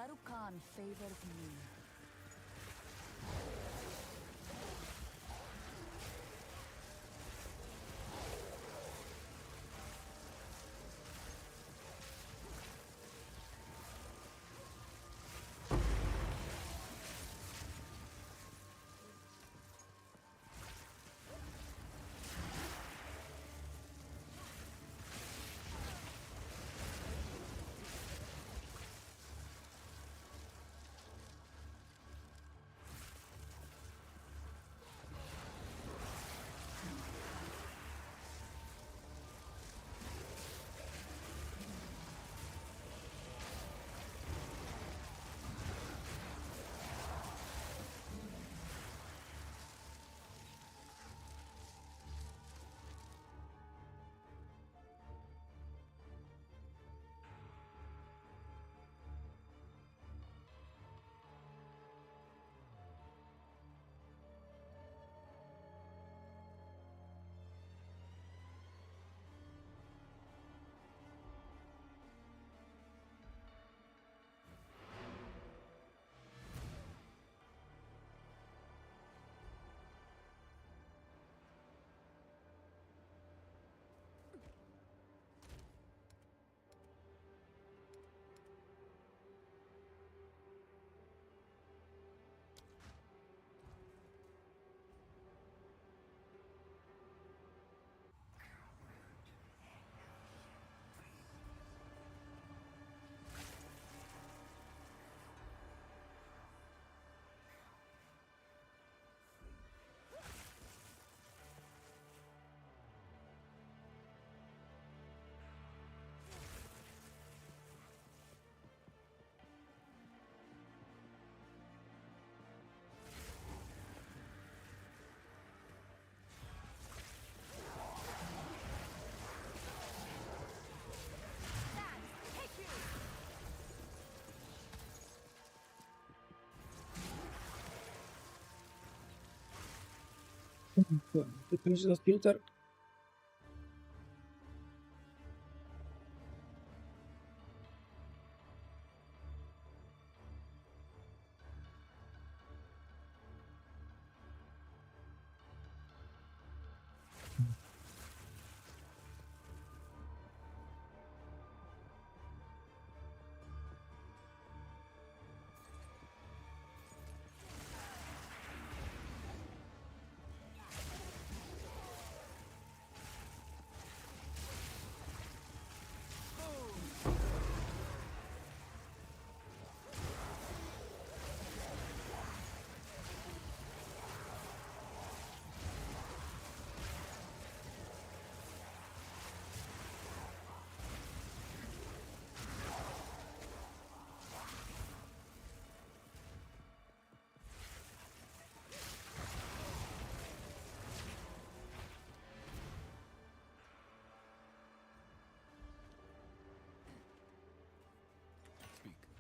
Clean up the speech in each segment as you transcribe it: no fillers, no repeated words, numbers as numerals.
Khan favors me. Depende do filtro. Speak.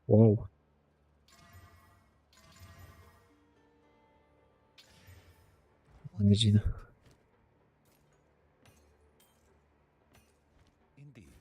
Uau. Imagina. Indeed.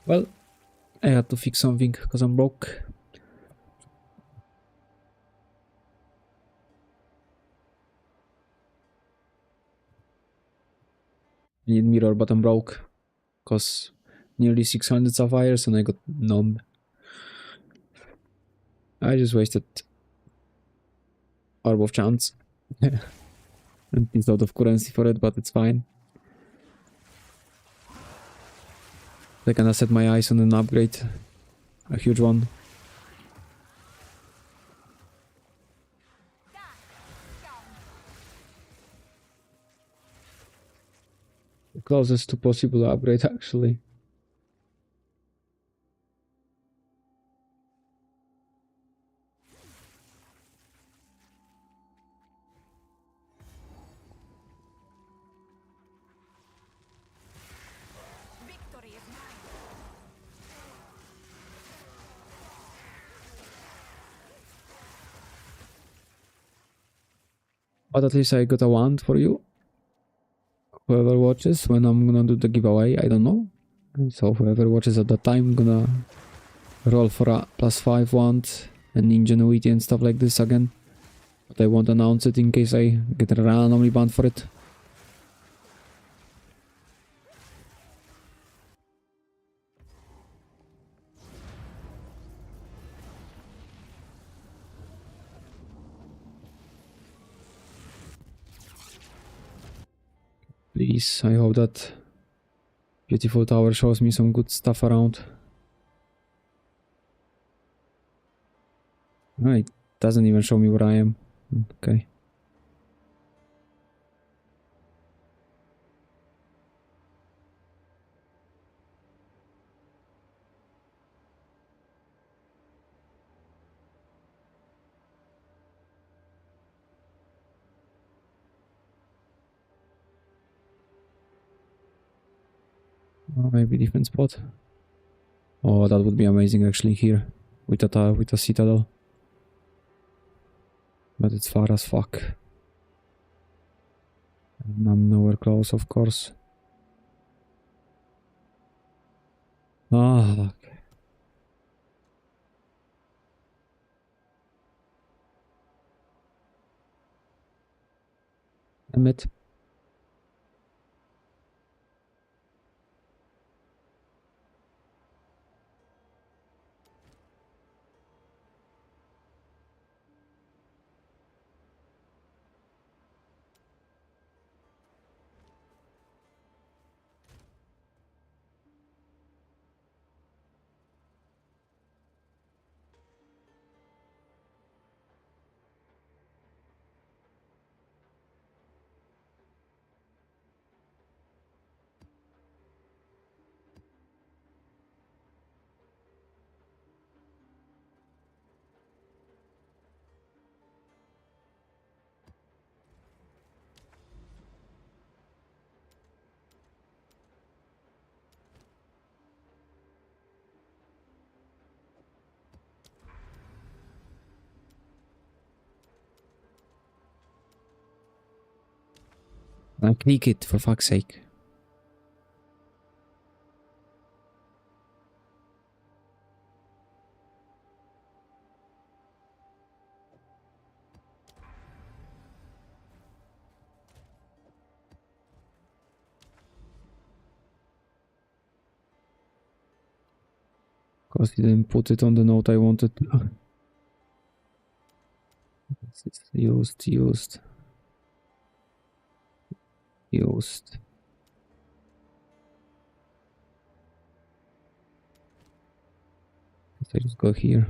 Well, I had to fix something because I'm broke. I need mirror, but I'm broke because nearly 600 sapphires and I got none. I just wasted Orb of Chance and pieced out of currency for it, but it's fine. I can set my eyes on an upgrade, a huge one. The closest to possible upgrade, actually. Victory is mine. But at least I got a wand for you. Whoever watches when I'm gonna do the giveaway, I don't know. So whoever watches at that time, gonna roll for a +5 wand and ingenuity and stuff like this again. But I won't announce it in case I get randomly banned for it. Please, I hope that beautiful tower shows me some good stuff around. No, it doesn't even show me where I am. Okay. Oh, maybe different spot. Oh, that would be amazing actually here with a citadel. But it's far as fuck. And I'm nowhere close, of course. Ah, damn it. I click it for fuck's sake. Because he didn't put it on the note I wanted. It's used. I just go here.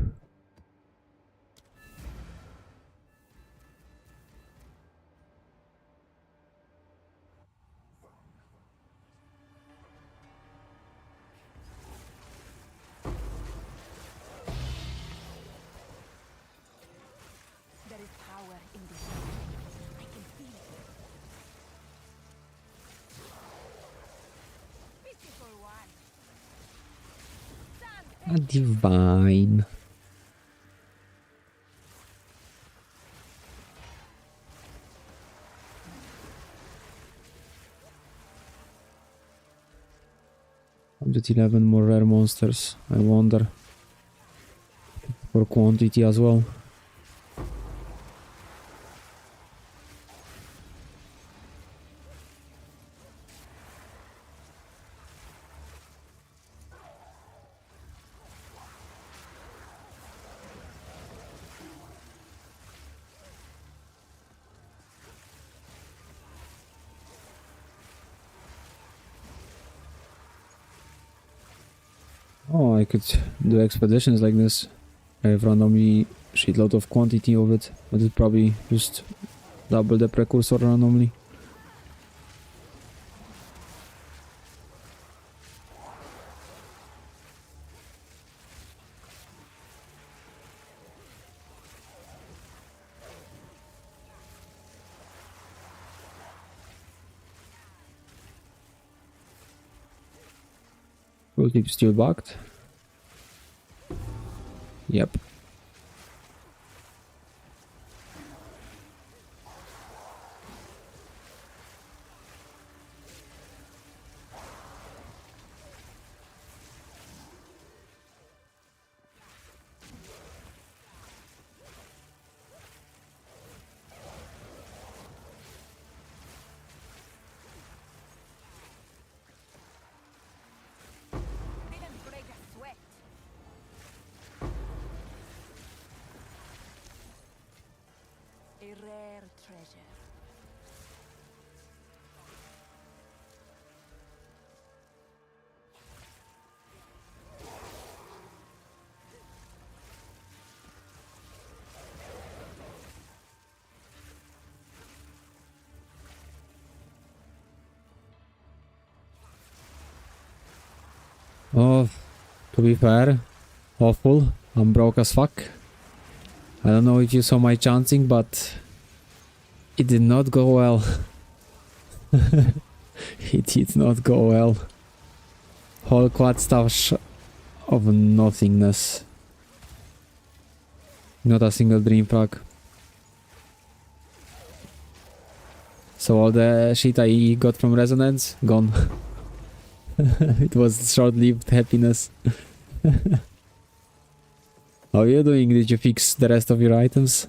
There is power in this. I can feel it. Beautiful one. A divine. Just 11 more rare monsters. I wonder. For quantity as well. Oh, I could do expeditions like this. I have randomly shitload of quantity of it, but it probably just double the precursor randomly. Will keep still bugged. Yep. Didn't break a sweat. A rare treasure. Oh, to be fair, awful. I'm broke as fuck. I don't know if you saw my chanting, but it did not go well. It did not go well. Whole quad stash of nothingness. Not a single dream frag. So all the shit I got from resonance, gone. It was short-lived happiness. How are you doing? Did you fix the rest of your items?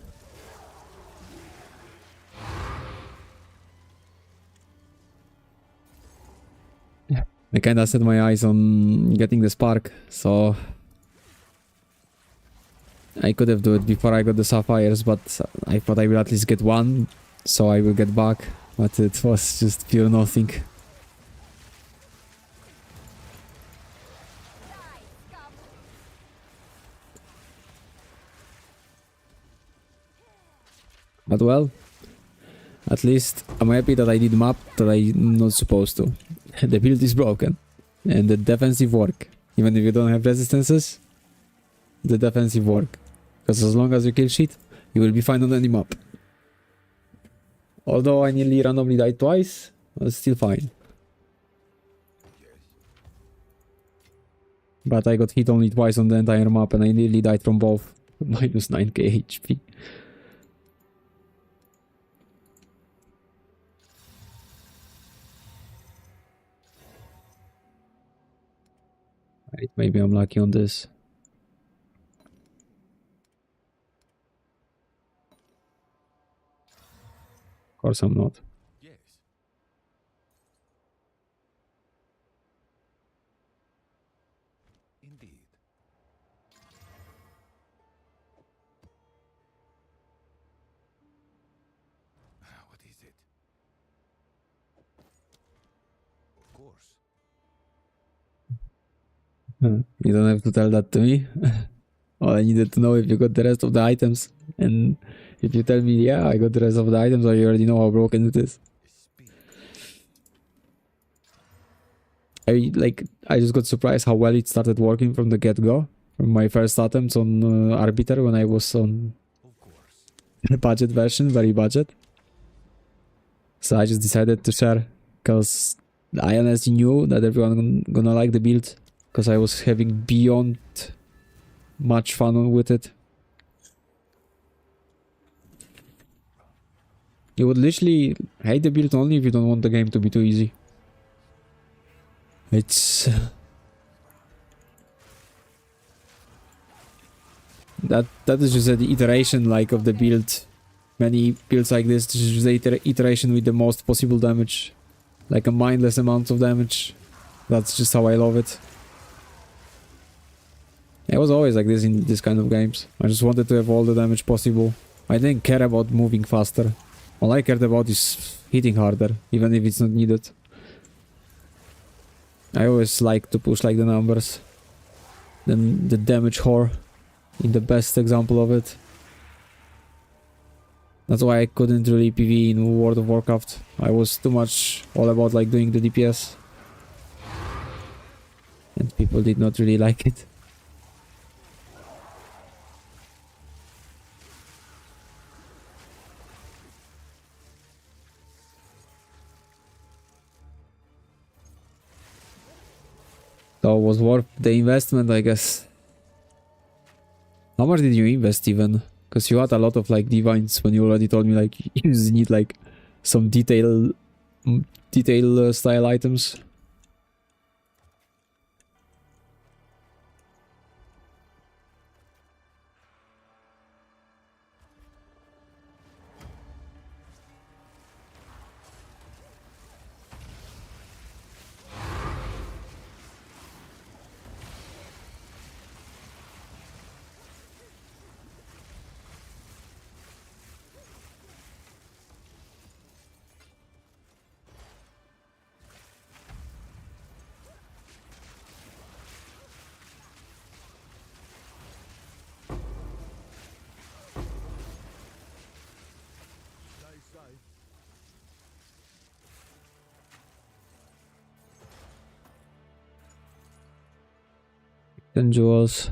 I kinda set my eyes on getting the spark, so I could have done it before I got the sapphires, but I thought I will at least get one, so I will get back, but it was just pure nothing. But well, at least I'm happy that I did map that I'm not supposed to. The build is broken. And the defensive work. Even if you don't have resistances, the defensive work. Because as long as you kill shit, you will be fine on any map. Although I nearly randomly died twice, it's still fine. But I got hit only twice on the entire map and I nearly died from both. Minus 9k HP. Right, maybe I'm lucky on this. Of course I'm not. Yes. Indeed. What is it? Of course. You don't have to tell that to me. All I needed to know if you got the rest of the items. And if you tell me, yeah, I got the rest of the items, I already know how broken it is. Speak. I just got surprised how well it started working from the get-go. From my first attempts on Arbiter when I was on Of course. the budget version, very budget. So I just decided to share, because I honestly knew that everyone gonna like the build, because I was having beyond much fun with it. You would literally hate the build only if you don't want the game to be too easy. It's That is just an iteration like of the build. Many builds like this is just the iteration with the most possible damage. Like a mindless amount of damage. That's just how I love it. It was always like this in this kind of games. I just wanted to have all the damage possible. I didn't care about moving faster. All I cared about is hitting harder, even if it's not needed. I always like to push like the numbers. Then the damage whore in the best example of it. That's why I couldn't really PvE in World of Warcraft. I was too much all about like doing the DPS. And people did not really like it. So it was worth the investment, I guess. How much did you invest even? Because you had a lot of like divines when you already told me like you need like some detail style items. And jewels.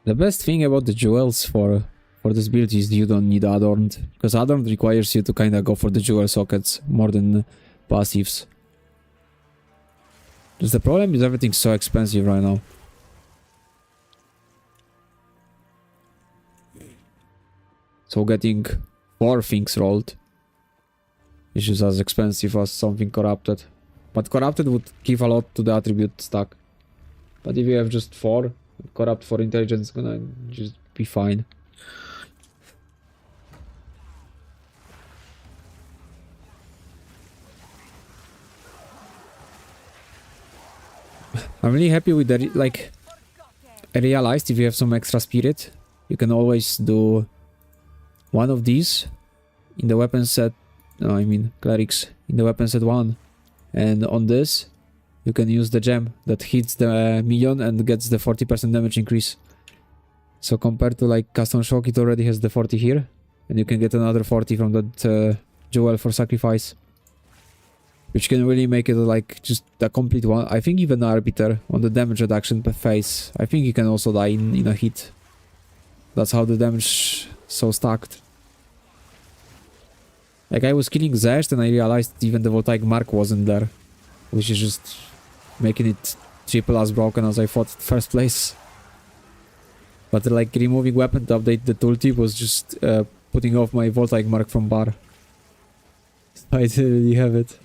The best thing about the jewels for this build is you don't need adorned, because adorned requires you to kind of go for the jewel sockets more than passives. Just the problem is everything's so expensive right now. So getting 4 things rolled is just as expensive as something corrupted. But corrupted would give a lot to the attribute stack. But if you have just 4, corrupt for intelligence gonna just be fine. I'm really happy with the like. I realized if you have some extra spirit, you can always do one of these in the weapon set. No, I mean clerics in the weapon set 1. And on this, you can use the gem that hits the minion and gets the 40% damage increase. So compared to like custom shock, it already has the 40 here. And you can get another 40 from that jewel for sacrifice. Which can really make it like just a complete one. I think even Arbiter on the damage reduction per phase. I think you can also die in a hit. That's how the damage so stacked. Like I was killing Zest and I realized even the voltaic mark wasn't there. Which is just making it triple as broken as I thought in first place. But like removing weapon to update the tooltip was just putting off my voltaic mark from bar. So I didn't really have it.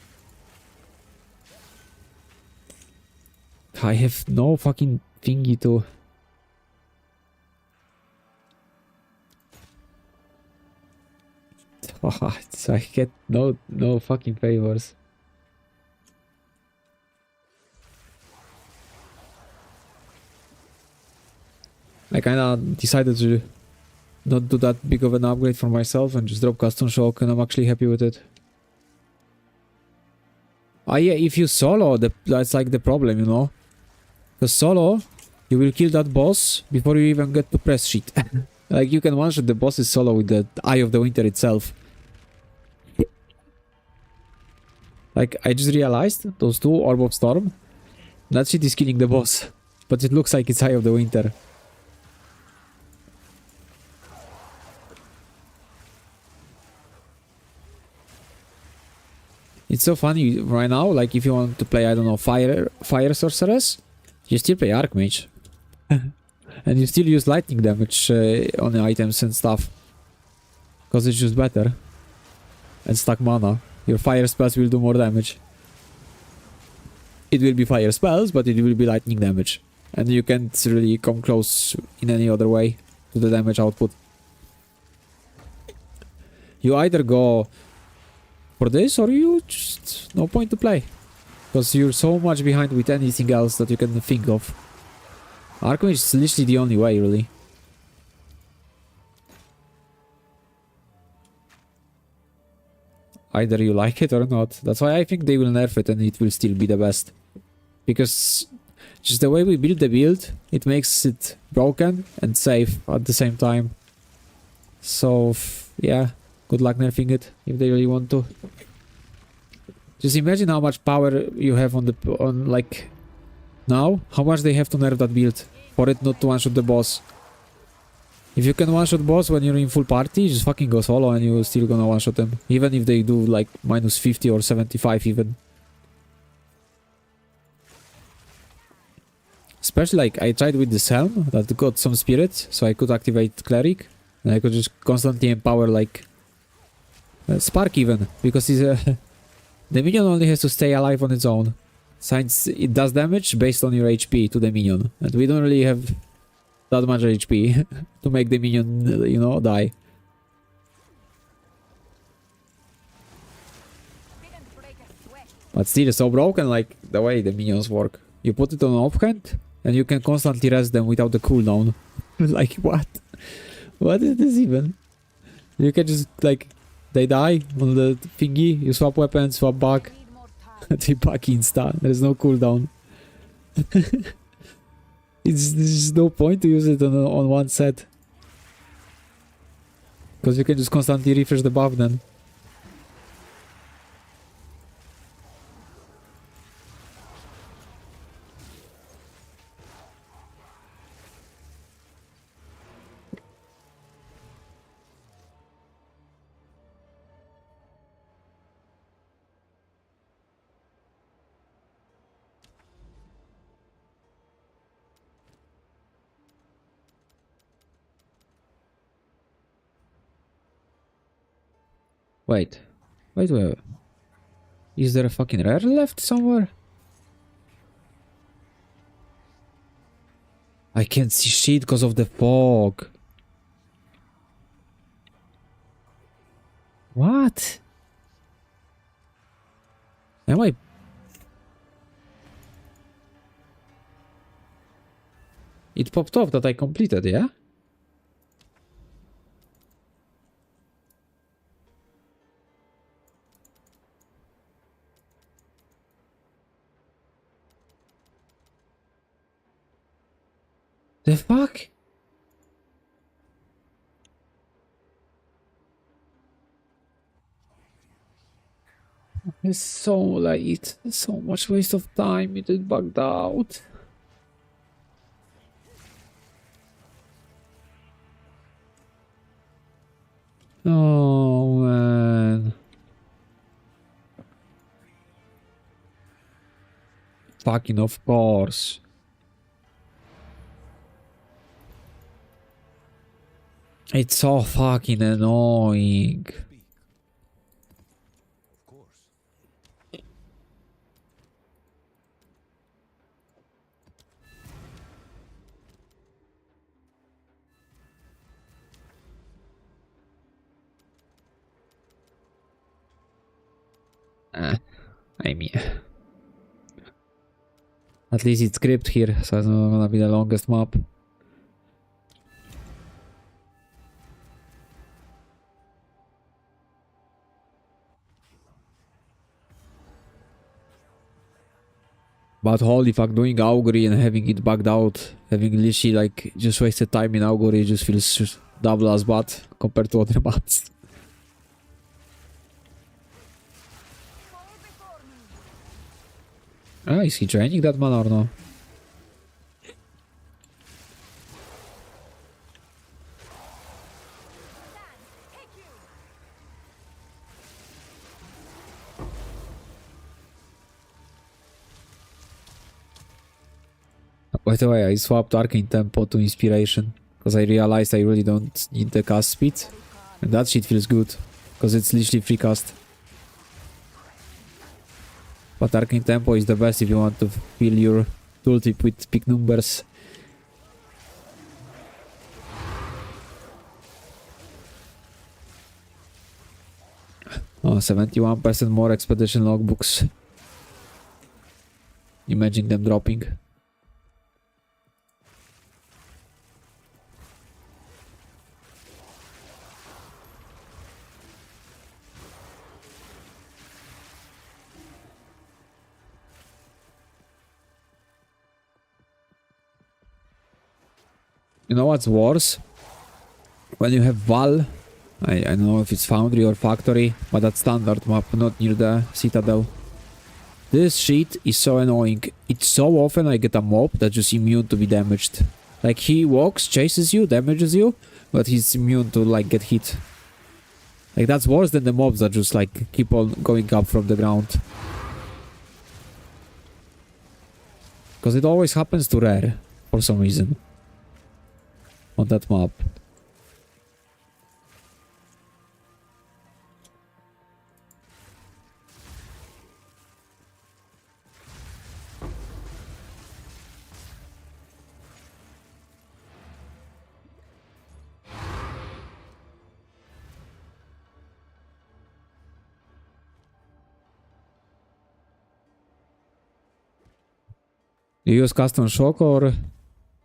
I have no fucking thingy to... What? I get no fucking favors. I kinda decided to not do that big of an upgrade for myself and just drop custom shock, and I'm actually happy with it. Ah yeah, if you solo, that's like the problem, you know? Because solo, you will kill that boss before you even get to press shit. Like you can one-shot the bosses solo with the Eye of the Winter itself. Like I just realized, those 2 Orb of Storm, that shit is killing the boss. But it looks like it's Eye of the Winter. It's so funny right now, like if you want to play, I don't know, fire sorceress, you still play Archmage. And you still use lightning damage on the items and stuff. Because it's just better. And stack mana. Your fire spells will do more damage. It will be fire spells, but it will be lightning damage. and you can't really come close in any other way to the damage output. You either go for this or you just no point to play, because you're so much behind with anything else that you can think of. Archmage is literally the only way, really. Either you like it or not. That's why I think they will nerf it and it will still be the best. Because just the way we build the build, it makes it broken and safe at the same time. So, yeah, good luck nerfing it if they really want to. Just imagine how much power you have on like now, how much they have to nerf that build for it not to one-shot the boss. If you can one-shot boss when you're in full party, just fucking go solo and you're still gonna one-shot them. Even if they do like minus 50 or 75 even. Especially like I tried with this helm that got some spirits, so I could activate cleric. And I could just constantly empower like spark even, because he's the minion only has to stay alive on its own. Since it does damage based on your HP to the minion. And we don't really have that much HP to make the minion, you know, die. But still, it's so broken, like, the way the minions work. You put it on offhand, and you can constantly rest them without the cooldown. Like, what? What is this even? You can just, like, they die on the thingy, you swap weapons, swap back. They back insta, there's no cooldown. There's no point to use it on one set. Because you can just constantly refresh the buff then. Wait. Is there a fucking rare left somewhere? I can't see shit because of the fog. What? Am I... It popped off that I completed, yeah? The fuck? It's so late. So much waste of time. It is bugged out. Oh man. Fucking of course. It's so fucking annoying. Speak. Of course. I mean, at least it's script here, so it's not gonna be the longest map. But holy fuck, doing augury and having it bugged out, having literally like just wasted time in augury just feels double as bad compared to other maps. Ah, is he draining that mana or no? By the way, I swapped Arcane Tempo to Inspiration, because I realized I really don't need the cast speed. And that shit feels good, because it's literally free cast. But Arcane Tempo is the best if you want to feel your tooltip with big numbers. Oh, 71% more expedition logbooks. Imagine them dropping. You know what's worse? When you have Val, I don't know if it's Foundry or Factory, but that standard map, not near the Citadel. This shit is so annoying. It's so often I get a mob that's just immune to be damaged. Like he walks, chases you, damages you, but he's immune to like get hit. Like that's worse than the mobs that just like keep on going up from the ground. Because it always happens to Rare, for some reason. On that map. You use custom shock or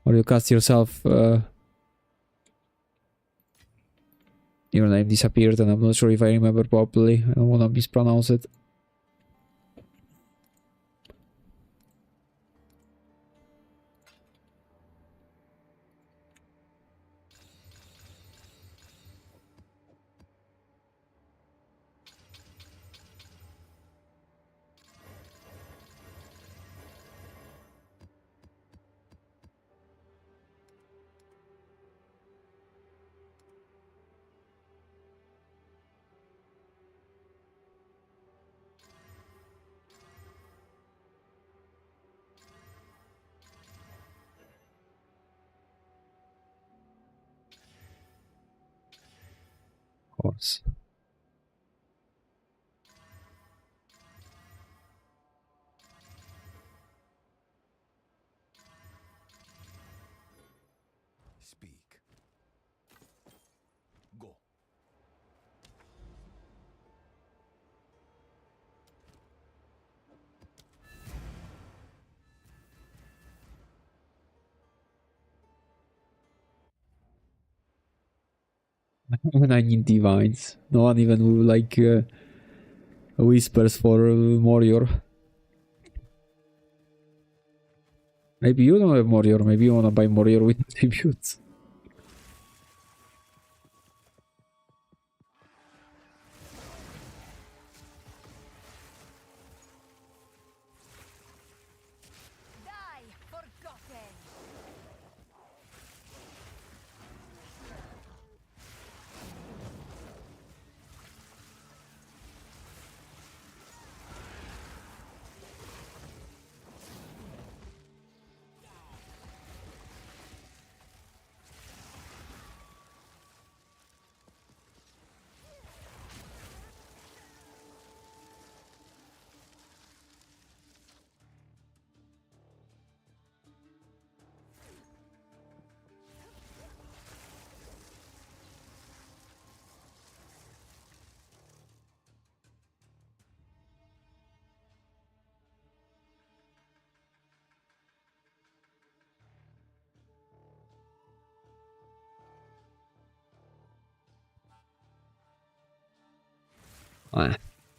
you cast yourself? Your name disappeared and I'm not sure if I remember properly. I don't wanna mispronounce it. Of course. Speak. Go. When I need divines. No one even will like whispers for Morior. Maybe you don't have Morior, maybe you wanna buy Morior with tributes. Die, forgotten.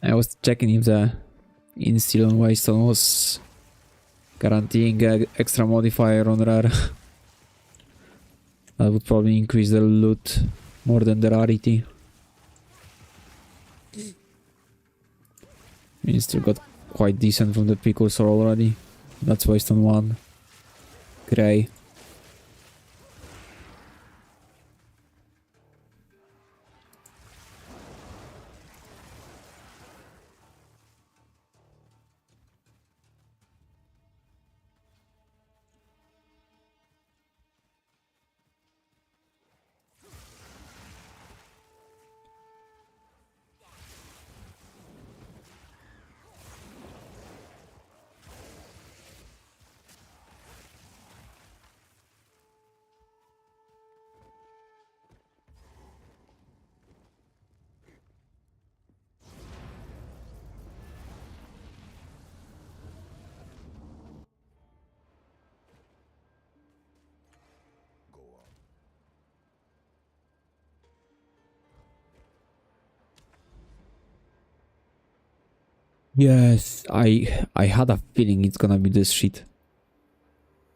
I was checking if the instill on Waystone was guaranteeing an extra modifier on rare. That would probably increase the loot more than the rarity. We still got quite decent from the precursor already. That's Waystone 1. Grey. Yes, I had a feeling it's gonna be this shit.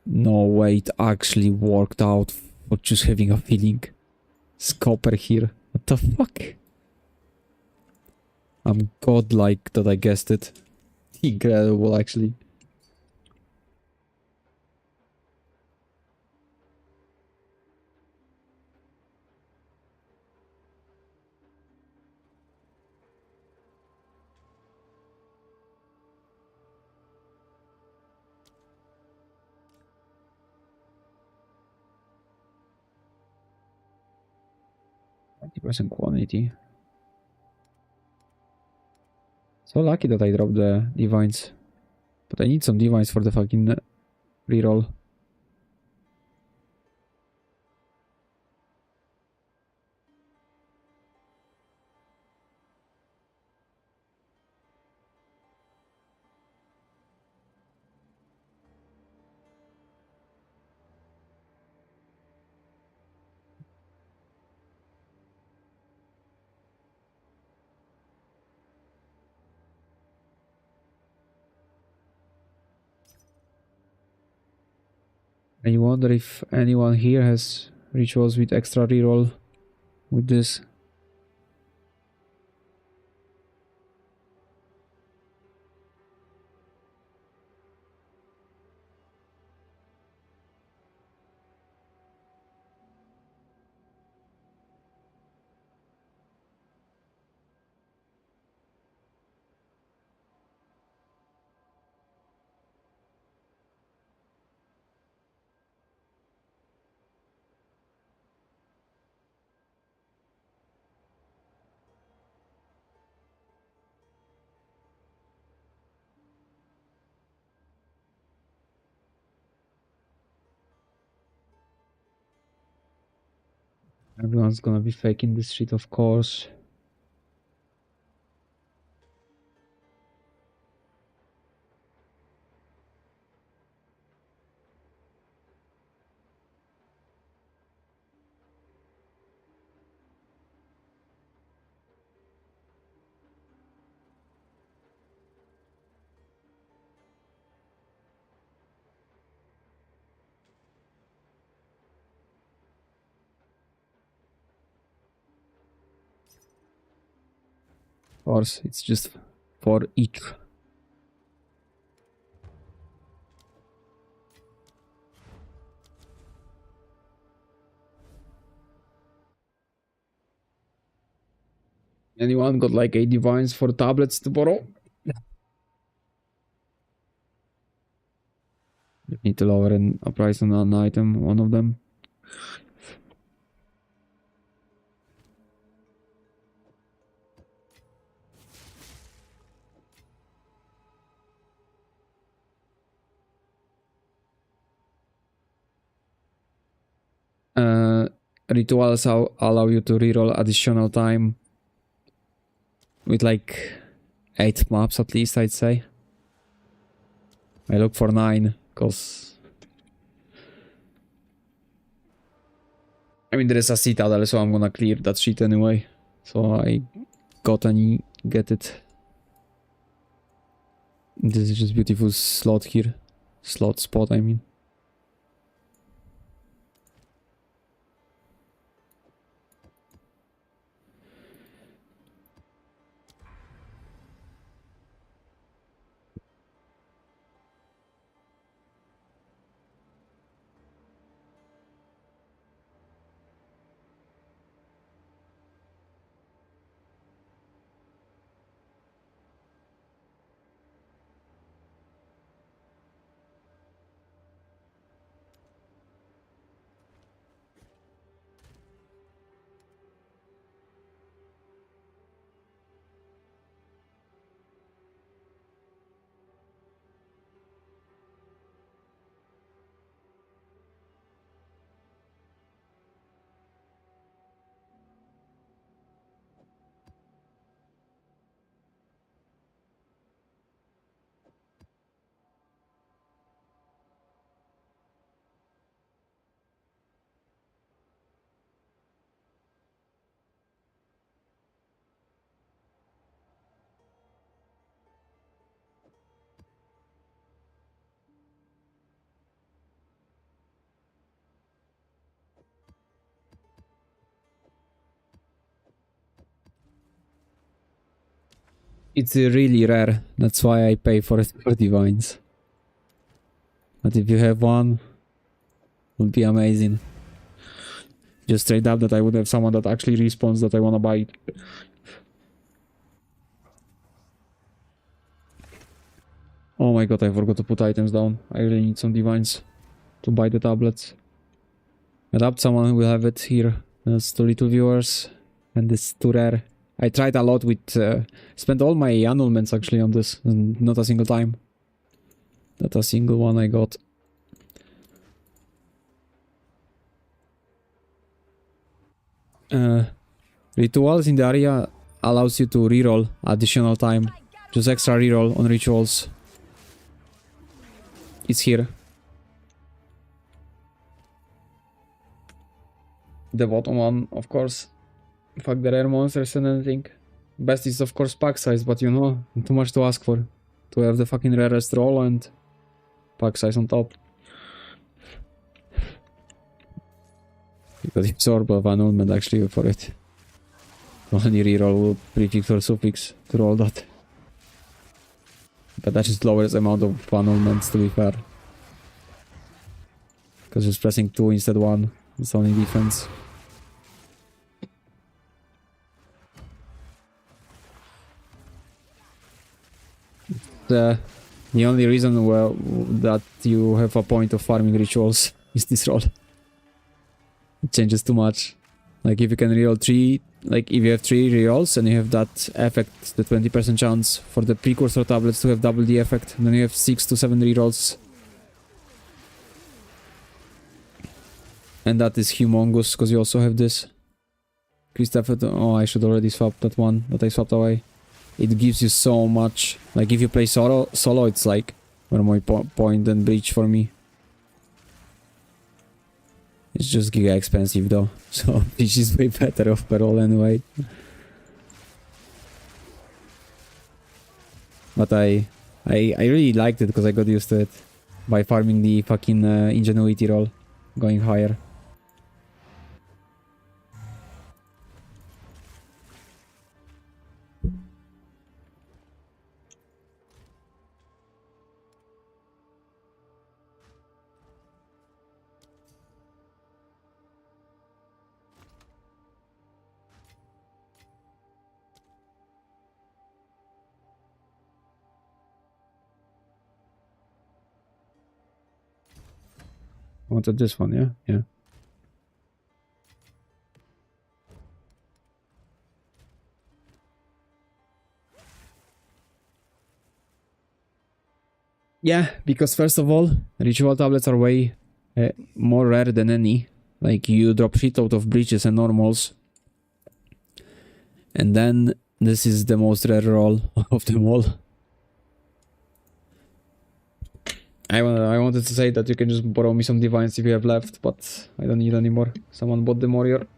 No way, it actually worked out for just having a feeling. Scopper here. What the fuck? I'm godlike that I guessed it. Incredible, actually. %, quantity. So lucky that I dropped the divines. But I need some divines for the fucking reroll. I wonder if anyone here has rituals with extra reroll with this. Everyone's gonna be faking this shit, of course. Of course, it's just for each. Anyone got like 8 divines for tablets to borrow? Need to lower a price on an item, one of them. Uh, Rituals allow you to reroll additional time with like 8 maps at least, I'd say. I look for 9 because I mean there is a citadel, so I'm gonna clear that shit anyway. So I get it. This is just beautiful slot here. Slot spot, I mean. it's really rare. That's why I pay for it for divines. But if you have one, it would be amazing. Just straight up that I would have someone that actually responds that I wanna buy it. Oh my god, I forgot to put items down. I really need some divines to buy the tablets. Adapt, someone will have it here. That's too little viewers. And it's too rare. I tried a lot with... spent all my annulments actually on this. And not a single time. Not a single one I got. Rituals in the area allows you to reroll additional time. Just extra reroll on rituals. It's here. The bottom one, of course. Fuck the rare monsters and anything. Best is of course pack size, but you know, too much to ask for. To have the fucking rarest roll and pack size on top. Because absorb of annulment actually for it. Only reroll prefix or suffix to roll that. But that just lowers the amount of annulments to be fair. Because just pressing 2 instead 1. It's only difference. The only reason that you have a point of farming rituals is this roll. It changes too much. Like if you can reroll 3, like if you have 3 rerolls and you have that effect, the 20% chance for the precursor tablets to have double the effect, and then you have 6 to 7 rerolls. And that is humongous, because you also have this. Christopher, oh, I should already swap that one that I swapped away. It gives you so much. Like if you play solo it's like one more point than breach for me. It's just giga expensive though, so breach is way better off per roll anyway. But I really liked it because I got used to it by farming the fucking ingenuity roll, going higher. Wanted this one, yeah? Yeah. Yeah, because first of all, ritual tablets are way more rare than any. Like, you drop shitload of breaches and normals. And then, this is the most rare roll of them all. I wanted to say that you can just borrow me some divines if you have left, but I don't need any more. Someone bought the warrior.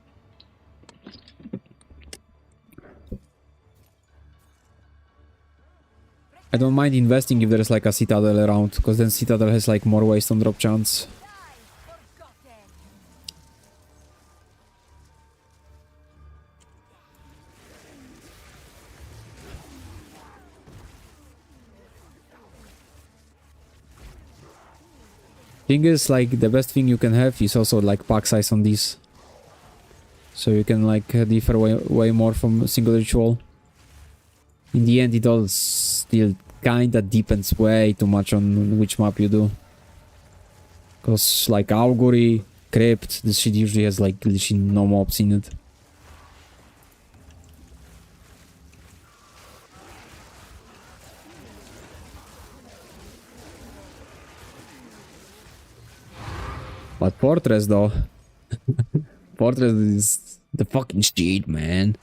I don't mind investing if there's like a citadel around, because then citadel has like more waste on drop chance. Thing is, like, the best thing you can have is also like pack size on these. So you can like differ way more from single ritual. In the end, it all still kinda depends way too much on which map you do. Cause like Augury, Crypt, this shit usually has like literally no mobs in it. But Fortress though, Fortress is the fucking shit, man.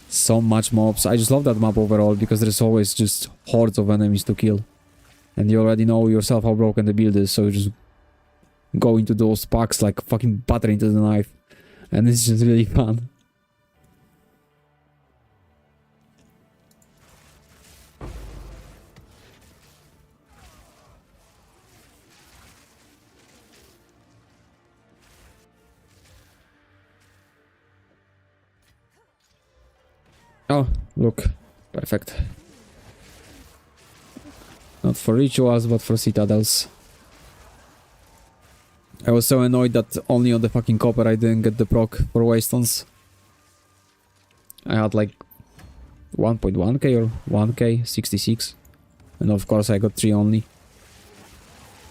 So much mobs. I just love that map overall because there's always just hordes of enemies to kill. And you already know yourself how broken the build is, so you just go into those packs like fucking butter into the knife. And it's just really fun. Oh, look. Perfect. Not for rituals, but for citadels. I was so annoyed that only on the fucking copper I didn't get the proc for Wastelands. I had like 1.1k or 1k, 66. And of course I got 3 only.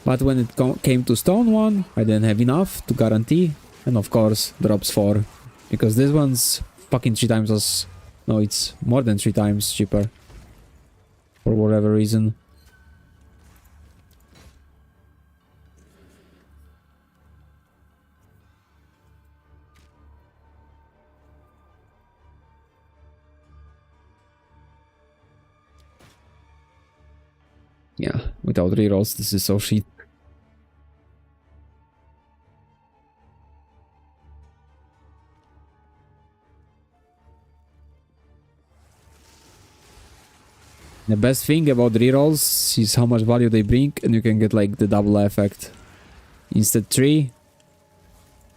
But when it came to stone one, I didn't have enough to guarantee. And of course drops 4. Because this one's fucking 3 times as... No, it's more than 3 times cheaper. For whatever reason. Yeah, without rerolls, this is so shit. The best thing about rerolls is how much value they bring, and you can get like the double effect. Instead 3,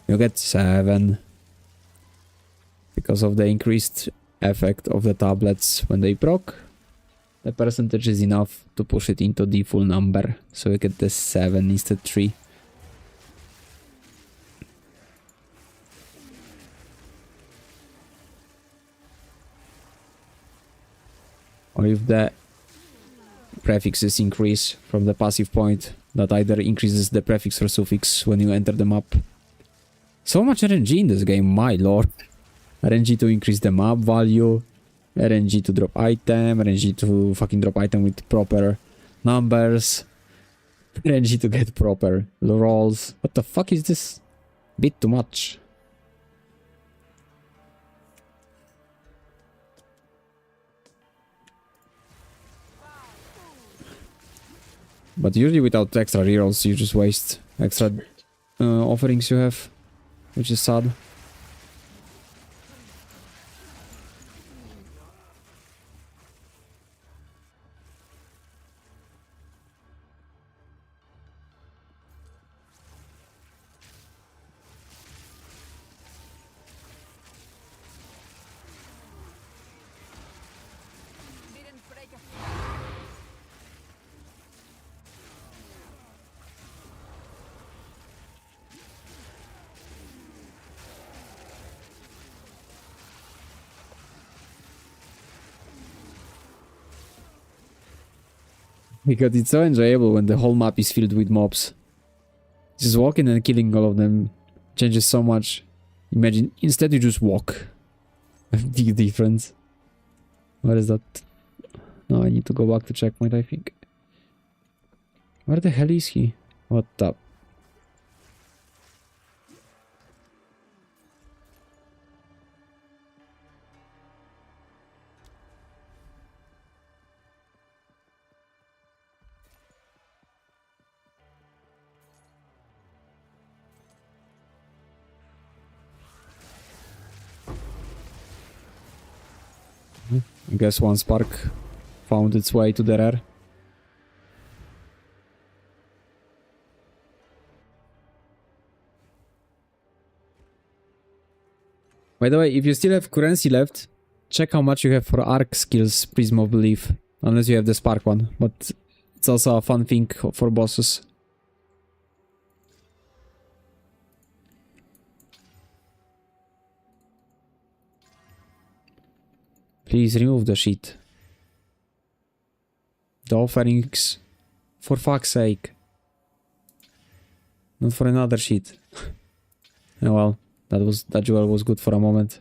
you get 7. Because of the increased effect of the tablets when they proc. The percentage is enough to push it into the full number, so you get the 7 instead 3. Or if the prefixes increase from the passive point, that either increases the prefix or suffix when you enter the map. So much RNG in this game, my lord. RNG to increase the map value, RNG to drop item, RNG to fucking drop item with proper numbers, RNG to get proper rolls. What the fuck is this? Bit too much. But usually without extra rerolls you just waste extra offerings you have, which is sad. Because it's so enjoyable when the whole map is filled with mobs. Just walking and killing all of them changes so much. Imagine, instead you just walk. A big difference. Where is that? No, I need to go back to checkmate, I think. Where the hell is he? What the... I guess one spark found its way to the rear. By the way, if you still have currency left, check how much you have for arc skills, Prism of Belief. Unless you have the spark one, but it's also a fun thing for bosses. Please remove the shit. The offerings. For fuck's sake. Not for another shit. Oh well, that jewel was good for a moment.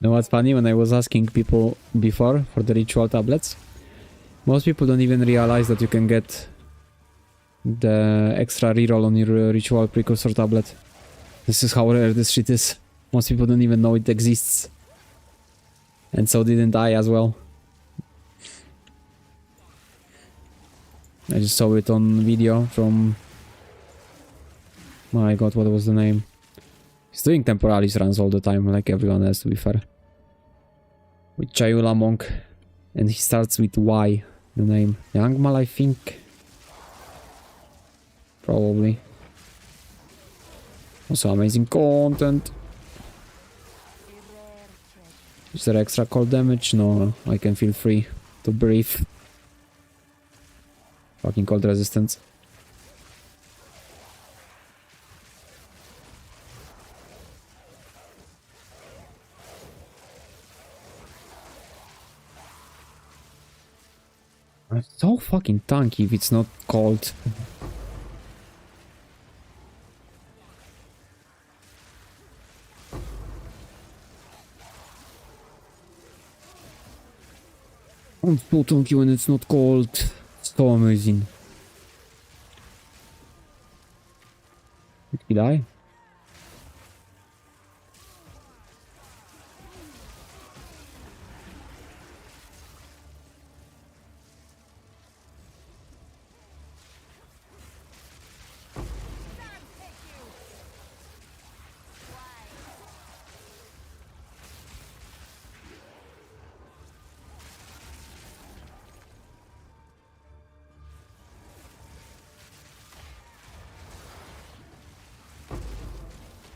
You know what's funny? When I was asking people before for the ritual tablets, most people don't even realize that you can get the extra reroll on your ritual precursor tablet. This is how rare this shit is. Most people don't even know it exists. And so didn't I as well. I just saw it on video from... My god, what was the name? He's doing Temporalis runs all the time, like everyone else, to be fair. With Chayula Monk. And he starts with Y, the name. Youngmal, I think. Probably. Also amazing content. Is there extra cold damage? No, I can feel free to breathe. Fucking cold resistance. It's so fucking tanky if it's not cold. I'm so tanky when it's not cold. It's so amazing. Did he die?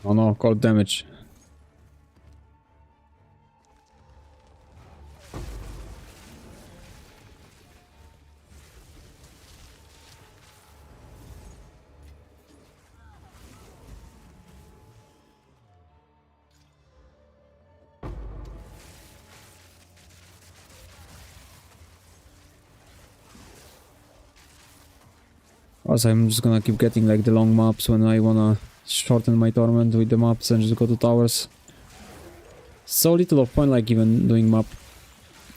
Oh no, cold damage. Also, I'm just gonna keep getting like the long maps when I wanna shorten my torment with the maps and just go to towers. So little of point like even doing map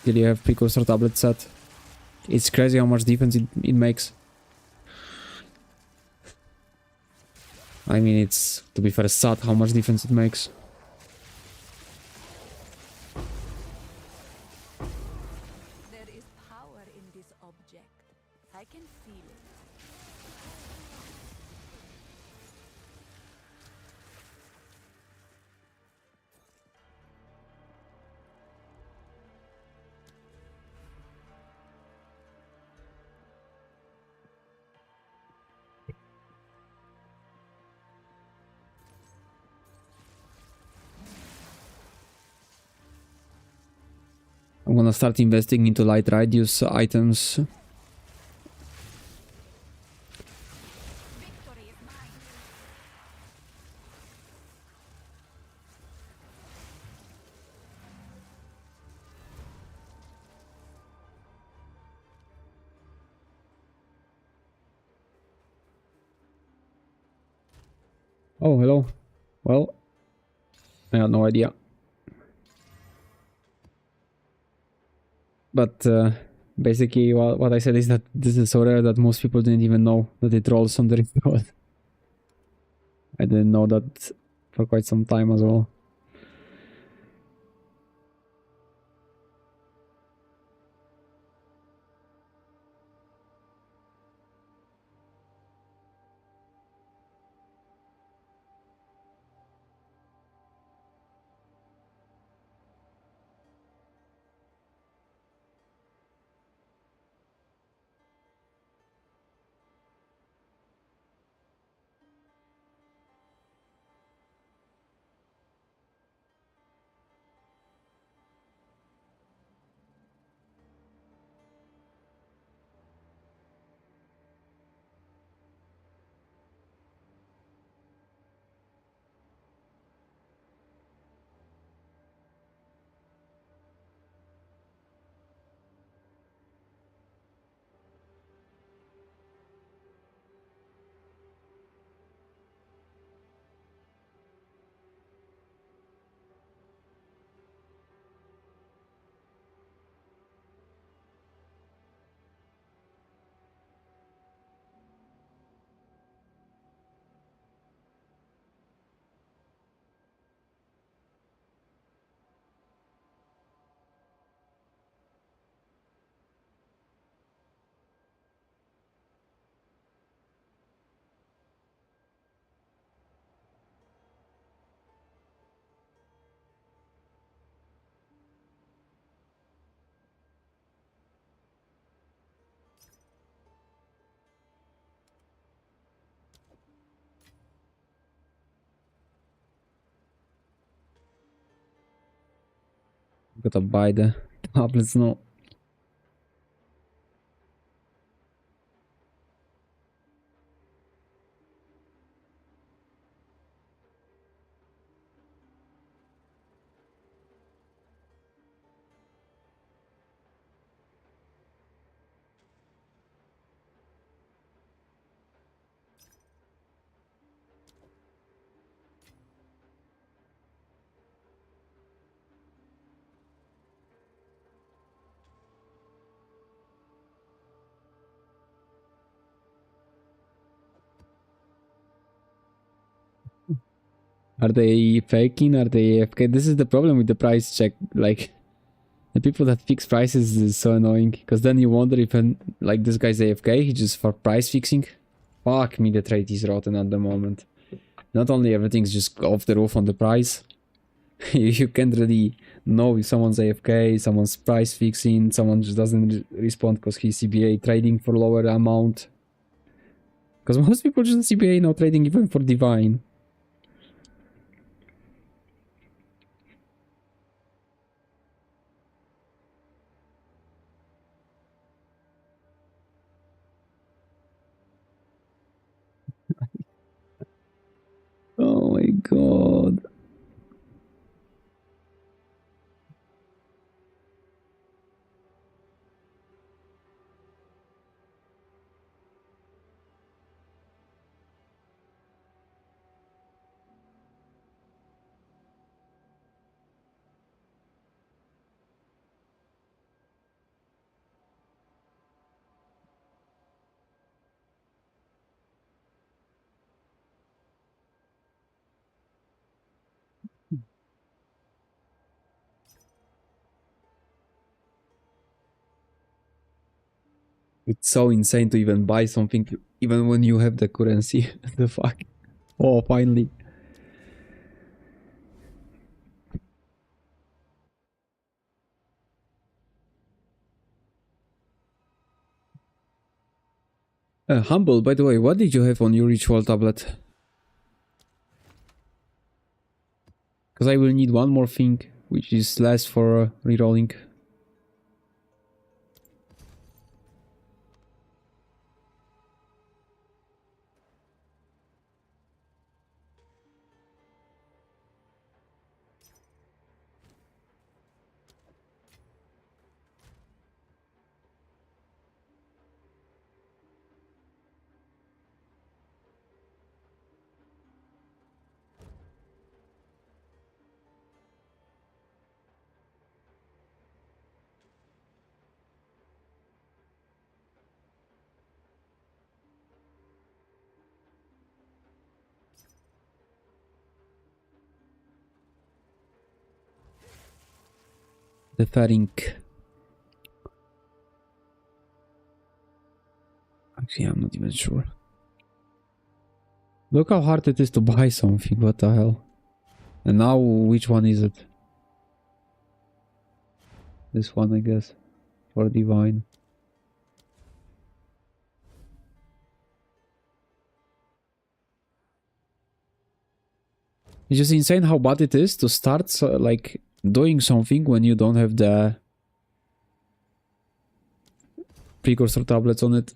till you have precursor tablet set. It's crazy how much defense it makes. I mean, it's, to be fair, sad how much defense it makes. There is power in this object. I can feel it. I'm gonna start investing into light radius items. Victory is mine. Oh, hello. Well, I had no idea. But basically what I said is that this is so rare that most people didn't even know that it rolls on the record. I didn't know that for quite some time as well. Gotta buy the tablets now. Are they faking? Are they AFK? This is the problem with the price check. Like, the people that fix prices is so annoying. Because then you wonder if, like, this guy's AFK, he just for price fixing. Fuck me, the trade is rotten at the moment. Not only everything's just off the roof on the price, you can't really know if someone's AFK, someone's price fixing, someone just doesn't respond because he's CBA trading for lower amount. Because most people just CBA now trading even for Divine. Oh my god. It's so insane to even buy something, even when you have the currency. The fuck? Oh, finally. Humble, by the way, what did you have on your ritual tablet? Because I will need one more thing, which is less for rerolling. The Ferink. Actually, I'm not even sure. Look how hard it is to buy something, what the hell. And now, which one is it? This one, I guess. For Divine. It's just insane how bad it is to start, like, doing something when you don't have the precursor tablets on it.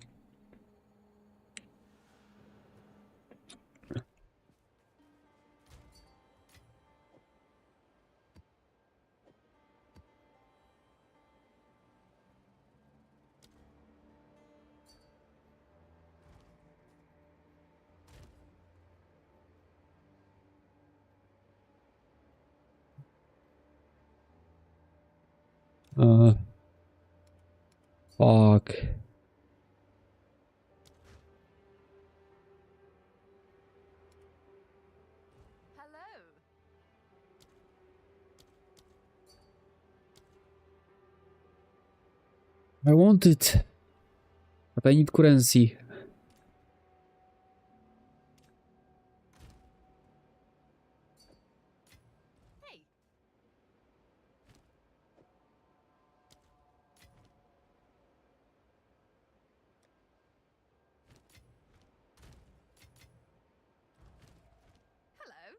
Fuck. Hello. I want it. But I need currency. Hey. Hello.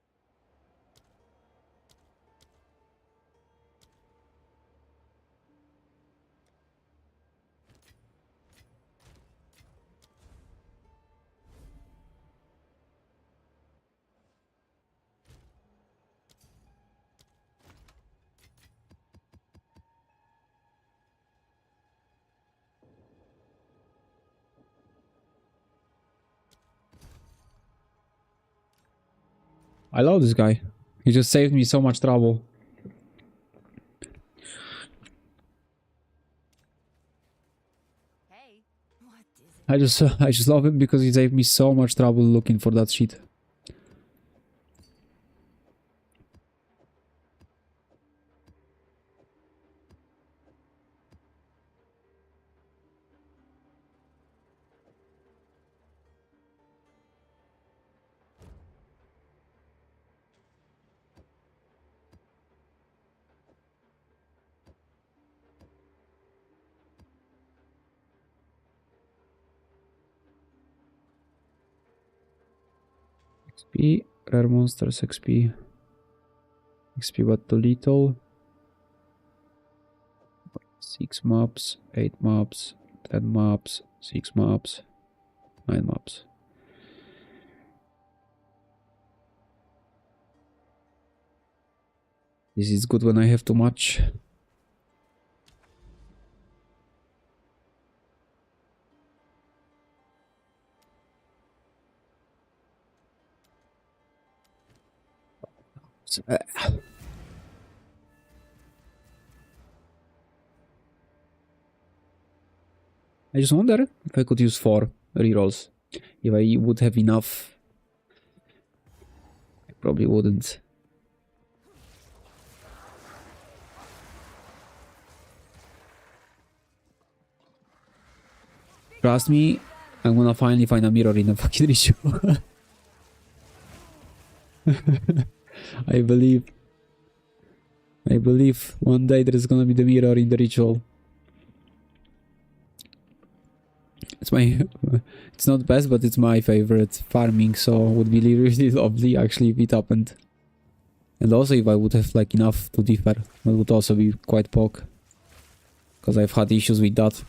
I love this guy. He just saved me so much trouble. Hey, what is it? I just love him because he saved me so much trouble looking for that shit. XP, rare monsters XP. XP but too little. 6 mobs, 8 mobs, 10 mobs, 6 mobs, 9 mobs. This is good when I have too much. I just wonder if I could use 4 rerolls. If I would have enough. I probably wouldn't. Trust me, I'm gonna finally find a mirror in the fucking ritual. I believe. I believe one day there is gonna be the mirror in the ritual. It's my, it's not best, but it's my favorite farming, so it would be really lovely actually if it happened. And also if I would have like enough to differ, that would also be quite poke. Because I've had issues with that.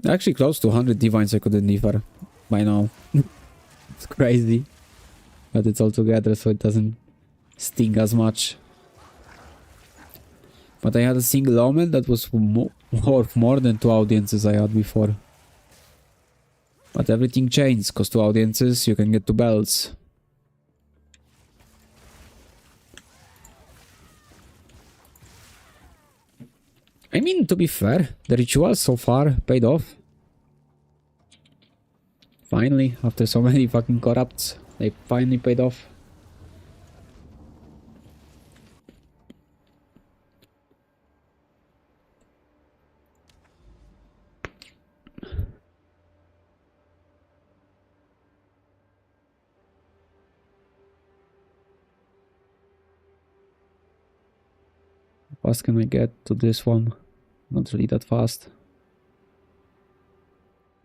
Actually close to 100 divines I couldn't differ by now. It's crazy. But it's all together so it doesn't sting as much. But I had a single omen that was worth more than 2 audiences I had before. But everything changed, because 2 audiences you can get 2 bells. I mean, to be fair, the rituals so far paid off. Finally, after so many fucking corrupts, they finally paid off. How fast can I get to this one? Not really that fast.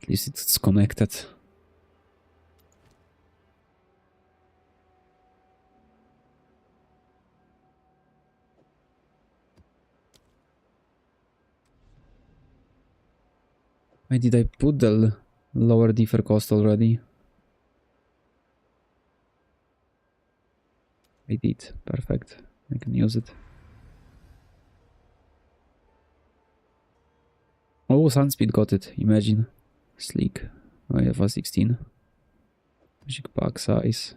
At least it's connected. Why did I put the lower differ cost already? I did. Perfect. I can use it. Oh, Sunspeed got it. Imagine. Sleek. I have a 16. Magic pack size.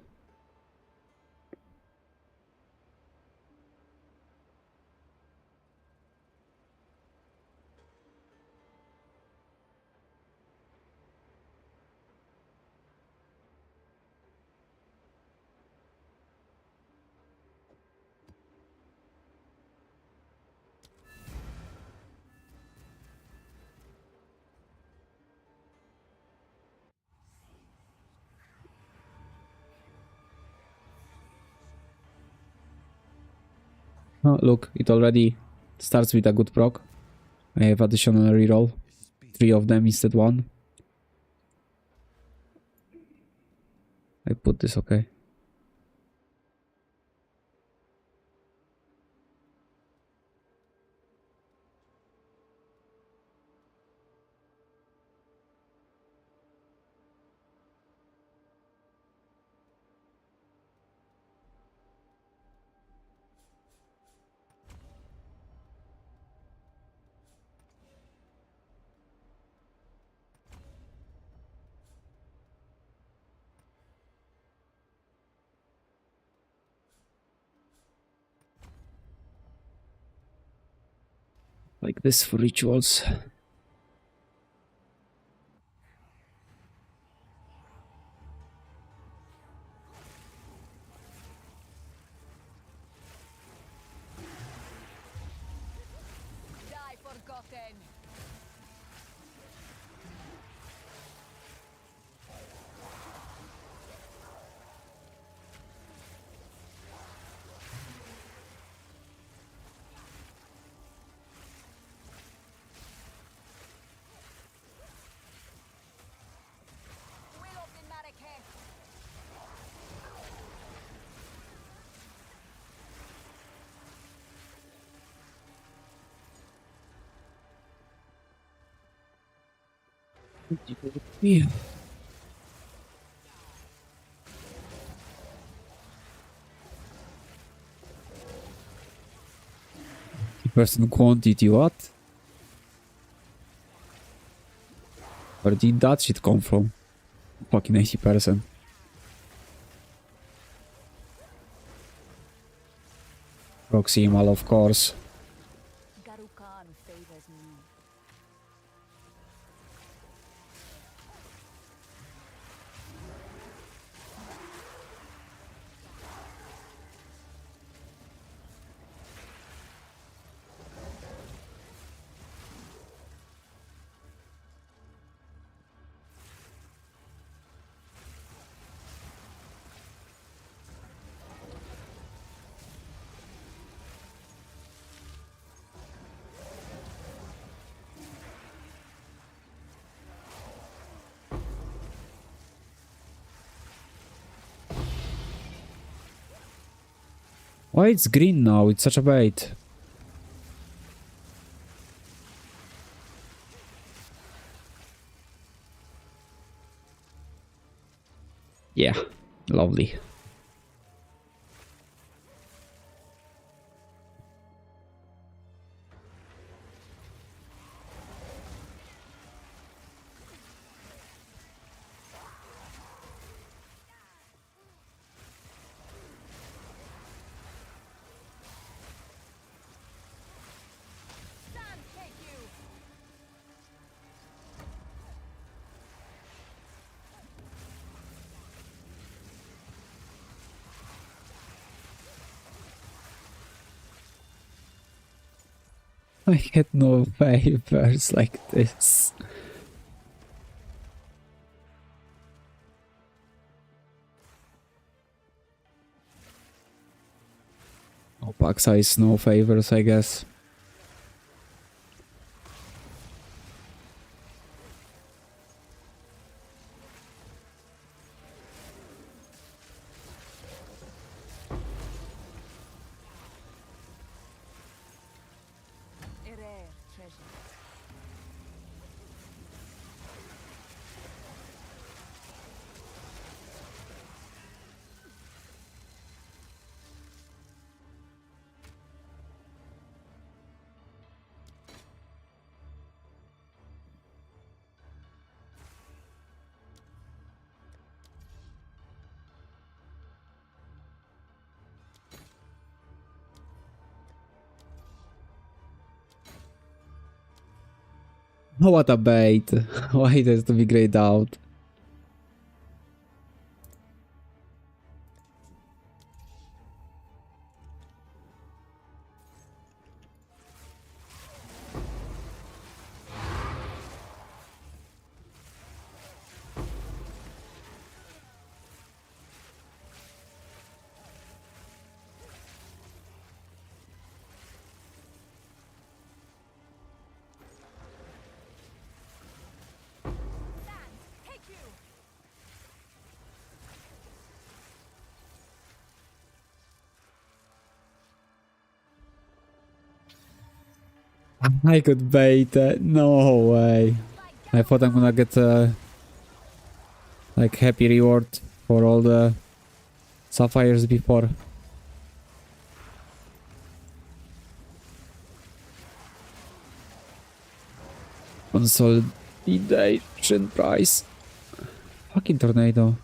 Oh, look, it already starts with a good proc. I have additional reroll. 3 of them instead 1. I put this okay. Like this for rituals. Die forgotten. Will of the Marrakech. Yeah. Person quantity, what? Where did that shit come from? Fucking 80%. Proximal, of course. Garukan favors me. Why it's green now? It's such a bait. Yeah, lovely. Stand, take you. I get no favors like this. No pack size, no favors, I guess. A rare treasure. What a bait. Why it has to be grayed out? Stand, take you. I could bait it. No way. I thought I'm gonna get a like happy reward for all the sapphires before. Consolidation price. Fucking tornado.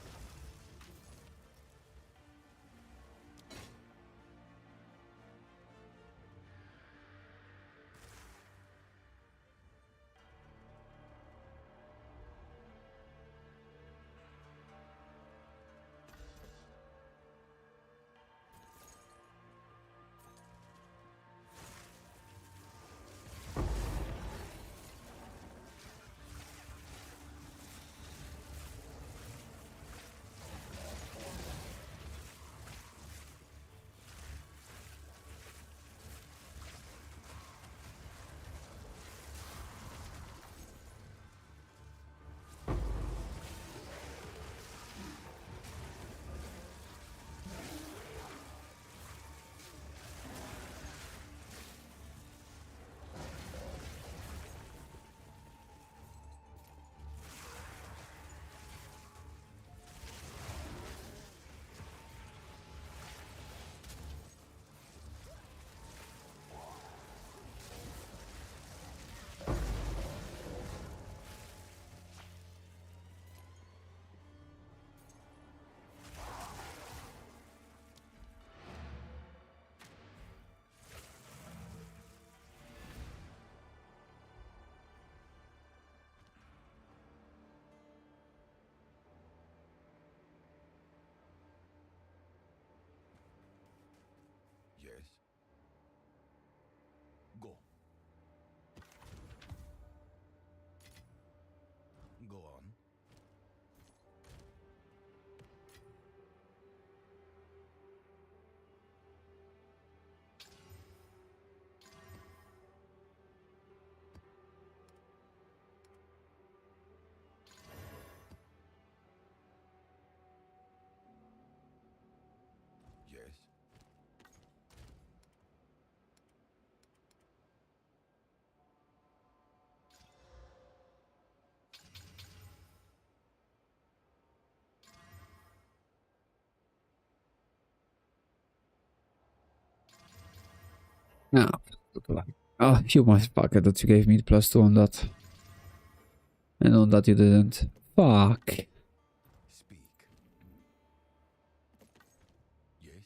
Ah, oh, you motherfucker that you gave me +2 on that. And on that you didn't. Fuck. Speak. Yes?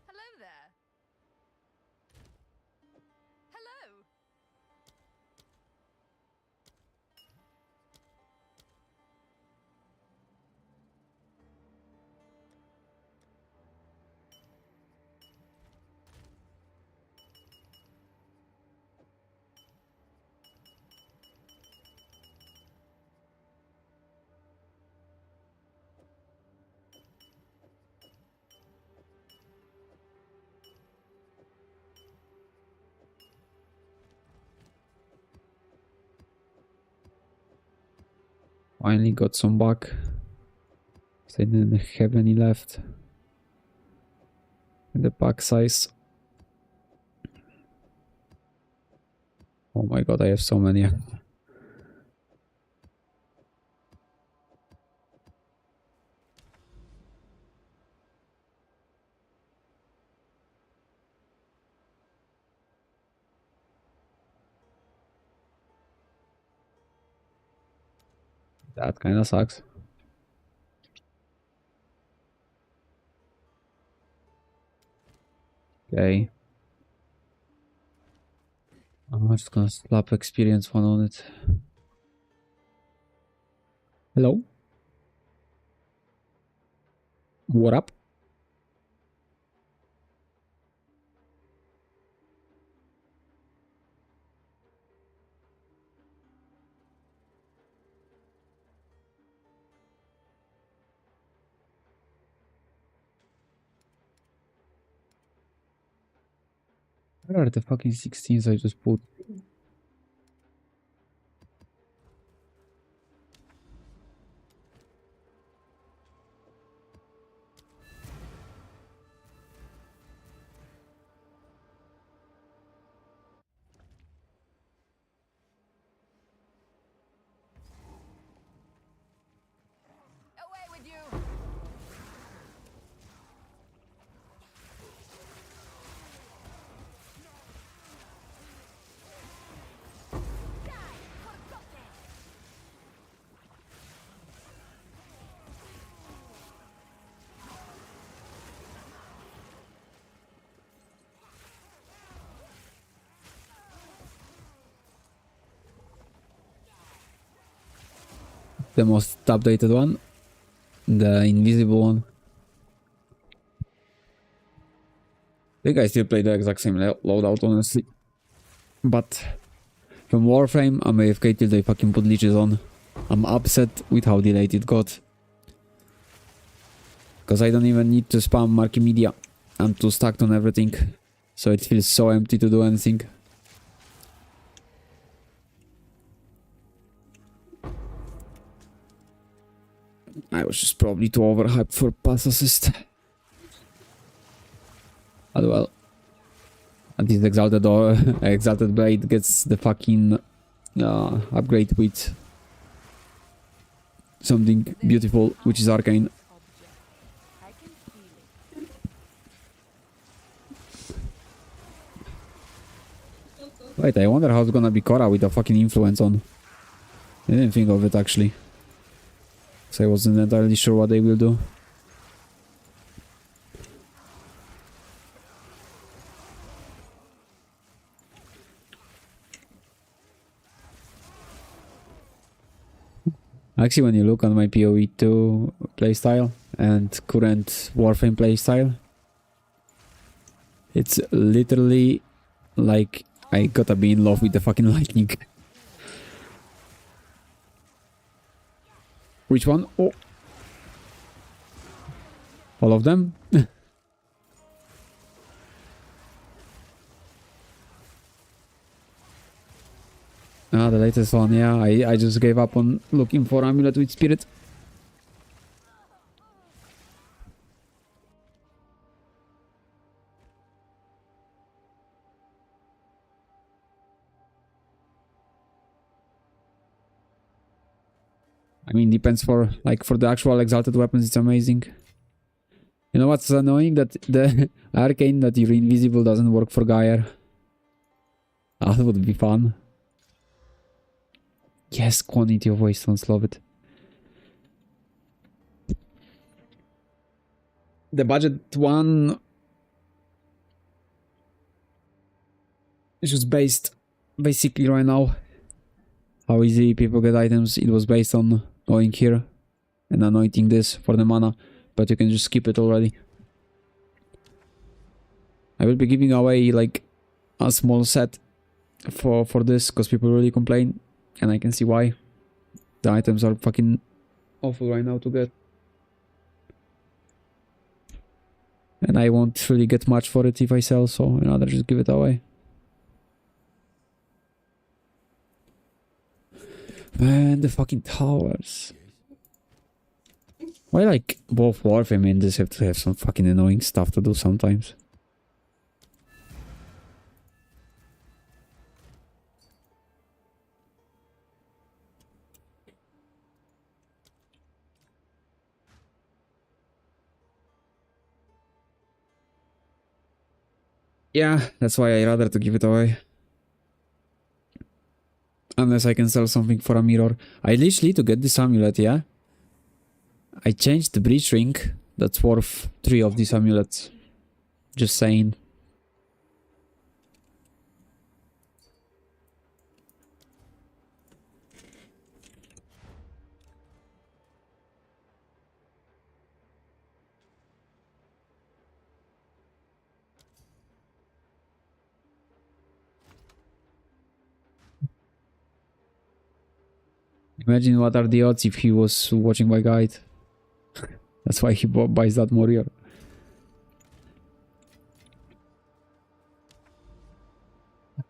Hello there. Hello. Finally got some back. They didn't have any left. The pack size. Oh my god, I have so many. That kind of sucks. Okay. I'm just gonna slap experience one on it. Hello? What up? Where are the fucking 16s I just put? Away with you! The most updated one. The invisible one. I think I still play the exact same loadout, honestly. But from Warframe, I'm AFK till they fucking put leeches on. I'm upset with how delayed it got. Because I don't even need to spam marquee media. I'm too stacked on everything. So it feels so empty to do anything. I was just probably too overhyped for pass assist. But well. At least Exalted or Exalted Blade gets the fucking upgrade with something beautiful, which is Arcane. I can feel it. Wait, I wonder how it's gonna be Korra with a fucking influence on. I didn't think of it actually. So I wasn't entirely sure what they will do. Actually, when you look on my PoE2 playstyle and current Warframe playstyle, it's literally like I gotta be in love with the fucking lightning. Which one? Oh. All of them? Ah, the latest one, yeah. I just gave up on looking for Amulet with Spirit. I mean, depends for the actual exalted weapons, it's amazing. You know what's annoying? That the arcane that you're invisible doesn't work for Gaia. That would be fun. Yes, quantity of wastelands, love it. The budget one is just based basically right now how easy people get items. It was based on going here and anointing this for the mana, but you can just skip it already. I will be giving away like a small set for this because people really complain, and I can see why. The items are fucking awful right now to get, and I won't really get much for it if I sell, so I'd rather just give it away. Man, the fucking towers. Why like both Warframe and this have to have some fucking annoying stuff to do sometimes? Yeah, that's why I rather to give it away. Unless I can sell something for a mirror. I literally to get this amulet, yeah? I changed the breach ring that's worth 3 of these amulets. Just saying. Imagine what are the odds if he was watching my guide. That's why he buys that warrior.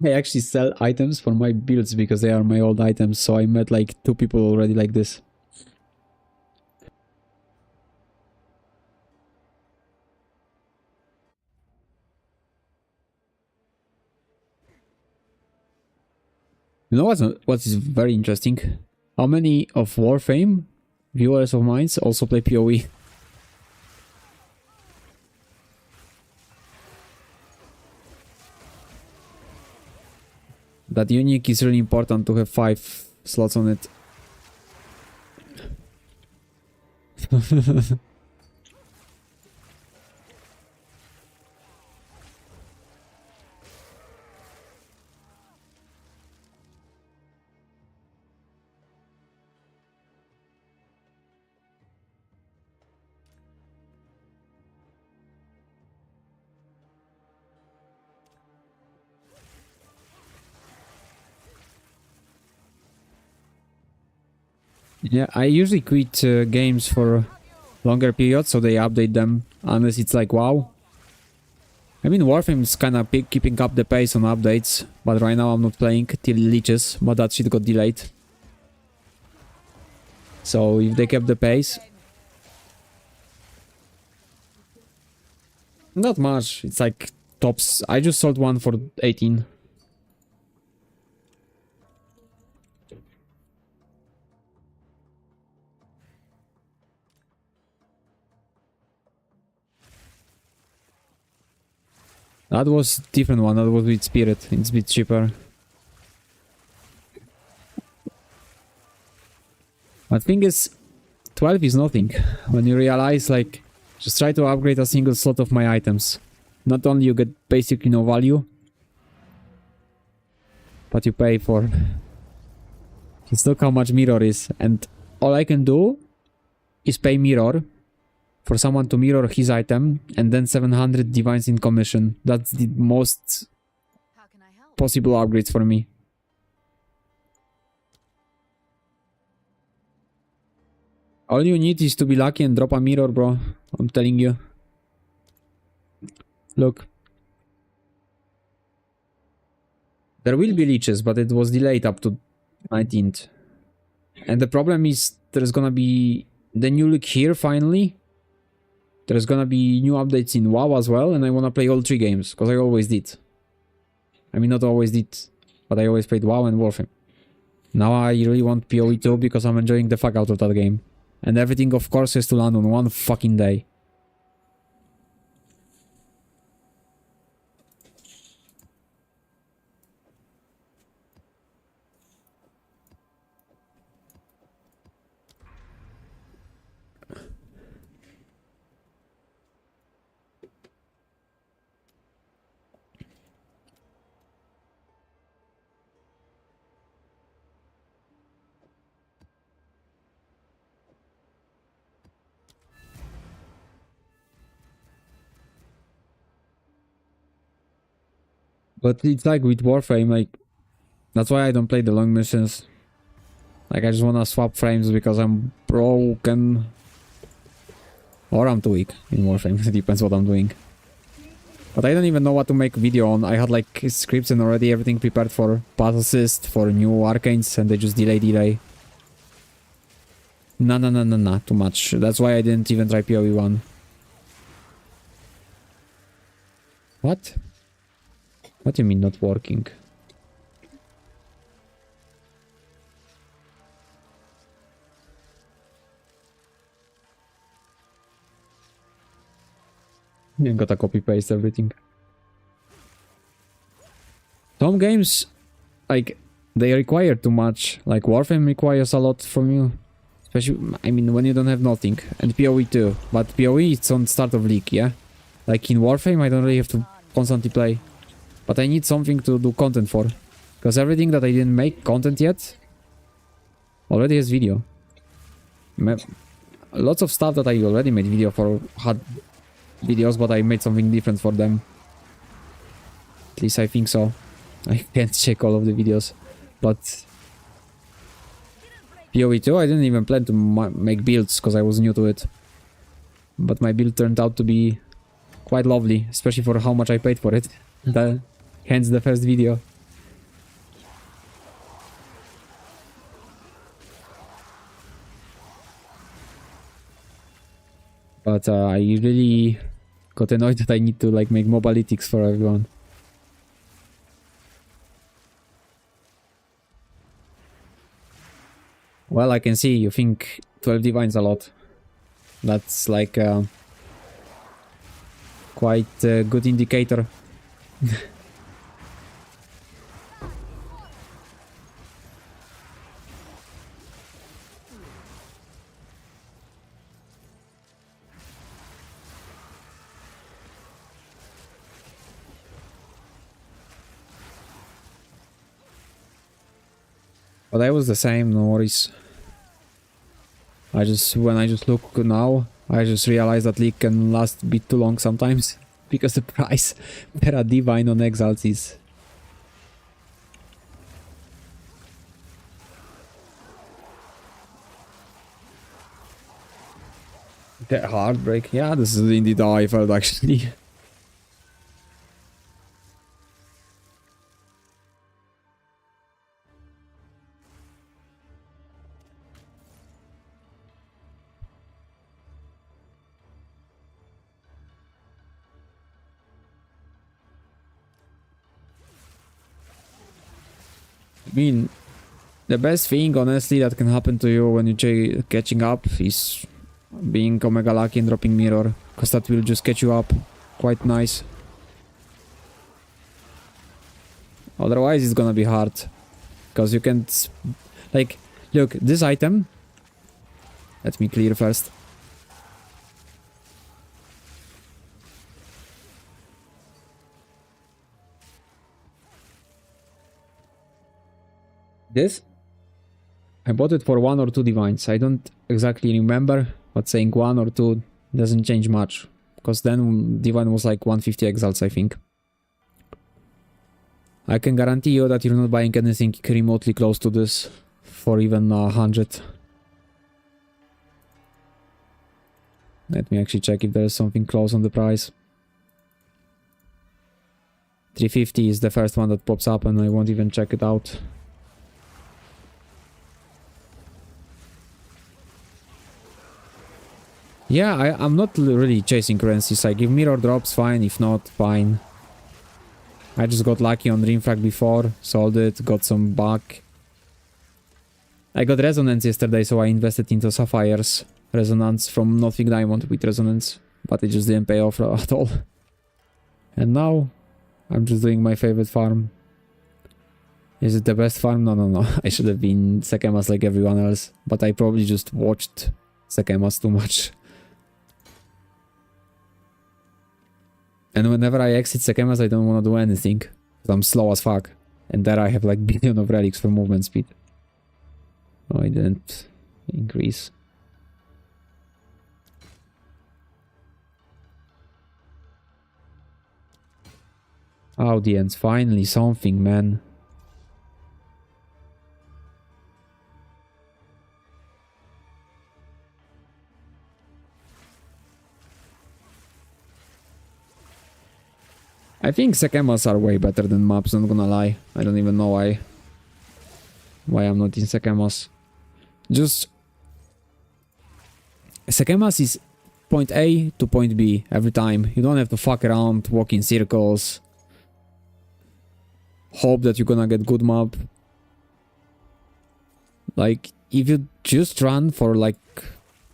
I actually sell items for my builds because they are my old items, so I met like 2 people already like this. You know what is very interesting? How many of Warframe viewers of mine also play PoE? That unique is really important to have 5 slots on it. Yeah, I usually quit games for longer periods, so they update them, unless it's like WoW. I mean, Warframe is kind of keeping up the pace on updates, but right now I'm not playing till Leeches, but that shit got delayed. So if they kept the pace... Not much, it's like tops. I just sold one for 18. That was different one, that was with Spirit, it's a bit cheaper. But thing is, 12 is nothing. When you realize, like, just try to upgrade a single slot of my items. Not only you get basically no value, but you pay for... Just look how much mirror is, and all I can do is pay mirror for someone to mirror his item, and then 700 divines in commission. That's the most How can I help? possible upgrades for me. All you need is to be lucky and drop a mirror, bro. I'm telling you. Look. There will be leeches, but it was delayed up to 19th. And the problem is there's gonna be... Then you look here finally. There's gonna be new updates in WoW as well, and I wanna play all 3 games, because I always did. I mean, not always did, but I always played WoW and Warframe. Now I really want PoE2 because I'm enjoying the fuck out of that game. And everything, of course, has to land on one fucking day. But it's like with Warframe, like... That's why I don't play the long missions. Like, I just wanna swap frames because I'm broken. Or I'm too weak in Warframe, it depends what I'm doing. But I don't even know what to make video on. I had like scripts and already everything prepared for path assist, for new arcanes, and they just delay. Nah, too much. That's why I didn't even try PoE1. What? What do you mean not working? You gotta copy paste everything. Some games, like, they require too much. Like Warframe requires a lot from you. Especially, I mean, when you don't have nothing. And PoE too. But PoE it's on start of league, yeah? Like in Warframe I don't really have to constantly play. But I need something to do content for. Because everything that I didn't make content yet already has video. Lots of stuff that I already made video for had videos, but I made something different for them. At least I think so. I can't check all of the videos. But PoE2, I didn't even plan to make builds because I was new to it. But my build turned out to be quite lovely, especially for how much I paid for it. Hence the first video. But I really got annoyed that I need to like make mobalytics for everyone. Well, I can see you think 12 divines a lot. That's like quite a good indicator. But I was the same, no worries. When I just look now, I just realized that league can last a bit too long sometimes. Because the price per a divine on Exiles is... The heartbreak. Yeah, this is indeed how I felt actually. I mean, the best thing, honestly, that can happen to you when you're catching up is being Omega Lucky and dropping Mirror, because that will just catch you up quite nice. Otherwise, it's gonna be hard, because you can't... Like, look, this item... Let me clear first. This? I bought it for 1 or 2 divines. I don't exactly remember, but saying 1 or 2 doesn't change much. Because then divine was like 150 exiles, I think. I can guarantee you that you're not buying anything remotely close to this for even 100. Let me actually check if there is something close on the price. 350 is the first one that pops up and I won't even check it out. Yeah, I'm not really chasing currencies. Like, if mirror drops, fine. If not, fine. I just got lucky on Rimfrag before, sold it, got some back. I got Resonance yesterday, so I invested into Sapphire's Resonance from Nothing Diamond with Resonance, but it just didn't pay off at all. And now, I'm just doing my favorite farm. Is it the best farm? No. I should have been Sekemas like everyone else, but I probably just watched Sekemas too much. And whenever I exit Sekemas, I don't want to do anything. I'm slow as fuck. And there I have like billion of relics for movement speed. Oh, I didn't increase. Audience, finally something, man. I think Sekemas are way better than maps, not gonna lie. I don't even know why I'm not in Sekemas. Just... Sekemas is point A to point B every time. You don't have to fuck around, walk in circles. Hope that you're gonna get good map. Like, if you just run for like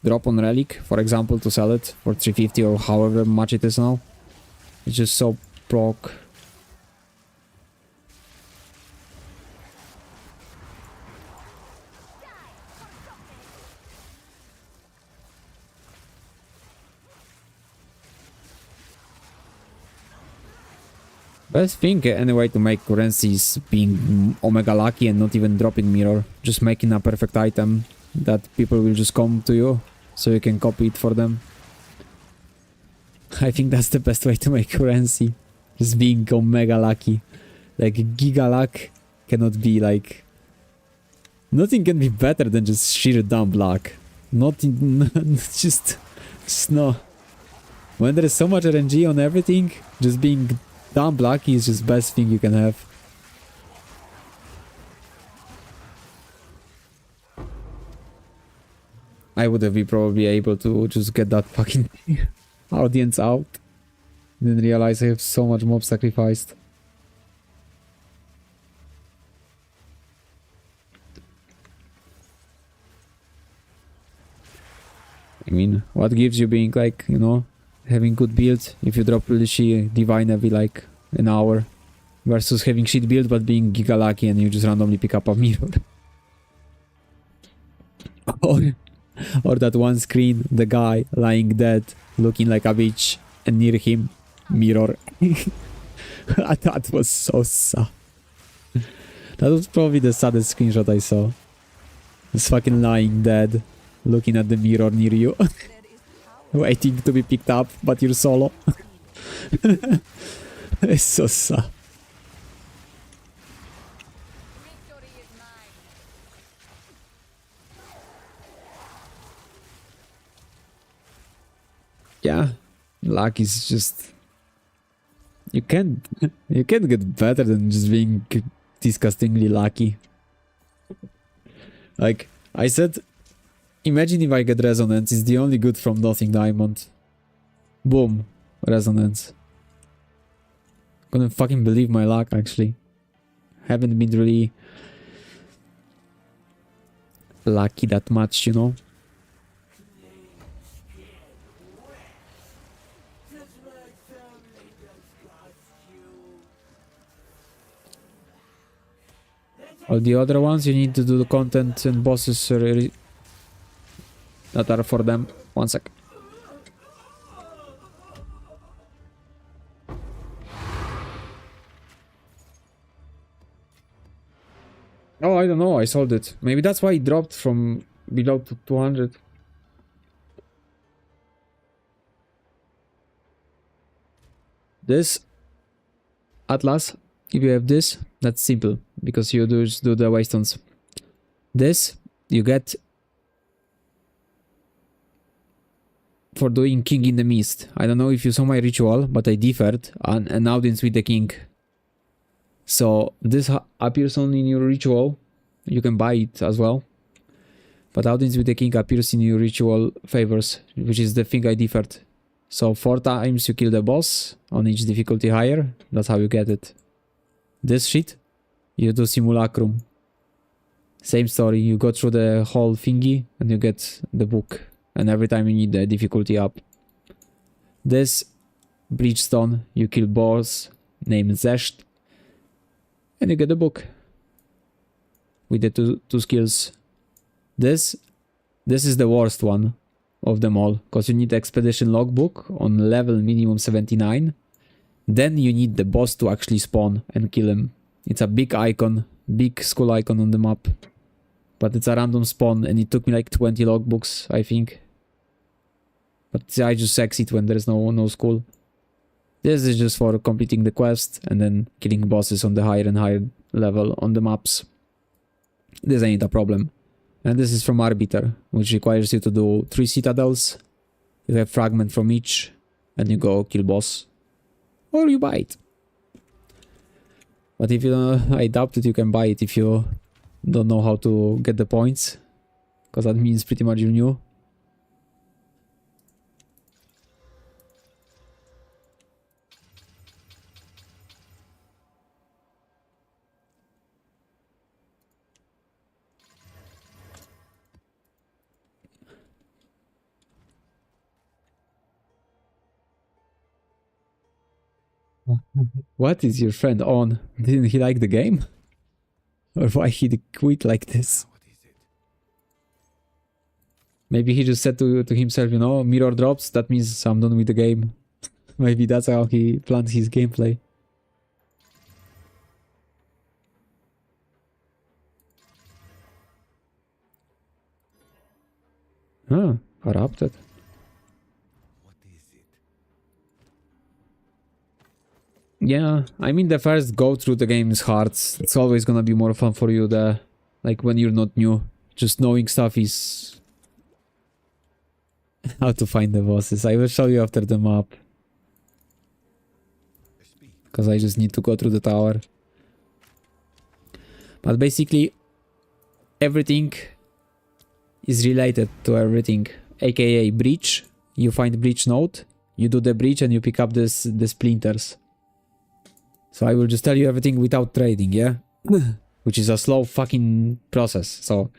drop on relic, for example, to sell it for 350 or however much it is now. It's just so proc. Best thing anyway to make currency is being Omega Lucky and not even dropping mirror. Just making a perfect item that people will just come to you so you can copy it for them. I think that's the best way to make currency. Just being Omega Lucky. Like Giga Luck cannot be like Nothing can be better than just sheer dumb luck. Nothing, just no. When there is so much RNG on everything, just being dumb lucky is just best thing you can have. I would have been probably able to just get that fucking audience out. Didn't realize I have so much mob sacrificed. I mean, what gives you being like, you know, having good build if you drop really divine every like an hour versus having shit build but being giga lucky and you just randomly pick up a mirror. Or that one screen, the guy lying dead, looking like a bitch, and near him, mirror. That was so sad. That was probably the saddest screenshot I saw. This fucking lying dead, looking at the mirror near you. Waiting to be picked up, but you're solo. It's so sad. Yeah, luck is just... You can't get better than just being disgustingly lucky. Like, I said, imagine if I get resonance, it's the only good from nothing diamond. Boom, resonance. Couldn't fucking believe my luck, actually. Haven't been really lucky that much, you know? All the other ones, you need to do the content and bosses that are for them. One sec. Oh, I don't know, I sold it. Maybe that's why it dropped from below to 200. This Atlas, if you have this, that's simple, because you just do the waystones. This, you get for doing King in the Mist. I don't know if you saw my ritual, but I deferred an audience with the King. So this appears only in your ritual. You can buy it as well. But audience with the King appears in your ritual favors, which is the thing I deferred. So 4 times you kill the boss on each difficulty higher. That's how you get it. This shit, you do simulacrum. Same story, you go through the whole thingy and you get the book. And every time you need the difficulty up. This Bridgestone, you kill boss named Zesht. And you get the book. With the two skills. This is the worst one of them all. Because you need expedition logbook on level minimum 79. Then you need the boss to actually spawn and kill him. It's a big icon, big skull icon on the map. But it's a random spawn and it took me like 20 logbooks, I think. But I just exit when there's no skull. This is just for completing the quest and then killing bosses on the higher and higher level on the maps. This ain't a problem. And this is from Arbiter, which requires you to do 3 citadels. You have fragment from each and you go kill boss. Or you buy it. But if you I doubt that you can buy it if you don't know how to get the points. Because that means pretty much you knew. What is your friend on? Didn't he like the game? Or why he quit like this? What is it? Maybe he just said to himself, you know, mirror drops, that means I'm done with the game. Maybe that's how he planned his gameplay. Huh, corrupted. What is it? Yeah, I mean the first go through the game is hard. It's always gonna be more fun for you the Like when you're not new. Just knowing stuff is how to find the bosses. I will show you after the map. Because I just need to go through the tower. But basically, everything is related to everything. AKA breach. You find breach node. You do the breach and you pick up the splinters. So I will just tell you everything without trading, yeah? Which is a slow fucking process. So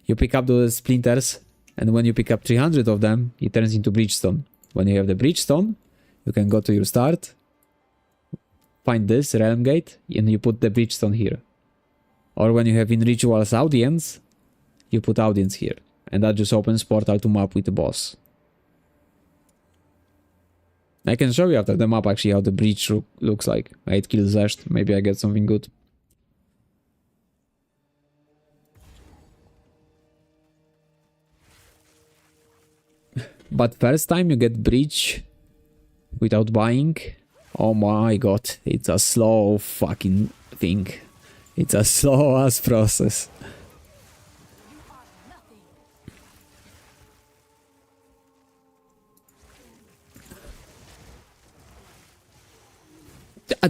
you pick up the splinters, and when you pick up 300 of them, it turns into breachstone. When you have the breachstone, you can go to your start, find this realm gate, and you put the breachstone here. Or when you have in rituals audience, you put audience here. And that just opens portal to map with the boss. I can show you after the map actually how the breach looks like. 8 kills zeshed, maybe I get something good. But first time you get breach without buying, oh my god, it's a slow fucking thing. It's a slow ass process.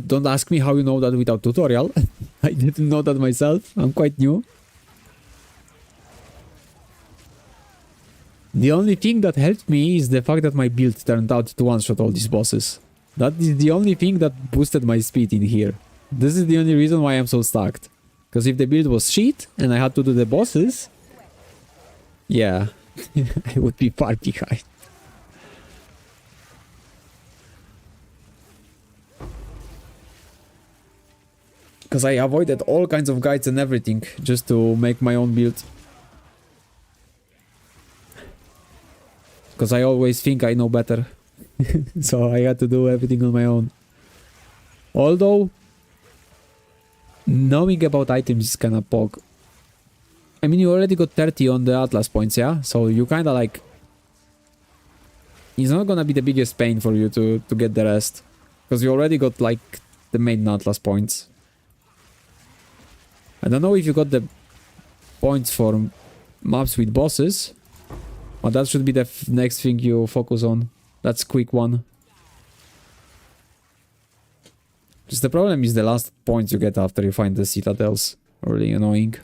Don't ask me how you know that without tutorial. I didn't know that myself. I'm quite new. The only thing that helped me is the fact that my build turned out to one-shot all these bosses. That is the only thing that boosted my speed in here. This is the only reason why I'm so stacked. Because if the build was shit and I had to do the bosses, yeah, I would be far behind. Because I avoided all kinds of guides and everything just to make my own build. Because I always think I know better. So I had to do everything on my own. Although, knowing about items is kinda pog. I mean, you already got 30 on the Atlas points, yeah? So you kinda like... It's not gonna be the biggest pain for you to get the rest. Because you already got like the main Atlas points. I don't know if you got the points for maps with bosses. But that should be the next thing you focus on. That's quick one. Just the problem is the last points you get after you find the citadels. Really annoying.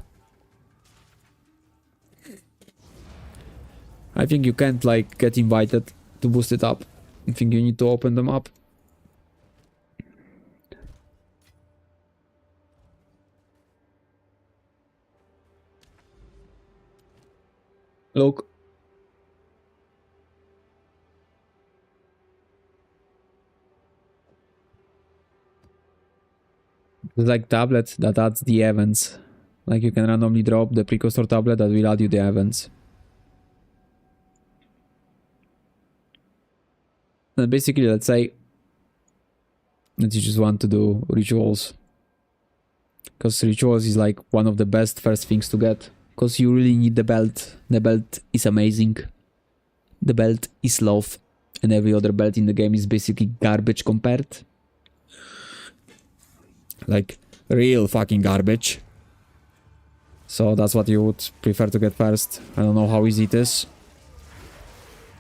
I think you can't like get invited to boost it up. I think you need to open them up. Look. It's like tablet that adds the events. Like you can randomly drop the precursor tablet that will add you the events. And basically, let's say that you just want to do rituals. Because rituals is like one of the best first things to get. Because you really need the belt. The belt is amazing. The belt is love. And every other belt in the game is basically garbage compared. Like, real fucking garbage. So that's what you would prefer to get first. I don't know how easy it is.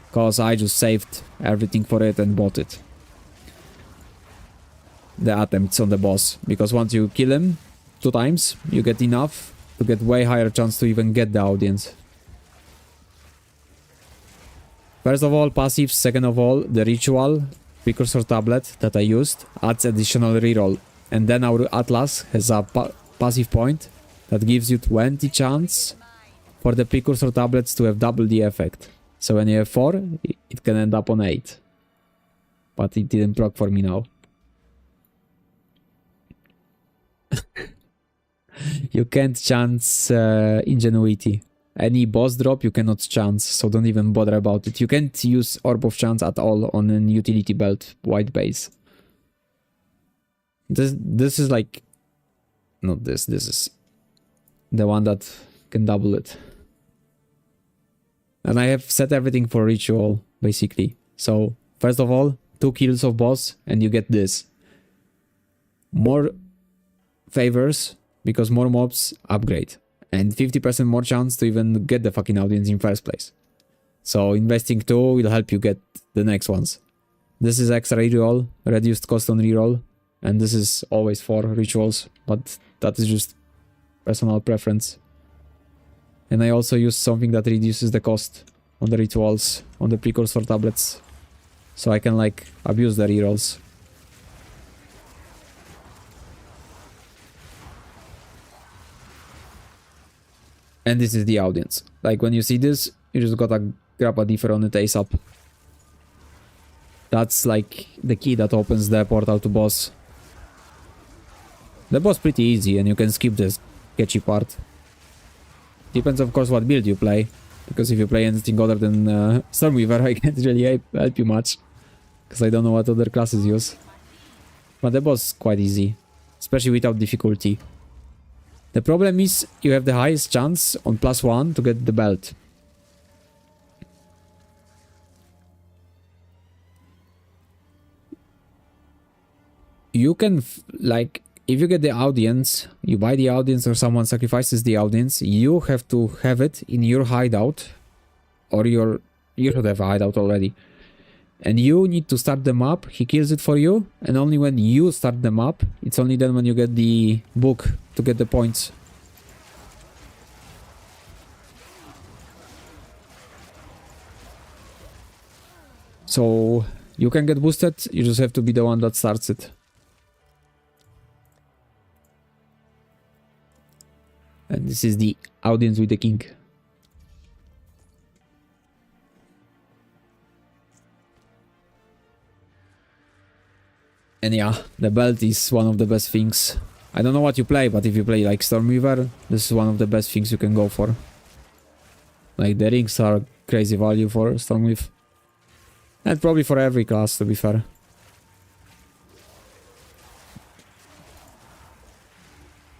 Because I just saved everything for it and bought it. The attempts on the boss. Because once you kill him 2 times, you get enough to get way higher chance to even get the audience. First of all, passive. Second of all, the ritual precursor tablet that I used adds additional reroll. And then our Atlas has a passive point that gives you 20 chance for the precursor tablets to have double the effect. So when you have 4, it can end up on 8. But it didn't proc for me now. You can't chance ingenuity. Any boss drop you cannot chance, so don't even bother about it. You can't use Orb of Chance at all on an utility belt, white base. This is like... Not this, this is the one that can double it. And I have set everything for ritual, basically. So, first of all, 2 kills of boss and you get this. More favors, because more mobs upgrade. and 50% more chance to even get the fucking audience in first place. So investing 2 will help you get the next ones. This is extra reroll, reduced cost on reroll, and this is always for rituals, but that is just personal preference. And I also use something that reduces the cost on the rituals, on the precursor tablets, so I can like abuse the rerolls. And this is the audience. Like when you see this, you just gotta grab a differ on it ASAP. That's like the key that opens the portal to boss. The boss pretty easy and you can skip this sketchy part. Depends of course what build you play. Because if you play anything other than Stormweaver, I can't really help you much. Because I don't know what other classes use. But the boss is quite easy. Especially without difficulty. The problem is you have the highest chance on +1 to get the belt. You can, like, if you get the audience, you buy the audience or someone sacrifices the audience, you have to have it in your hideout. Or you should have a hideout already. And you need to start the map, he kills it for you, and only when you start the map, it's only then when you get the book to get the points. So you can get boosted, you just have to be the one that starts it. And this is the audience with the king. And yeah, the belt is one of the best things. I don't know what you play, but if you play like Stormweaver, this is one of the best things you can go for. Like the rings are crazy value for Stormweaver. And probably for every class, to be fair.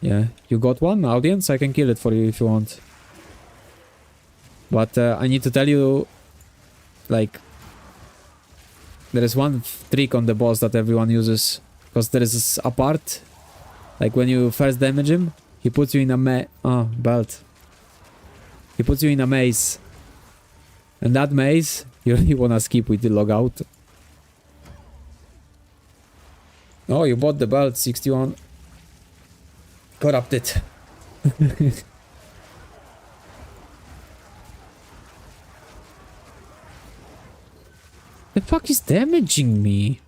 Yeah, you got one audience, I can kill it for you if you want. But I need to tell you, like, there is one trick on the boss that everyone uses. Because there is a part, like when you first damage him, he puts you in a belt. He puts you in a maze. And that maze, you really wanna skip with the logout. Oh, you bought the belt, 61. Corrupted. The fuck is damaging me?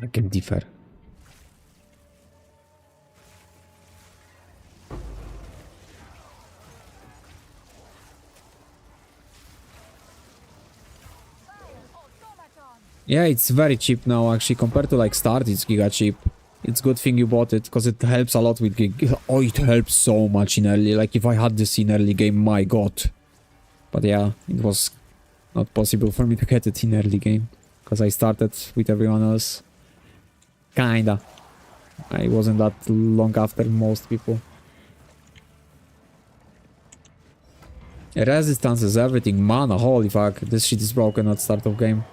I can differ. Yeah, it's very cheap now actually, compared to like start, it's giga cheap. It's good thing you bought it, because it helps a lot with gig. Oh, it helps so much in early, like if I had this in early game, my god. But yeah, it was not possible for me to get it in early game, because I started with everyone else. Kinda. I wasn't that long after most people. Resistances, everything, mana, holy fuck, this shit is broken at start of game.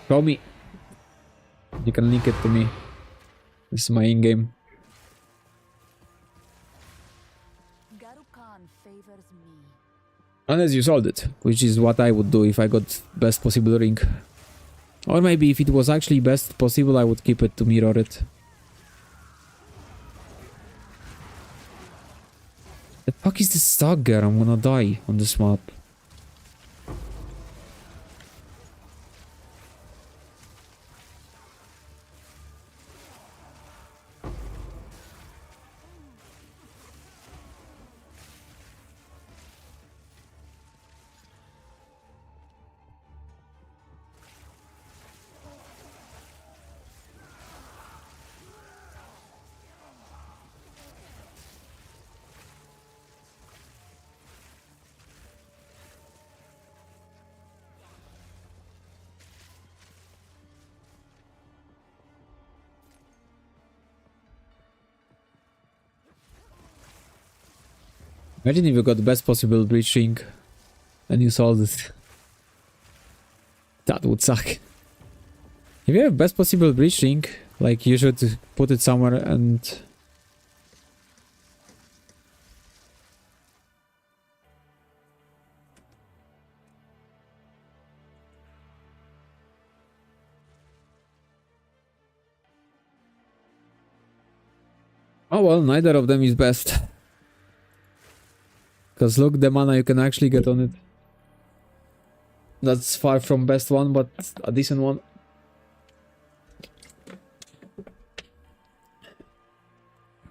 Show me. You can link it to me. This is my in-game. Unless you sold it, which is what I would do if I got best possible ring. Or maybe if it was actually best possible, I would keep it to mirror it. The fuck is this Stagger? I'm gonna die on this map. Imagine if you got the best possible breach ring and you sold it. That would suck. If you have best possible breach ring, like you should put it somewhere and... Oh well, neither of them is best. Because look, the mana you can actually get on it. That's far from best one, but a decent one.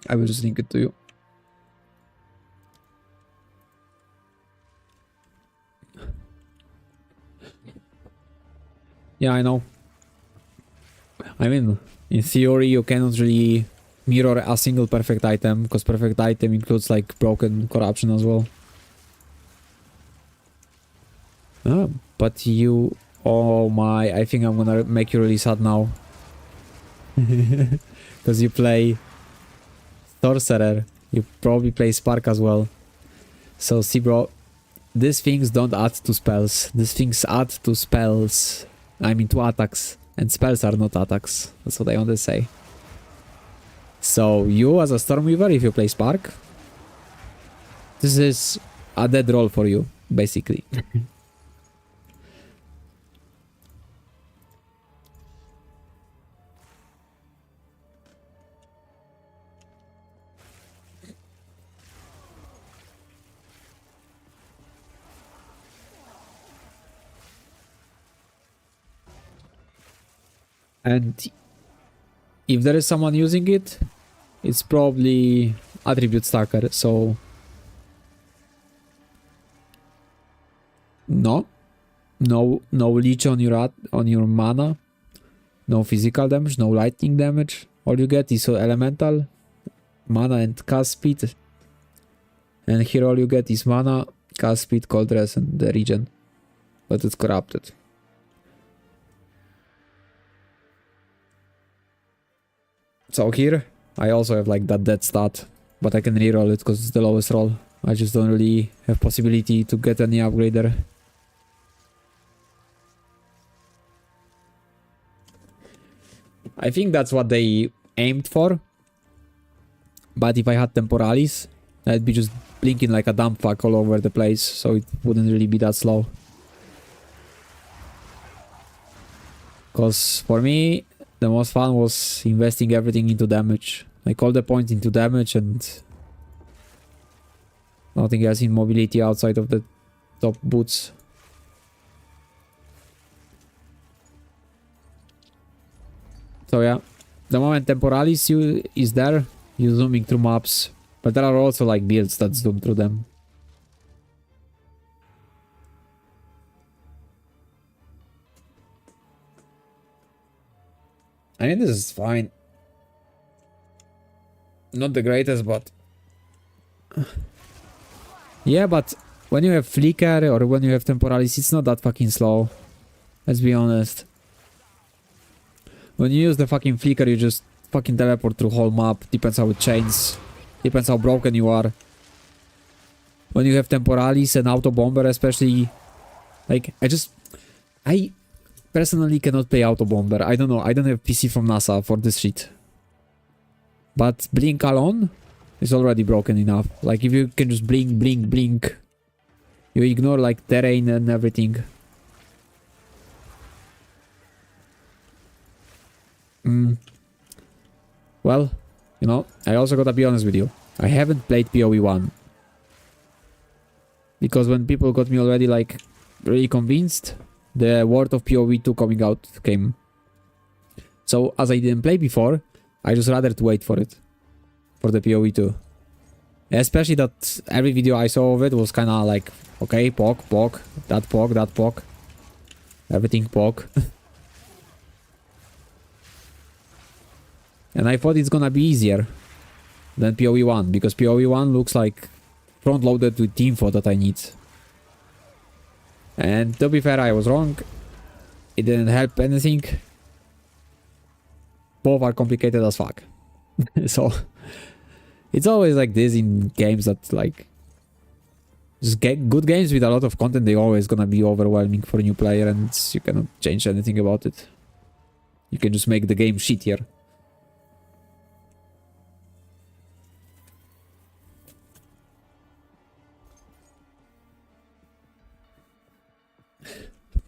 I will just link it to you. Yeah, I know. I mean, in theory you cannot really mirror a single perfect item, because perfect item includes like broken corruption as well. Ah, but you... Oh my, I think I'm gonna make you really sad now. Because you play Sorcerer. You probably play Spark as well. So see bro, these things don't add to spells. These things add to spells. I mean to attacks. And spells are not attacks. That's what I want to say. So you as a Stormweaver, if you play Spark, this is a dead roll for you, basically. And if there is someone using it, it's probably attribute stacker, so no leech on your mana, no physical damage, no lightning damage. All you get is elemental, mana and cast speed, and here all you get is mana, cast speed, cold rest, and the regen, but it's corrupted. So here, I also have like that dead stat, but I can reroll it because it's the lowest roll. I just don't really have possibility to get any upgrader. I think that's what they aimed for. But if I had Temporalis, I'd be just blinking like a dumb fuck all over the place, so it wouldn't really be that slow. Because for me, the most fun was investing everything into damage. Like all the points into damage and nothing else in mobility outside of the top boots. So yeah, the moment Temporalis is there, you're zooming through maps. But there are also like builds that zoom through them. I mean, this is fine. Not the greatest, but... Yeah, but when you have Flicker or when you have Temporalis, it's not that fucking slow. Let's be honest. When you use the fucking Flicker, you just fucking teleport through whole map. Depends how it chains. Depends how broken you are. When you have Temporalis and Auto Bomber especially... Like, I personally cannot play Auto Bomber. I don't know. I don't have PC from NASA for this shit. But Blink alone is already broken enough. Like if you can just blink, blink, blink. You ignore like terrain and everything. Well, you know, I also gotta be honest with you. I haven't played PoE1. Because when people got me already like really convinced, the word of PoE2 coming out came. So as I didn't play before, I just rather to wait for it. For the PoE2. Especially that every video I saw of it was kinda like, okay, poke, poke, that poke, that poke. Everything poke. And I thought it's gonna be easier than PoE1, because PoE1 looks like front-loaded with info that I need. And to be fair, I was wrong. It didn't help anything. Both are complicated as fuck. So, it's always like this in games that like Just good games with a lot of content, they always gonna be overwhelming for a new player, and you cannot change anything about it. You can just make the game shittier.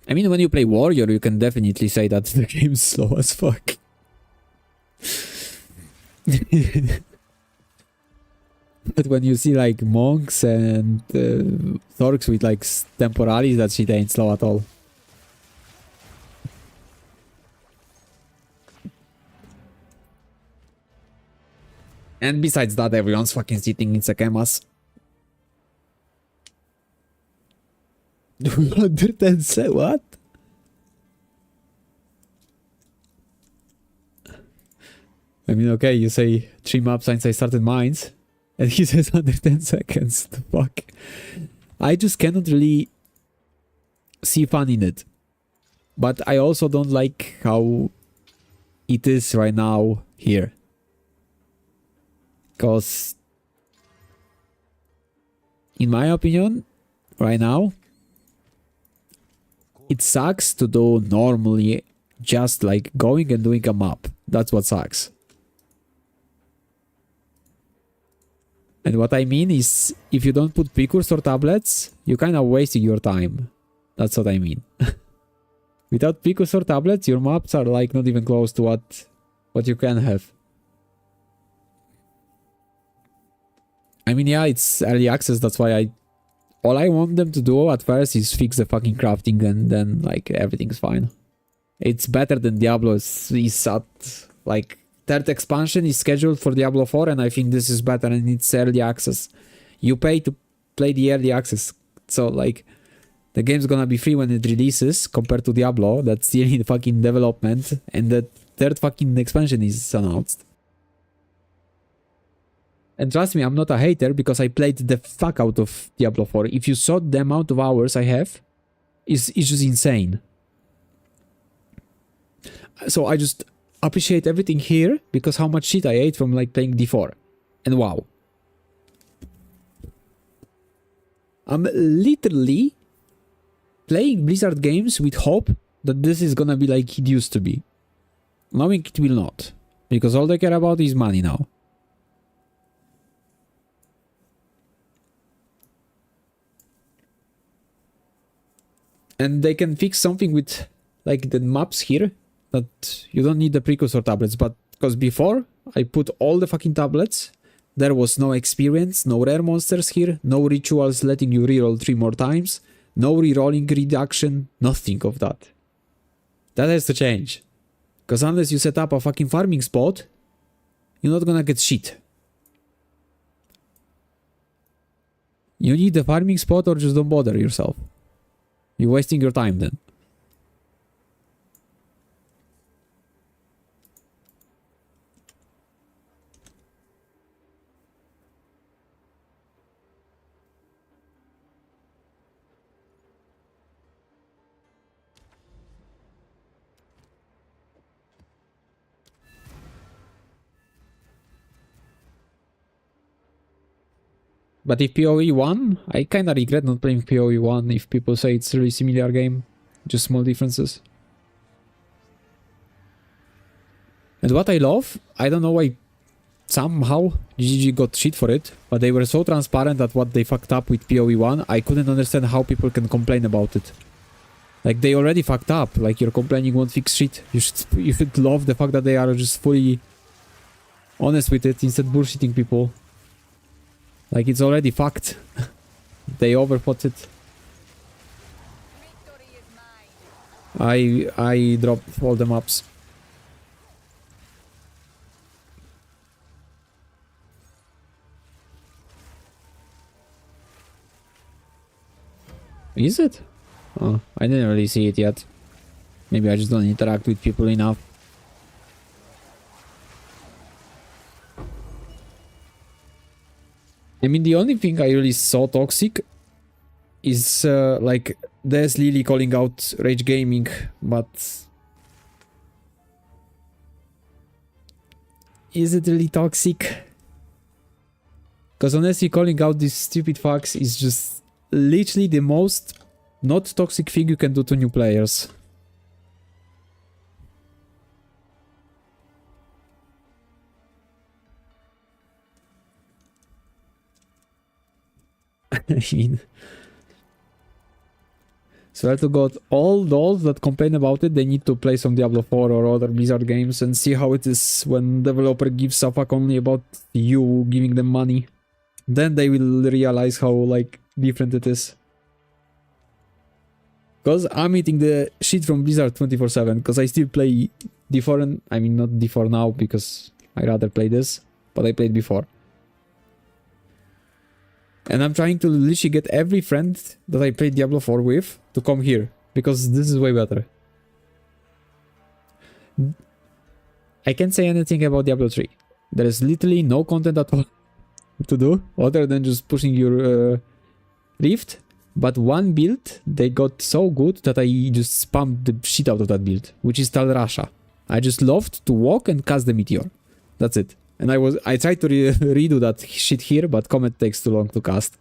I mean, when you play Warrior, you can definitely say that the game's slow as fuck. But when you see like monks and Thorks with like temporalis, that shit ain't slow at all. And besides that, everyone's fucking sitting in Sekemas. 210, what? I mean, okay, you say 3 maps since I started mines, and he says under 10 seconds. The fuck? I just cannot really see fun in it. But I also don't like how it is right now here. Because, in my opinion, right now, it sucks to do normally just like going and doing a map. That's what sucks. And what I mean is, if you don't put precursor tablets, you're kind of wasting your time. That's what I mean. Without precursor tablets, your maps are like not even close to what you can have. I mean, yeah, it's early access, that's why all I want them to do at first is fix the fucking crafting, and then like everything's fine. It's better than Diablo is at like 3rd expansion is scheduled for Diablo 4, and I think this is better, and it's early access. You pay to play the early access, so like the game's gonna be free when it releases compared to Diablo that's still in fucking development, and the 3rd fucking expansion is announced. And trust me, I'm not a hater because I played the fuck out of Diablo 4. If you saw the amount of hours I have, it's just insane. So I just appreciate everything here because how much shit I ate from like playing D4. And wow. I'm literally playing Blizzard games with hope that this is gonna be like it used to be. Knowing it will not. Because all they care about is money now. And they can fix something with like the maps here, that you don't need the precursor tablets, but because before I put all the fucking tablets, there was no experience, no rare monsters here, no rituals letting you reroll 3 more times, no rerolling reduction, nothing of that. That has to change. Because unless you set up a fucking farming spot, you're not gonna get shit. You need a farming spot or just don't bother yourself. You're wasting your time then. But if PoE 1, I kinda regret not playing PoE 1 if people say it's a really similar game. Just small differences. And what I love, I don't know why somehow GGG got shit for it, but they were so transparent that what they fucked up with PoE 1, I couldn't understand how people can complain about it. Like, they already fucked up, like you're complaining won't fix shit. You should love the fact that they are just fully honest with it instead of bullshitting people. Like, it's already fucked. They overthought it. I dropped all the maps. Is it? Oh, I didn't really see it yet. Maybe I just don't interact with people enough. I mean, the only thing I really saw toxic is like there's Lily calling out Rage Gaming, but is it really toxic? Because honestly, calling out these stupid fucks is just literally the most not toxic thing you can do to new players. I mean, swear to God, all those that complain about it, they need to play some Diablo 4 or other Blizzard games and see how it is when developer gives a fuck only about you giving them money. Then they will realize how, like, different it is. Because I'm eating the shit from Blizzard 24/7, because I still play D4, and I mean not D4 now, because I rather play this, but I played before. And I'm trying to literally get every friend that I played Diablo 4 with to come here, because this is way better. I can't say anything about Diablo 3. There is literally no content at all to do, other than just pushing your Rift. But one build, they got so good that I just spammed the shit out of that build, which is Talrasha. I just loved to walk and cast the meteor. That's it. And I tried to redo that shit here, but Comet takes too long to cast.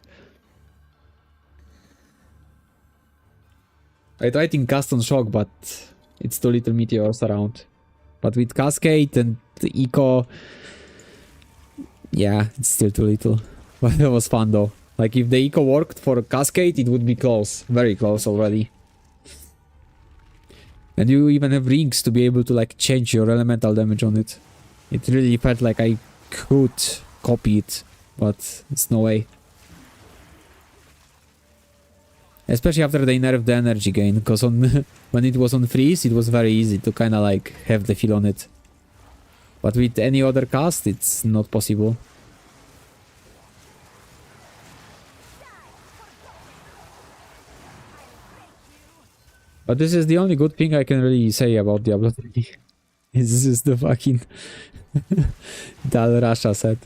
I tried in cast on Shock, but it's too little meteors around. But with Cascade and Eco, yeah, it's still too little. But it was fun though. Like if the Eco worked for Cascade, it would be close. Very close already. And you even have rings to be able to like change your elemental damage on it. It really felt like I could copy it, but it's no way. Especially after they nerfed the energy gain, because on when it was on freeze, it was very easy to kind of like have the feel on it. But with any other cast, it's not possible. But this is the only good thing I can really say about Diablo 3. This is the fucking Talrasha set.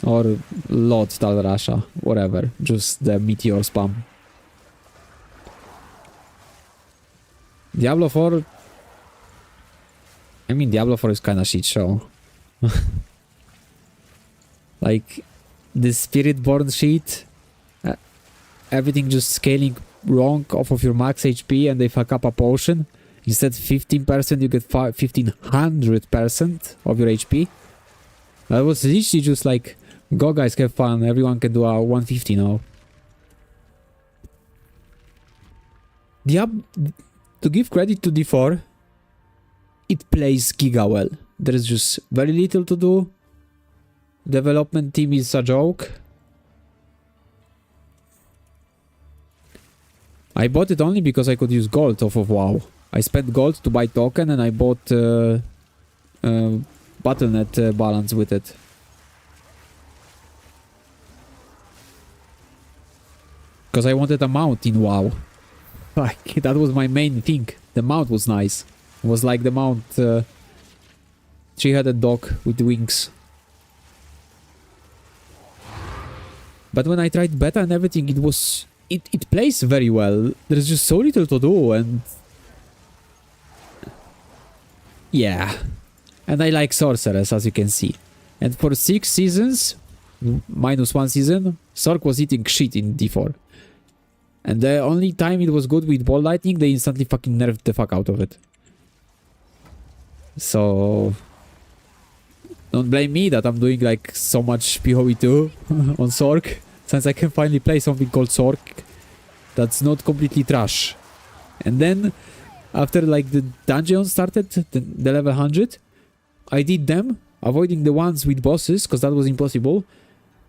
Or Lord Talrasha, whatever. Just the meteor spam. Diablo 4... I mean, Diablo 4 is kinda shit show. Like, the Spiritborn shit... everything just scaling wrong off of your max HP and they fuck up a potion. Instead 15% you get 1500% of your HP. That was literally just like, go guys, have fun, everyone can do a 150 now. To give credit to D4, it plays giga well. There is just very little to do. Development team is a joke. I bought it only because I could use gold off of WoW. I spent gold to buy token and I bought Battle.net balance with it. Because I wanted a mount in WoW. Like, that was my main thing. The mount was nice. It was like the mount... three-headed dog with wings. But when I tried beta and everything, it was... It plays very well. There's just so little to do and... yeah. And I like Sorceress, as you can see. And for 6 seasons, minus 1 season, Sorc was eating shit in D4. And the only time it was good with Ball Lightning, they instantly fucking nerfed the fuck out of it. So... don't blame me that I'm doing like so much PoE2 on Sorc. Since I can finally play something called Sorc that's not completely trash. And then, after like the dungeon started, the level 100, I did them, avoiding the ones with bosses, because that was impossible.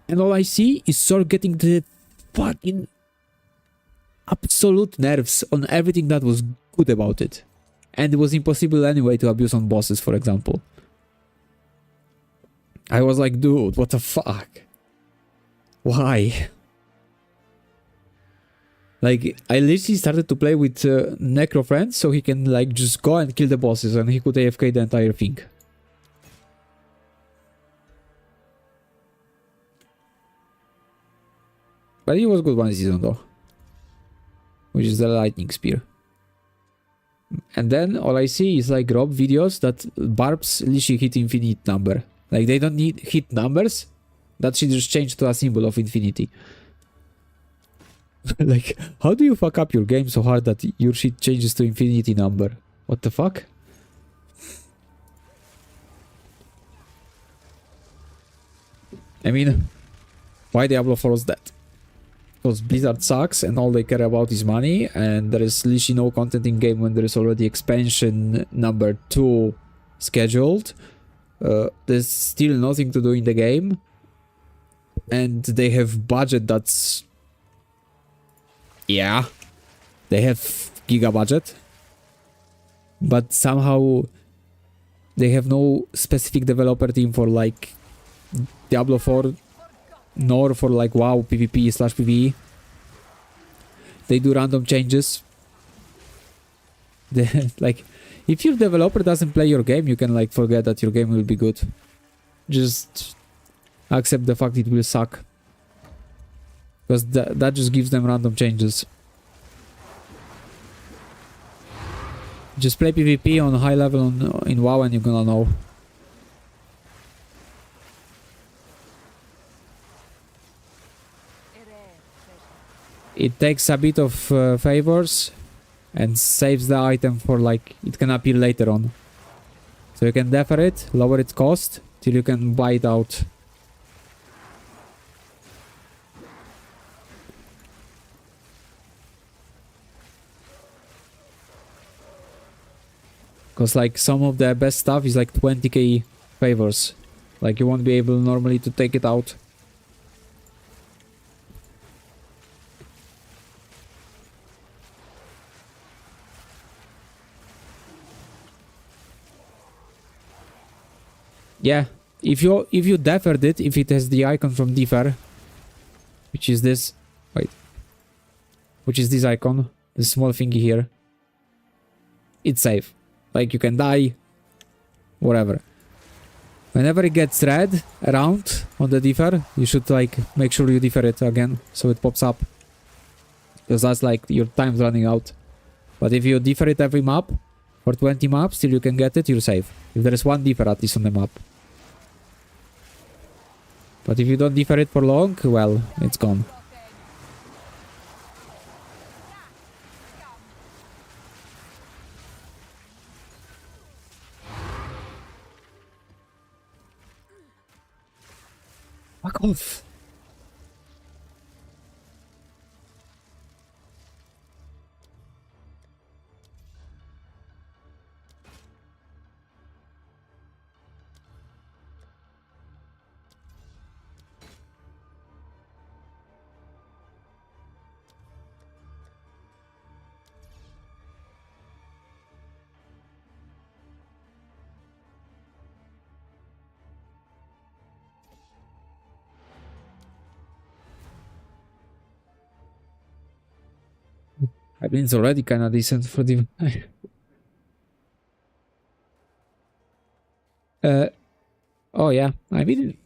And all I see is Sorc getting the fucking absolute nerfs on everything that was good about it. And it was impossible anyway to abuse on bosses, for example. I was like, dude, what the fuck? Why? Like, I literally started to play with Necro Friends so he can like just go and kill the bosses and he could AFK the entire thing. But it was good one season though. Which is the lightning spear. And then all I see is like Rob videos that barbs literally hit infinite number. Like they don't need hit numbers. That should just change to a symbol of infinity. Like, how do you fuck up your game so hard that your shit changes to infinity number? What the fuck? I mean, why Diablo 4 was that? Because Blizzard sucks and all they care about is money, and there is literally no content in game when there is already expansion number 2 scheduled. There's still nothing to do in the game, and they have budget that's... Yeah, they have giga budget, but somehow they have no specific developer team for like Diablo 4, nor for like WoW PvP/PvE. They do random changes. Like, if your developer doesn't play your game, you can like forget that your game will be good. Just accept the fact it will suck. Because that just gives them random changes. Just play PvP on high level in WoW and you're gonna know. It takes a bit of favors and saves the item for like it can appear later on. So you can defer it, lower its cost till you can buy it out. Because like some of the best stuff is like 20k favors. Like you won't be able normally to take it out. Yeah, if you deferred it, if it has the icon from defer, which is this, wait, which is this icon, the small thingy here, it's safe. Like you can die, whatever. Whenever it gets red around on the defer, you should like make sure you defer it again so it pops up. Because that's like your time's running out. But if you defer it every map, for 20 maps till you can get it, you're safe. If there is one defer at least on the map. But if you don't defer it for long, well, it's gone. Fuck off. I mean, it's already kind of decent for the... oh yeah, I mean...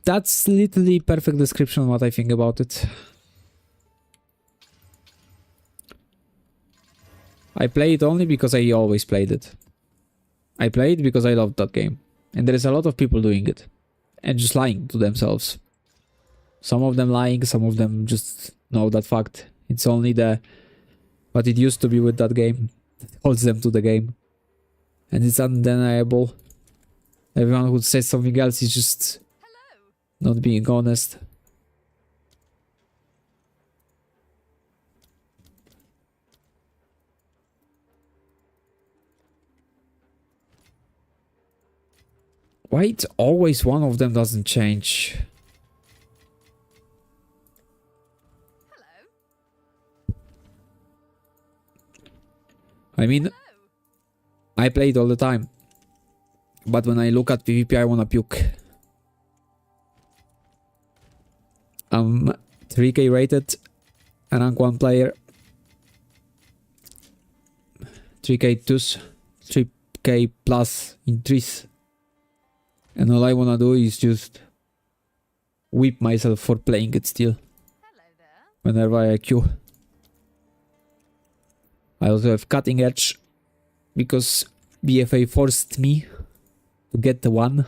that's literally perfect description of what I think about it. I play it only because I always played it. I play it because I loved that game. And there is a lot of people doing it. And just lying to themselves. Some of them lying, some of them just know that fact. It's only what it used to be with that game that holds them to the game. And it's undeniable. Everyone who says something else is just not being honest. Why it's always one of them doesn't change? I mean, I play it all the time. But when I look at PvP, I wanna puke. I'm 3k rated, a rank 1 player. 3k twos, 3k plus in trees. And all I wanna do is just whip myself for playing it still. Whenever I queue. I also have cutting edge because BFA forced me to get the one,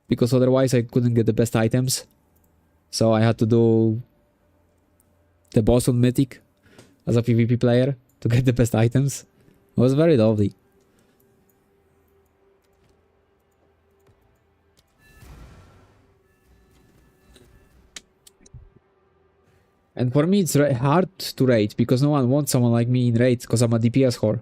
because otherwise I couldn't get the best items. So I had to do the boss on Mythic as a PvP player to get the best items. It was very lovely. And for me, it's hard to raid because no one wants someone like me in raid because I'm a DPS whore.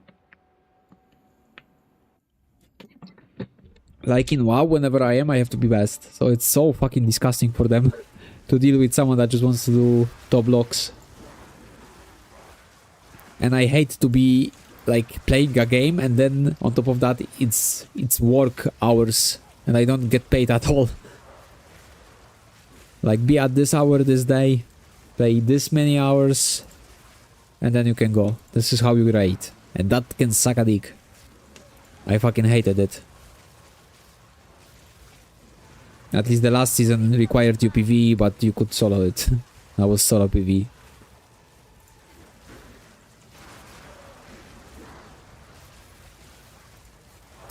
Like in WoW, whenever I am, I have to be best. So it's so fucking disgusting for them to deal with someone that just wants to do top blocks. And I hate to be like playing a game and then on top of that it's work hours and I don't get paid at all. Like be at this hour this day, play this many hours, and then you can go. This is how you raid. And that can suck a dick. I fucking hated it. At least the last season required you PvE, but you could solo it. I was solo PvE.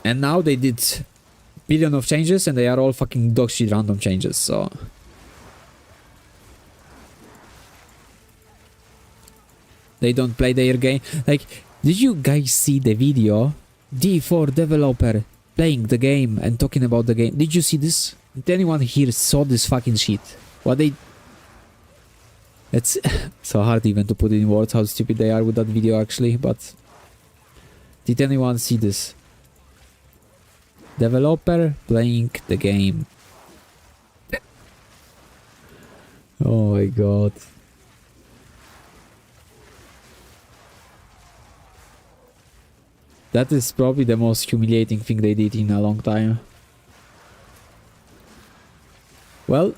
And now they did billion of changes and they are all fucking dog shit random changes, so... They don't play their game. Like, did you guys see the video? D4 developer playing the game and talking about the game. Did you see this? Did anyone here saw this fucking shit? What they... It's so hard even to put in words how stupid they are with that video actually, but... Did anyone see this? Developer playing the game. Oh my god. That is probably the most humiliating thing they did in a long time. Well,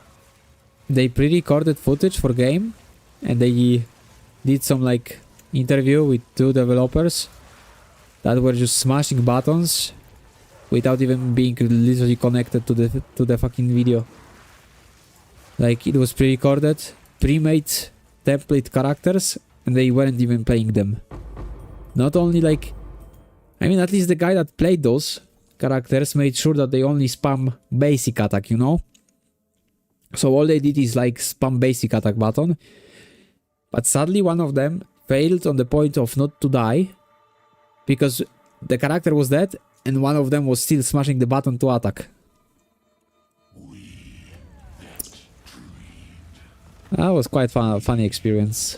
they pre-recorded footage for game and they did some like interview with two developers that were just smashing buttons without even being literally connected to the fucking video. Like it was pre-recorded, pre-made template characters and they weren't even playing them. Not only like, I mean at least the guy that played those characters made sure that they only spam basic attack, you know? So all they did is like spam basic attack button. But sadly one of them failed on the point of not to die because the character was dead and one of them was still smashing the button to attack. That was quite a funny experience.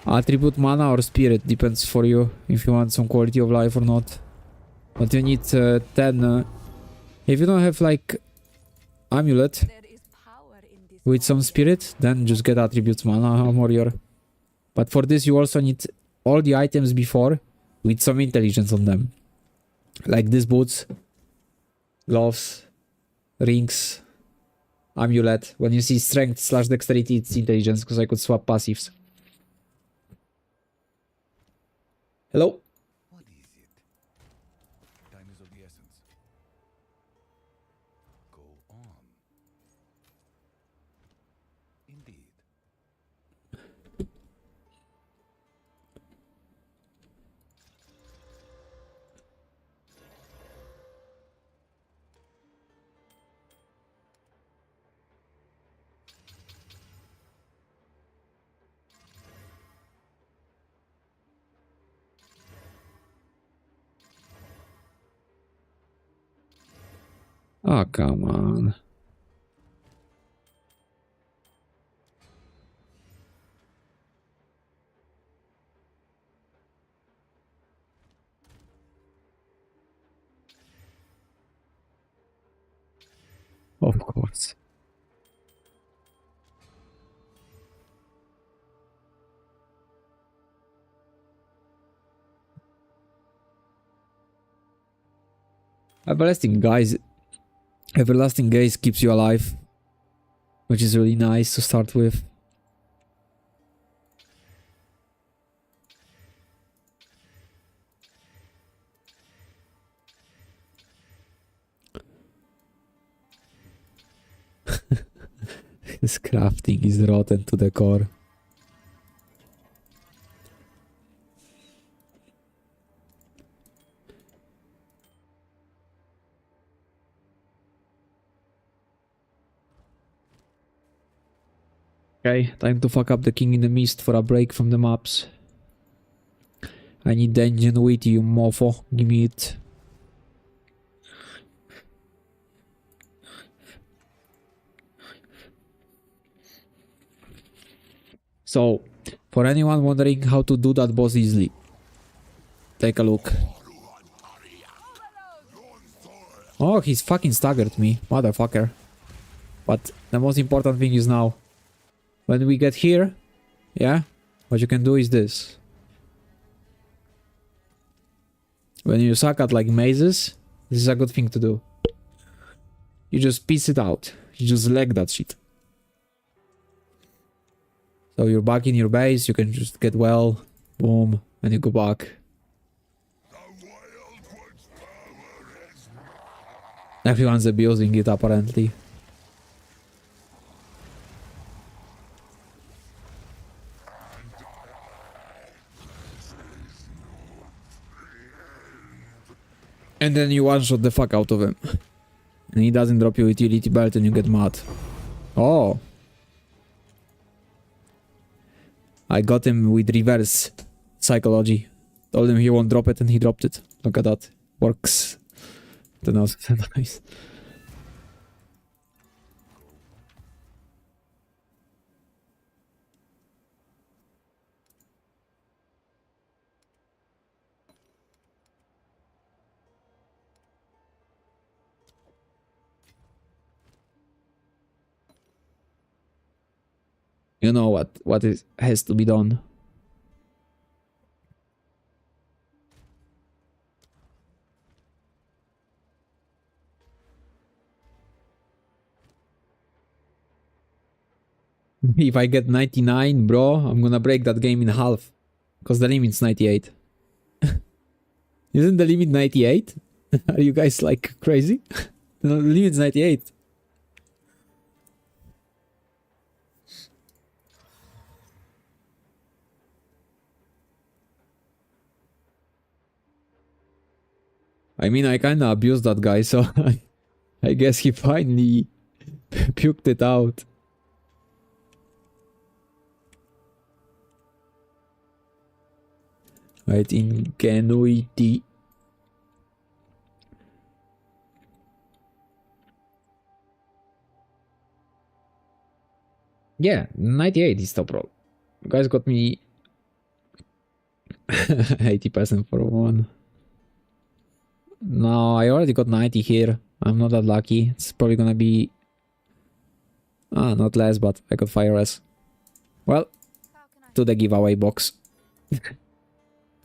Attribute mana or spirit depends for you if you want some quality of life or not. But you need 10. If you don't have like amulet with some spirit, then just get attributes mana warrior. But for this you also need all the items before with some intelligence on them. Like these boots, gloves, rings, amulet. When you see strength / dexterity, it's intelligence because I could swap passives. Hello? What is it? Time is of the essence. Go on. Indeed. Oh, come on. Of course. Everlasting Gaze keeps you alive, which is really nice to start with. This crafting is rotten to the core. Okay, time to fuck up the King in the Mist for a break from the maps. I need the ingenuity, you mofo. Give me it. So, for anyone wondering how to do that boss easily, take a look. Oh, he's fucking staggered me, motherfucker. But the most important thing is now, when we get here, yeah, what you can do is this. When you suck at like mazes, this is a good thing to do. You just piece it out. You just leg that shit. So you're back in your base, you can just get well, boom, and you go back. Everyone's abusing it apparently. And then you one-shot the fuck out of him. And he doesn't drop your utility belt and you get mad. Oh. I got him with reverse psychology. Told him he won't drop it and he dropped it. Look at that. Works. That was nice. You know what has to be done. If I get 99, bro, I'm gonna break that game in half. Because the limit's 98. Isn't the limit 98? Are you guys like crazy? No, the limit's 98. I mean, I kinda abused that guy, so I guess he finally puked it out. Right, ingenuity. Yeah, 98 is top roll. You guys got me 80% for one. No, I already got 90 here. I'm not that lucky. It's probably gonna be... not less, but I got fire less. Well, to the giveaway box.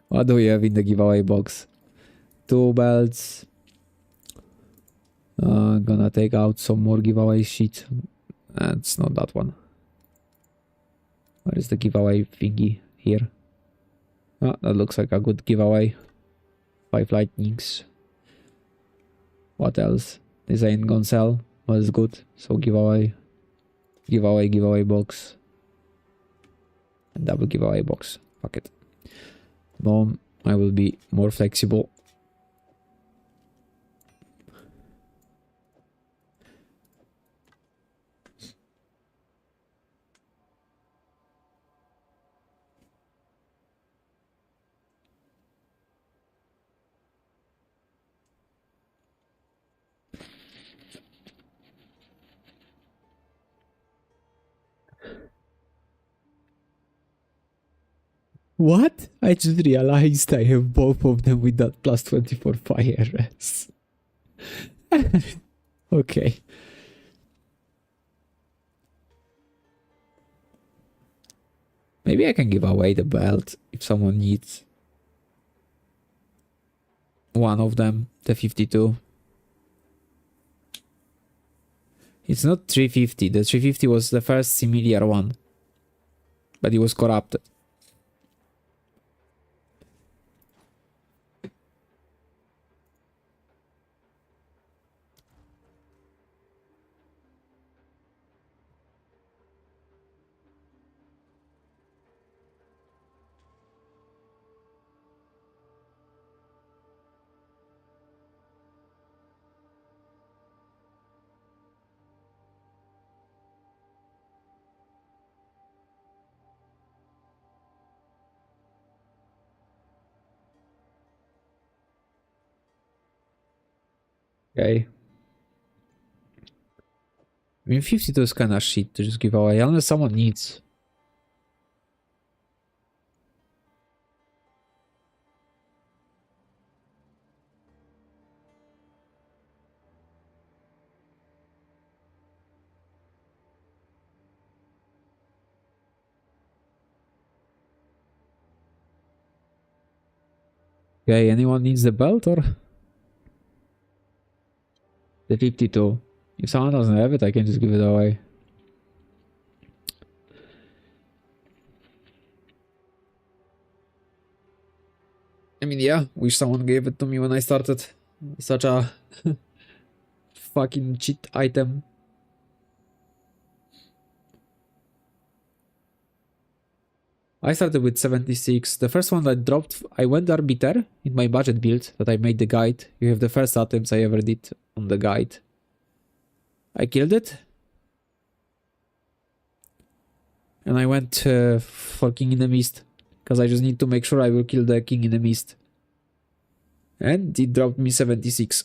What do we have in the giveaway box? 2 belts. Gonna take out some more giveaway shit. It's not that one. Where is the giveaway thingy? Here. Oh, that looks like a good giveaway. 5 lightnings. What else? This ain't gonna sell. Was good. So giveaway. Giveaway box. And double giveaway box. Fuck it. Boom. I will be more flexible. What? I just realized I have both of them with that plus 24 fire res. Okay. Maybe I can give away the belt if someone needs one of them, the 52. It's not 350. The 350 was the first similar one, but it was corrupted. Okay. I mean, 52 is kinda shit to just give away, unless someone needs. Okay, anyone needs the belt or? The 52. If someone doesn't have it, I can just give it away. I mean, yeah, wish someone gave it to me when I started. Such a fucking cheat item. I started with 76. The first one that dropped, I went arbiter in my budget build that I made the guide. You have the first items I ever did on the guide. I killed it. And I went for King in the Mist. Because I just need to make sure I will kill the King in the Mist. And it dropped me 76.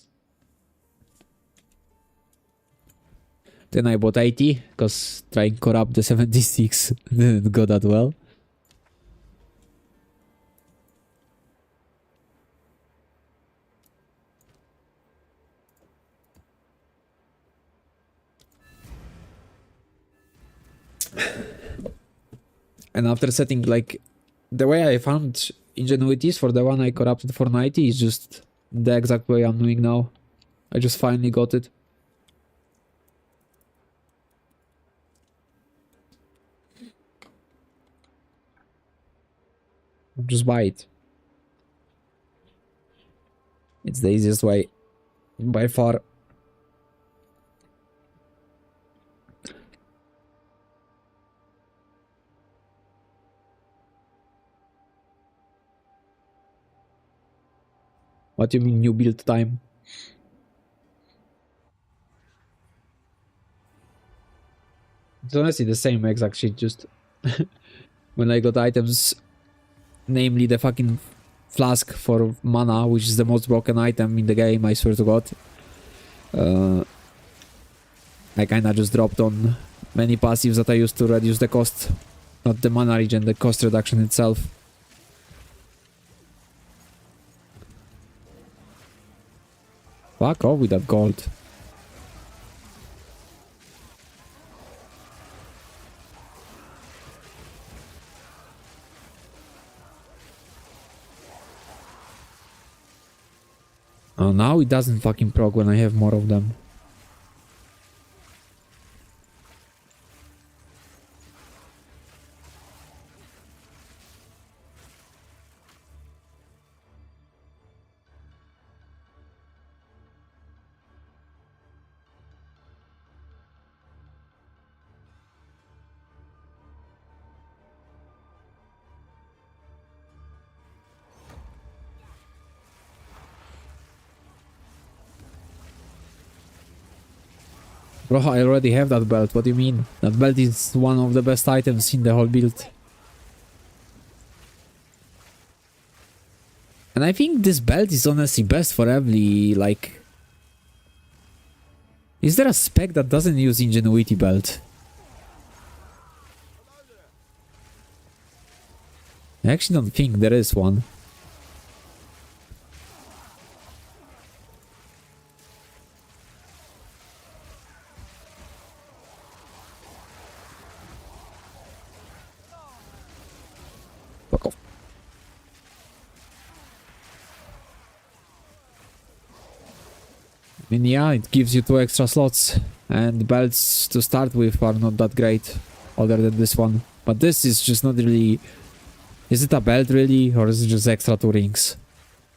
Then I bought 80. Because trying corrupt the 76 didn't go that well. And after setting, like, the way I found ingenuities for the one I corrupted for 90 is just the exact way I'm doing now. I just finally got it. Just buy it. It's the easiest way, by far. What do you mean new build time? It's honestly the same exact shit, just when I got items, namely the fucking flask for mana, which is the most broken item in the game, I swear to god. I kinda just dropped on many passives that I used to reduce the cost, not the mana regen, the cost reduction itself. Fuck off with that gold. Oh, now it doesn't fucking proc when I have more of them. Bro, I already have that belt, what do you mean? That belt is one of the best items in the whole build. And I think this belt is honestly best for every, like... Is there a spec that doesn't use Ingenuity belt? I actually don't think there is one. Fuck off. I mean, yeah, it gives you 2 extra slots, and belts to start with are not that great, other than this one. But this is just not really... Is it a belt really, or is it just extra 2 rings?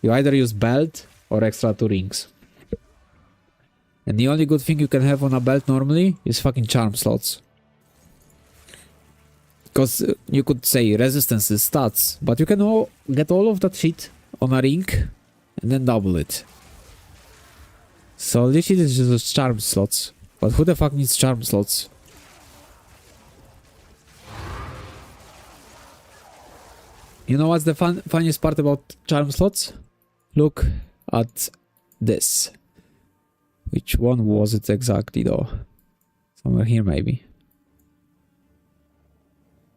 You either use belt or extra 2 rings. And the only good thing you can have on a belt normally is fucking charm slots. Because you could say resistance is stats, but you can get all of that shit on a ring and then double it. So this shit is just charm slots. But who the fuck needs charm slots? You know what's the funniest part about charm slots? Look at this. Which one was it exactly though? Somewhere here maybe.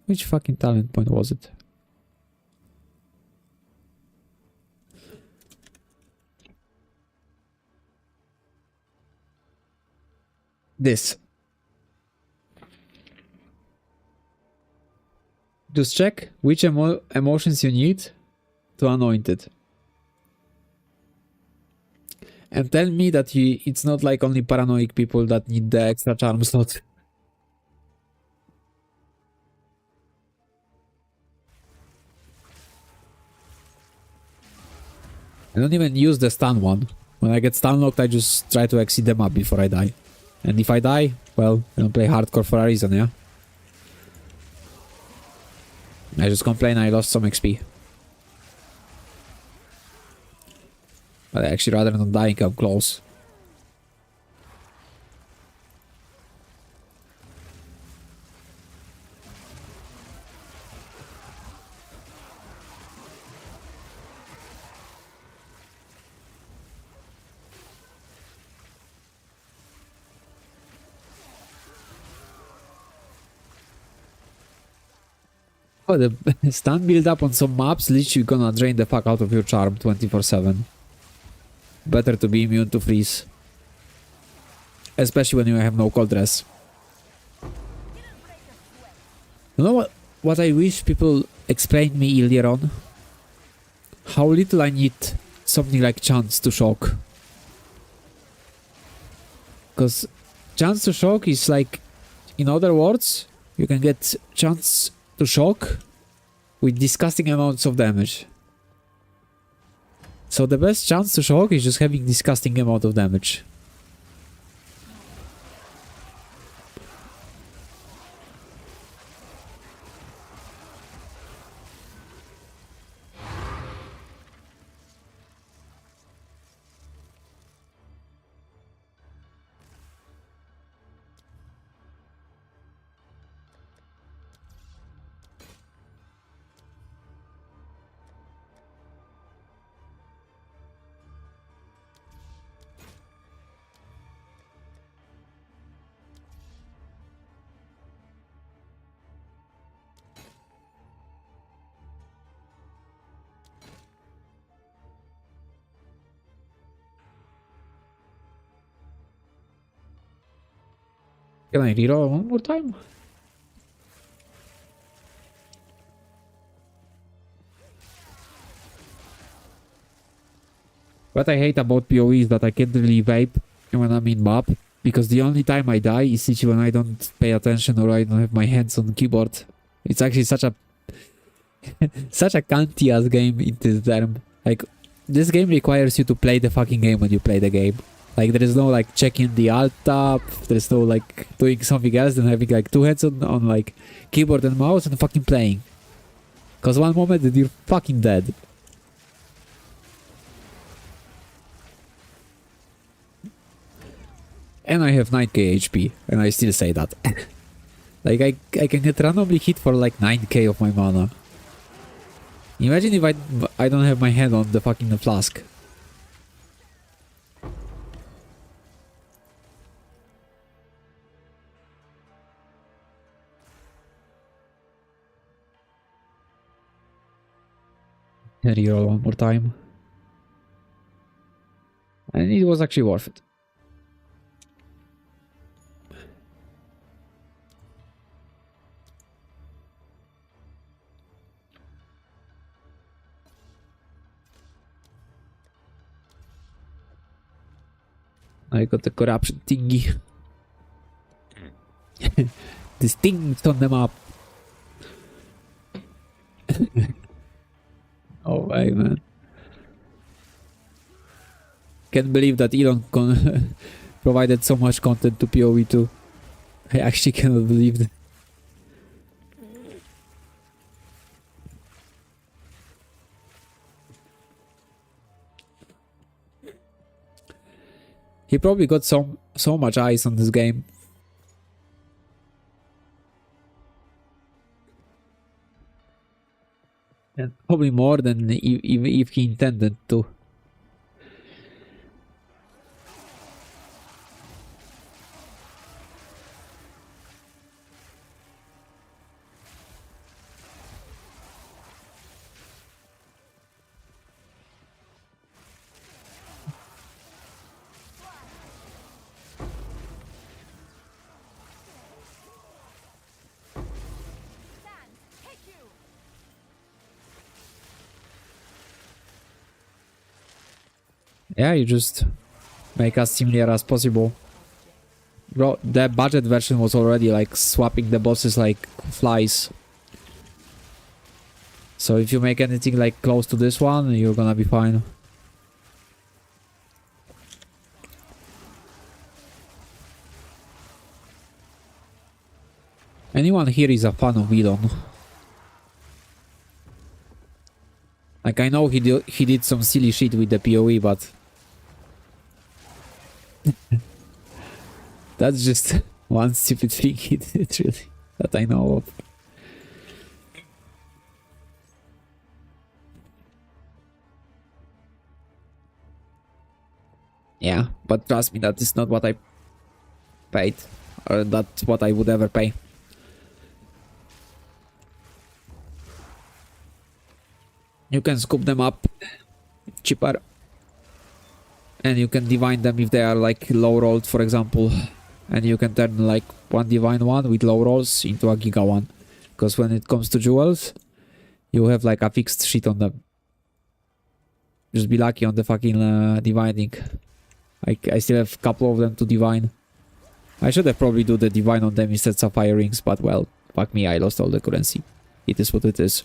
Which fucking talent point was it? This. Just check which emotions you need to anoint it. And tell me that it's not like only paranoid people that need the extra charm slot. I don't even use the stun one. When I get stun locked, I just try to exceed them up before I die. And if I die, well, I don't play hardcore for a reason, yeah? I just complain I lost some XP. But actually, rather than dying up close. Oh, the stun build up on some maps literally gonna drain the fuck out of your charm 24/7. Better to be immune to freeze. Especially when you have no cold dress. You know what I wish people explained me earlier on? How little I need something like chance to shock. Because chance to shock is like, in other words, you can get chance to shock with disgusting amounts of damage. So the best chance to shock is just having disgusting amount of damage. Can I reroll one more time? What I hate about PoE is that I can't really vape when I'm in map, because the only time I die is literally when I don't pay attention or I don't have my hands on the keyboard. It's actually such a such a cunty ass game in this term. Like, this game requires you to play the fucking game when you play the game. Like, there is no like checking the alt tab, there's no like doing something else than having like two hands on like keyboard and mouse and fucking playing. Cause one moment you're fucking dead. And I have 9k HP, and I still say that. Like, I can get randomly hit for like 9k of my mana. Imagine if I don't have my hand on the fucking flask. Reroll one more time. And it was actually worth it. I got the corruption thingy. This thing's on the map. Oh way, man. Can't believe that Elon provided so much content to PoE2. I actually cannot believe that. He probably got so much eyes on this game. And probably more than if he intended to. Yeah, you just make as similar as possible. Bro, the budget version was already like swapping the bosses like flies. So if you make anything like close to this one, you're gonna be fine. Anyone here is a fan of Elon? Like, I know he did some silly shit with the PoE, but that's just one stupid thing he did, really, that I know of. Yeah, but trust me, that is not what I paid, or that's what I would ever pay. You can scoop them up cheaper, and you can divine them if they are like low rolled, for example, and you can turn like one divine one with low rolls into a giga one, because when it comes to jewels, you have like a fixed shit on them. Just be lucky on the fucking divining. I still have a couple of them to divine. I should have probably do the divine on them instead of sapphire rings, but well, fuck me, I lost all the currency. It is what it is.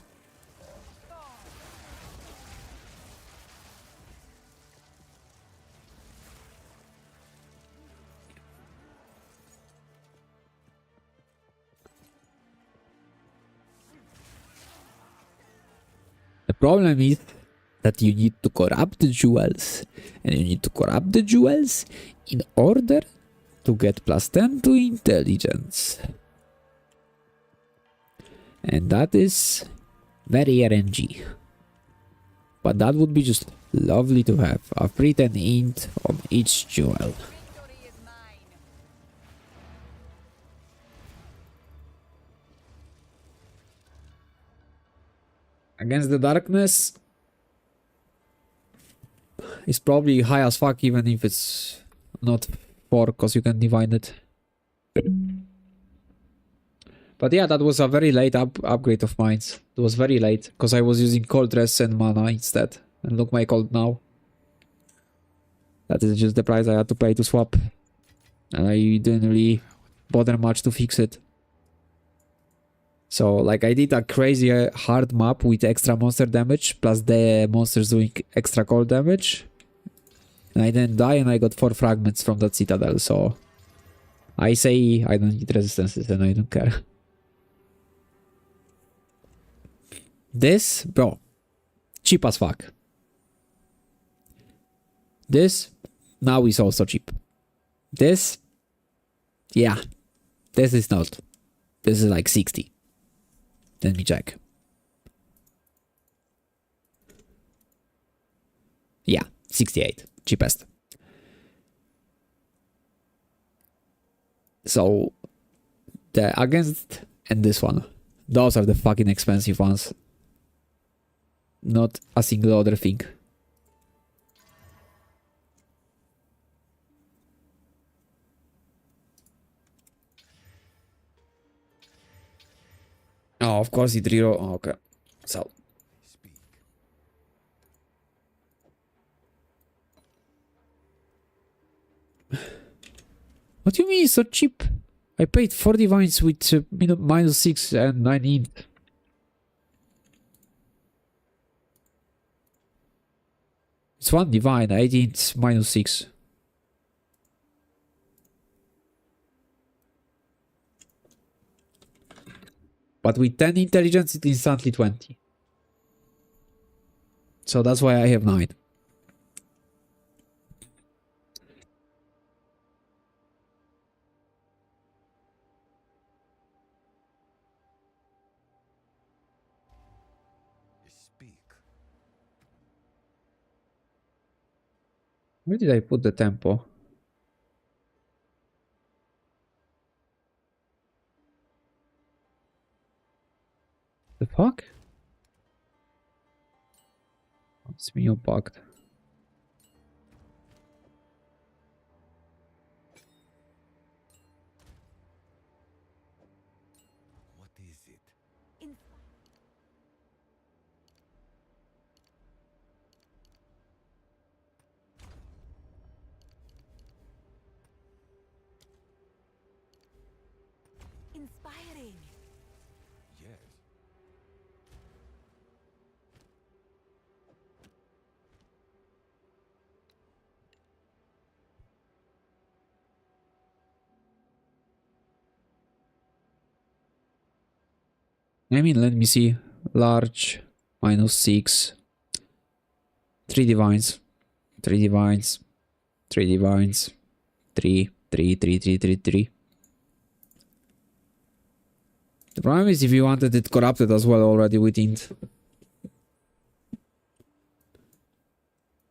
The problem is that you need to corrupt the jewels, and you need to corrupt the jewels in order to get +10 to intelligence. And that is very RNG. But that would be just lovely to have, a free 10 int on each jewel. Against the darkness is probably high as fuck, even if it's not 4, because you can divine it. But yeah, that was a very late upgrade of mine. It was very late, because I was using cold dress and mana instead. And look my cold now. That is just the price I had to pay to swap. And I didn't really bother much to fix it. So, like, I did a crazy hard map with extra monster damage, plus the monsters doing extra cold damage. And I didn't die, and I got 4 fragments from that citadel, so... I say I don't need resistances, and I don't care. This, bro, cheap as fuck. This, now is also cheap. This, yeah, this is not. This is like 60. Let me check. Yeah, 68, cheapest. So, the against and this one, those are the fucking expensive ones. Not a single other thing. Oh, of course it reroll. Oh, okay. So. Speak. What do you mean it's so cheap? I paid 4 divines with -6 and 9 int. It's 1 divine, 8 int, -6. But with 10 intelligence, it's instantly 20. So that's why I have 9. Speak. Where did I put the tempo? The fuck? It's me bugged. What is it? In inspiring. Yes. I mean, let me see. Large, -6. 3 divines. 3 divines. 3 divines. 3, 3, 3, 3, 3, 3. The problem is if you wanted it corrupted as well already with int.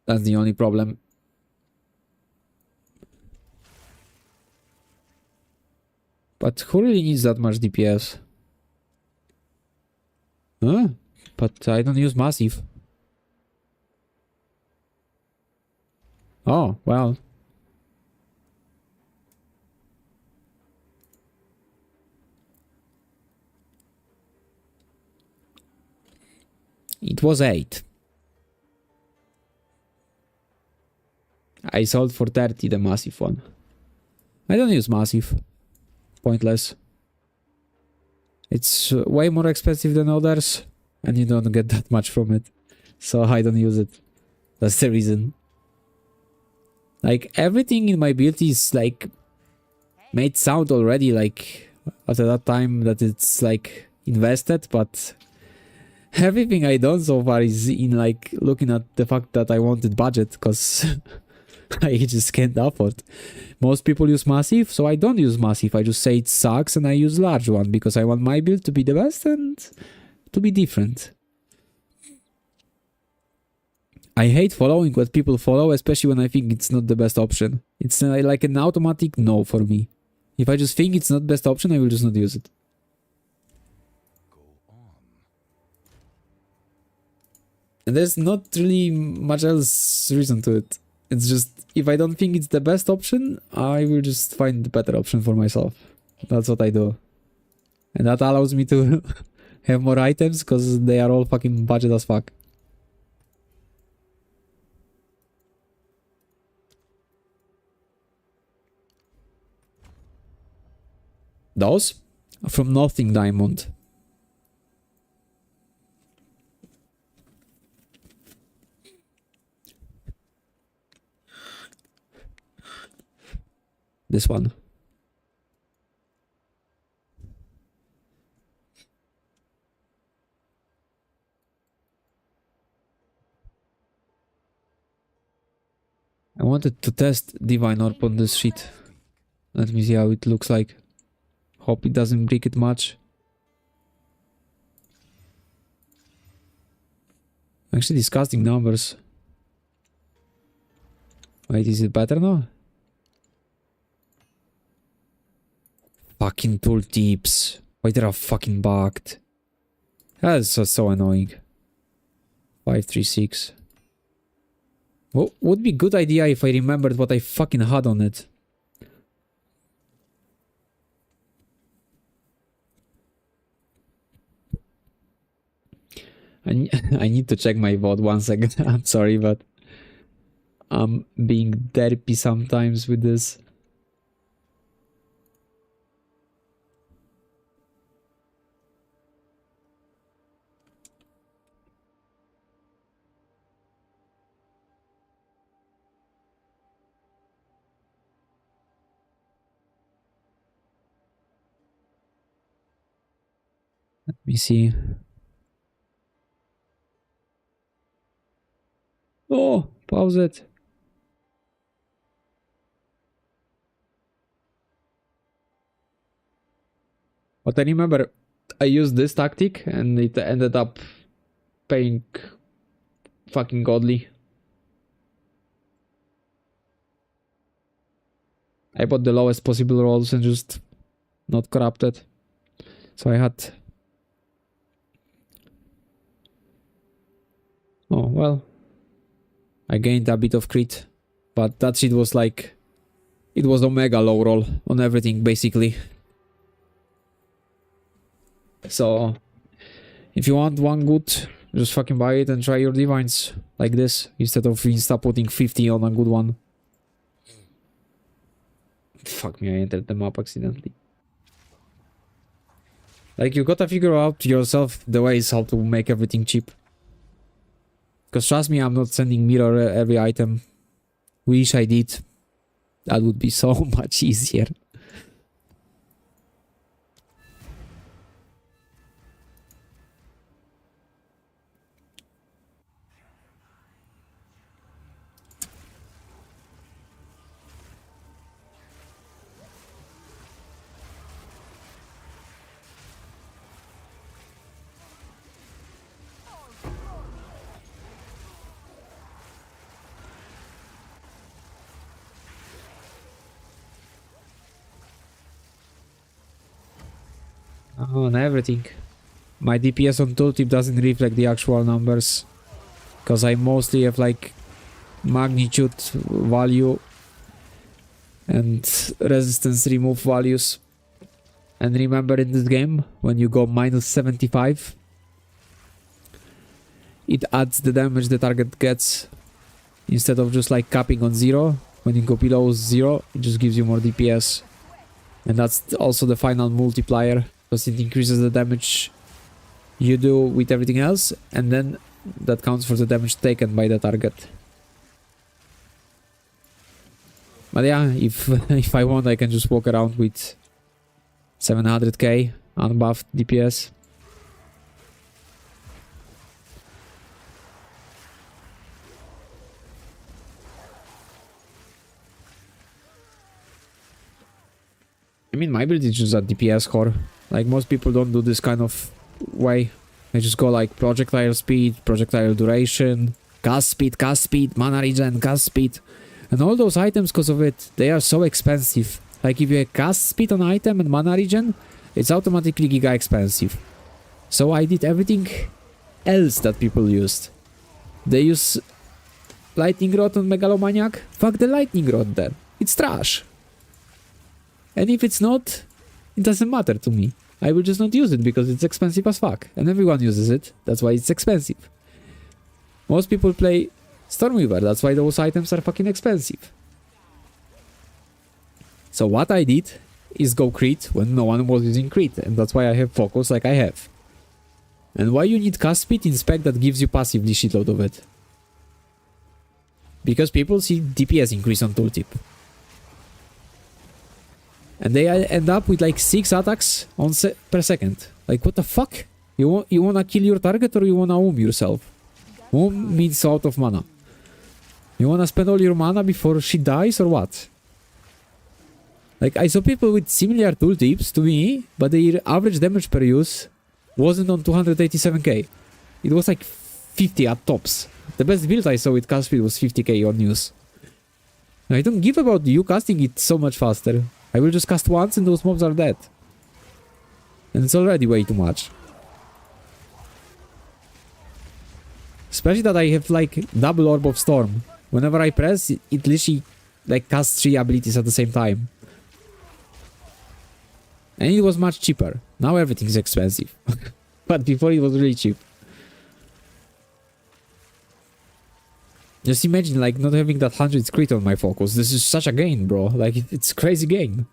That's the only problem. But who really needs that much DPS? Huh? But I don't use massive. Oh, well. It was 8. I sold for 30 the massive one. I don't use massive. Pointless. It's way more expensive than others, and you don't get that much from it. So I don't use it. That's the reason. Like, everything in my build is, like, made sound already, like, after that time that it's, like, invested, but everything I done so far is in, like, looking at the fact that I wanted budget, because I just can't afford. Most people use massive, so I don't use massive. I just say it sucks and I use large one, because I want my build to be the best and to be different. I hate following what people follow, especially when I think it's not the best option. It's like an automatic no for me. If I just think it's not the best option, I will just not use it. Go on. And there's not really much else reason to it. It's just, if I don't think it's the best option, I will just find the better option for myself. That's what I do. And that allows me to have more items, because they are all fucking budget as fuck. Those? From Nothing Diamond. This one. I wanted to test Divine Orb on this sheet. Let me see how it looks like. Hope it doesn't break it much. Actually, disgusting numbers. Wait, is it better now? Fucking tooltips. Why they are fucking bugged? That's so annoying. 536. Well, would be a good idea if I remembered what I fucking had on it. I need to check my VOD one second. I'm sorry, but I'm being derpy sometimes with this. Let me see. Oh, pause it. But I remember I used this tactic and it ended up paying fucking godly. I bought the lowest possible rolls and just not corrupted. So I had... Oh, well. I gained a bit of crit. But that shit was like... It was Omega low roll on everything, basically. So... If you want one good, just fucking buy it and try your divines like this. Instead of insta putting 50 on a good one. Fuck me, I entered the map accidentally. Like, you gotta figure out yourself the ways how to make everything cheap. Because trust me, I'm not sending mirror every item. Wish I did. That would be so much easier. On everything. My DPS on tooltip doesn't reflect the actual numbers. Because I mostly have like magnitude value and resistance remove values. And remember in this game, when you go minus 75, it adds the damage the target gets. Instead of just like capping on 0, when you go below 0, it just gives you more DPS. And that's also the final multiplier. Because it increases the damage you do with everything else, and then that counts for the damage taken by the target. But yeah, if I want, I can just walk around with 700k unbuffed DPS. I mean, my build is just a DPS core. Like, most people don't do this kind of way. They just go like projectile speed, projectile duration, cast speed, mana regen, cast speed. And all those items, because of it, they are so expensive. Like, if you have cast speed on item and mana regen, it's automatically giga expensive. So I did everything else that people used. They use lightning rod on Megalomaniac. Fuck the lightning rod then. It's trash. And if it's not, it doesn't matter to me. I will just not use it because it's expensive as fuck. And everyone uses it. That's why it's expensive. Most people play Stormweaver. That's why those items are fucking expensive. So what I did is go crit when no one was using crit. And that's why I have focus like I have. And why you need cast speed in spec that gives you passively shitload of it? Because people see DPS increase on tooltip. And they end up with like 6 attacks on per second. Like, what the fuck? You wanna kill your target or you wanna yourself? Means out of mana. You wanna spend all your mana before she dies or what? Like, I saw people with similar tooltips to me, but their average damage per use wasn't on 287k. It was like 50 at tops. The best build I saw with cast speed was 50k on use. I don't give about you casting it so much faster. I will just cast once and those mobs are dead. And it's already way too much. Especially that I have like double Orb of Storm. Whenever I press, it literally like casts 3 abilities at the same time. And it was much cheaper. Now everything's expensive. But before it was really cheap. Just imagine like not having that 100 crit on my focus. This is such a gain, bro. Like it's crazy gain.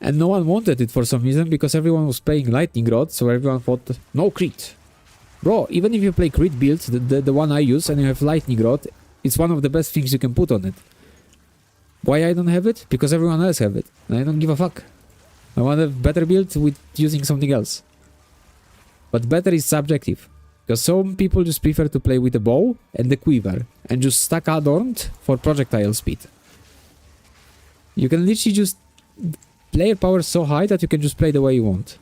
And no one wanted it for some reason because everyone was playing lightning rod, so everyone thought no crit. Bro, even if you play crit build, the one I use, and you have lightning rod, it's one of the best things you can put on it. Why I don't have it? Because everyone else have it. And I don't give a fuck. I want a better build with using something else. But better is subjective. Because some people just prefer to play with the bow and the quiver and just stack adorned for projectile speed. You can literally just player power so high that you can just play the way you want.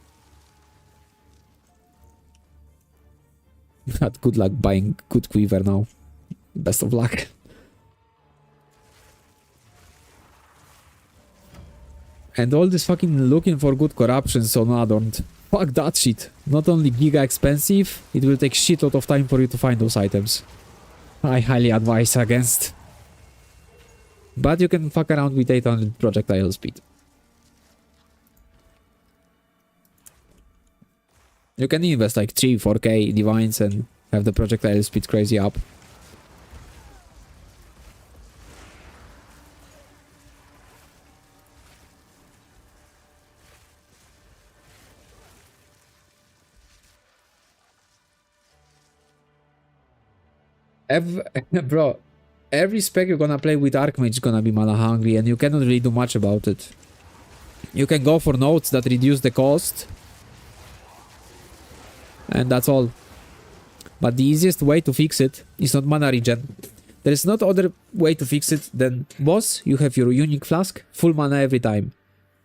But good luck buying good quiver now. Best of luck. And all this fucking looking for good corruptions on adorned. Fuck that shit. Not only giga expensive, it will take shitload of time for you to find those items. I highly advise against. But you can fuck around with 800 projectile speed. You can invest like 3-4k divines and have the projectile speed crazy up. Bro, every spec you're gonna play with Archmage is gonna be mana hungry, and you cannot really do much about it. You can go for nodes that reduce the cost, and that's all. But the easiest way to fix it is not mana regen. There is not other way to fix it than boss, you have your unique flask, full mana every time.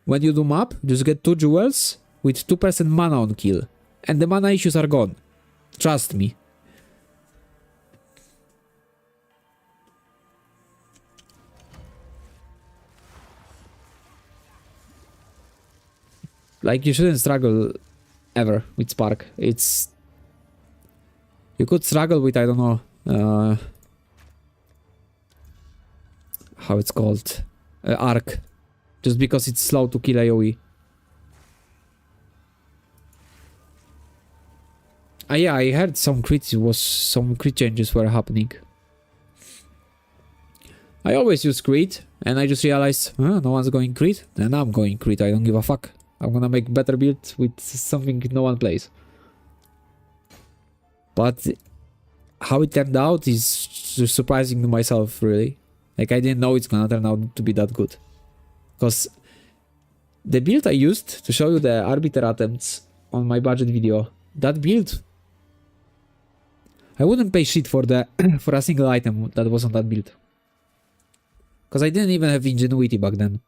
When you do map, just get 2 jewels with 2% mana on kill. And the mana issues are gone. Trust me. Like, you shouldn't struggle ever with Spark. It's... You could struggle with, I don't know, how it's called, Arc. Just because it's slow to kill AoE. Yeah, I heard some crit changes were happening. I always use crit, and I just realized, no one's going crit, then I'm going crit, I don't give a fuck. I'm gonna make better build with something no one plays. But how it turned out is surprising to myself, really. Like, I didn't know it's gonna turn out to be that good. Because the build I used to show you the Arbiter attempts on my budget video, that build, I wouldn't pay shit for the for a single item that was on that build. Because I didn't even have ingenuity back then.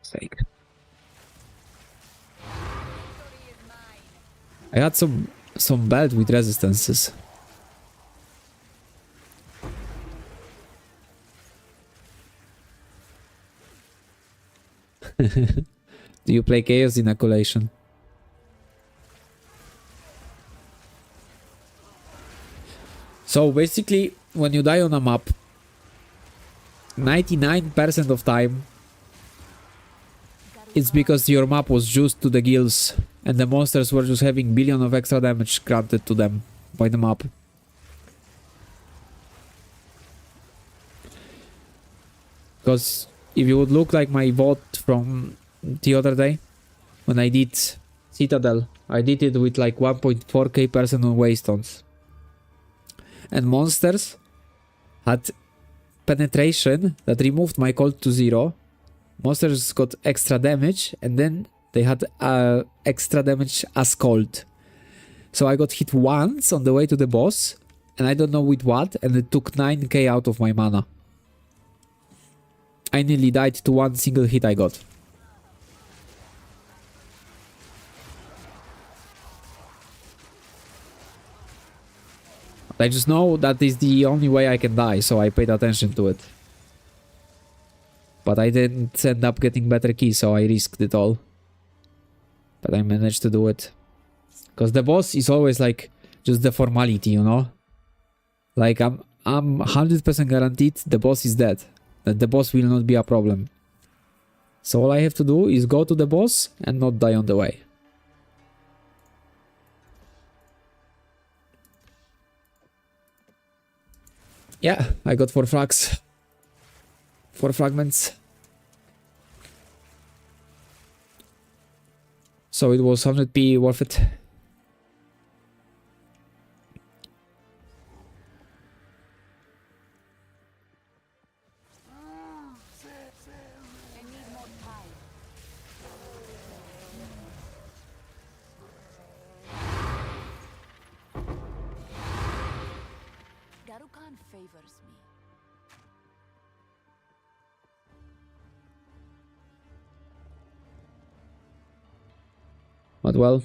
Sake. I had some belt with resistances. Do you play Chaos Inoculation? So basically, when you die on a map, 99% of time, it's because your map was juiced to the gills, and the monsters were just having billion of extra damage granted to them by the map. Because if you would look like my vote from the other day, when I did Citadel, I did it with like 1.4k person on Waystones. And monsters had penetration that removed my cold to 0. Monsters got extra damage, and then they had extra damage as cold. So I got hit once on the way to the boss, and I don't know with what, and it took 9k out of my mana. I nearly died to one single hit I got. I just know that is the only way I can die, so I paid attention to it. But I didn't end up getting better keys, so I risked it all. But I managed to do it. Because the boss is always like just the formality, you know? Like I'm 100% guaranteed the boss is dead. That the boss will not be a problem. So all I have to do is go to the boss and not die on the way. Yeah, I got 4 frags. 4 fragments. So it was 100p worth it. Favors me. But well,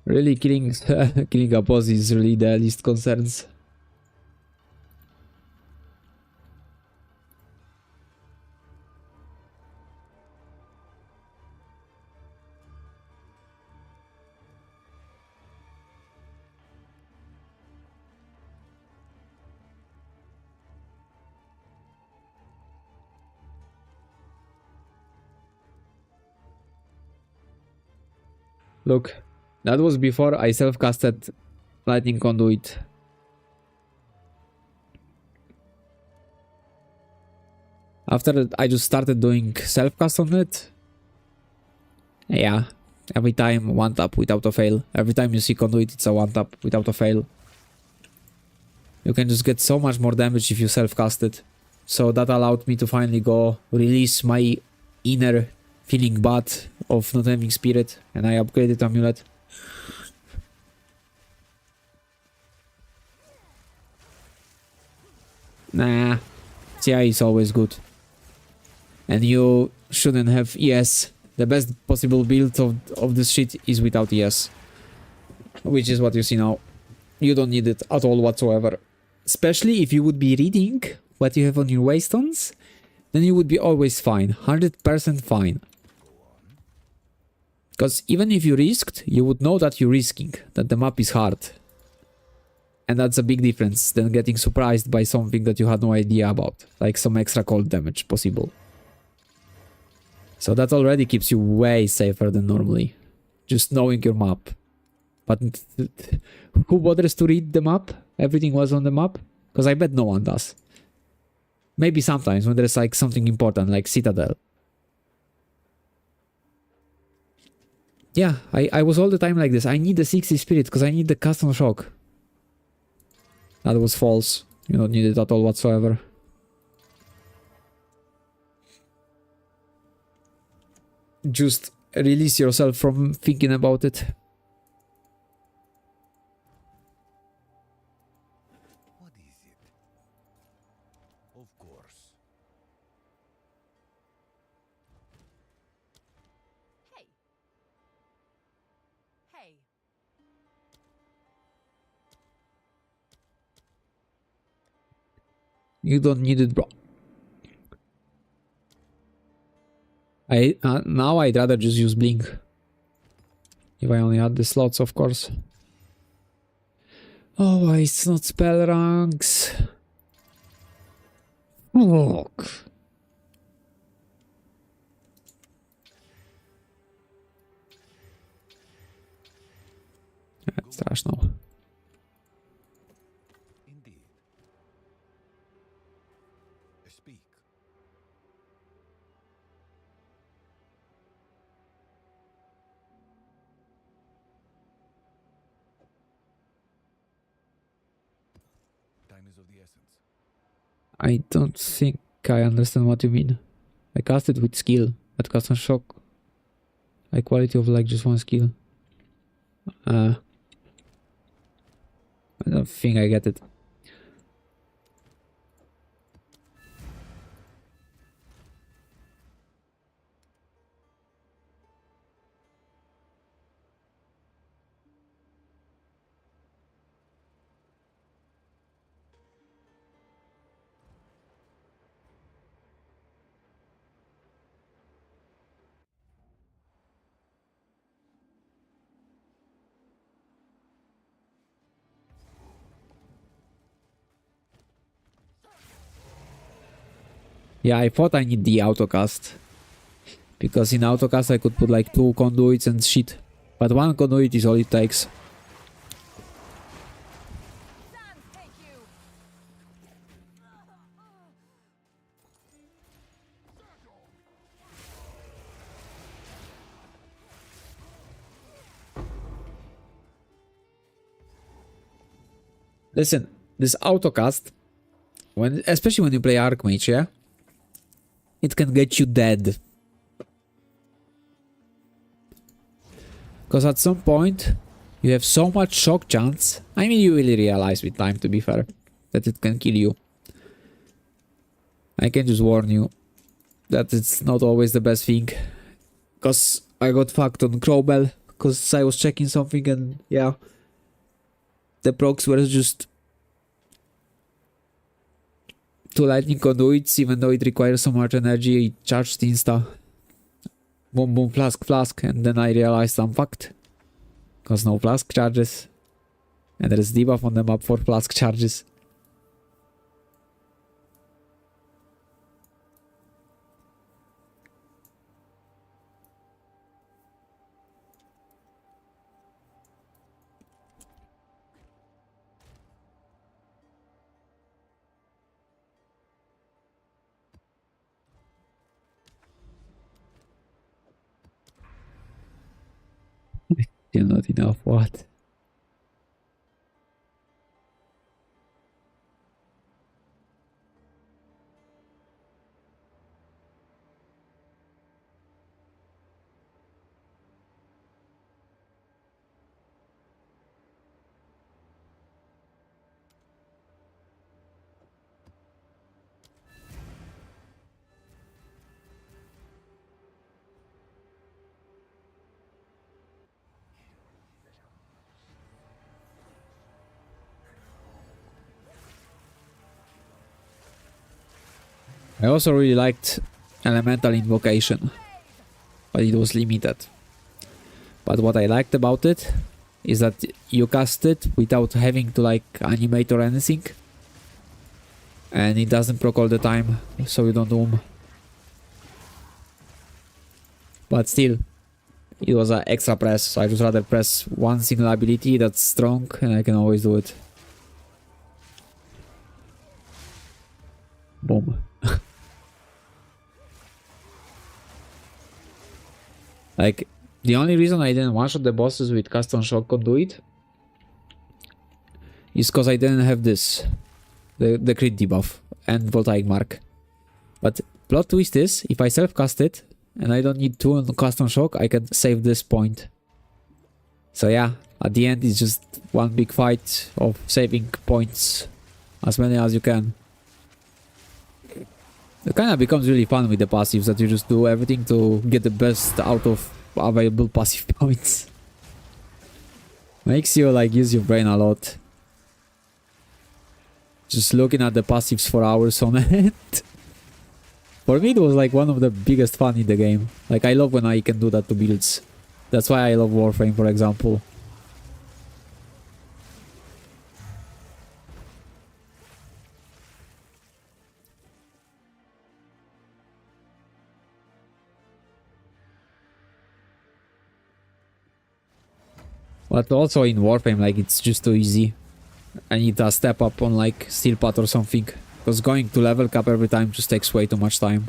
really killing killing a boss is really the least concerns. Look, that was before I self-casted Lightning Conduit. After I just started doing self-cast on it. Yeah, every time one tap without a fail. Every time you see conduit, it's a one tap without a fail. You can just get so much more damage if you self-cast it. So that allowed me to finally go release my inner feeling bad of not having spirit, and I upgraded amulet. Nah, CI is always good. And you shouldn't have ES. The best possible build of this shit is without ES. Which is what you see now. You don't need it at all whatsoever. Especially if you would be reading what you have on your waystones, then you would be always fine. 100% fine. Because even if you risked, you would know that you're risking. That the map is hard. And that's a big difference than getting surprised by something that you had no idea about. Like some extra cold damage possible. So that already keeps you way safer than normally. Just knowing your map. But who bothers to read the map? Everything was on the map? Because I bet no one does. Maybe sometimes when there's like something important like Citadel. Yeah, I was all the time like this. I need the 60 spirit because I need the custom shock. That was false. You don't need it at all whatsoever. Just release yourself from thinking about it. What is it? Of course. Hey. Hey. You don't need it, bro. Now I'd rather just use blink. If I only had the slots, of course. Oh, why it's not spell ranks? Fuck. It's trash now. Indeed. Speak. Time is of the essence. I don't think I understand what you mean. I cast it with skill. At custom shock. High quality of like just one skill. I don't think I get it. Yeah, I thought I need the autocast. Because in autocast I could put like 2 conduits and shit. But 1 conduit is all it takes. Sans take you. Listen, this autocast, especially when you play Archmage, yeah? It can get you dead. Because at some point, you have so much shock chance. I mean, you will realize with time, to be fair, that it can kill you. I can just warn you that it's not always the best thing. Because I got fucked on Crowbell, because I was checking something and, yeah, the procs were just 2 lightning conduits, even though it requires so much energy, it charged insta. Boom, boom, flask, flask, and then I realized I'm fucked. Because no flask charges. And there is debuff on the map for flask charges. Still not enough, what? I also really liked Elemental Invocation, but it was limited. But what I liked about it is that you cast it without having to like animate or anything. And it doesn't proc all the time, so you don't doom. But still, it was an extra press, so I just rather press one single ability that's strong and I can always do it. Boom. Like, the only reason I didn't one-shot the bosses with custom shock conduit is because I didn't have this, the crit debuff and voltaic mark. But plot twist is, if I self-cast it and I don't need 2 on custom shock, I can save this point. So yeah, at the end it's just one big fight of saving points, as many as you can. It kind of becomes really fun with the passives, that you just do everything to get the best out of available passive points. Makes you like use your brain a lot. Just looking at the passives for hours on end. For me it was like one of the biggest fun in the game. Like I love when I can do that to builds. That's why I love Warframe, for example. But also in Warframe, like, it's just too easy. I need a step up on like Steel Path or something. Because going to level cap every time just takes way too much time.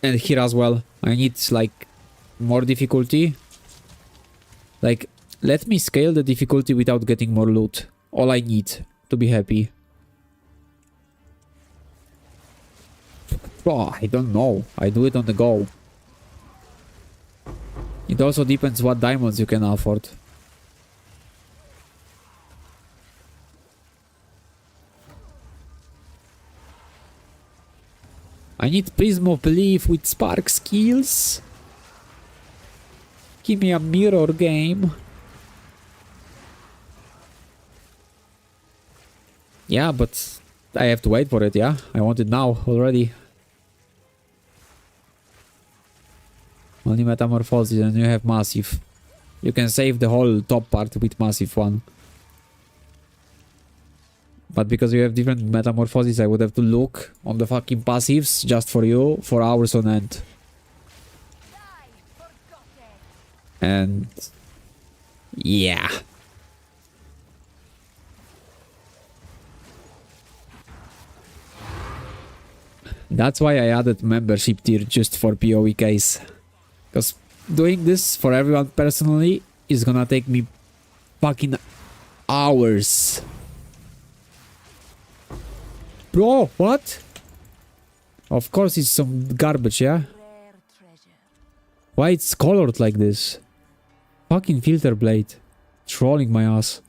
And here as well, I need like more difficulty. Like, let me scale the difficulty without getting more loot. All I need to be happy. Oh, I don't know. I do it on the go. It also depends what diamonds you can afford. I need Prism of Belief with Spark skills. Give me a mirror game. Yeah, but I have to wait for it, yeah? I want it now, already. Only Metamorphosis and you have Massive. You can save the whole top part with Massive one. But because you have different Metamorphoses, I would have to look on the fucking passives just for you for hours on end. And yeah. That's why I added membership tier just for PoE case. Because doing this for everyone personally is gonna take me fucking hours. Bro, what? Of course it's some garbage, yeah? Why it's colored like this? Fucking filter blade. Trolling my ass.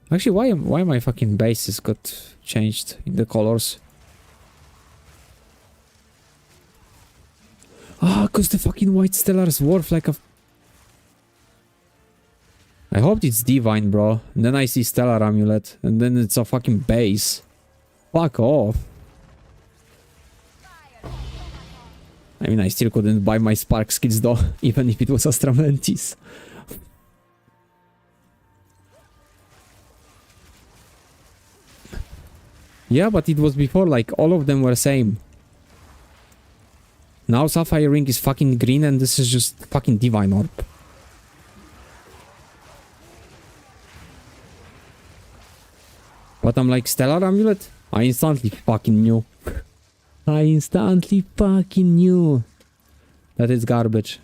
Actually, why my fucking bases got changed in the colors? Ah, cause the fucking white stellar's worth like a... I hope it's divine, bro. And then I see stellar amulet. And then it's a fucking base. Fuck off. I mean, I still couldn't buy my spark skills though. Even if it was Astra Mantis. Yeah, but it was before, like, all of them were same. Now Sapphire Ring is fucking green and this is just fucking Divine Orb. But I'm like, Stellar Amulet? I instantly fucking knew. I instantly fucking knew that it's garbage.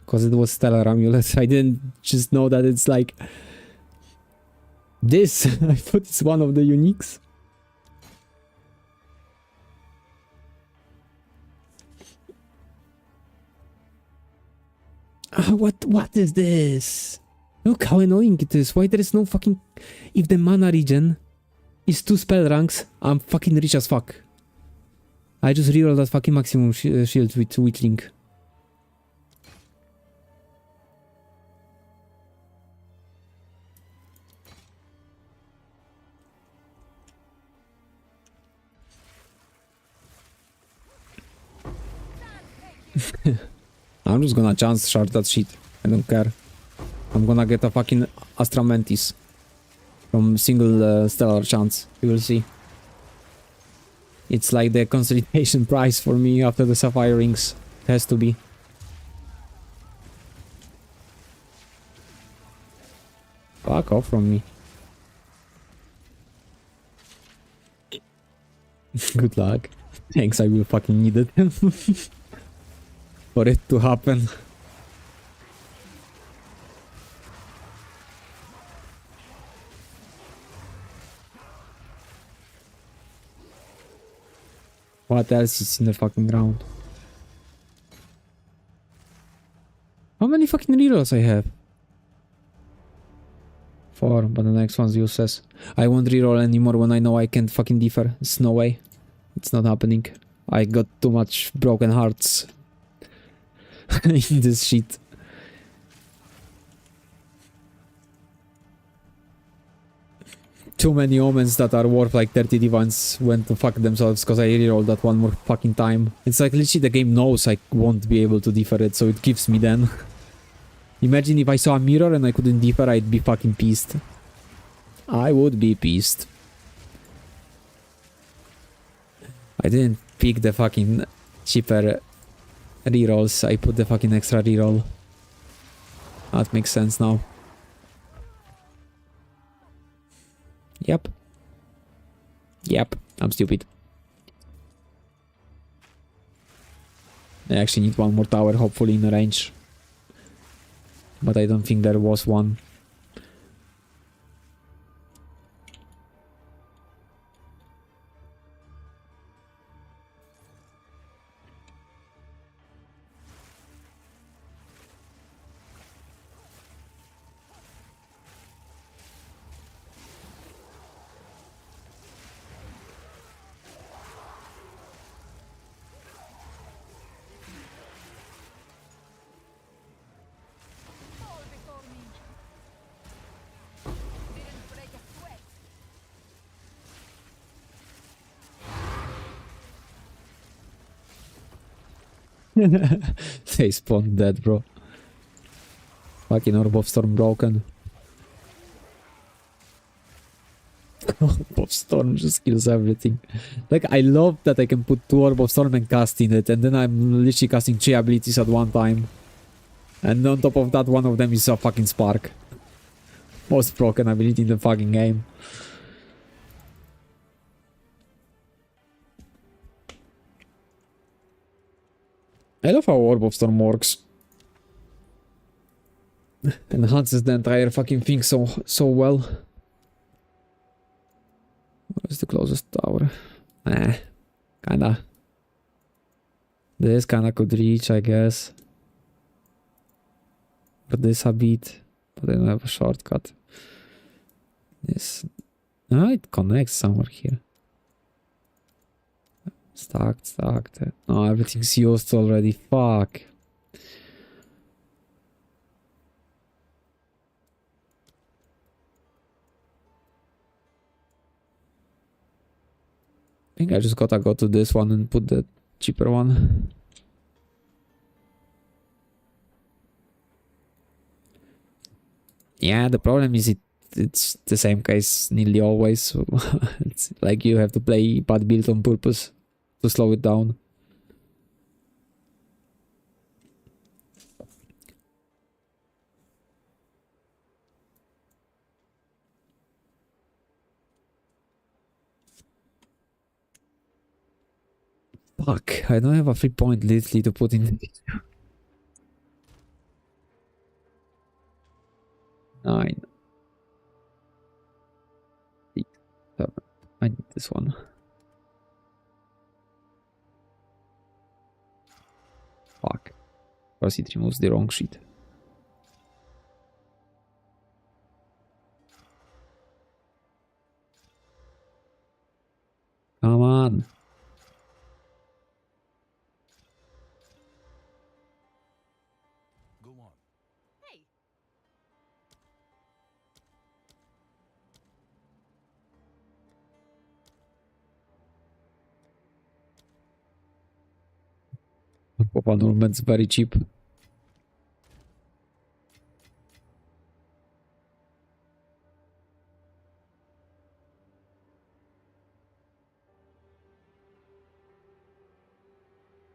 Because it was Stellar Amulet. I didn't just know that it's like... This! I thought it's one of the uniques. What is this? Look how annoying it is. Why there is no fucking... If the mana regen is 2 spell ranks, I'm fucking rich as fuck. I just reroll that fucking maximum shield with Witchling. I'm just gonna chance shard that shit. I don't care. I'm gonna get a fucking Astra Mantis from single stellar chance. You will see. It's like the consolidation price for me after the Sapphire Rings. It has to be. Fuck off from me. Good luck. Thanks, I will fucking need it. For it to happen. What else is in the fucking ground? How many fucking rerolls I have? 4, but the next one's useless. I won't reroll anymore when I know I can't fucking differ. It's no way. It's not happening. I got too much broken hearts in this shit. Too many omens that are worth like 30 divines went to fuck themselves because I rerolled that one more fucking time. It's like literally the game knows I won't be able to defer it, so it gives me then. Imagine if I saw a mirror and I couldn't defer, I'd be fucking pissed. I would be pissed. I didn't pick the fucking cheaper rerolls, I put the fucking extra reroll. That makes sense now. Yep. Yep, I'm stupid. I actually need one more tower, hopefully in range. But I don't think there was one. Fall before me. Didn't break a sweat. They spawned dead, bro. Fucking Orb of Storm broken. Orb of Storm just kills everything. Like, I love that I can put 2 Orb of Storm and cast in it, and then I'm literally casting 3 abilities at one time. And on top of that, one of them is a fucking Spark. Most broken ability in the fucking game. I love how Orb of Storm works. Enhances the entire fucking thing so well. Where's the closest tower? Kinda. This kinda could reach, I guess. Or this a bit. But I don't have a shortcut. This... Ah, it connects somewhere here. Stacked. Oh, everything's used already. Fuck. I think I just gotta go to this one and put the cheaper one. Yeah, the problem is it's the same case nearly always. So it's like you have to play bad build on purpose to slow it down. Fuck, I don't have a 3-point literally to put in the video. 9. 8, 7. I need this one. Fuck. Because it removes the wrong sheet. Come on. Go on. Hey, Pop annulment's very cheap.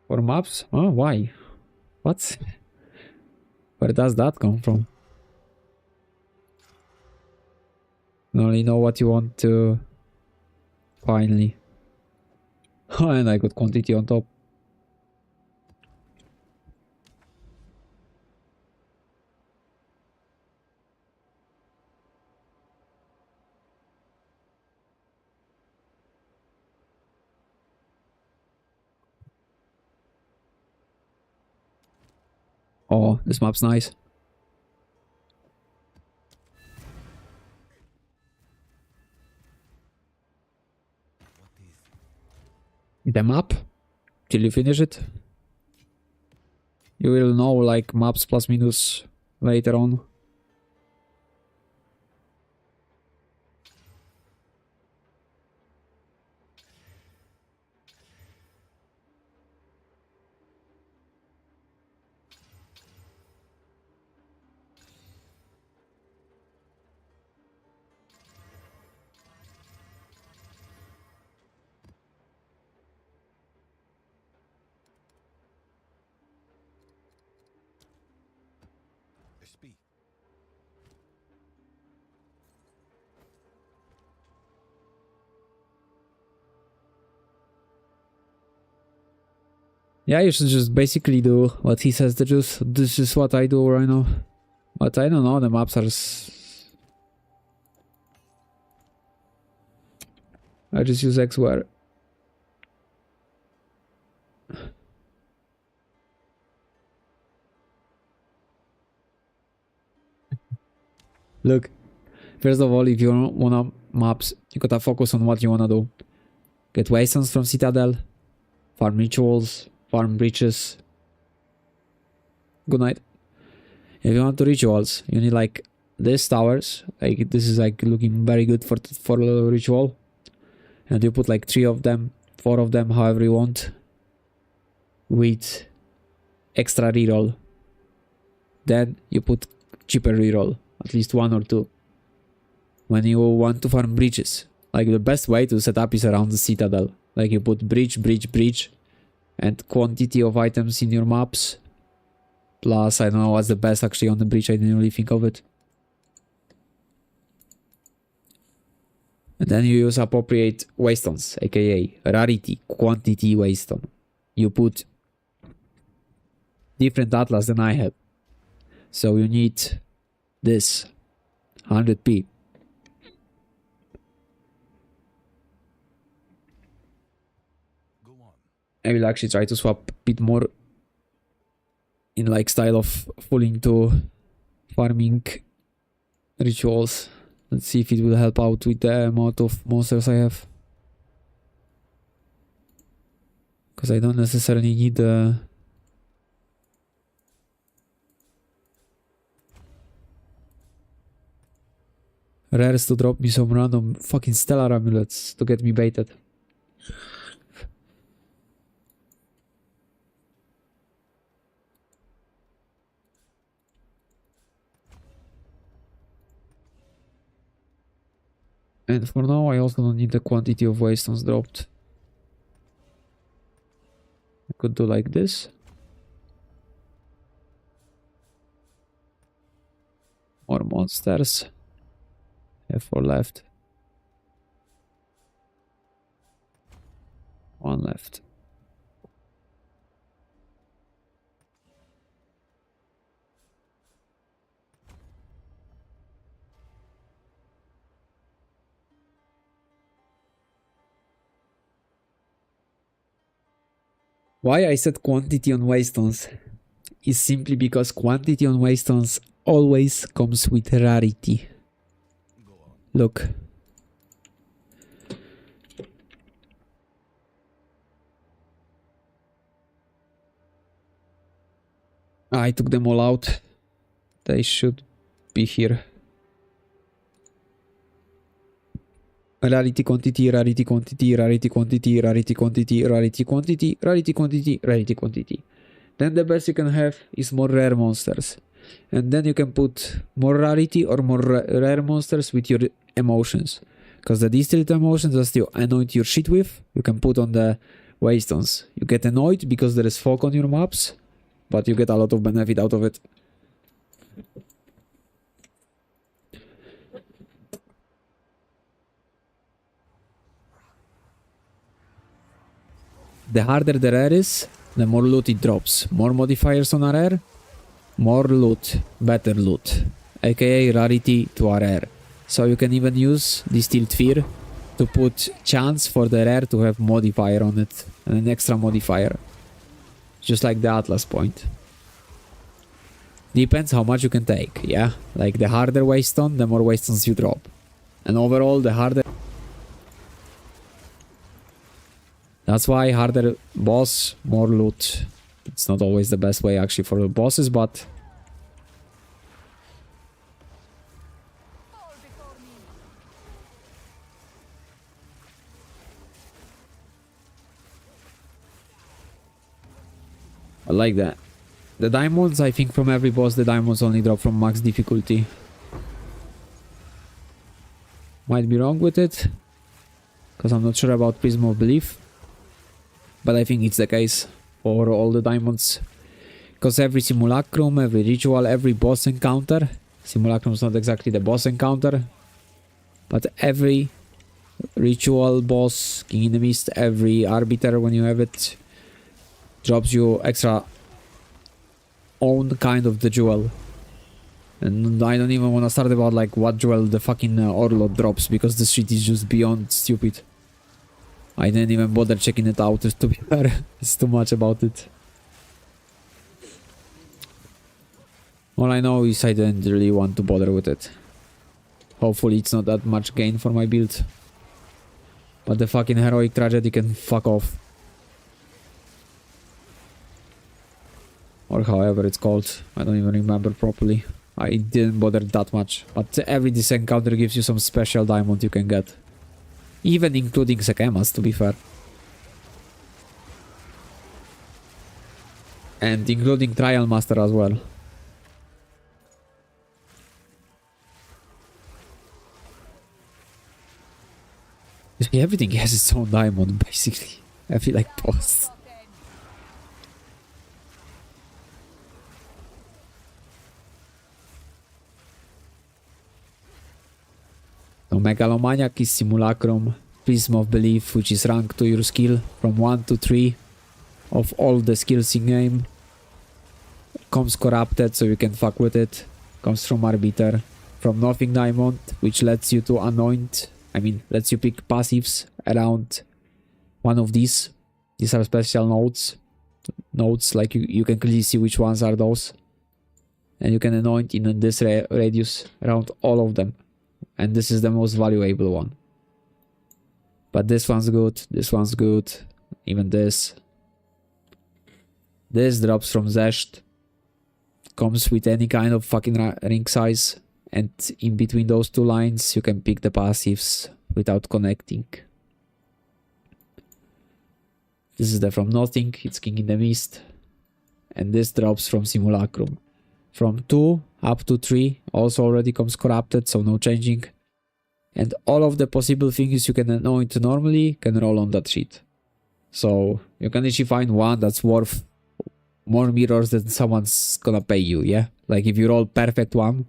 For maps? Oh, why? What? Where does that come from? You only know what you want to... Finally. And I got quantity on top. Oh, this map's nice. What is? The map? Till you finish it? You will know like maps plus minus later on. SP. Yeah, you should just basically do what he says to do. This is what I do right now. But I don't know, the maps are... I just use Xware. Look, first of all, if you wanna maps, you gotta focus on what you wanna do. Get Waystones from Citadel, farm rituals, farm breaches. Good night. If you want to rituals, you need like this towers. Like this is like looking very good for a ritual. And you put like 3 of them, 4 of them, however you want. With extra reroll. Then you put cheaper reroll. At least 1 or 2. When you want to farm breaches. Like the best way to set up is around the Citadel. Like you put breach, breach, breach. And quantity of items in your maps. Plus, I don't know what's the best actually on the breach. I didn't really think of it. And then you use appropriate waystones, aka rarity, quantity waystone. You put different atlas than I have. So you need this 100p. Go on. I will actually try to swap a bit more in like style of full into farming rituals. Let's see if it will help out with the amount of monsters I have. Because I don't necessarily need rares to drop me some random fucking stellar amulets to get me baited. And for now, I also don't need the quantity of waystones dropped. I could do like this. More monsters. Have 4 left. 1 left. Why I said quantity on waystones is simply because quantity on waystones always comes with rarity. Go on. Look. I took them all out. They should be here. Rarity quantity, rarity quantity, rarity quantity, rarity quantity, rarity quantity, rarity quantity, rarity quantity. Then the best you can have is more rare monsters. And then you can put more rarity or more rare monsters with your emotions. Because the distilled emotions that you anoint your shit with, you can put on the waystones. You get annoyed because there is fog on your maps, but you get a lot of benefit out of it. The harder the rare is, the more loot it drops. More modifiers on a rare, more loot, better loot. AKA rarity to a rare. So you can even use Distilled Fear to put chance for the rare to have modifier on it. And an extra modifier. Just like the Atlas point. Depends how much you can take, yeah? Like the harder waystone, the more waystones you drop. And overall, the harder... That's why harder boss, more loot. It's not always the best way actually for the bosses, but... I like that. The diamonds, I think from every boss, the diamonds only drop from max difficulty. Might be wrong with it, because I'm not sure about Prism of Belief. But I think it's the case for all the diamonds. Because every simulacrum, every ritual, every boss encounter... Simulacrum is not exactly the boss encounter. But every ritual, boss, King in the Mist, every arbiter when you have it... drops you extra own kind of the jewel. And I don't even want to start about like what jewel the fucking Orlot drops, because this shit is just beyond stupid. I didn't even bother checking it out, to be fair. It's too much about it. All I know is I didn't really want to bother with it. Hopefully it's not that much gain for my build. But the fucking Heroic Tragedy can fuck off. Or however it's called. I don't even remember properly. I didn't bother that much. But every this encounter gives you some special diamond you can get. Even including Sekemas, to be fair. And including Trial Master as well. Everything has its own diamond, basically. I feel like boss. So Megalomaniac is Simulacrum, Prism of Belief, which is ranked to your skill from 1 to 3 of all the skills in game. Comes Corrupted, so you can fuck with it. Comes from Arbiter. From Nothing Diamond, which lets you to anoint, lets you pick passives around one of these. These are special nodes. Nodes, like you can clearly see which ones are those. And you can anoint in this radius around all of them. And this is the most valuable one. But this one's good, even this. This drops from Zesht. Comes with any kind of fucking ring size. And in between those two lines you can pick the passives without connecting. This is the From Nothing, it's King in the Mist. And this drops from Simulacrum. From 2 up to 3 also already comes Corrupted, so no changing. And all of the possible things you can anoint normally can roll on that sheet. So you can actually find one that's worth more mirrors than someone's gonna pay you, yeah? Like if you roll perfect one,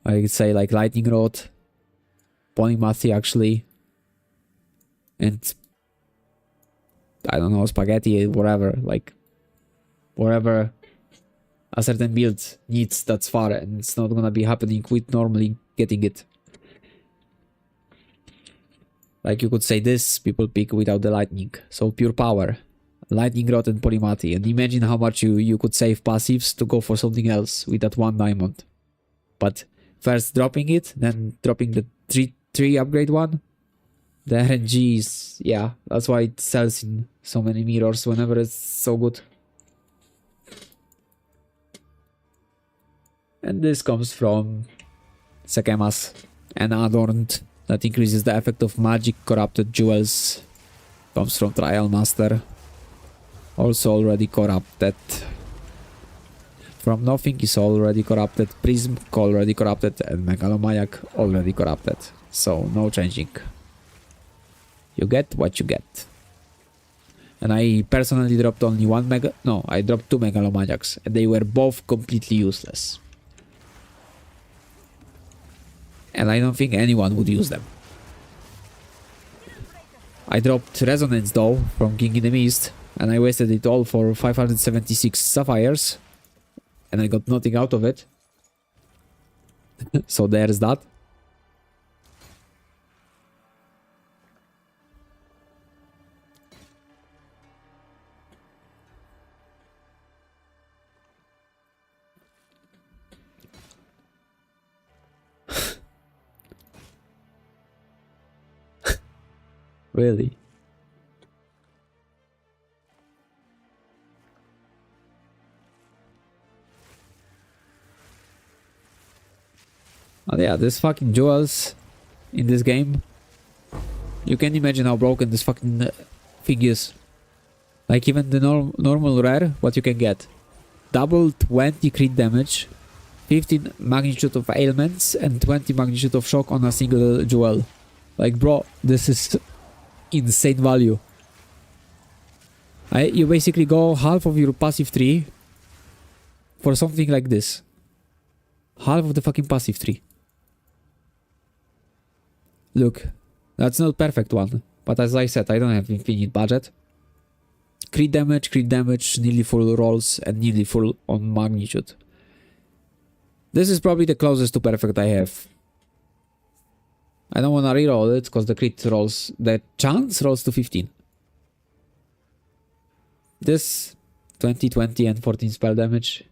I could say like Lightning Rod, Polymathy actually, and I don't know, Spaghetti, whatever, like whatever a certain build needs that's far, and it's not gonna be happening with normally getting it. Like you could say this, people pick without the lightning. So Pure Power. Lightning Rod and Polymati. And imagine how much you could save passives to go for something else with that 1 diamond. But first dropping it, then dropping the 3 upgrade one. The RNG is, yeah, that's why it sells in so many mirrors whenever it's so good. And this comes from Sekemas, an adorned that increases the effect of magic corrupted jewels. Comes from Trial Master. Also already corrupted. From Nothing is already corrupted. Prism already corrupted. And Megalomaniac already corrupted. So no changing. You get what you get. And I personally dropped only I dropped 2 Megalomaniacs. And they were both completely useless. And I don't think anyone would use them. I dropped Resonance though from King in the Mist. And I wasted it all for 576 sapphires. And I got nothing out of it. So there's that. Really? Oh yeah, these fucking jewels in this game. You can imagine how broken this fucking thing is. Like even the normal rare, what you can get. Double 20 crit damage, 15 magnitude of ailments, and 20 magnitude of shock on a single jewel. Like bro, this is insane value. You basically go half of your passive tree for something like this. Half of the fucking passive tree. Look, that's not perfect one, but as I said, I don't have infinite budget. Crit damage, nearly full rolls, and nearly full on magnitude. This is probably the closest to perfect I have. I don't want to reroll it because the crit rolls, the chance rolls to 15. This 20, 20 and 14 spell damage.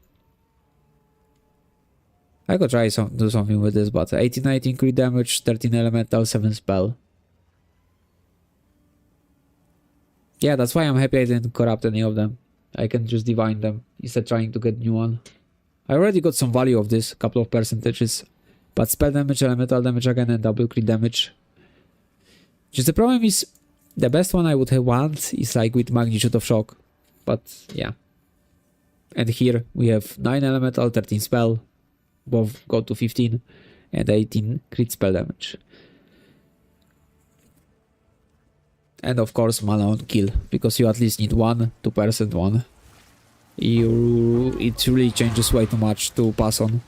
I could try do something with this, but 18, 19 crit damage, 13 elemental, 7 spell. Yeah, that's why I'm happy I didn't corrupt any of them. I can just divine them instead trying to get new one. I already got some value of this, a couple of percentages. But spell damage, elemental damage again, and double crit damage. Just the problem is, the best one I would have want is like with magnitude of shock. But yeah. And here we have 9 elemental, 13 spell. Both go to 15 and 18 crit spell damage. And of course mana on kill, because you at least need 2% one. It really changes way too much to pass on.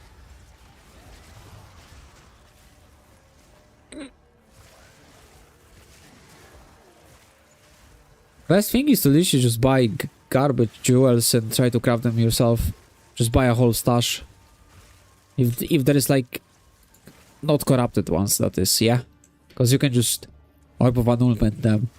Best thing is to literally just buy garbage jewels and try to craft them yourself. Just buy a whole stash. If there is like not corrupted ones, that is, yeah. Because you can just Orb of Annulment them.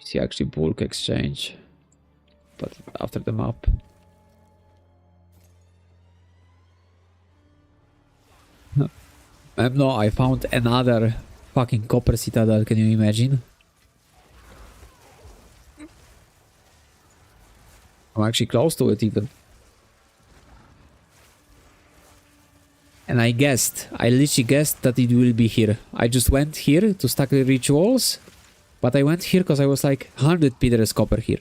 See actually bulk exchange, but after the map. No, I found another fucking copper citadel, can you imagine? I'm actually close to it even. And I literally guessed that it will be here. I just went here to stack the rituals. But I went here because I was like 100 Peter's copper here.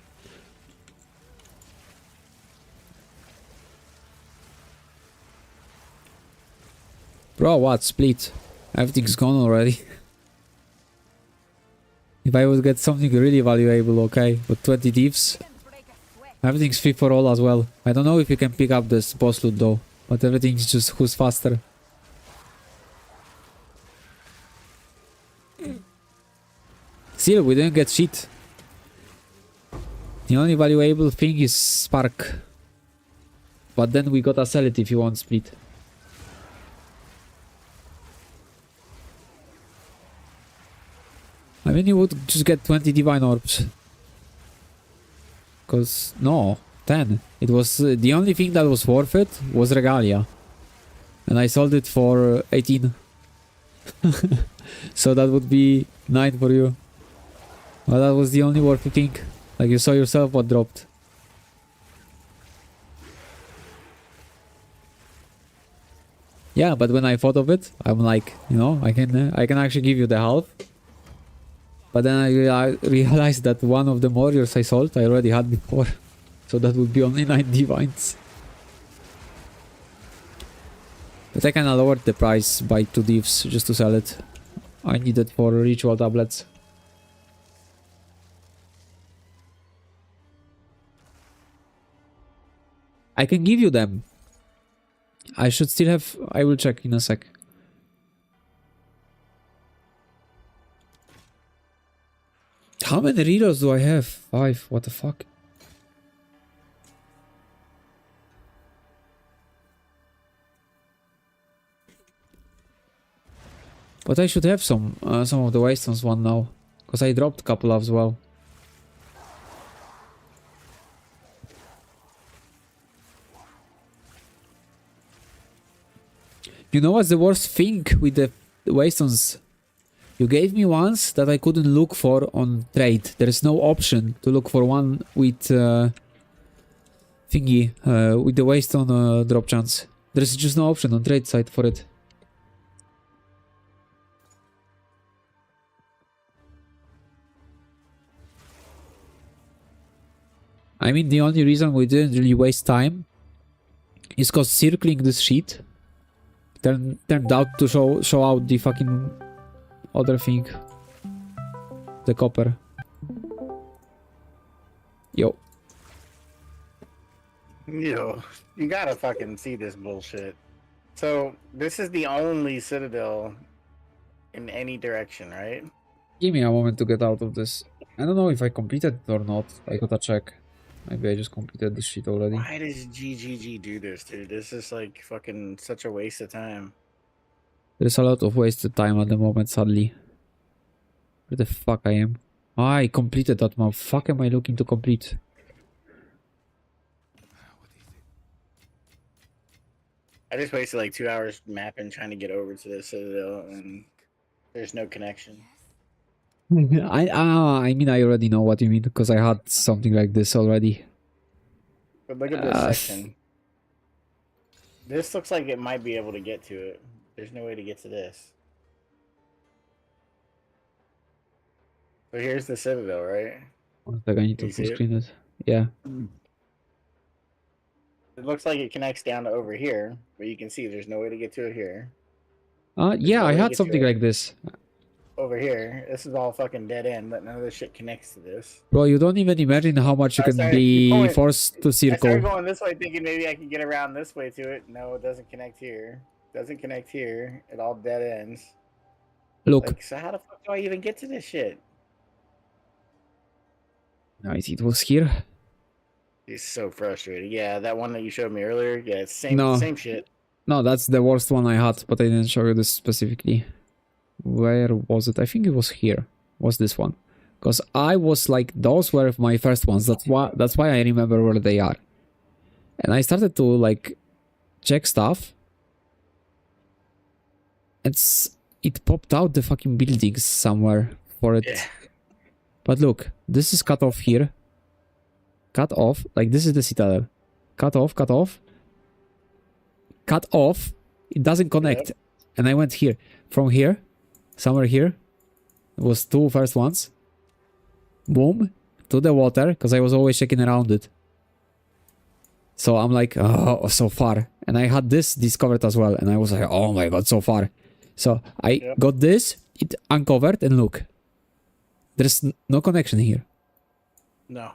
Bro, what? Split. Everything's gone already. If I would get something really valuable, okay. But 20 thieves. Everything's free for all as well. I don't know if you can pick up this boss loot though. But everything's just who's faster. Still, we didn't get shit. The only valuable thing is Spark. But then we gotta sell it if you want split. I mean, you would just get 20 divine orbs. Cause, no, 10. It was, the only thing that was worth it was Regalia. And I sold it for 18. So that would be 9 for you. Well, that was the only worthy thing. Like you saw yourself what dropped. Yeah, but when I thought of it, I'm like, you know, I can actually give you the half. But then I realized that one of the warriors I sold, I already had before. So that would be only 9 divines. But I kinda lowered the price by 2 divs just to sell it. I need it for ritual tablets. I can give you them. I should still have... I will check in a sec. How many readers do I have? 5. What the fuck? But I should have some of the Waystones one now. Because I dropped a couple as well. You know what's the worst thing with the Waystones? You gave me ones that I couldn't look for on trade. There is no option to look for one with thingy, with the Waystone drop chance. There is just no option on trade side for it. I mean, the only reason we didn't really waste time is because circling this sheet turned out to show out the fucking other thing. The copper. Yo. Yo, you gotta fucking see this bullshit. So, this is the only citadel in any direction, right? Give me a moment to get out of this. I don't know if I completed it or not. I gotta check. Maybe I just completed this shit already. Why does GGG do this, dude? This is like fucking such a waste of time. There's a lot of wasted time at the moment, sadly. Where the fuck I am? Ah, I completed that map. Fuck am I looking to complete? I just wasted like 2 hours mapping trying to get over to the citadel and there's no connection. I mean, I already know what you mean because I had something like this already. But look at this section. This looks like it might be able to get to it. There's no way to get to this. So here's the citadel, right? One sec, I need to full screen it. Yeah. It looks like it connects down to over here, but you can see there's no way to get to it here. Yeah, I had something like this. Over here, this is all fucking dead end, but none of this shit connects to this. Bro, you don't even imagine how much you can be forced to I circle. started going this way thinking maybe I can get around this way to it. No, it doesn't connect here. Doesn't connect here. It all dead ends. Look. Like, so how the fuck do I even get to this shit? Nice, it was here. He's so frustrated. Yeah, that one that you showed me earlier. Yeah, it's same shit. No, that's the worst one I had, but I didn't show you this specifically. Where was it? I think it was here. Was this one? Because I was like, those were my first ones. That's why I remember where they are. And I started to like check stuff. It popped out the fucking buildings somewhere for it. Yeah. But look, this is cut off here. Cut off. Like this is the citadel. Cut off, cut off. Cut off. It doesn't connect. Yep. And I went here. From here. Somewhere here. It was 2 first ones. Boom. To the water. Because I was always checking around it. So I'm like, oh, so far. And I had this discovered as well. And I was like, oh my god, so far. So I Yep. got this, it uncovered, and look. There's no connection here. No.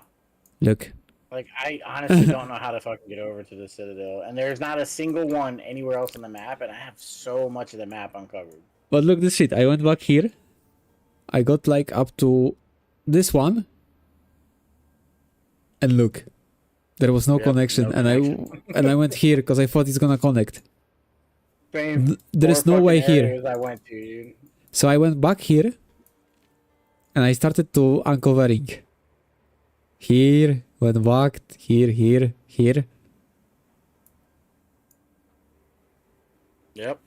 Look. Like, I honestly don't know how to fucking get over to the Citadel. And there's not a single one anywhere else on the map, and I have so much of the map uncovered. But look this shit. I went back here. I got like up to this one. And look. There was no Yep, connection. no And I went here because I thought it's gonna connect. Same There is four no way fucking here. areas I went to, dude. So I went back here. And I started to uncovering. Here, went back, here. Yep.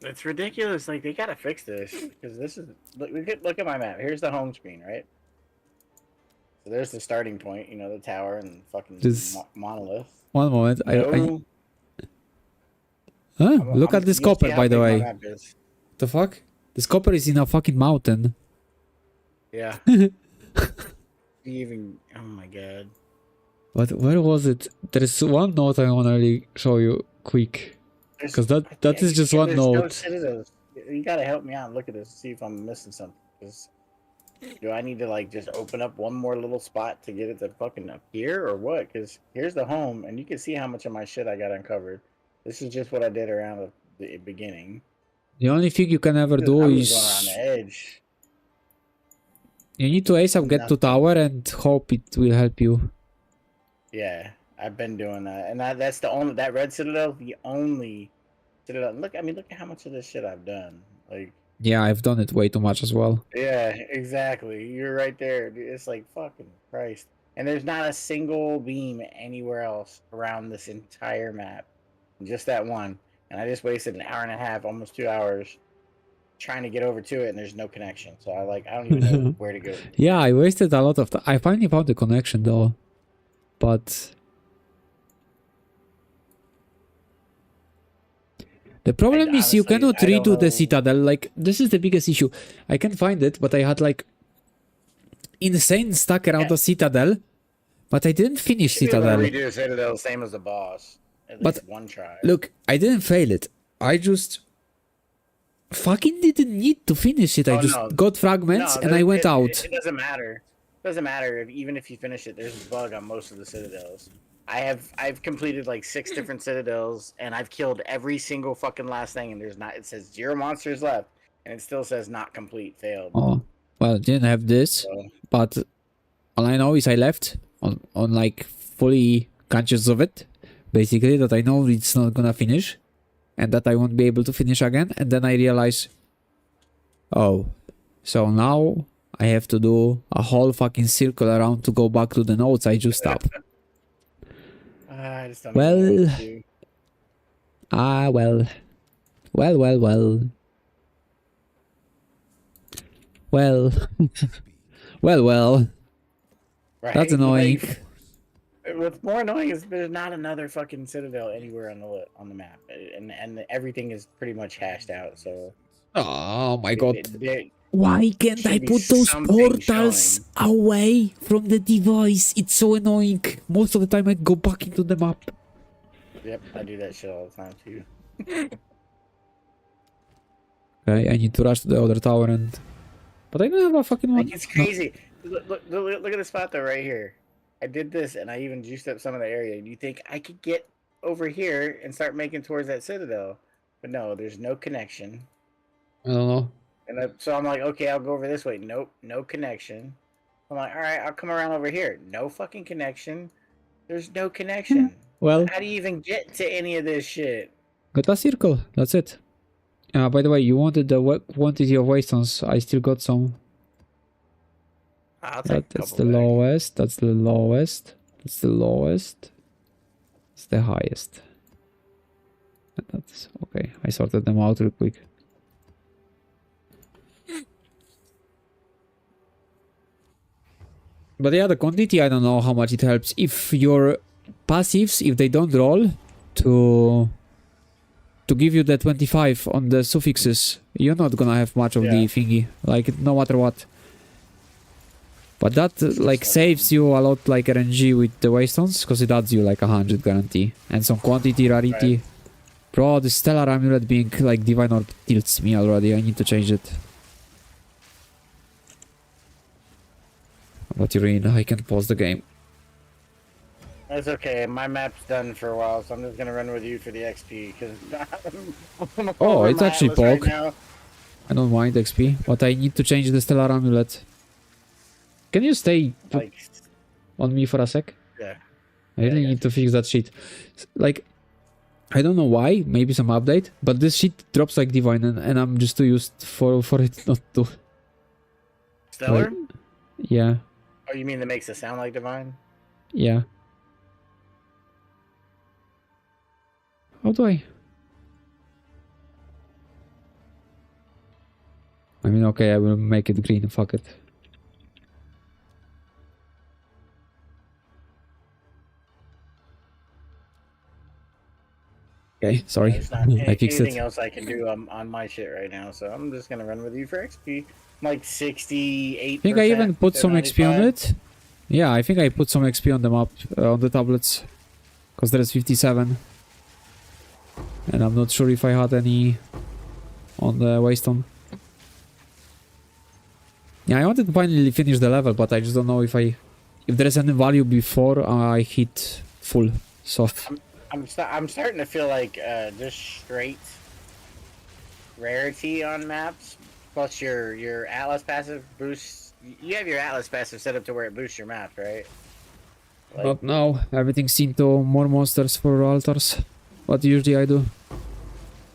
It's ridiculous. Like, they gotta fix this. Because this is... Look at my map. Here's the home screen, right? So there's the starting point. You know, the tower and fucking This- monolith. One moment. No, Huh? Look at this you'll see copper, how by the big my way. map is. The fuck? This copper is in a fucking mountain. Yeah. Even... Oh my god. But where was it? There is one note I want to really show you quick. There's- 'Cause that is just one there's no note. citadels. You gotta help me out and look at this, see if I'm missing something. 'Cause do I need to like just open up one more little spot to get it to fucking appear or what? Because here's the home, and you can see how much of my shit I got uncovered. This is just what I did around the beginning. The only thing you can ever do I was is going around the edge. you need to ASAP get to Nothing. tower and hope it will help you. Yeah, I've been doing that, and that's the only that red citadel, the only citadel. Look, I mean, look at how much of this shit I've done. Like, Yeah, I've done it way too much as well. yeah, exactly. You're right there. Dude. It's like fucking Christ. And there's not a single beam anywhere else around this entire map. Just that one. And I just wasted an hour and a half, almost 2 hours, trying to get over to it, and there's no connection. So I don't even know where to go. Yeah, I wasted a lot of time. I finally found the connection though. But the problem And is you honestly, cannot I don't redo the know- citadel. Like, this is the biggest issue. I can find it, but I had like insane stack around the citadel. But I didn't finish Should be able to citadel. redo Citadel same as the boss. At But- least one try. Look, I didn't fail it. I just fucking didn't need to finish it. I Oh, just no. got fragments and I went out. It doesn't matter. It doesn't matter even if you finish it. There's a bug on most of the citadels. I've completed like 6 different citadels, and I've killed every single fucking last thing. And there's not. It says 0 monsters left, and it still says not complete, failed. Oh, well, didn't have this, So, but all I know is I left on like fully conscious of it. Basically, that I know it's not gonna finish, and that I won't be able to finish again. And then I realize, oh, so now I have to do a whole fucking circle around to go back to the notes I just stopped. I just don't Well, know what to do. Well. Well. Right? That's annoying. Like, what's more annoying is there's not another fucking citadel anywhere on the map, and everything is pretty much hashed out. So Oh my god. it- Why can't I should be put those something portals away from the device? It's so annoying. Most of the time I go back into the map. Yep, I do that shit all the time too. Okay, I need to rush to the other tower and... But I don't have a fucking one. Like, it's crazy. Look at the spot though, right here. I did this, and I even juiced up some of the area. You think I could get over here and start making towards that citadel? But no, there's no connection. I don't know. And so I'm like, okay, I'll go over this way. Nope, no connection. I'm like, all right, I'll come around over here. No fucking connection. There's no connection. Well, How do you even get to any of this shit? got a circle. That's it. By the way, you wanted the quantity of waystones. I still got some. I'll take a That's couple the back. lowest. That's the lowest. That's the lowest. It's the highest. And that's okay. I sorted them out real quick. But yeah, the quantity, I don't know how much it helps. If your passives, if they don't roll to give you the 25 on the suffixes, you're not gonna have much of the Yeah. thingy. Like, no matter what. But that like saves you a lot, like RNG with the waystones, because it adds you like 100 guarantee and some quantity rarity. Bro, the Stellar Amulet being like Divine Orb tilts me already. I need to change it. What you mean? I can pause the game. That's okay. My map's done for a while, so I'm just gonna run with you for the XP because Oh, it's actually right Pog. now. I don't mind XP, but I need to change the Stellar Amulet. Can you stay Like, on me for a sec? yeah. I really need to fix that shit. Like, I don't know why, maybe some update, but this shit drops like Divine and I'm just too used for it not to. Stellar? Like, yeah, Oh, you mean that makes it sound like divine? yeah. How do I? I mean, okay, I will make it green, fuck it. Okay, sorry. There's not I fixed anything it. else I can do on my shit right now, so I'm just gonna run with you for XP. I'm like 68%. I think I even put to some XP on 95. it. Yeah, I think I put some XP on the map, on the tablets. Because there's 57. And I'm not sure if I had any on the Waystone. Yeah, I wanted to finally finish the level, but I just don't know if there's any value before I hit full. So I'm starting to feel like just straight rarity on maps, plus your Atlas passive boosts. You have your Atlas passive set up to where it boosts your map, right? Like, not now. Everything's into more monsters for altars. What usually I do.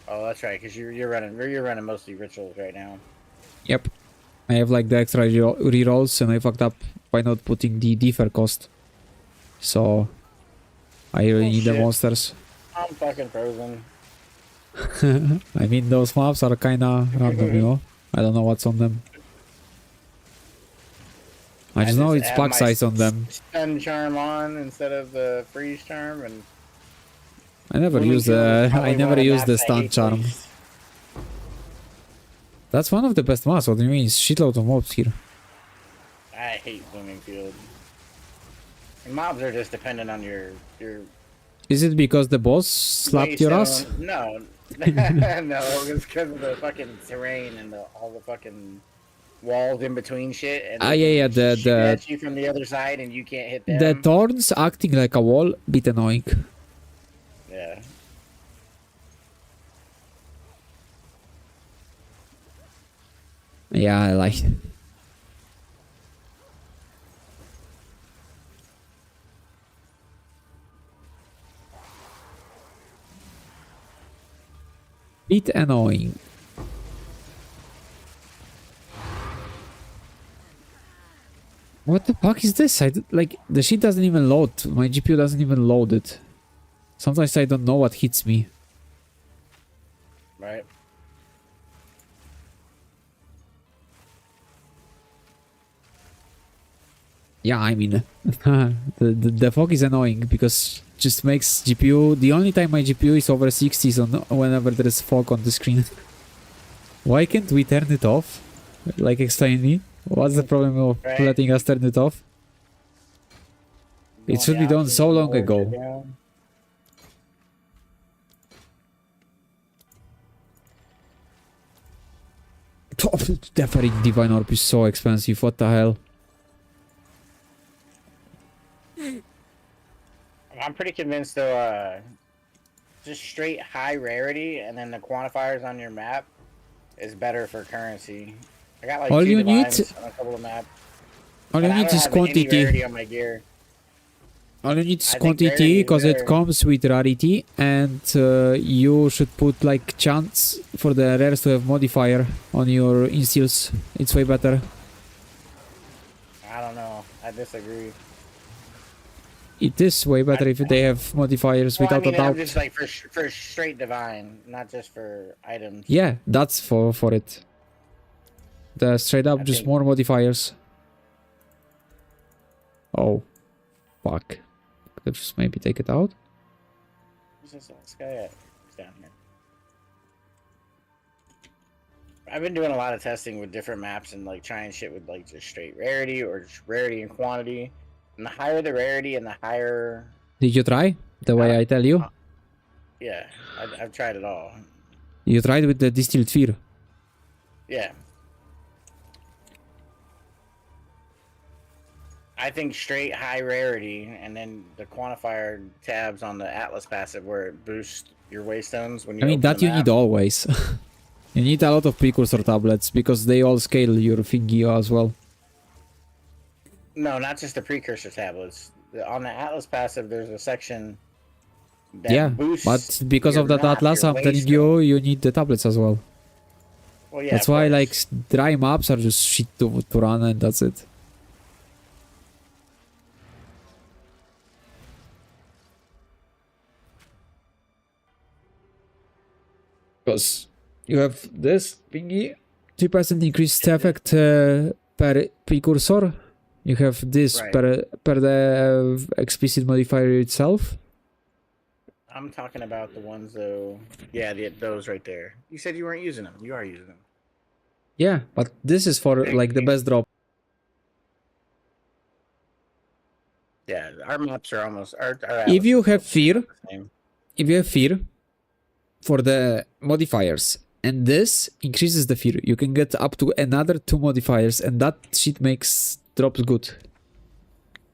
oh, that's right, because you're running mostly rituals right now. Yep. I have like the extra rerolls and I fucked up by not putting the defer cost. So I really need the shit. monsters. I'm fucking frozen. I mean, those maps are kinda random, you know? I don't know what's on them. I just know it's have pack my size on them. Stun charm on instead of the freeze charm, and I never Blooming use Field is the probably I never one of use the maps I stun hate charm. least. That's one of the best maps. What do you mean? It's shitload of mobs here. I hate Blooming Field. And mobs are just dependent on your Is it because the boss slapped your ass? No, no, it's because of the fucking terrain and all the fucking walls in between shit. And Yeah, they shoot at you from the other side, and you can't hit them. the thorns acting like a wall, bit annoying. Yeah. Yeah, I like it. Bit annoying. What the fuck is this? Like, the shit doesn't even load. My GPU doesn't even load it. Sometimes I don't know what hits me. Right. Yeah, I mean, the fog is annoying because just makes GPU. The only time my GPU is over 60 is on whenever there is fog on the screen. Why can't we turn it off? Like, explain me. What's the problem of letting us turn it off? It should be done so long ago. Definitely Divine Orb is so expensive. What the hell? I'm pretty convinced though, just straight high rarity and then the quantifiers on your map is better for currency. I got like All 2 you divines need- on a couple of maps. All you But I need don't is have any quantity. rarity on my gear. All you need is I think quantity rarity is because it better. comes with rarity, and you should put like chance for the rares to have modifier on your instills. It's way better. I don't know. I disagree. It is way better if they have modifiers Well, I without mean, a doubt. I'm just like for straight divine, not just for items. Yeah, that's for it. The straight up I just think- more modifiers. Oh, fuck. Could just maybe take it out. Where's this guy at? He's down here. I've been doing a lot of testing with different maps and like trying shit with like just straight rarity or just rarity and quantity. And the higher the rarity and the higher Did you try the way I tell you? Yeah, I've tried it all. You tried with the distilled fear. Yeah. I think straight high rarity, and then the quantifier tabs on the Atlas passive where it boosts your waystones when you I mean, open that the you map. need always. You need a lot of precursor tablets because they all scale your thingy as well. No, not just the precursor tablets. On the Atlas passive, there's a section that Yeah, boosts but because your of that map, Atlas your I'm telling waystone. you need the tablets as well. Well, yeah, That's of why course. like dry maps are just shit to run and that's it. Because you have this thingy, 3% increased effect per precursor. You have this Right. per the explicit modifier itself. I'm talking about the ones though. Yeah, those right there. You said you weren't using them. You are using them. Yeah, but this is for like the best drop. Yeah, our maps are almost. Our If you Atlas is have almost fear, the same. if you have fear for the modifiers, and this increases the fear, you can get up to another 2 modifiers, and that shit makes drops good.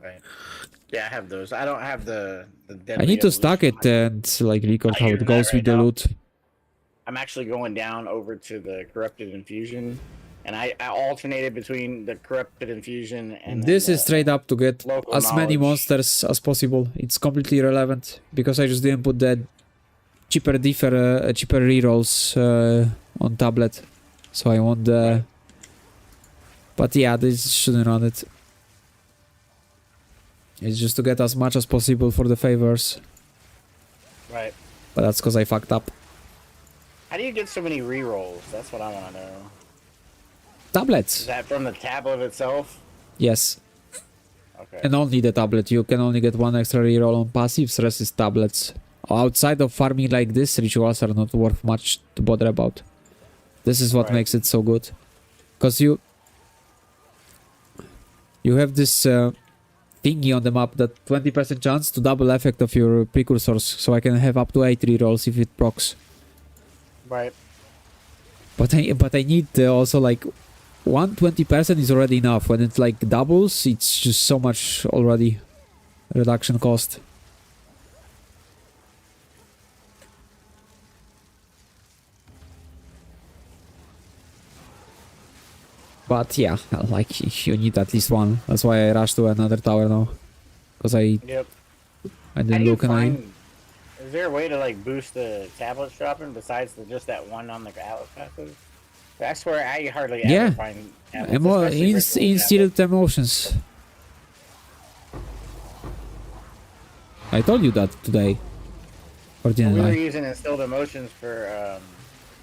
Right. Yeah, I have those. I don't have the. I need to stack it and like record how it goes with the loot. I'm actually going down over to the corrupted infusion, and I alternated between the corrupted infusion and This then is straight up to get local as many knowledge. monsters as possible. It's completely irrelevant because I just didn't put the cheaper cheaper rerolls on tablet, so I want the. Right. But yeah, this shouldn't run it. It's just to get as much as possible for the favors. Right. But that's because I fucked up. How do you get so many rerolls? That's what I want to know. Is Tablets. that from the tablet itself? Yes. Okay. And only the tablet. You can only get 1 extra reroll on passives, rest is tablets. Outside of farming like this, rituals are not worth much to bother about. This is what Right. makes it so good. Because you have this thingy on the map that 20% chance to double effect of your precursors, so I can have up to 8 rerolls if it procs. Right. But I need also like 120% is already enough. When it like doubles, it's just so much already reduction cost. But yeah, like you need at least one. That's why I rushed to another tower now. Because I Yep. How do didn't you look and I... find? Is there a way to like boost the tablets dropping besides just that one on the Atlas passive? I swear I hardly Yeah. ever find tablets, especially ritual Instilled emotions. I told you that today. Or tablets. didn't We were I? using instilled emotions for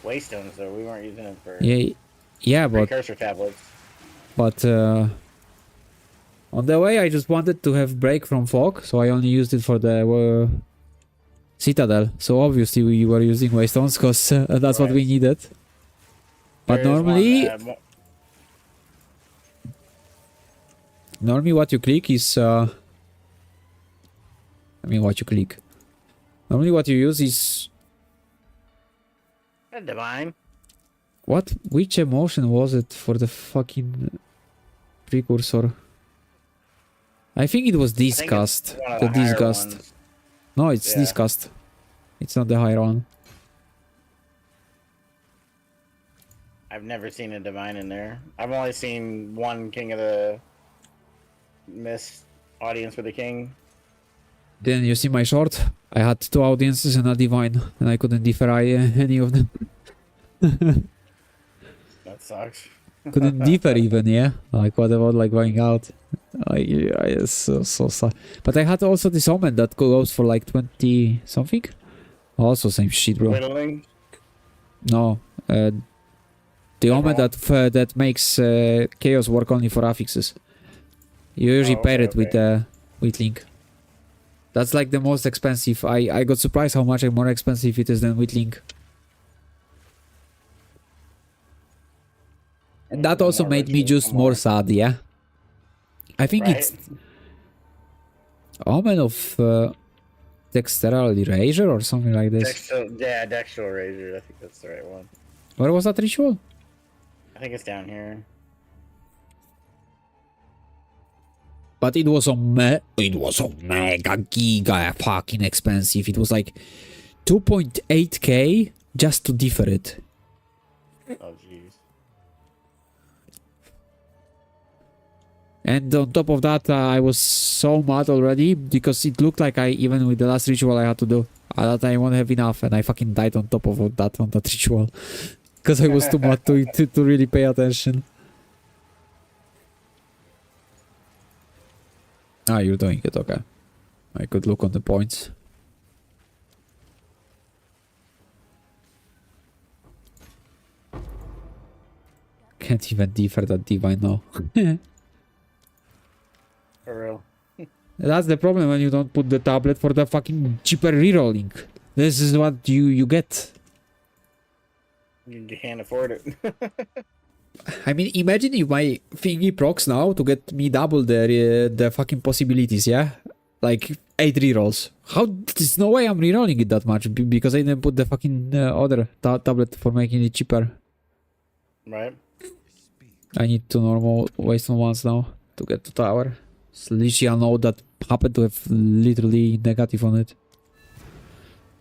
waystones, though. We weren't using it for Yeah, but precursor tablets. on the way I just wanted to have break from fog, so I only used it for the citadel. So obviously we were using waystones because that's what we needed. But There is normally, one, normally what you click is what you click. Normally what you use is divine. what? Which emotion was it for the fucking precursor? I think it was I think it's disgust. one of The higher disgust. ones. No, it's Yeah. disgust. It's not the higher one. I've never seen a divine in there. I've only seen one King of the Mist audience with the king. Then you see my short. I had 2 audiences and a divine, and I couldn't defy any of them. That sucks. Couldn't differ even, yeah. Like what about like going out? It's so sad. But I had also this omen that goes for like 20 something. Also same shit, bro. Whittling. No, the omen that makes chaos work only for affixes. You usually pair it with Whittling. That's like the most expensive. I got surprised how much more expensive it is than Whittling. And that also made me just more sad, yeah. I think Right. it's Omen of the Dexteral Erasure or something like this. Dextral Razor. I think that's the right one. Where was that ritual? I think it's down here. But it was a mega giga fucking expensive. It was like 2.8k just to defer it. Oh jeez. And on top of that, I was so mad already because it looked like even with the last ritual I had to do, that I won't have enough, and I fucking died on top of that on that ritual because I was too mad to really pay attention. Ah, you're doing it, okay. I could look on the points. Can't even defer that divine now. For real. That's the problem when you don't put the tablet for the fucking cheaper rerolling. This is what you get. You can't afford it. I mean, imagine if my thingy procs now to get me double the fucking possibilities, yeah? Like 8 rerolls. How? There's no way I'm rerolling it that much because I didn't put the fucking other tablet for making it cheaper. Right. I need to normal waste on ones now to get to tower. So literally I know that happened to have literally negative on it.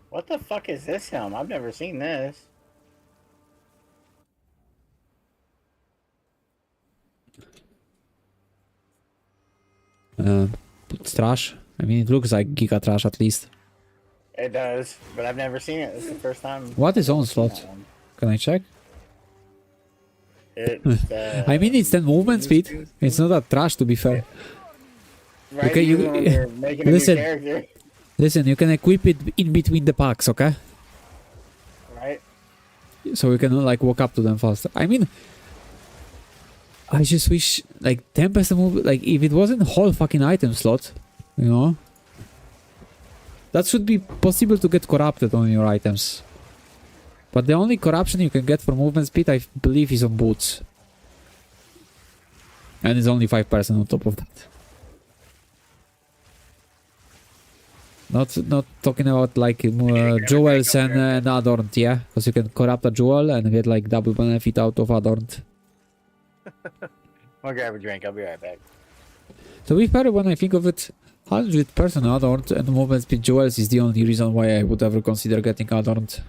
What the fuck is this helm? I've never seen this. It's trash. I mean, it looks like giga trash at least. It does, but I've never seen it. This is the first time. What is I've on seen that slot? one. Can I check? It's, I mean, it's 10 movement speed. It's not that trash, to be fair. right, Okay, even when you're making a listen. new character. Listen, you can equip it in between the packs, okay? Right? So you can like walk up to them faster. I mean, I just wish like 10% move, like if it wasn't whole fucking item slot, you know, that should be possible to get corrupted on your items. But the only corruption you can get for movement speed, I believe, is on boots. And it's only 5% on top of that. Not talking about like jewels and adorned, yeah? Because you can corrupt a jewel and get like double benefit out of adorned. I'll grab a drink. I'll be right back. To be fair, when I think of it, 100% adorned and movement speed jewels is the only reason why I would ever consider getting adorned.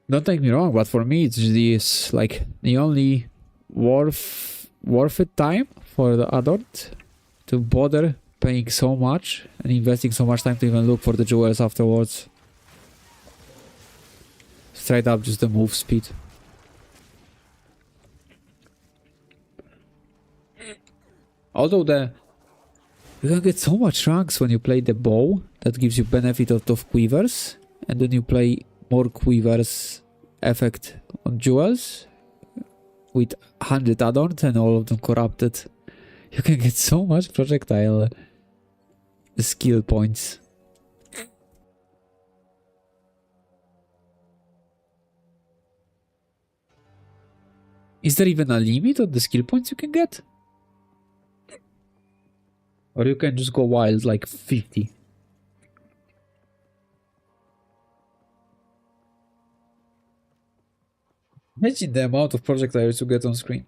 Don't take me wrong, but for me it's this like the only worth it time for the adult to bother paying so much and investing so much time to even look for the jewels afterwards. Straight up just the move speed. Although you can get so much ranks when you play the bow that gives you benefit of quivers, and then you play more quivers effect on jewels with 100 add-ons and all of them corrupted. You can get so much projectile skill points. Is there even a limit on the skill points you can get? Or you can just go wild like 50? Imagine the amount of projectiles you get on screen.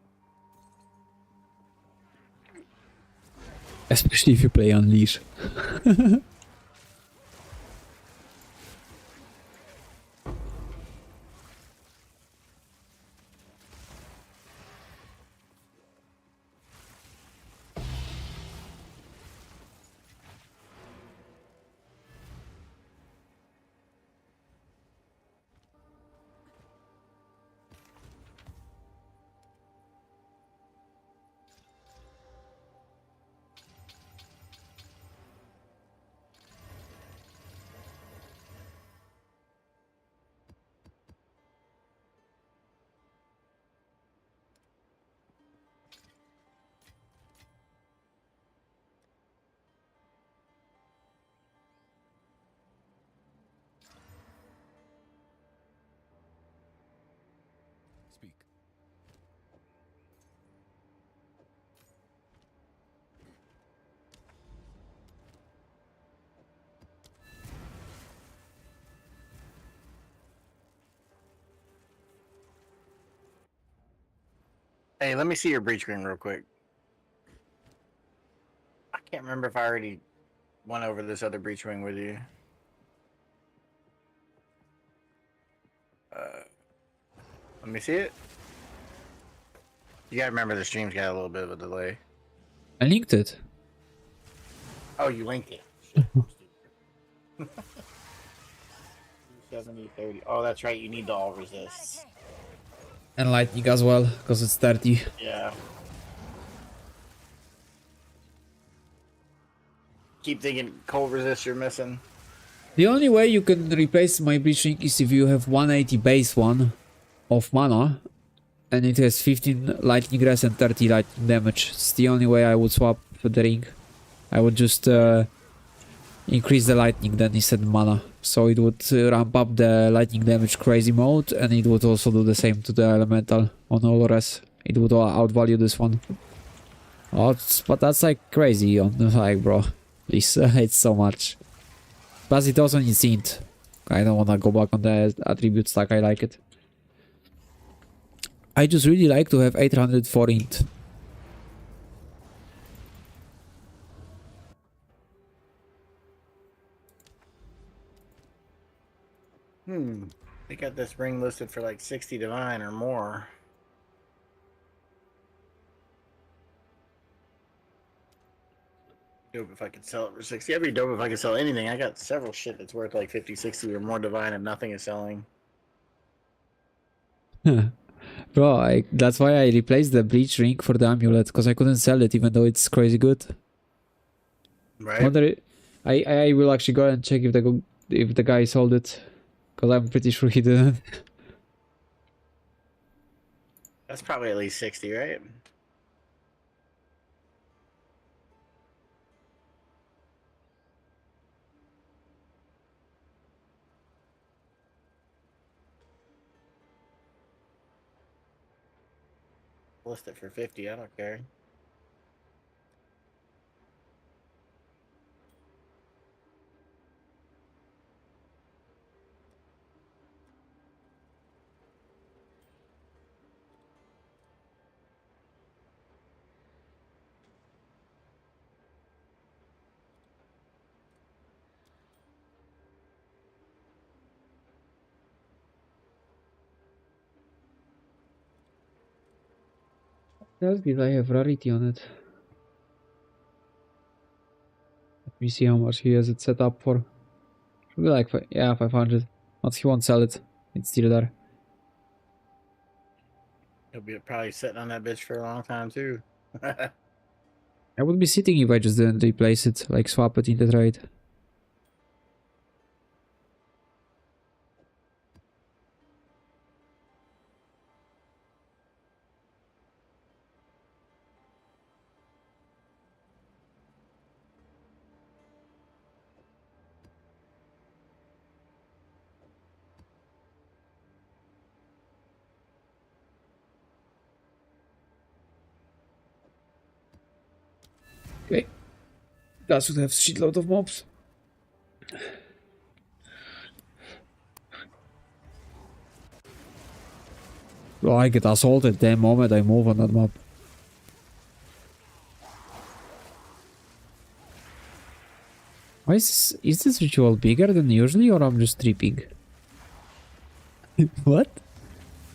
Especially if you play Unleash. Hey, let me see your breach ring real quick. I can't remember if I already went over this other breach ring with you. Let me see it. You gotta remember the stream's got a little bit of a delay. I linked it. Oh, you linked it. Shit, I'm stupid. 70, 30. Oh, that's right. You need the all resist. And lightning as well, because it's 30. Yeah. Keep thinking cold resist you're missing. The only way you can replace my breach ring is if you have 180 base one of mana, and it has 15 lightning res and 30 lightning damage. It's the only way I would swap for the ring. I would just increase the lightning then instead of mana. So it would ramp up the lightning damage crazy mode, and it would also do the same to the elemental on all res. It would outvalue this one. Oh, but that's like crazy on the like, bro. Please, it's so much. Plus it also needs int. I don't wanna go back on the attributes like I like it. I just really like to have 804 int. They got this ring listed for like 60 divine or more. Dope if I could sell it for 60. I'd be dope if I could sell anything. I got several shit that's worth like 50, 60 or more divine and nothing is selling. Bro, that's why I replaced the bleach ring for the amulet, because I couldn't sell it even though it's crazy good. Right? Wonder, I will actually go and check if the guy sold it, because I'm pretty sure he didn't. That's probably at least 60, right? List it for 50, I don't care. Does did I have rarity on it? Let me see how much he has it set up for. Should be like, yeah, 500. But he won't sell it. It's still there. He'll be probably sitting on that bitch for a long time too. I would be sitting if I just didn't replace it, like swap it in the trade. Okay. That should have shitload of mobs. Bro, I get assaulted the moment I move on that map. Why is this ritual bigger than usually, or I'm just tripping? What?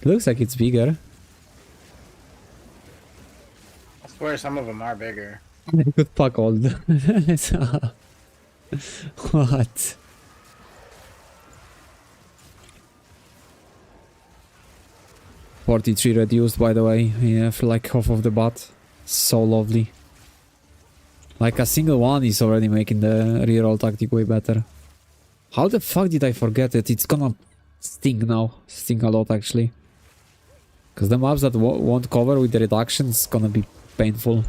It looks like it's bigger. I swear some of them are bigger. I could fuck all the... What? "43 reduced, by the way, yeah, for like half of the bot. So lovely. Like a single one is already making the reroll tactic way better. How the fuck did I forget it? It's gonna sting now. Sting a lot, actually. Because the maps that won't cover with the reductions gonna be painful.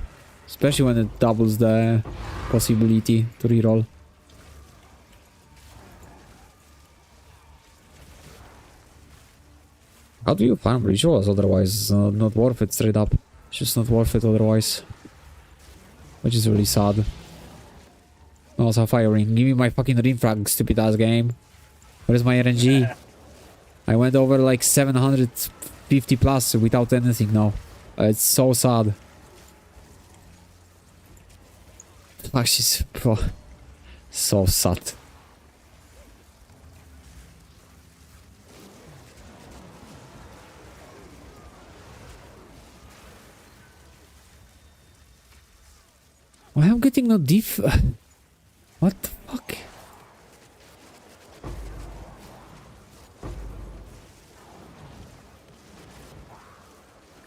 Especially when it doubles the possibility to reroll. How do you farm rituals otherwise? It's not worth it straight up. It's just not worth it otherwise. Which is really sad. Also firing. Give me my fucking rimfrag, stupid ass game. Where's my RNG? I went over like 750 plus without anything now. It's so sad. Like she's bro, so sad. Why I'm getting no diff? What the fuck?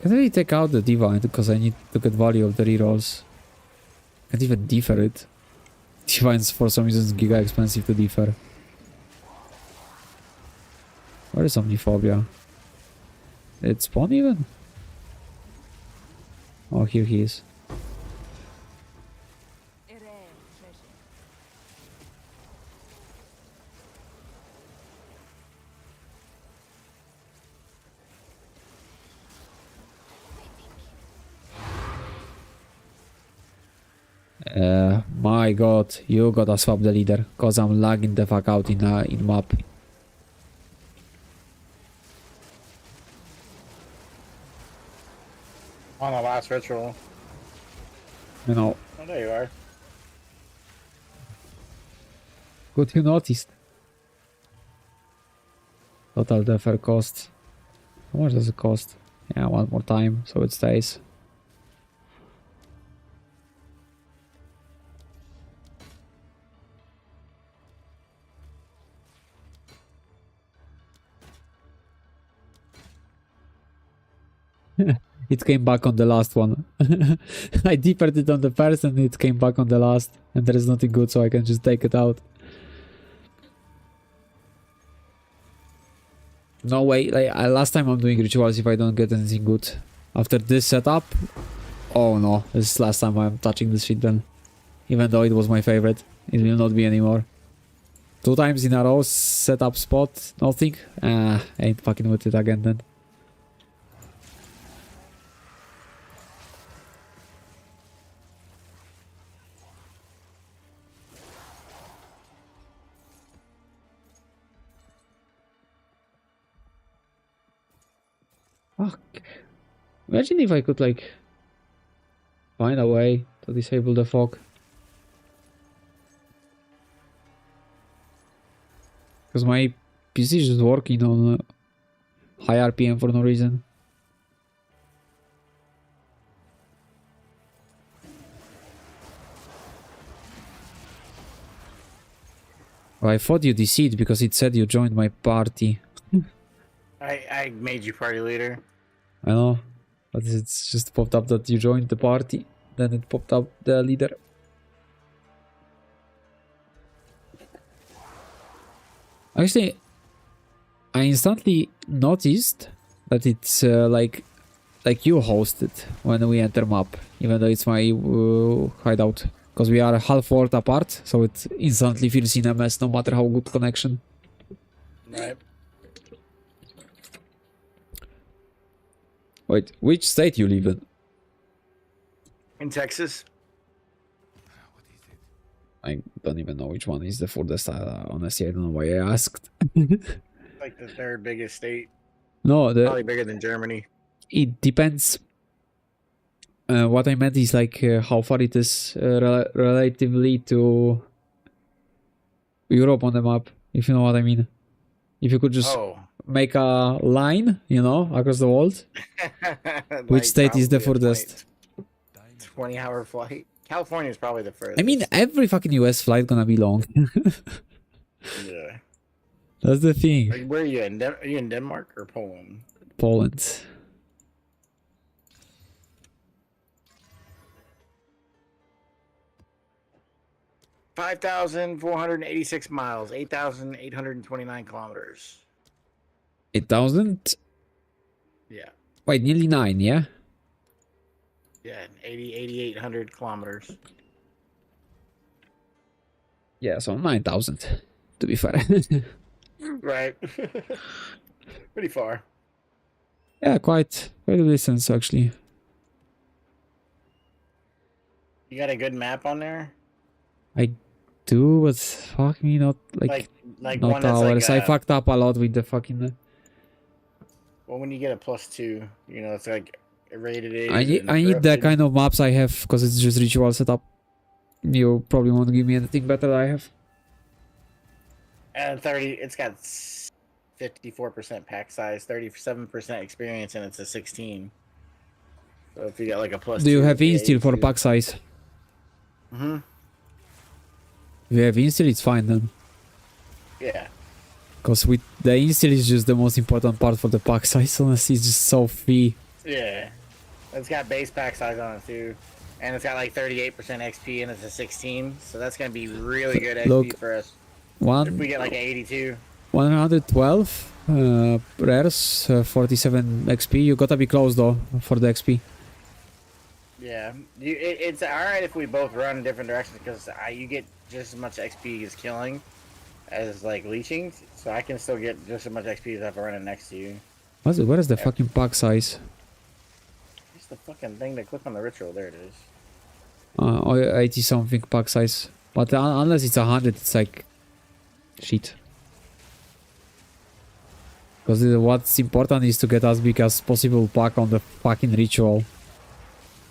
Can I really take out the divine because I need to get value of the rerolls? Can't even defer it. Divines for some reason is giga expensive to defer. Where is Omniphobia? Did it spawn even? Oh, here he is. A rare treasure. My god, you gotta swap the leader, cause I'm lagging the fuck out in map. On the last ritual. You know, Oh, there you are. good you noticed. Total defer cost. How much does it cost? Yeah, one more time, so it stays. It came back on the last one. I deferred it on the first and it came back on the last. And there is nothing good, so I can just take it out. No way, like last time I'm doing rituals if I don't get anything good. After this setup, oh no, this is last time I'm touching this shit then. Even though it was my favorite, it will not be anymore. 2 times in a row, setup spot, nothing. Ain't fucking with it again then. Fuck. Imagine if I could like find a way to disable the fog. Because my PC is just working on high RPM for no reason. Oh, I thought you DC'd because it said you joined my party. I made you party leader. I know, but it's just popped up that you joined the party. Then it popped up the leader. Actually, I instantly noticed that it's like you hosted when we enter map, even though it's my hideout. Because we are half world apart, so it instantly feels in a mess no matter how good connection. Right. Wait, which state you live in? In Texas. What is it? I don't even know which one is the furthest. Honestly, I don't know why I asked. Like the 3rd biggest state. No, Probably bigger than Germany. it depends. What I meant is like how far it is relatively to Europe on the map, if you know what I mean. If you could just make a line, you know, across the world. Which state is the furthest? 20-hour flight. California is probably the furthest. I mean, every fucking US flight gonna be long. Yeah. That's the thing. Like, where are you in? Are you in Denmark or Poland? Poland. $5,486 miles, 8,829 kilometers. 8,000? Yeah. Wait, nearly 9, yeah? Yeah, 8,800 kilometers. Yeah, so 9,000, to be fair. Right. Pretty far. Yeah, quite a distance, actually. You got a good map on there? I do, but fuck me, not like Like not one that's hours. like I fucked up a lot with the fucking... well, when you get a +2, you know, it's like rated it. I need the kind of maps I have because it's just ritual setup. You probably won't give me anything better than I have. And 30, it's got 54% pack size, 37% experience, and it's a 16. So if you got like a plus. Do you 2, have yeah, instill for pack size? Mm-hmm. If you have instill, it's fine then. Yeah. Because with the instill is just the most important part for the pack size. Honestly, it's just so free. Yeah. It's got base pack size on it too. And it's got like 38% XP and it's a 16. So that's going to be really good XP Look, for us. If we get like an 82. 112 rares, 47 XP. You gotta be close though for the XP. Yeah. It's alright if we both run in different directions because you get just as much XP as killing as like leeching. So I can still get just as much XP as if I run it next to you. Where is the fucking pack size? It's the fucking thing to click on the ritual. There it is. 80 something pack size. But unless it's 100, it's like shit. Because what's important is to get as big as possible pack on the fucking ritual.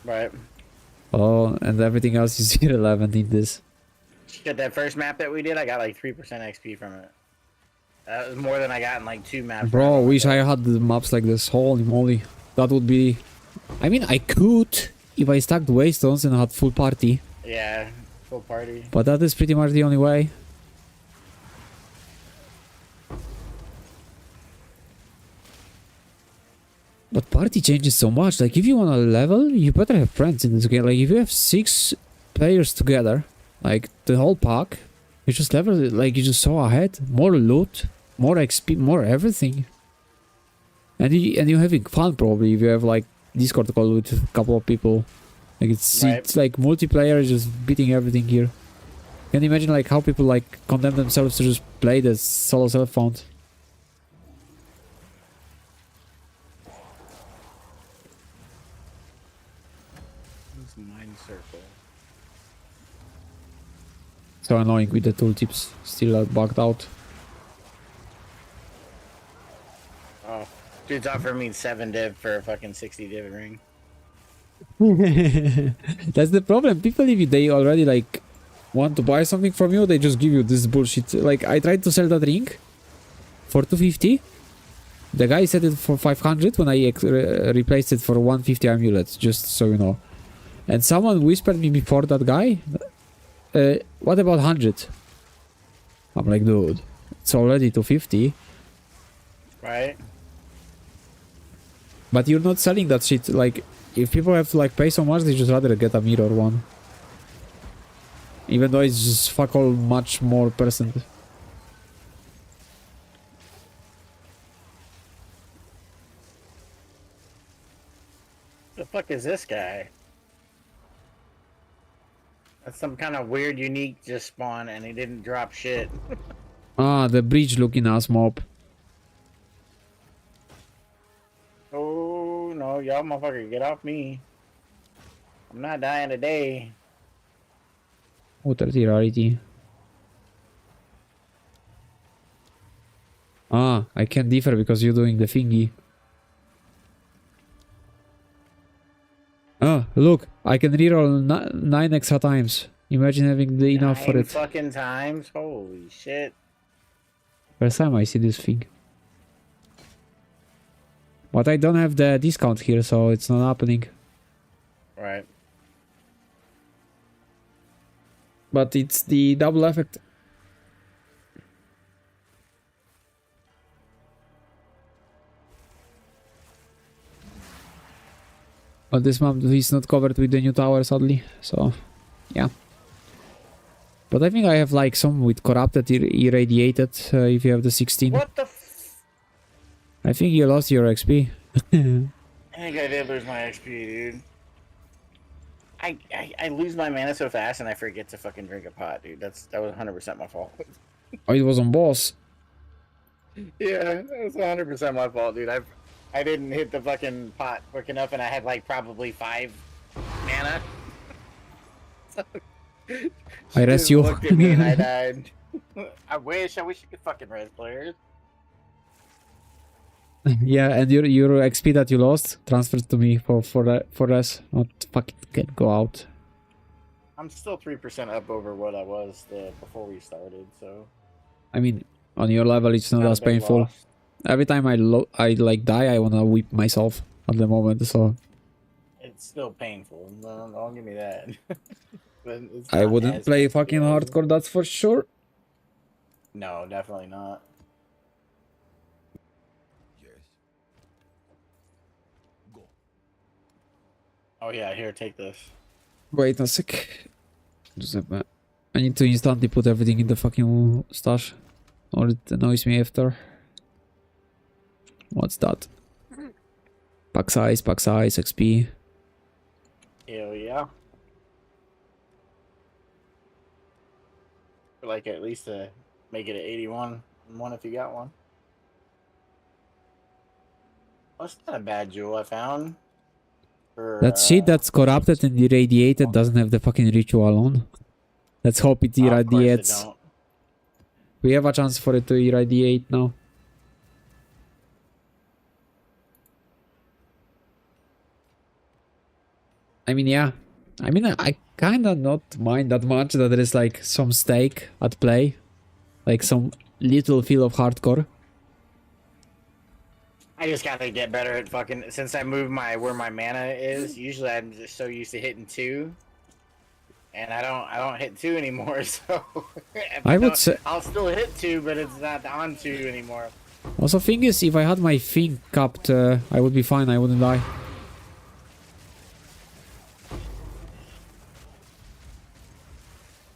Right. Oh, and everything else is irrelevant in this. Shit, that first map that we did, I got like 3% XP from it. That was more than I got in like 2 maps. Bro, wish I had the maps like this. Holy moly. That would be... I mean, I could if I stacked waystones and had full party. Yeah, full party. But that is pretty much the only way. But party changes so much. Like, if you want to level, you better have friends in this game. Like, if you have 6 players together, like the whole pack, you just level it, like you just saw ahead. More loot, more XP, more everything. And you're having fun probably if you have like Discord call with a couple of people. Like it's like multiplayer just beating everything here. Can you imagine like how people like condemn themselves to just play the solo self-found? Mind circle. So annoying with the tooltips still bugged out. Oh, dude's offering me 7 div for a fucking 60 div ring. That's the problem. People, if they already like want to buy something from you, they just give you this bullshit. Like I tried to sell that ring for 250. The guy said it for 500 when I replaced it for 150 amulet, just so you know. And someone whispered me before that guy, what about 100? I'm like, dude, it's already 250. Right? But you're not selling that shit. Like, if people have to like pay so much, they just rather get a mirror one. Even though it's just fuck all much more percent. The fuck is this guy? That's some kind of weird, unique just spawn, and he didn't drop shit. Ah, the bridge looking ass mob. Oh no, y'all motherfucker, get off me. I'm not dying today. Oh, 30 rarity. Ah, I can't differ because you're doing the thingy. Ah, look, I can reroll 9 extra times. Imagine having the enough for 9 it. fucking times? Holy shit. First time I see this thing. But I don't have the discount here, so it's not happening. Right. But it's the double effect. But this map is not covered with the new tower, sadly. So, yeah. But I think I have like some with corrupted, irradiated, if you have the 16. What the f... I think you lost your XP. I think I did lose my XP, dude. I lose my mana so fast and I forget to fucking drink a pot, dude. That was 100% my fault. Oh, it was on boss. Yeah, that was 100% my fault, dude. I didn't hit the fucking pot quick enough and I had like probably 5 mana. I rest you. Looked at me and I died. I wish you could fucking res players. Yeah, and your XP that you lost transferred to me for us. Not fucking can go out. I'm still 3% up over what I was before we started, so I mean, on your level, it's not not a as big painful. loss. Every time I like die, I wanna whip myself at the moment. So It's still painful. No, don't give me that. But it's I not wouldn't as play painful fucking as... hardcore. That's for sure. No, definitely not. Yes. Go. Oh yeah, here, take this. Wait a sec. Giuseppe. I need to instantly put everything in the fucking stash, or it annoys me after. What's that? Pack size, XP. Hell yeah. Like at least make it an 81 one if you got one. Oh, it's not a bad jewel I found. For, That shit that's corrupted and irradiated doesn't have the fucking ritual on. Let's hope it of course it irradiates. don't. We have a chance for it to irradiate now. I mean, yeah. I mean, I kinda not mind that much that there is like some stake at play. Like some little feel of hardcore. I just gotta get better at fucking. Since I moved where my mana is, usually I'm just so used to hitting 2, and I don't hit 2 anymore. So I would say. I'll still hit 2, but it's not on 2 anymore. Also, thing is, if I had my thing capped, I would be fine. I wouldn't die.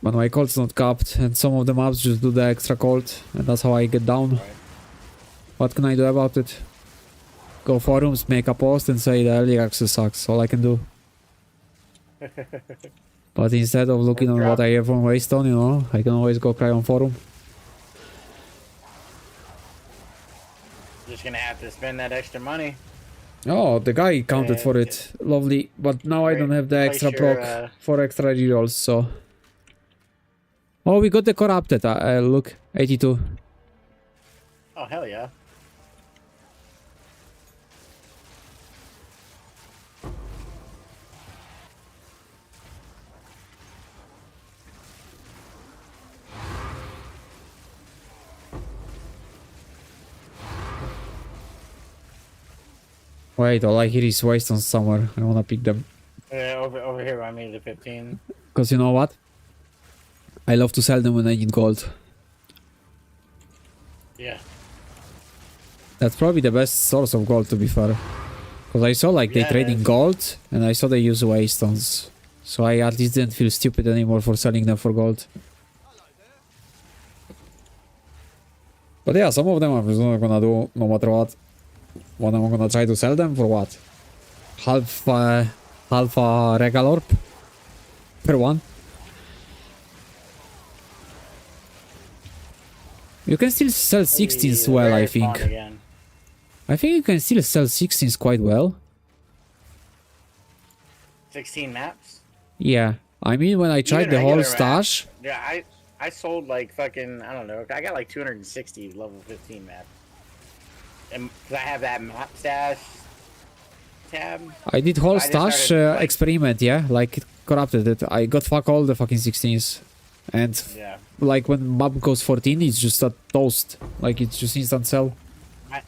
But my cold's not capped, and some of the maps just do the extra cold, and that's how I get down. Right. What can I do about it? Go forums, make a post, and say the early access sucks. All I can do. But instead of looking on what I have on Waystone, you know, I can always go cry on forum. Just gonna have to spend that extra money. Oh, the guy counted for it. Lovely. But now I don't have the extra proc for extra rerolls, so... Oh, we got the corrupted. Look, 82. Oh, hell yeah. Wait, all I hear is Waystones somewhere. I wanna pick them. Over here by me, the 15. Because you know what? I love to sell them when I need gold. Yeah. That's probably the best source of gold, to be fair. Because I saw like they trade in gold, and I saw they use Waystones. So I at least didn't feel stupid anymore for selling them for gold. But yeah, some of them I'm just not gonna do no matter what. One I'm gonna try to sell them for what? Half a regal orb per one. You can still sell 16s well, I think. I think you can still sell 16s quite well. 16 maps? Yeah. I mean, when I tried the whole stash... Yeah, I sold like fucking, I don't know, I got like 260 level 15 maps. And cause I have that map stash tab. I did whole stash like, experiment, yeah? Like, corrupted it. I got fuck all the fucking 16s. And, yeah. like, when map goes 14, it's just a toast. Like, it's just instant sell.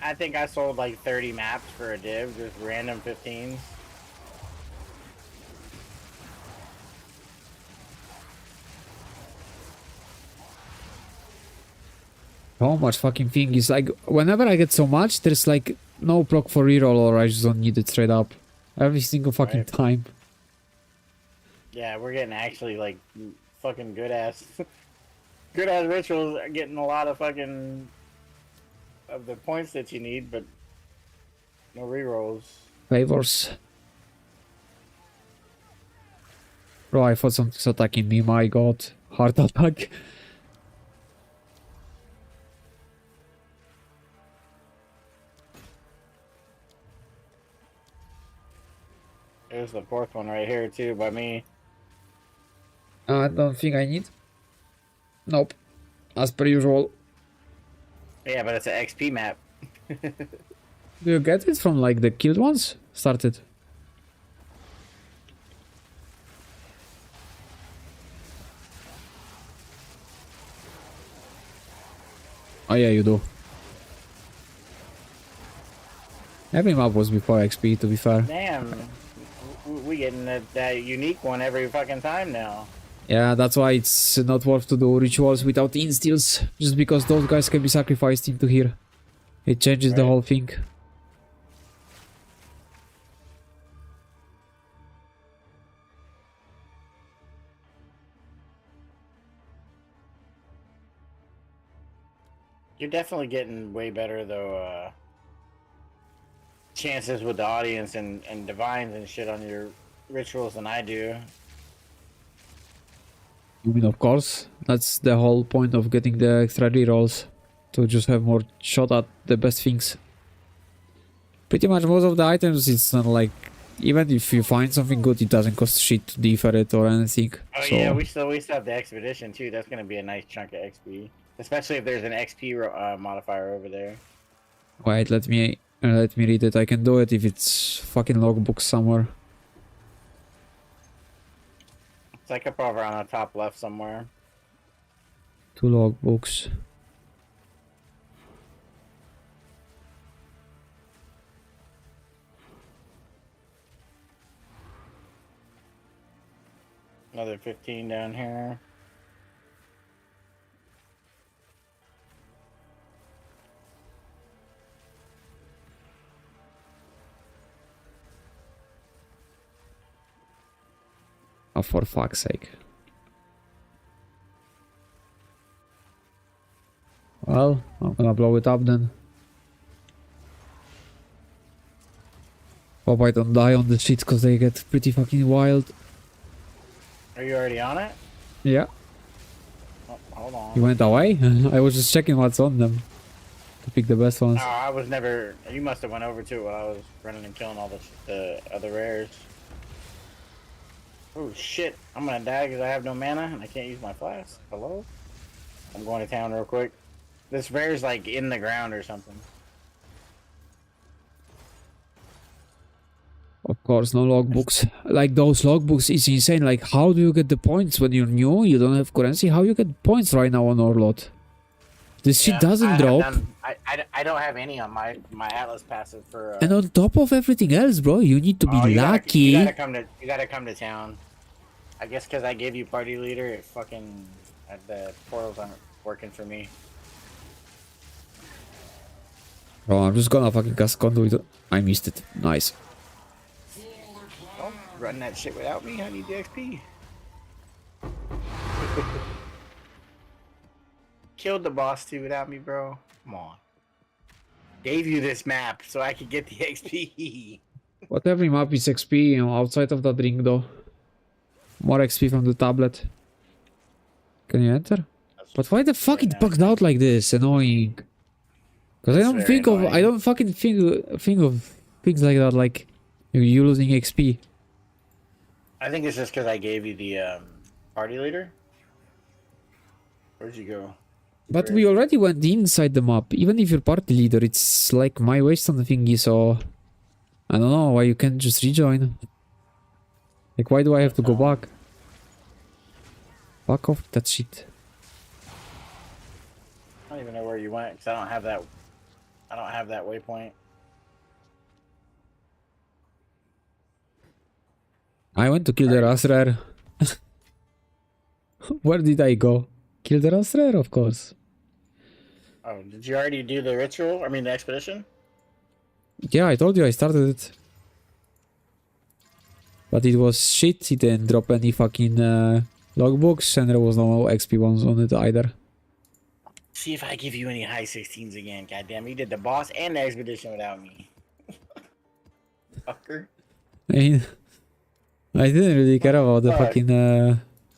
I think I sold like 30 maps for a div, just random 15s. How much fucking thing is like, whenever I get so much, there's like no proc for reroll or I just don't need it straight up. Every single fucking time. Yeah, we're getting actually like fucking good ass rituals, are getting a lot of fucking of the points that you need, but no rerolls. Favors. Bro, I thought something's attacking me, my god. Heart attack. There's the fourth one right here too by me. I don't think I need. Nope. As per usual. Yeah, but it's an XP map. Do you get it from like the killed ones? Started. Oh yeah, you do. Every map was before XP, to be fair. Damn, we getting that unique one every fucking time now. Yeah, that's why it's not worth to do rituals without instills, just because those guys can be sacrificed into here. It changes the Right. whole thing. You're definitely getting way better though. Chances with the audience and divines and shit on your rituals than I do. I mean, of course, that's the whole point of getting the extra rerolls, to just have more shot at the best things. Pretty much most of the items, it's not like, even if you find something good, it doesn't cost shit to defer it or anything. Oh So, yeah, we still have the expedition too. That's gonna be a nice chunk of XP, especially if there's an XP modifier over there. wait, let me read it. I can do it if it's fucking logbook somewhere. It's like up over on the top left somewhere. 2 logbooks. Another 15 down here. Oh, for fuck's sake. Well, I'm gonna blow it up then. Hope I don't die on the shit, because they get pretty fucking wild. Are you already on it? Yeah. Oh, hold on. You went away? I was just checking what's on them to pick the best ones. No, I was never. You must have went over to it while I was running and killing all the other rares. Oh shit! I'm gonna die because I have no mana and I can't use my flask. Hello? I'm going to town real quick. This rare's like in the ground or something. Of course, no logbooks. Like, those logbooks is insane. Like, how do you get the points when you're new? You don't have currency. How you get points right now on Orlot? This shit doesn't drop. I don't have any on my Atlas passive for. And on top of everything else, bro, you need to be lucky. You gotta come to town. I guess because I gave you party leader, it fucking the portals aren't working for me. Bro, I'm just gonna fucking cast conduit. I missed it. Nice. Don't run that shit without me. I need the XP. Killed the boss too without me, bro. Come on. Gave you this map so I could get the XP. What every map is XP, you know, outside of that ring though. More XP from the tablet. Can you enter? But why the fuck it bugged out like this? Annoying. Because I don't think of, I don't fucking think of things like that, like you losing XP. I think it's just because I gave you the party leader. Where'd you go? But we already went inside the map. Even if you're party leader, it's like my waste on the thingy, so I don't know why you can't just rejoin. Like, why do I have to go back? Fuck off that shit. I don't even know where you went because I don't have that. I don't have that waypoint. I went to kill the Rasrer. Where did I go? Kill the Rasrer, of course. Oh, did you already do the ritual? I mean, the expedition? Yeah, I told you I started it. But it was shit, it didn't drop any fucking logbooks, and there was no XP ones on it either. See if I give you any high 16s again. Goddamn, you did the boss and the expedition without me. Fucker. I mean, I didn't really care about the fucking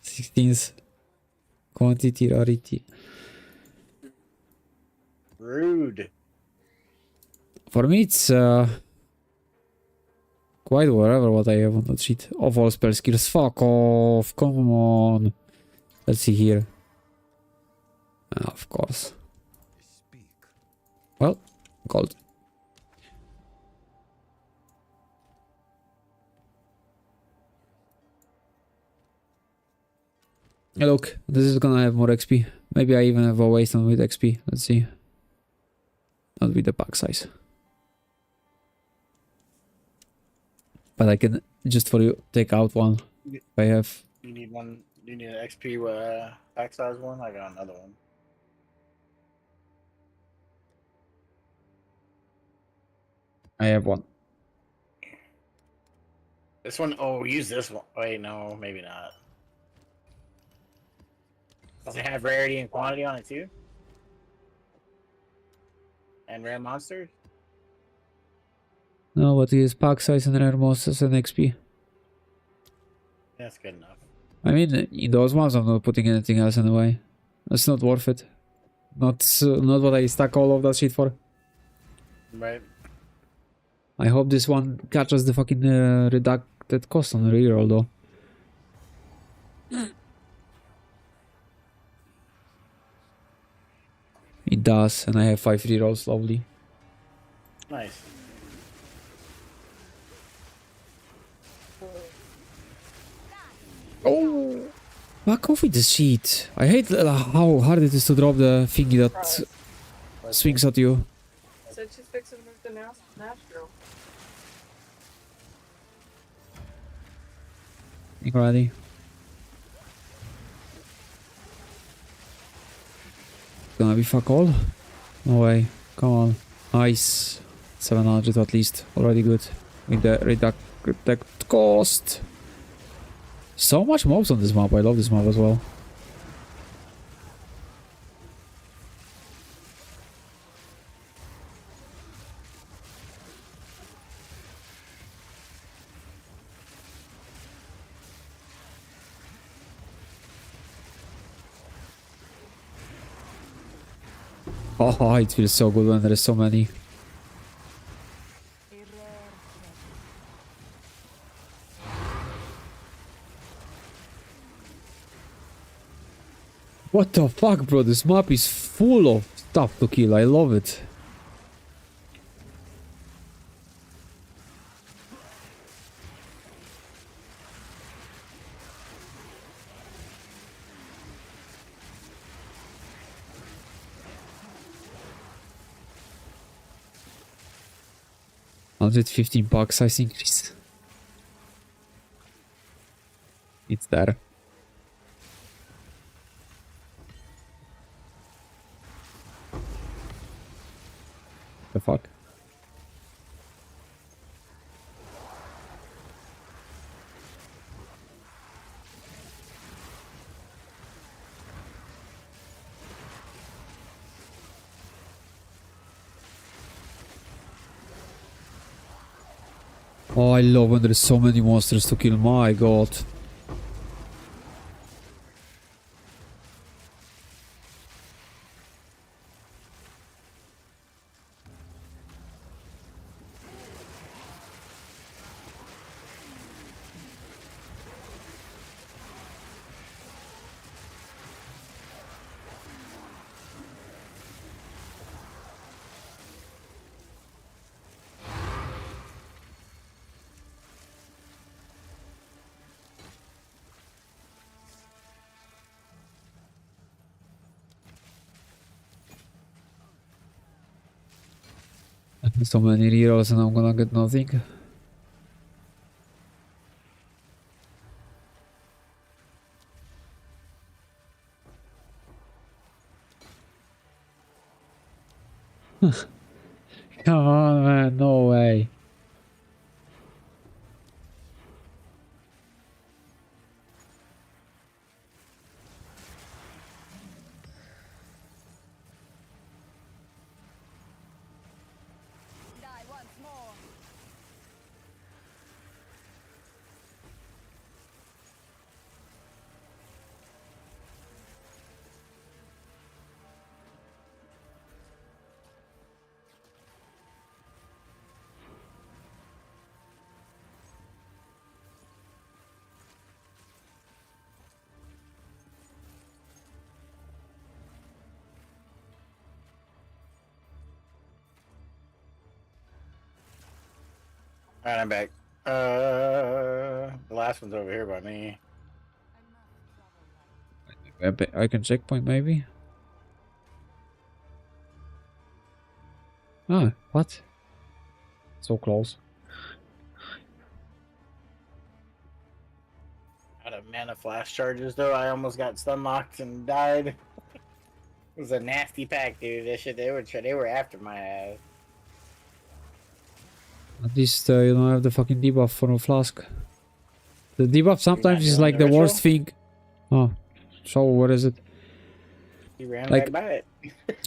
16s. Quantity, rarity. Rude. For me, it's quite whatever what I have on that sheet. Of all spell skills. Fuck off. Come on. Let's see here. Of course. Speak. Well, gold. Yeah, look, this is gonna have more XP. Maybe I even have a waste on with XP. Let's see. Not with the pack size. But I can, just for you, take out one. If I have. You need one. You need an XP pack size one. I got another one. I have one. This one. Oh, use this one. Wait, no, maybe not. Does it have rarity and quantity on it too? And rare monsters? No, but he is pack size and rare monsters and XP. That's good enough. I mean, in those ones, I'm not putting anything else in the way. It's not worth it. Not what I stack all of that shit for. Right. I hope this one catches the fucking reducted cost on the reroll though. It does, and I have 5 rerolls, lovely. Nice. Oh! Fuck off with the sheet. I hate how hard it is to drop the thingy that swings at you. Said she's fixing to move to Nashville. You ready? Gonna be fuck all? No way. Come on. Nice. 700 at least. Already good. With the reducted cost. So much mobs on this map. I love this map as well. Oh, it feels so good when there is so many. A rare treasure. What the fuck, bro? This map is full of stuff to kill. I love it. $115 size increase. It's there. The fuck? Oh, I love when there's so many monsters to kill. My god. So many rerolls and I'm gonna get nothing. Come on, man, no way. Die once more. Alright, I'm back. The last one's over here by me. I can checkpoint maybe. Ah, what? So close. Out of mana flash charges though, I almost got stun locked and died. It was a nasty pack, dude. That shit, they were after my ass. At least you don't have the fucking debuff for a flask. The debuff sometimes is doing like the the worst ritual? thing. Oh, so what is it? He ran Like- right by it.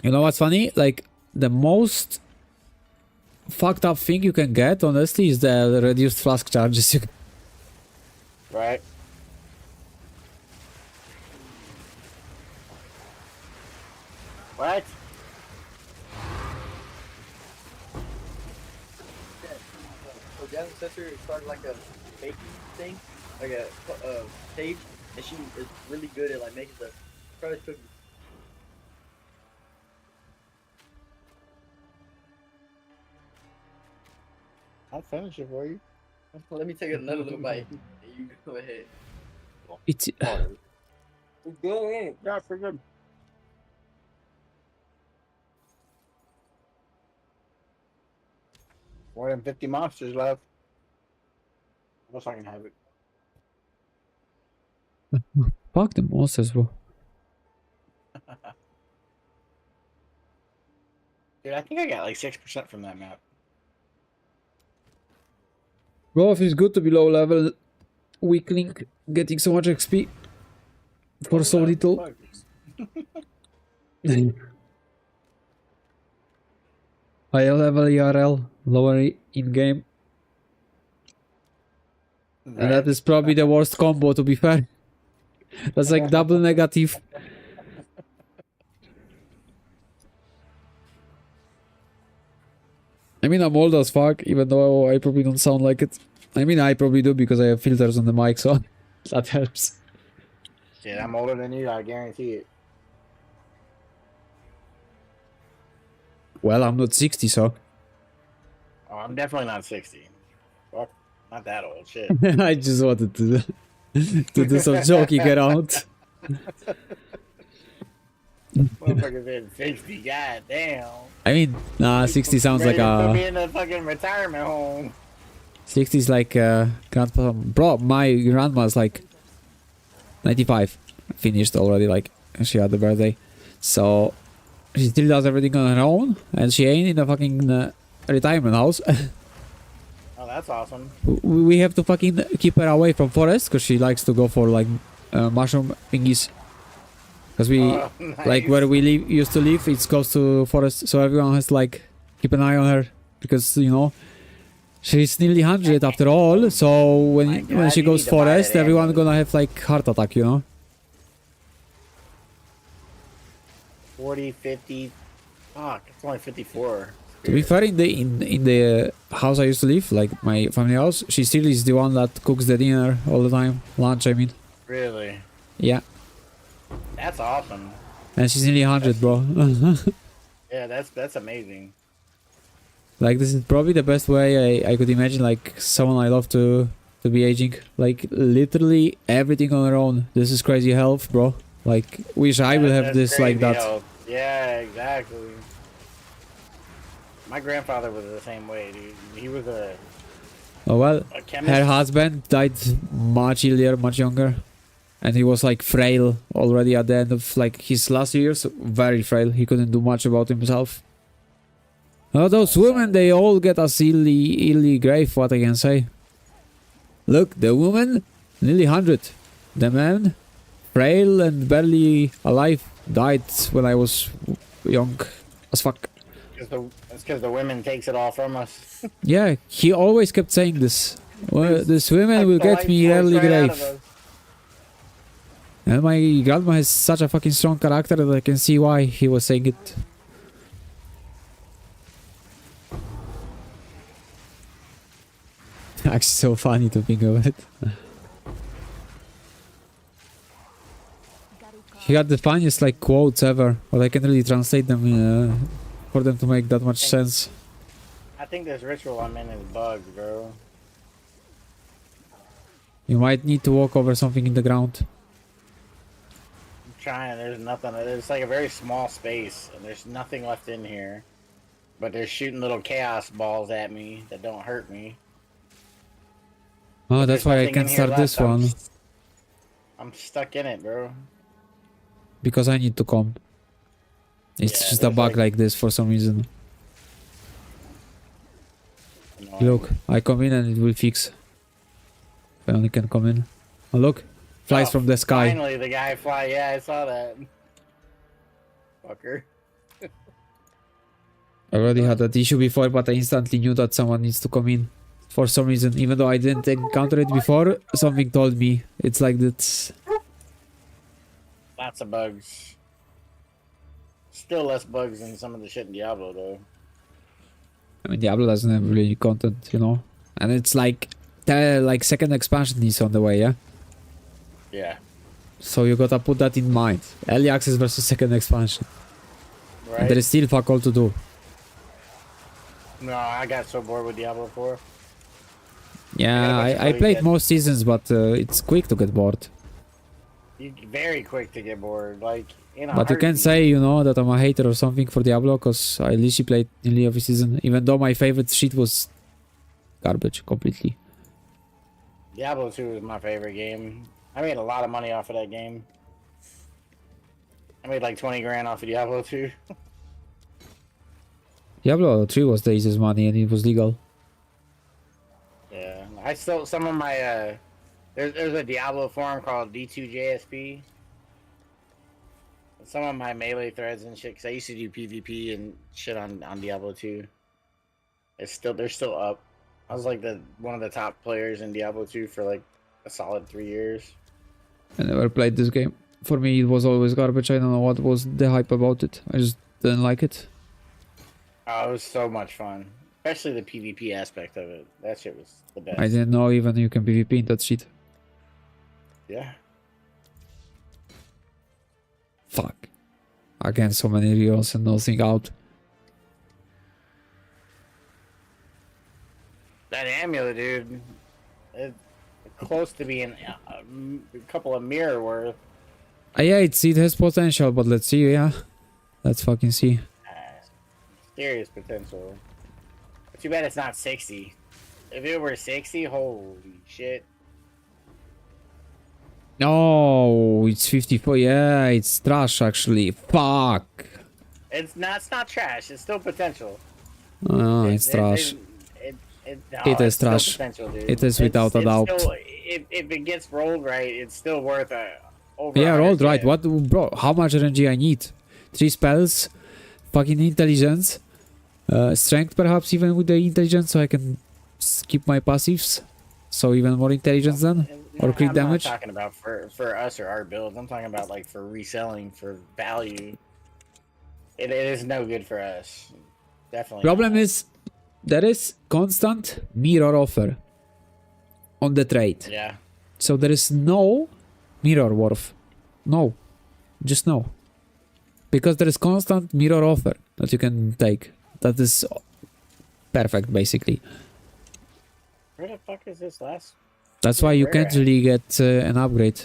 You know what's funny? Like the most fucked up thing you can get, honestly, is the reduced flask charges. Right. What? So Jasmine's sister started like a baking thing, like a stage, and she is really good at like making the credit cookies. I'll finish it for you. Let me take another little bite, and you go ahead. It's Go in. Yeah, pretty good. More than 50 monsters left. I guess I can have it. fuck the monsters, bro. Dude, I think I got like 6% from that map. Bro, if it's good to be low level, weakling, getting so much XP for so little. Fuck. Higher level ERL, lower in game. And that is probably the worst combo, to be fair. That's like double negative. I mean, I'm old as fuck, even though I probably don't sound like it. I mean, I probably do because I have filters on the mic, so that helps. Shit, I'm older than you, I guarantee it. Well, I'm not 60, so Oh, I'm definitely not 60. Fuck, not that old. Shit. I just wanted to do some joking around. Motherfucker said 60. God damn. I mean, nah, 60 sounds like Put me a... in a fucking retirement home. 60 is like grandpa... Bro, my grandma's like 95. Finished already, like, she had the birthday. So, she still does everything on her own, and she ain't in a fucking retirement house. Oh, that's awesome. We have to fucking keep her away from forest, because she likes to go for, like, mushroom thingies. Because we... Oh, Like nice. where we used to live, it's close to forest, so everyone has to like keep an eye on her because you know she's nearly 100 after all. So when My God, when she you goes need to buy forest, that everyone ambulance. gonna have like heart attack, you know. 40, 50. Fuck, it's only 54. To be fair, in the house I used to live, like my family house, she still is the one that cooks the dinner all the time, lunch. I mean, Really? yeah, That's awesome. and she's nearly 100, bro. Yeah, that's amazing. Like this is probably the best way I could imagine like someone I love to be aging. Like literally everything on her own. This is crazy health, bro. Like wish I will have That's this like crazy that. health. Yeah, exactly. My grandfather was the same way, dude. He was Oh well, a chemist. her husband died much earlier, much younger. And he was like frail already at the end of like his last years. Very frail. He couldn't do much about himself. Oh, those women, they all get us illy grave, what I can say. Look, the woman, nearly 100. The man, frail and barely alive, died when I was young as fuck. It's because the women takes it all from us. Yeah, he always kept saying this. Well, this women will get me early grave. And my grandma has such a fucking strong character that I can see why he was saying it. Actually, so funny to think of it. He had the funniest like quotes ever, but I can't really translate them for them to make that much sense. I think this ritual I'm in is bugged, bro. You might need to walk over something in the ground. I'm trying. There's nothing. It's like a very small space, and there's nothing left in here. But they're shooting little chaos balls at me that don't hurt me. Oh, But that's there's why I nothing can't in here start left. this one. I'm stuck in it, bro. Because I need to come. It's Yeah, just a there's bug like this for some reason. annoying. Look, I come in and it will fix. If I only can come in. Oh, look. Flies Oh, from the sky. Finally, the guy fly. Yeah, I saw that. Fucker. I already had that issue before, but I instantly knew that someone needs to come in. For some reason, even though I didn't encounter it before, something told me. It's like that. Lots of bugs. Still less bugs than some of the shit in Diablo, though. I mean, Diablo doesn't have really content, you know? And it's like... second expansion is on the way, yeah? Yeah. So you gotta put that in mind. Early access versus second expansion. Right? And there is still fuck all to do. No, I got so bored with Diablo 4. Yeah, I played most seasons, but it's quick to get bored. Very quick to get bored. Like, you know. But you can't say, you know, that I'm a hater or something for Diablo, because I literally played nearly every season, even though my favorite shit was garbage completely. Diablo 2 is my favorite game. I made a lot of money off of that game. I made like 20 grand off of Diablo 2. Diablo 3 was the easiest money and it was legal. Yeah. I still, some of my, there's a Diablo forum called D2JSP. Some of my melee threads and shit, because I used to do PvP and shit on Diablo 2. They're still up. I was like one of the top players in Diablo 2 for like a solid 3 years. I never played this game. For me, it was always garbage. I don't know what was the hype about it. I just didn't like it. Oh, it was so much fun. Especially the PvP aspect of it. That shit was the best. I didn't know even you can PvP in that shit. Yeah. Fuck. Again, so many reels and nothing out. That amulet, dude. It's close to being a couple of mirror worth. Yeah, it has potential, but let's see, yeah. Let's fucking see. Serious potential. But too bad it's not 60. If it were 60, holy shit. No, it's 54. Yeah, it's trash actually. Fuck. It's not trash. It's still potential. Oh, it's trash. It is trash. Potential, dude. It is without a doubt. Still, if it gets rolled right, it's still worth over. Yeah, rolled 100K. right. What, bro? How much RNG I need? 3 spells, fucking intelligence, strength perhaps even with the intelligence, so I can skip my passives. So even more intelligence then, or crit damage. I'm not talking about for us or our builds. I'm talking about like for reselling for value. It is no good for us. Definitely. Problem not. is, there is constant mirror offer on the trade. Yeah. So there is no mirror worth. No. Just no. Because there is constant mirror offer that you can take. That is perfect, basically. Where the fuck is this last? That's why you Where can't at? really get an upgrade.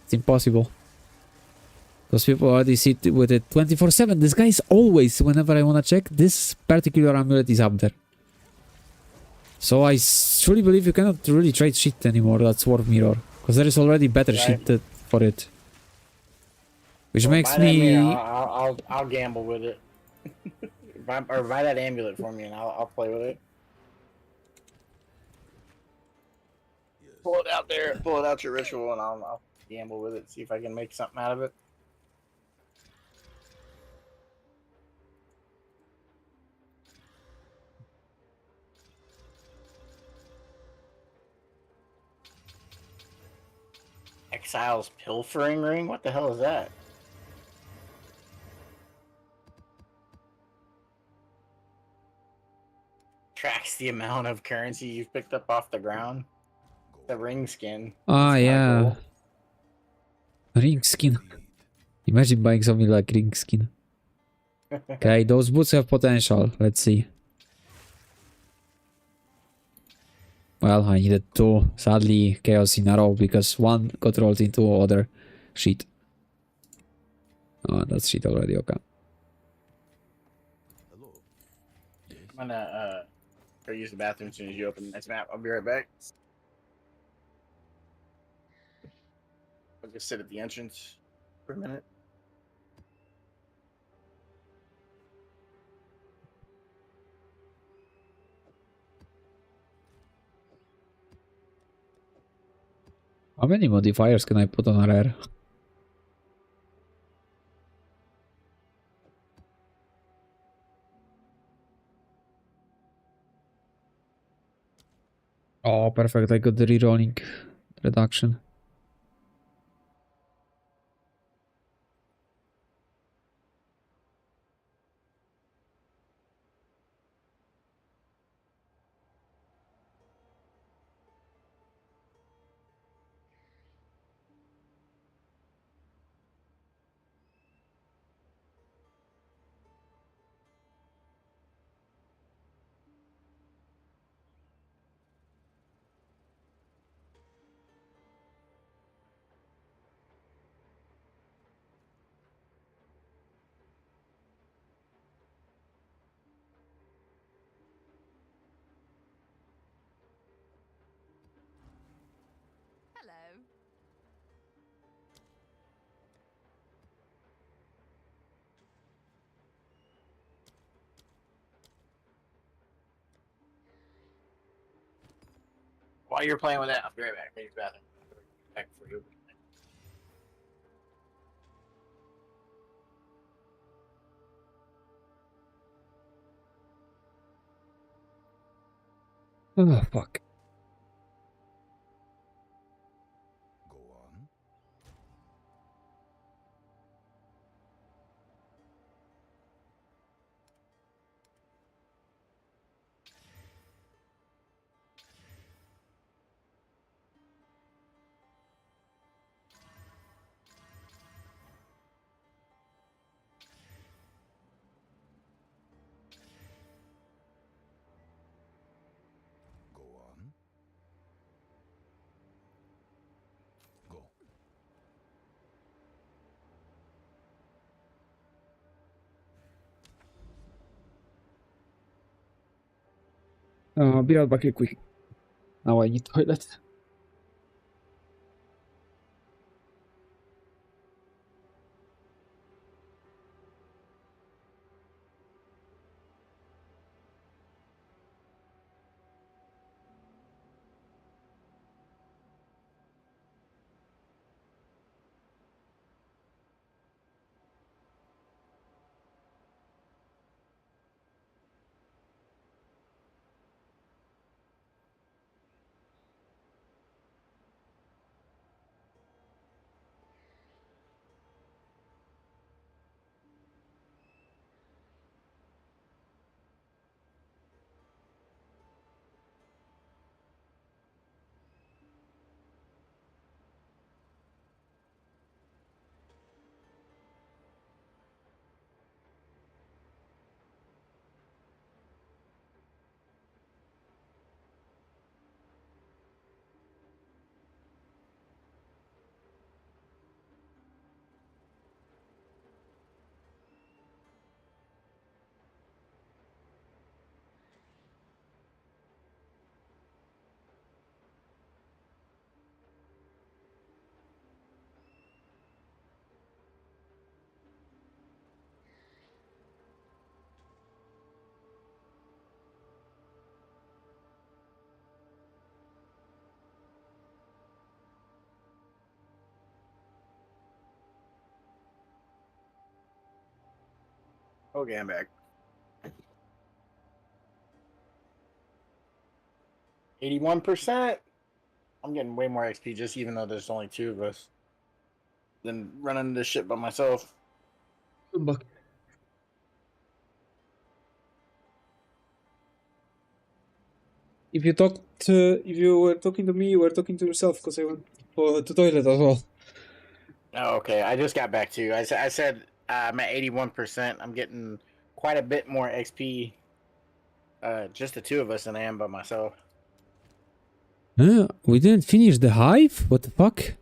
It's impossible. Because people already sit with it 24/7. This guy is always, whenever I want to check, this particular amulet is up there. So I truly believe you cannot really trade shit anymore that's worth mirror. Because there is already better shit for it. Which Well, makes buy that me... mirror, I'll gamble with it. or buy that amulet for me and I'll play with it. Pull it out there, pull it out your ritual, and I'll gamble with it. See if I can make something out of it. Exile's pilfering ring? What the hell is that? Tracks the amount of currency you've picked up off the ground. The ring skin. Ah, That's kinda yeah. cool. Ring skin. Imagine buying something like ring skin. Okay, those boots have potential. Let's see. Well, I needed 2. Sadly, chaos in a row because 1 got rolled into other shit. Oh, that's shit already, okay. Hello. Yes. I'm gonna go use the bathroom as soon as you open the next map. I'll be right back. I'll just sit at the entrance for a minute. How many modifiers can I put on a rare? Oh, perfect. I got the rerolling reduction. Hello. While you're playing with that, I'll be right back. Use the bathroom. Back for you. Oh, fuck. Go on. Go on. Go. I'll be right back real quick. Now I need toilet. Okay, I'm back. 81%. I'm getting way more XP just even though there's only two of us than running this shit by myself. Come back. If you were talking to me, you were talking to yourself because I went to toilet as well. Oh, okay. I just got back to. I said I'm at 81%. I'm getting quite a bit more XP. Just the two of us than I am by myself. We didn't finish the hive? What the fuck?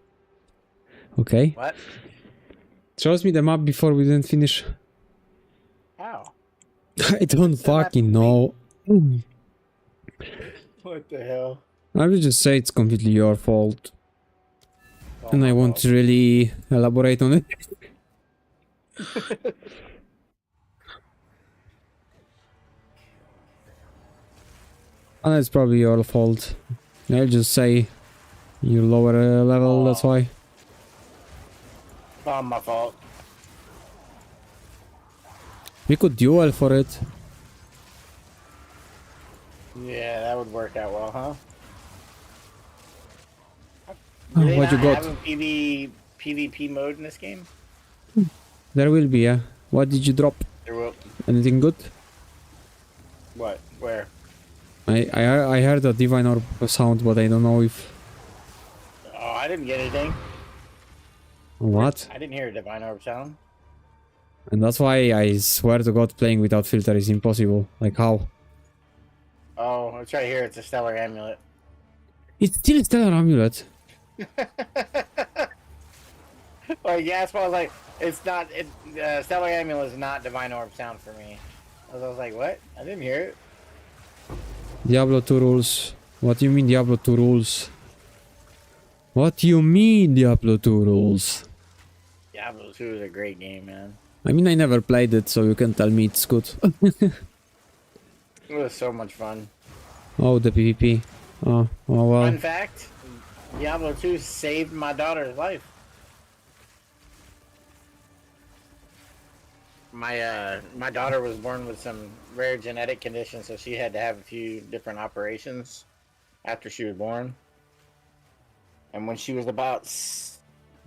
Okay. What? Shows me the map before we didn't finish. How? I don't fucking know. What the hell? I will just say it's completely your fault. Oh, And I my won't fault. really elaborate on it. And it's probably your fault. I'll just say you're lower level, that's Aw. why. Oh, my fault. We could duel for it. Yeah, that would work out well, huh? Oh, Do they what you not got? have a PvP mode in this game? There will be, yeah. What did you drop? There will. Anything good? What? Where? I heard a divine orb sound, but I don't know if... Oh, I didn't get anything. What? I didn't hear a divine orb sound. And that's why I swear to God playing without filter is impossible. Like how? Oh, it's right here. It's a stellar amulet. It's still a stellar amulet. Like, yeah, I was like, it's not. Stellar amulet is not divine orb sound for me. I was like, what? I didn't hear it. Diablo 2 rules. What do you mean Diablo 2 rules? What do you mean Diablo 2 rules? Diablo 2 is a great game, man. I mean, I never played it, so you can tell me it's good. It was so much fun. Oh, the PvP. Oh well. Fun fact, Diablo 2 saved my daughter's life. My daughter was born with some rare genetic condition, so she had to have a few different operations after she was born. And when she was about, let's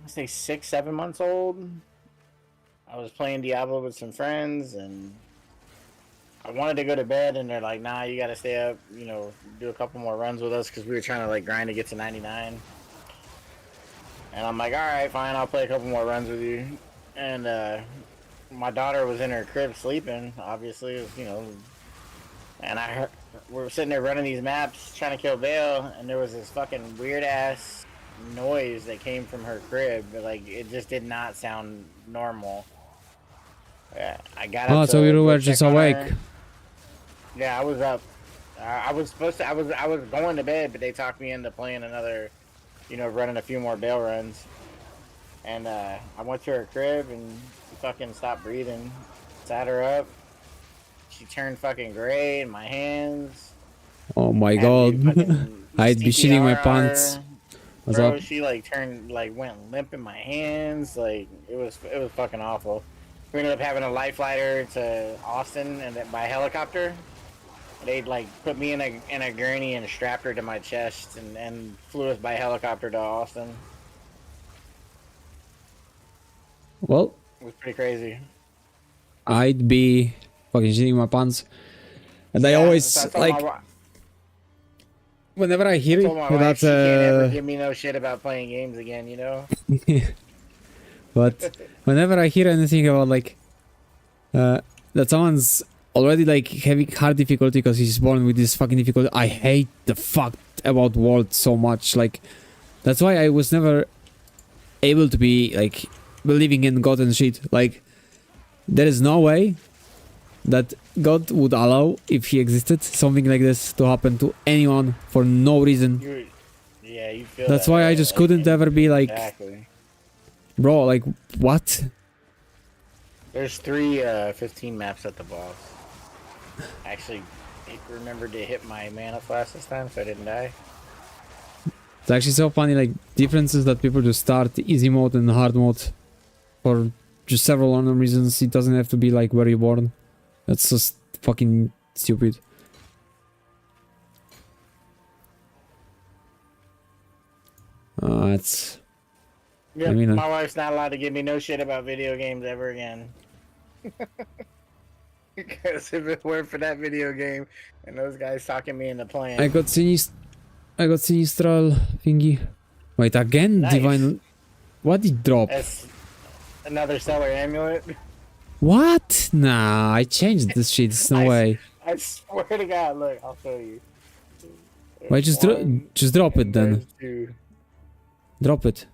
say 6, 7 months old, I was playing Diablo with some friends, and I wanted to go to bed, and they're like, nah, you gotta stay up, you know, do a couple more runs with us, because we were trying to, like, grind to get to 99. And I'm like, alright, fine, I'll play a couple more runs with you. And, my daughter was in her crib sleeping, obviously, you know, and I heard, we were sitting there running these maps, trying to kill Vale, and there was this fucking weird-ass noise that came from her crib, but, like, it just did not sound normal. I got up Oh, to so you go were check just on awake. her. Yeah, I was up. I was supposed to. I was going to bed, but they talked me into playing another, you know, running a few more bail runs. And I went to her crib and she fucking stopped breathing. Sat her up. She turned fucking gray in my hands. Oh my Had God. me fucking I'd be shitting my CPR on pants. her. What's Bro, up? she like turned, like went limp in my hands. Like it was fucking awful. We ended up having a life flighter to Austin and then by helicopter. They'd like put me in a gurney and strapped her to my chest and flew us by helicopter to Austin. Well, It was pretty crazy. I'd be fucking shitting my pants. And I Yeah, always, so I told like, my, whenever I hear I it, told my wife that, she can't ever give me no shit about playing games again, you know? but whenever I hear anything about, like, that someone's already, like, having hard difficulty because he's born with this fucking difficulty, I hate the fuck about world so much. Like, that's why I was never able to be, like, believing in God and shit. Like, there is no way that God would allow, if he existed, something like this to happen to anyone for no reason. You feel That's that why I way, just like, couldn't ever be like, exactly. bro, like, what? There's 3 15 maps at the boss. Actually, I remembered to hit my mana flash this time, so I didn't die. It's actually so funny, like, differences that people just start easy mode and hard mode for just several random reasons. It doesn't have to be like where you're born. That's just fucking stupid. It's... Yep, I mean, my wife's not allowed to give me no shit about video games ever again. Because if it weren't for that video game and those guys talking me into playing, I got Sinistral thingy. Wait, again? Nice. Divine... What did drop? that's another stellar amulet. What? Nah, I changed this shit. There's no way. I swear to God, look, I'll show you. Wait, just drop it then. There's 2. Drop it.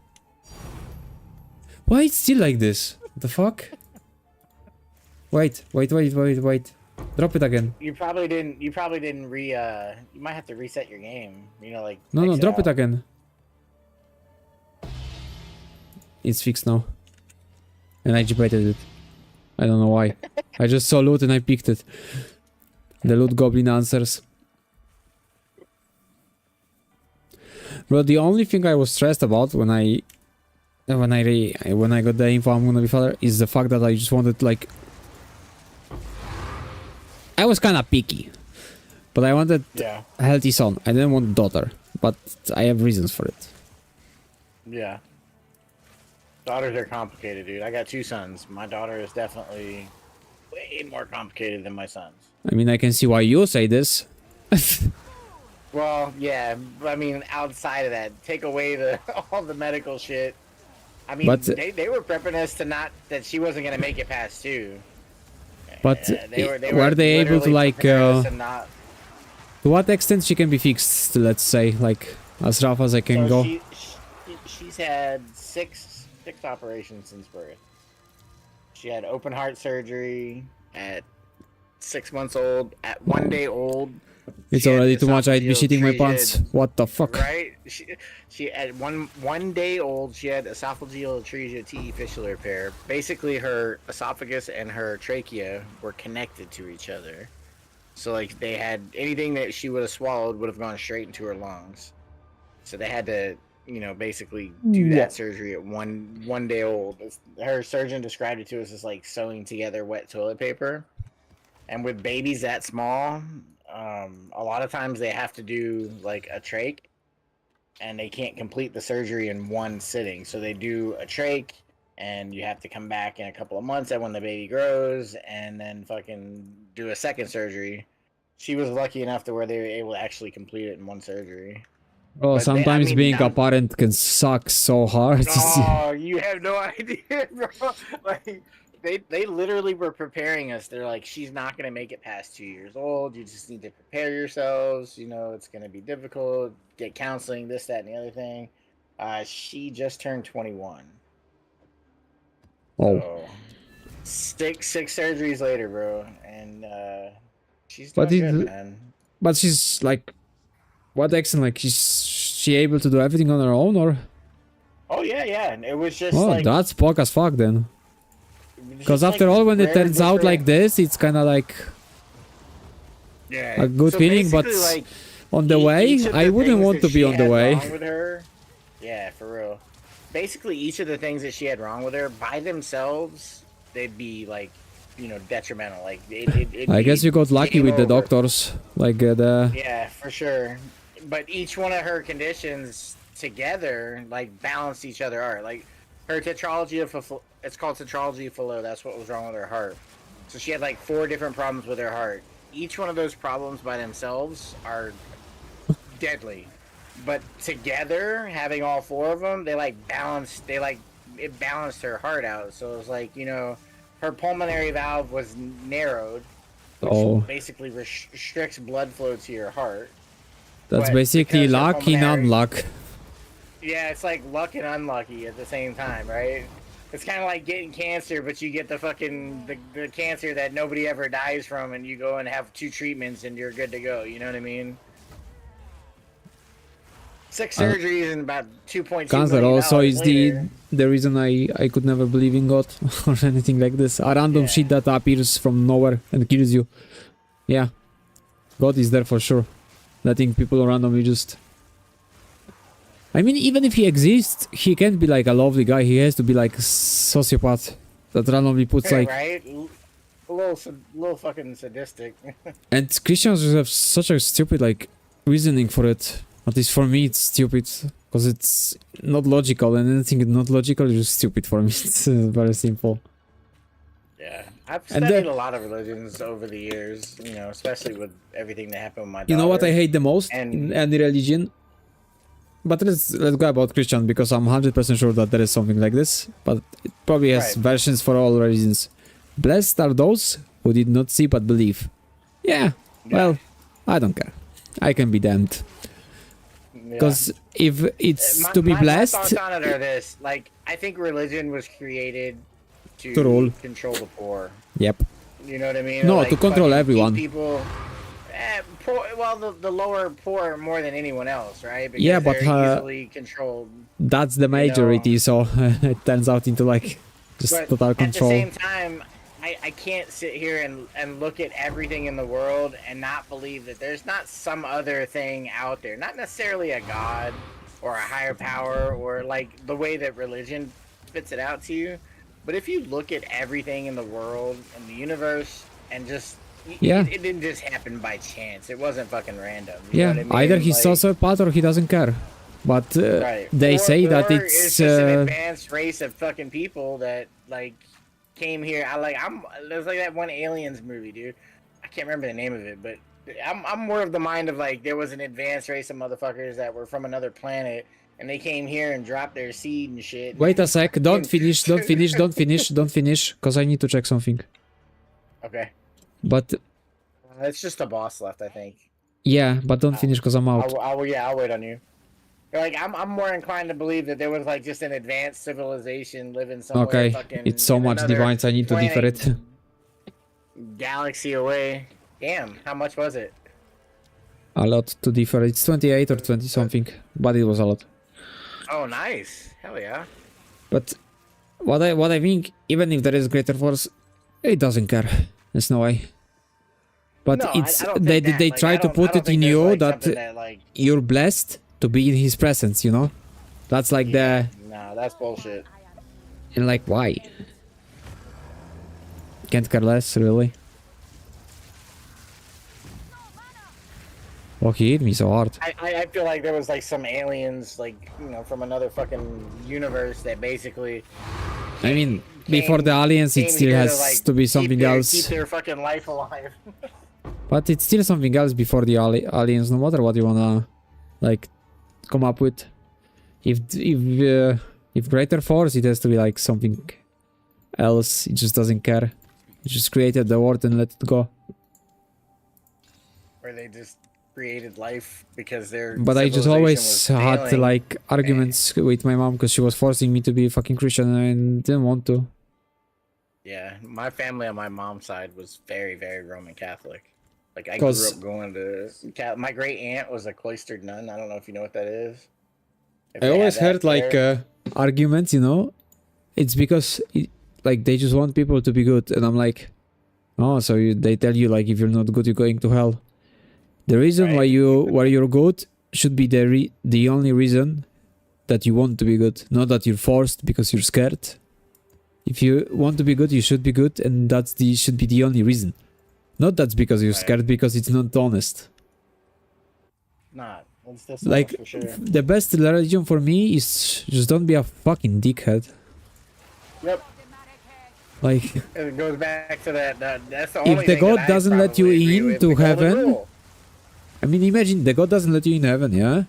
Why it's still like this? The fuck? Wait. Drop it again. You probably didn't. You probably didn't You might have to reset your game. You know, like. No, X drop it out. again. It's fixed now. And I debated it. I don't know why. I just saw loot and I picked it. The loot goblin answers. Bro, the only thing I was stressed about when I got the info I'm gonna be father is the fact that I just wanted, like, I was kinda picky. But I wanted Yeah. a healthy son. I didn't want a daughter. But I have reasons for it. Yeah. Daughters are complicated, dude. I got 2 sons. My daughter is definitely way more complicated than my sons. I mean, I can see why you say this. Well, yeah. I mean, outside of that, take away the all the medical shit. I mean, But- they were prepping us to not that she wasn't gonna make it past 2. But Were were they able to, literally like, preparing us to not. to what extent she can be fixed, let's say, like, as rough as I can So go? she's had six operations since birth. She had open heart surgery at 6 months old. At 1 day old, It's she had already too much, I'd be esophageal shitting my treated- pants. What the fuck? Right? She at one day old, she had esophageal atresia TE fistula repair. Basically, her esophagus and her trachea were connected to each other. So, like, they had anything that she would have swallowed would have gone straight into her lungs. So they had to, you know, basically do that surgery at one day old. Her surgeon described it to us as like sewing together wet toilet paper. And with babies that small, a lot of times they have to do like a trach, and they can't complete the surgery in one sitting. So they do a trach, and you have to come back in a couple of months and when the baby grows, and then fucking do a second surgery. She was lucky enough to where they were able to actually complete it in one surgery. Oh, But sometimes being a now- parent can suck so hard. Oh, you have no idea, bro. Like, they literally were preparing us. They're like, she's not gonna make it past 2 years old. You just need to prepare yourselves. You know, it's gonna be difficult. Get counseling, this, that, and the other thing. She just turned 21. Oh, So, six surgeries later, bro, and she's But doing it- good, man. but she's like, what extent? Like, she able to do everything on her own, or? Oh yeah, and it was just Oh, like that's pog as fuck then. it was Because just, after like, all, when it rare turns out different- like this, it's kind of like yeah, a good so feeling, but basically, like, on the way, each of the I wouldn't things want that to be she on the had way. wrong with her, yeah, for real. Basically, each of the things that she had wrong with her by themselves, they'd be like, you know, detrimental. Like, it'd I be guess you got lucky game with the over. doctors, like the. Yeah, for sure. But each one of her conditions together, like, balanced each other out. Like, her tetralogy of it's called tetralogy of Fallot. That's what was wrong with her heart. So she had like 4 different problems with her heart. Each one of those problems by themselves are deadly, but together, having all 4 of them, they like balanced. It balanced her heart out. So it was like, you know, her pulmonary valve was narrowed, which Oh, basically restricts blood flow to your heart. that's but basically because her luck in pulmonary- unluck. Yeah, it's like luck and unlucky at the same time, right? It's kind of like getting cancer, but you get the fucking the cancer that nobody ever dies from, and you go and have 2 treatments, and you're good to go. You know what I mean? 6 surgeries and about 2.2 Cancer million also dollars is later. the reason I could never believe in God or anything like this. A random Yeah. shit that appears from nowhere and kills you. Yeah, God is there for sure. Letting people randomly just. I mean, even if he exists, he can't be like a lovely guy. He has to be like a sociopath that randomly puts Yeah, like. right? A little fucking sadistic. And Christians just have such a stupid like reasoning for it. At least for me, it's stupid because it's not logical, and anything not logical is just stupid for me. It's very simple. Yeah, I've And studied the- a lot of religions over the years. You know, especially with everything that happened with my daughter. You know what I hate the most And- in any religion? But let's go about Christian, because I'm 100% sure that there is something like this. But it probably has Right. versions for all religions. Blessed are those who did not see but believe. Yeah, well, I don't care. I can be damned. Yeah. Because if it's My- to be my blessed, thoughts on it are this: like, I think religion was created to rule. control the poor. Yep. You know what I mean? No, Like, to control fucking keep everyone. People, poor, well, the lower poor more than anyone else, right? Because Yeah, but, they're easily controlled. That's the majority, so it turns out into like just But total control. at the same time, I can't sit here and look at everything in the world and not believe that there's not some other thing out there. Not necessarily a god or a higher power or like the way that religion spits it out to you. But if you look at everything in the world and the universe and just... Yeah. It didn't just happen by chance. It wasn't fucking random. You know Yeah, what I mean? either he's Like, sociopath or he doesn't care. But right. they say that or it's just an advanced race of fucking people that like came here. There's like that one Aliens movie, dude. I can't remember the name of it, but I'm more of the mind of like there was an advanced race of motherfuckers that were from another planet and they came here and dropped their seed and shit. wait a sec, don't finish, because I need to check something. Okay. But It's just a boss left, I think. yeah, but don't finish because I'm out. I'll wait on you. Like I'm more inclined to believe that there was like just an advanced civilization living somewhere. Okay, Fucking it's so in much another divines, I need to differ planet, it. Galaxy away. Damn, how much was it? A lot to differ. It's 28 or 20 something, but it was a lot. Oh, nice. Hell yeah. But what I think, even if there is greater force, it doesn't care. There's no way. But No, it's I don't they think that. they Like, try I to don't- put I don't it in think there's, you like, that something that, like, you're blessed to be in his presence. You know, that's like no, that's bullshit. and like why? Can't care less, really. Oh, he hit me so hard. I feel like there was like some aliens, like from another fucking universe that basically. I mean, before the aliens, it came still here has like, to be something keep else. their fucking life alive. But it's still something else before the aliens, no matter what you wanna like come up with. If greater force, it has to be like something else. It just doesn't care. It just created the world and let it go. Where they just created life because their. But I just civilization always was had failing. like arguments with my mom because she was forcing me to be a fucking Christian and I didn't want to. Yeah, my family on my mom's side was very, very Roman Catholic. Like I 'Cause- grew up going to. My great aunt was a cloistered nun. I don't know if you know what that is. If I they always have that heard like there. arguments, it's because like they just want people to be good, and I'm like, oh, so they tell you like if you're not good, you're going to hell. The reason Right. why you're good should be the only reason that you want to be good, not that you're forced because you're scared. If you want to be good, you should be good, and should be the only reason. Not that's because you're Right. scared, because it's not honest. Not. That's Like for sure. the best religion for me is just don't be a fucking dickhead. Yep. Like It goes back to that. That's the only if the thing God that I doesn't let you probably agree in with, to the golden heaven, rule. I mean, imagine the God doesn't let you in heaven, yeah?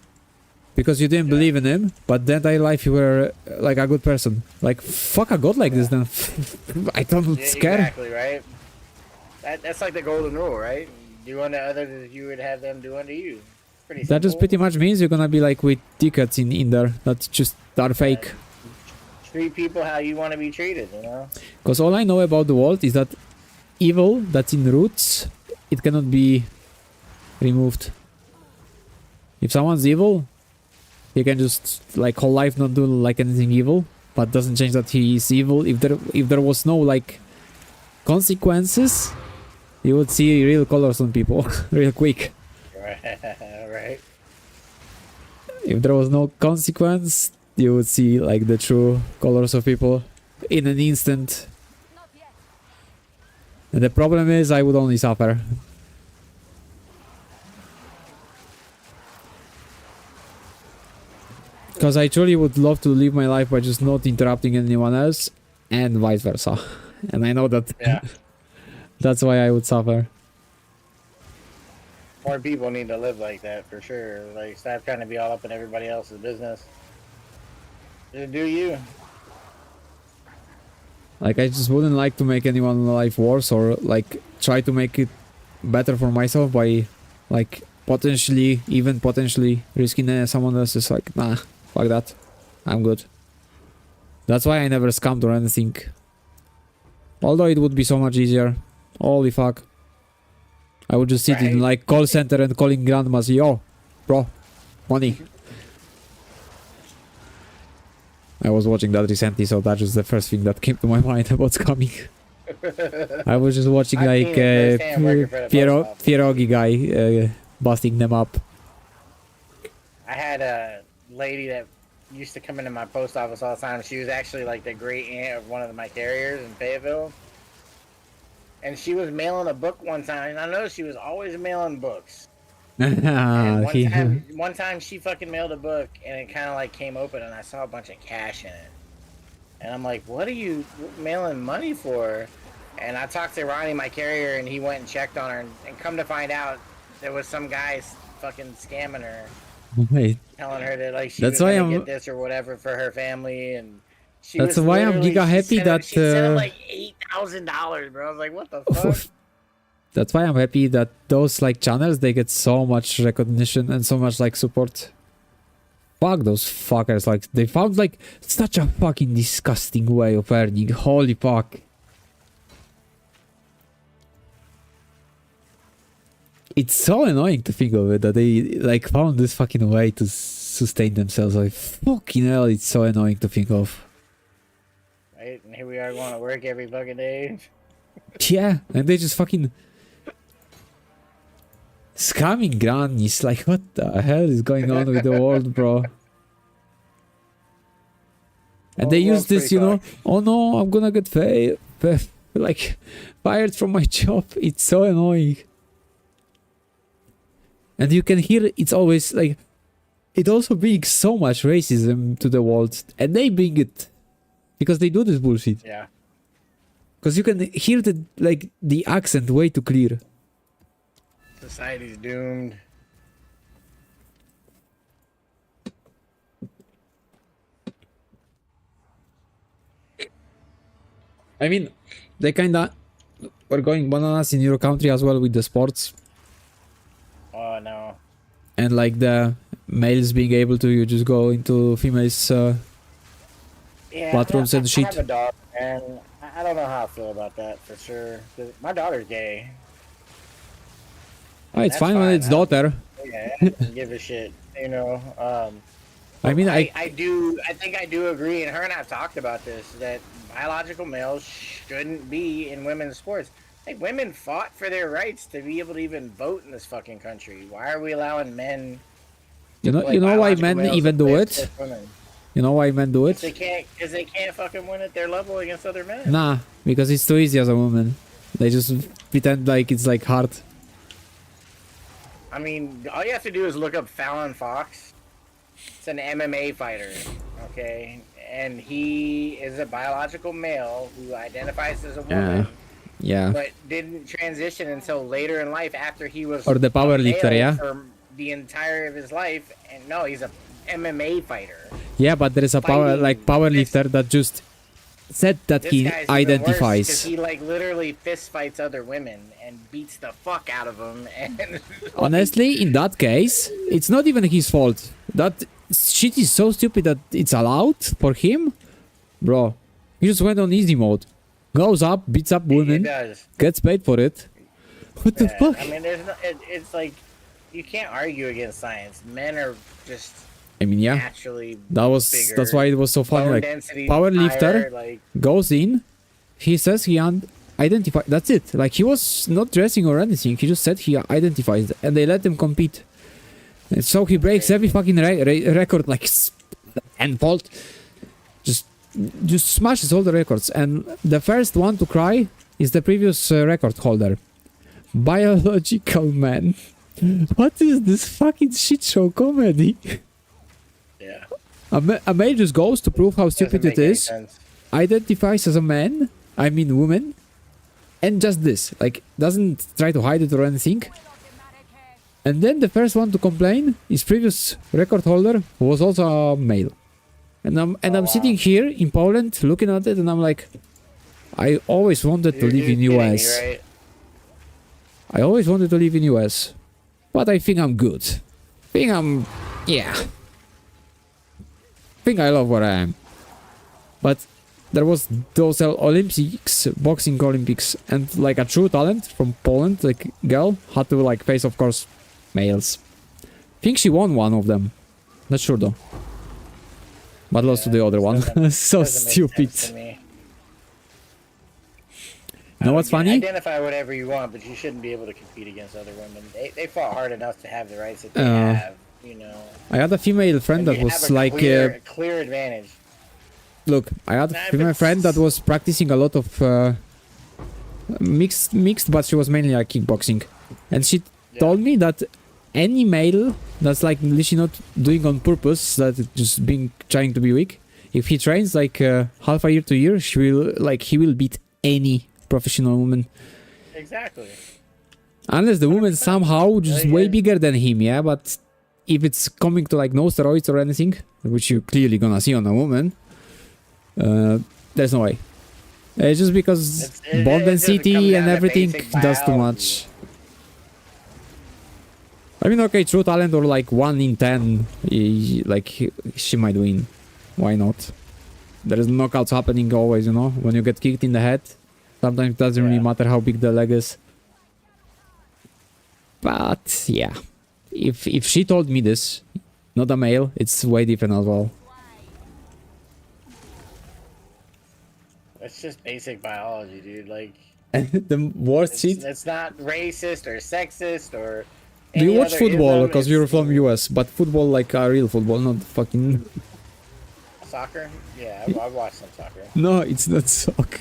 Because you didn't believe in him, but that entire life you were like a good person. Like, fuck a God like this then. I don't Yeah, scare. exactly right. That's like the golden rule, right? Do unto others as you would have them do unto you. Pretty simple. That just pretty much means you're gonna be like with tickets in there that just are fake. Treat people how you want to be treated, you know? Because all I know about the world is that evil that's in roots, it cannot be removed. If someone's evil, he can just like whole life not do like anything evil, but doesn't change that he is evil. If there was no like consequences, you would see real colors on people real quick. Right. If there was no consequence, you would see like the true colors of people in an instant. And the problem is I would only suffer. Because I truly would love to live my life by just not interrupting anyone else, and vice versa. And I know that Yeah. that's why I would suffer. More people need to live like that for sure. Like, stop trying to be all up in everybody else's business. Just do you. Like, I just wouldn't like to make anyone's life worse, or like try to make it better for myself by like potentially risking someone else's. Like, nah, fuck that, I'm good. That's why I never scammed or anything. Although it would be so much easier. Holy fuck. I would just sit in Right. like call center and calling grandmas, yo, bro, money. I was watching that recently, so that was the first thing that came to my mind about scamming. I was just watching I've like seen it firsthand working for the post office. Pierogi guy busting them up. I had a lady that used to come into my post office all the time. She was actually like the great aunt of one of my carriers in Fayetteville. And she was mailing a book one time, and I noticed she was always mailing books. And one time she fucking mailed a book, and it kind of like came open, and I saw a bunch of cash in it. And I'm like, what are you mailing money for? And I talked to Ronnie, my carrier, and he went and checked on her, and come to find out, there was some guy fucking scamming her, Wait, telling her that like she That's was why gonna I'm- get this or whatever for her family, and she That's was why I'm literally- giga she happy sent him- that, she sent him uh, like $8,000, bro. I was like, what the fuck? That's why I'm happy that those like channels, they get so much recognition and so much like support. Fuck those fuckers, like they found like such a fucking disgusting way of earning. Holy fuck. It's so annoying to think of it that they like found this fucking way to sustain themselves. Like fucking hell, it's so annoying to think of. Right? And here we are going to work every fucking day. Yeah, and they just fucking scamming grannies. Like, what the hell is going on with the world, bro? And they Well, use this, you know. Oh no, I'm gonna get like fired from my job. It's so annoying. And you can hear it's always like it also brings so much racism to the world, and they bring it because they do this bullshit. Yeah. Because you can hear the accent way too clear. Society's doomed. I mean, they kinda were going bananas in your country as well with the sports. Oh no. And like the males being able to you just go into females Yeah, bathrooms and I shit. have a daughter, and I don't know how I feel about that for sure. 'Cause my daughter's gay. Oh, it's That's fine when fine, it's huh? daughter. Yeah, I don't give a shit. You know. I mean, I think I do agree, and her and I have talked about this, that biological males shouldn't be in women's sports. Like, women fought for their rights to be able to even vote in this fucking country. Why are we allowing men? You know, like, you know why biological men males even to do play it? against women? You know why men do it? Because they can't fucking win at their level against other men. Nah, because it's too easy as a woman. They just pretend like it's like hard. I mean, all you have to do is look up Fallon Fox. It's an MMA fighter, okay? And he is a biological male who identifies as a woman, Yeah. but didn't transition until later in life after he was Or the power a lifter, male yeah? for the entire of his life. And no, he's a MMA fighter. Yeah, but there is a power Fighting power this- lifter that just said that This he guy's even worse 'cause identifies. he like literally fist fights other women and beats the fuck out of them. And Honestly, in that case, it's not even his fault. That shit is so stupid that it's allowed for him. Bro, he just went on easy mode. Goes up, beats up it women, does. gets paid for it. What the Yeah, fuck? I mean, there's no, it's like you can't argue against science. Men are just I mean, yeah. naturally That's bigger, why it was so funny. bone Like, density power lifter higher, like goes in, he says he identified. That's it. Like, he was not dressing or anything. He just said he identifies, and they let him compete. And so he breaks every fucking record, like tenfold. Just smashes all the records. And the first one to cry is the previous record holder. Biological man. What is this fucking shit show comedy? yeah. A male just goes to prove how stupid Doesn't it make any is, sense. identifies as a man, I mean woman, and just this, like, doesn't try to hide it or anything. And then the first one to complain is previous record holder, who was also a male. And I'm wow. sitting here in Poland looking at it, and I'm like, I always wanted to live in You're kidding me, US. right? I always wanted to live in US, but I think I'm good. Yeah. Think I love where I am. But there was those Olympics, boxing Olympics, and like a true talent from Poland, like girl, had to like face, of course, males. I think she won one of them. Not sure though. But lost to the other one. So Doesn't make stupid. sense to me. You know what's funny? Identify whatever you want, but you shouldn't be able to compete against other women. They fought hard enough to have the rights that they have, you know. I had a female friend that You was have a like... clear advantage. Look, I had Nah, a female but- friend that was practicing a lot of mixed, but she was mainly like kickboxing. And she told me that any male that's like literally not doing on purpose, that just being trying to be weak, if he trains like half a year to a year, he will beat any professional woman. Exactly. Unless the woman somehow just Yeah, way yeah. bigger than him, yeah, but if it's coming to like no steroids or anything, which you're clearly gonna see on a woman, there's no way. Just because It bone just comes density down and to everything basic does too biology. much. I mean, okay, true talent or like 1 in 10, she might win. Why not? There is knockouts happening always, you know? When you get kicked in the head, sometimes it doesn't really Yeah. matter how big the leg is. But yeah, if she told me this, not a male, it's way different as well. It's just basic biology, dude. Like, The worst shit. it's not racist or sexist or. Do you any watch other football? ism, Because it's you're from US, but football like real football, not fucking. Soccer? Yeah, I watch some soccer. No, it's not soccer.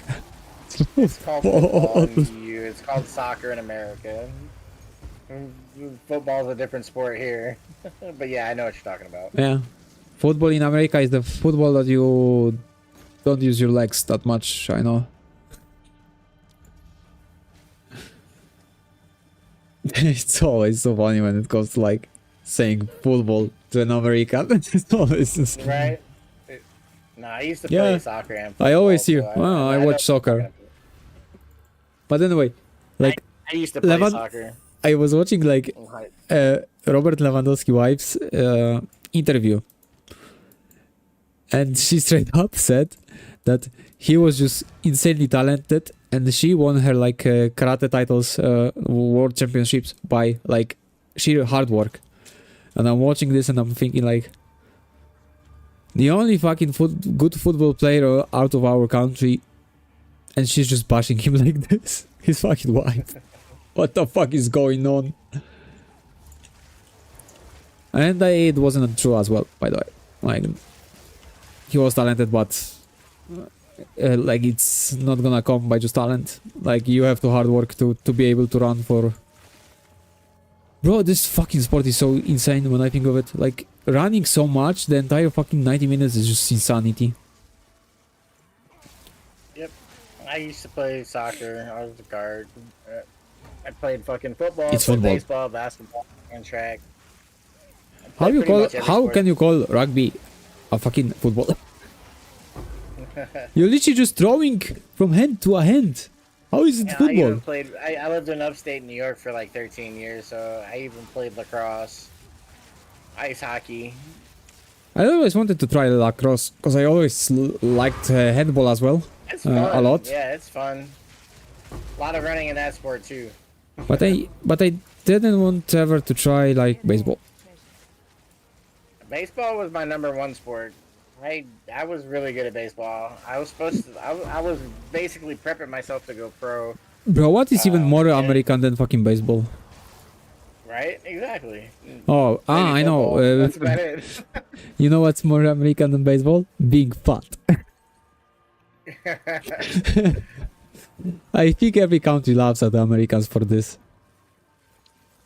It's called football in the EU. It's called soccer in America. Football's a different sport here. But yeah, I know what you're talking about. Yeah, football in America is the football that you don't use your legs that much. I know. It's always so funny when it comes to like saying football to an American. It's always just... Right? No, I used to Yeah. play soccer and football. I always hear, so "Oh, I know watch soccer." But anyway, like I used to play Levan- soccer. I was watching like Robert Lewandowski wife's interview, and she straight up said that he was just insanely talented, and she won her like karate titles, world championships by like sheer hard work. And I'm watching this and I'm thinking like, the only fucking good football player out of our country, and she's just bashing him like this, his fucking wife. What the fuck is going on? And it wasn't true as well, by the way. Like, he was talented, but like it's not gonna come by just talent. Like, you have to hard work to be able to run for. Bro, this fucking sport is so insane when I think of it. Like, running so much, the entire fucking 90 minutes is just insanity. Yep. I used to play soccer. I was a guard. I played fucking football, It's played football. baseball, basketball, and track. I How played you pretty call? much every How sport. can you call rugby a fucking football? You're literally just throwing from hand to a hand. How is it Yeah, I football? even played. I lived in upstate New York for like 13 years, so I even played lacrosse, ice hockey. I always wanted to try lacrosse because I always liked handball as well. It's A fun. lot. Yeah, it's fun. A lot of running in that sport too. But I didn't want ever to try like baseball. Baseball was my #1 sport. I was really good at baseball. I was supposed to. I was basically prepping myself to go pro. Bro, what is even more yeah. American than fucking baseball? Right? Exactly. Oh, Maybe I know. football. That's about it. You know what's more American than baseball? Being fat. I think every country laughs at the Americans for this.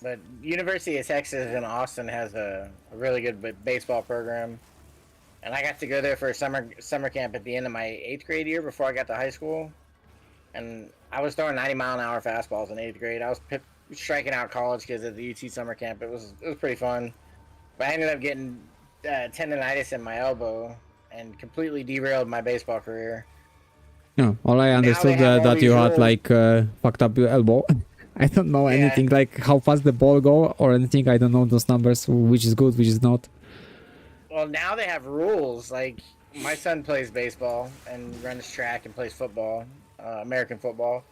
But University of Texas in Austin has a really good baseball program, and I got to go there for a summer camp at the end of my 8th grade year before I got to high school, and I was throwing 90-mile-an-hour fastballs in 8th grade. I was striking out college kids at the UT summer camp. It was pretty fun, but I ended up getting tendonitis in my elbow and completely derailed my baseball career. No, all I understood have all that you these had rules. like fucked up your elbow. I don't know Yeah. anything like how fast the ball go or anything. I don't know those numbers, which is good, which is not. Well, now they have rules. Like, my son plays baseball and runs track and plays football, American football.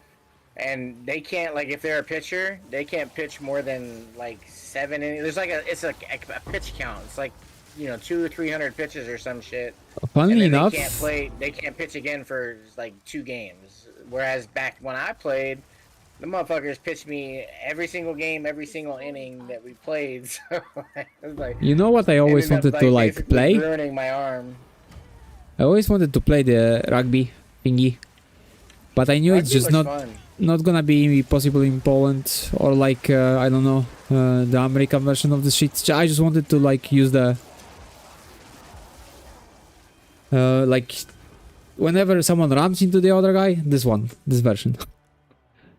And they can't, like, if they're a pitcher, they can't pitch more than like 7 innings. There's like a pitch count. It's like, 200 or 300 pitches or some shit. And Funnily then enough, they can't pitch again for like 2 games. Whereas back when I played, the motherfuckers pitched me every single game, every single inning that we played. So it was like, you know what I always ended up, wanted to like basically play? ruining my arm. I always wanted to play the rugby thingy, but I knew it's Rugby just was not fun. gonna be possible in Poland or like I don't know, the American version of the shit. I just wanted to like use the like whenever someone runs into the other guy, this version,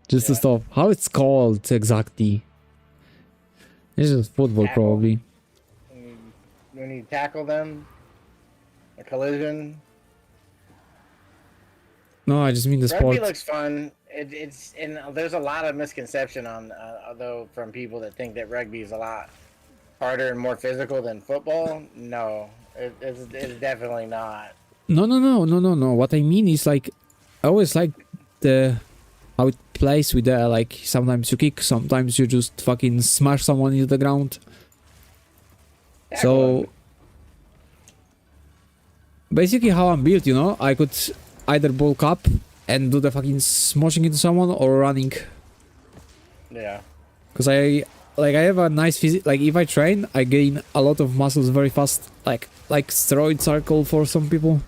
just to Yeah. stop. How it's called exactly? It's just football Tackle. probably. When you tackle them, a collision. No, I just mean the Rugby sport. looks fun. It's and there's a lot of misconception on though from people that think that rugby is a lot harder and more physical than football. No, it's definitely not. No. What I mean is like, I always like the how it plays with the like. Sometimes you kick, sometimes you just fucking smash someone into the ground. So basically, how I'm built, I could either bulk up and do the fucking smashing into someone or running. Yeah. Cause I have a nice physique. Like if I train, I gain a lot of muscles very fast. Like steroid circle for some people.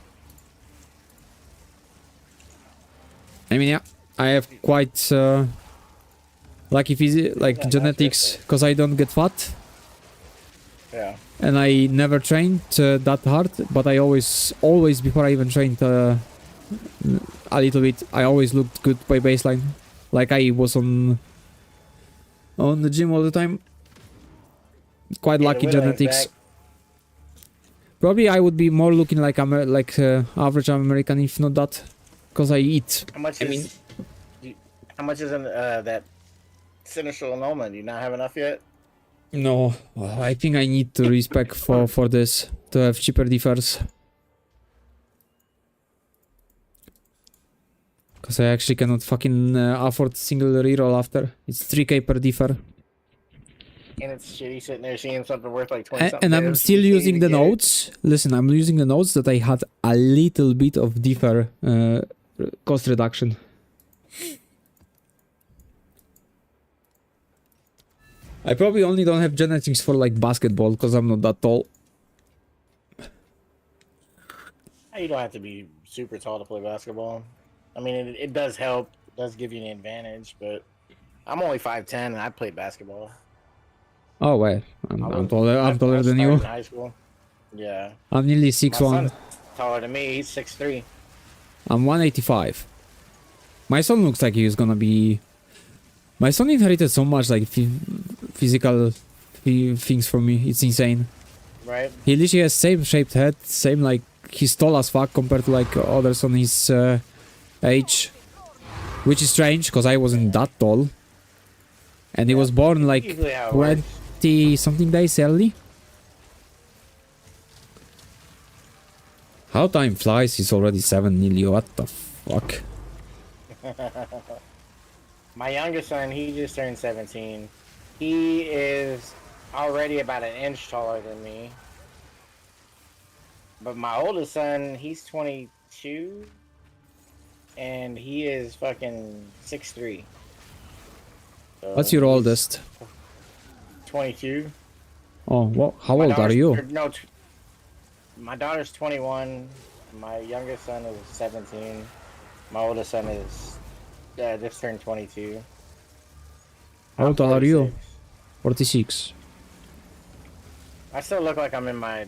I mean, yeah, I have quite lucky like Yeah, genetics, nice cause I don't get fat, Yeah. and I never trained that hard. But I always before I even trained a little bit, I always looked good by baseline. Like I was on the gym all the time. Quite Yeah, lucky the whittling's genetics. back. Probably I would be more looking like average American if not that, cause I eat. How much I is? mean- How much is in that Sinistral annulment? Do you not have enough yet? No, I think I need to respec for this to have cheaper differs. Cause I actually cannot fucking afford single reroll after. It's 3k per differ. And it's shitty sitting there seeing something worth like 20 something. And I'm still using the notes. Listen, I'm using the notes that I had a little bit of differ cost reduction. I probably only don't have genetics for like basketball because I'm not that tall. You don't have to be super tall to play basketball. I mean, it does help. It does give you an advantage, but I'm only 5'10" and I played basketball. Oh wait, I'm taller than started you. in high school. Yeah. I'm nearly My 6'1". son's taller than me. He's 6'3". I'm 185. My son looks like he's gonna be. My son inherited so much like physical things from me. It's insane. Right? He literally has same shaped head, same like he's tall as fuck compared to like others on his age, which is strange because I wasn't that tall, and he was born like Usually how it works. 20 something days early. How time flies! It's already 7 nearly. What the fuck? My youngest son, he just turned 17. He is already about an inch taller than me. But my oldest son, he's 22. And he is fucking 6'3". So What's your he's oldest? 22. Oh, what? How My old are daughter's- you? or no, my daughter's 21. My youngest son is 17. My oldest son is just turned 22. How I'm old are you? 46. 46. I still look like I'm in my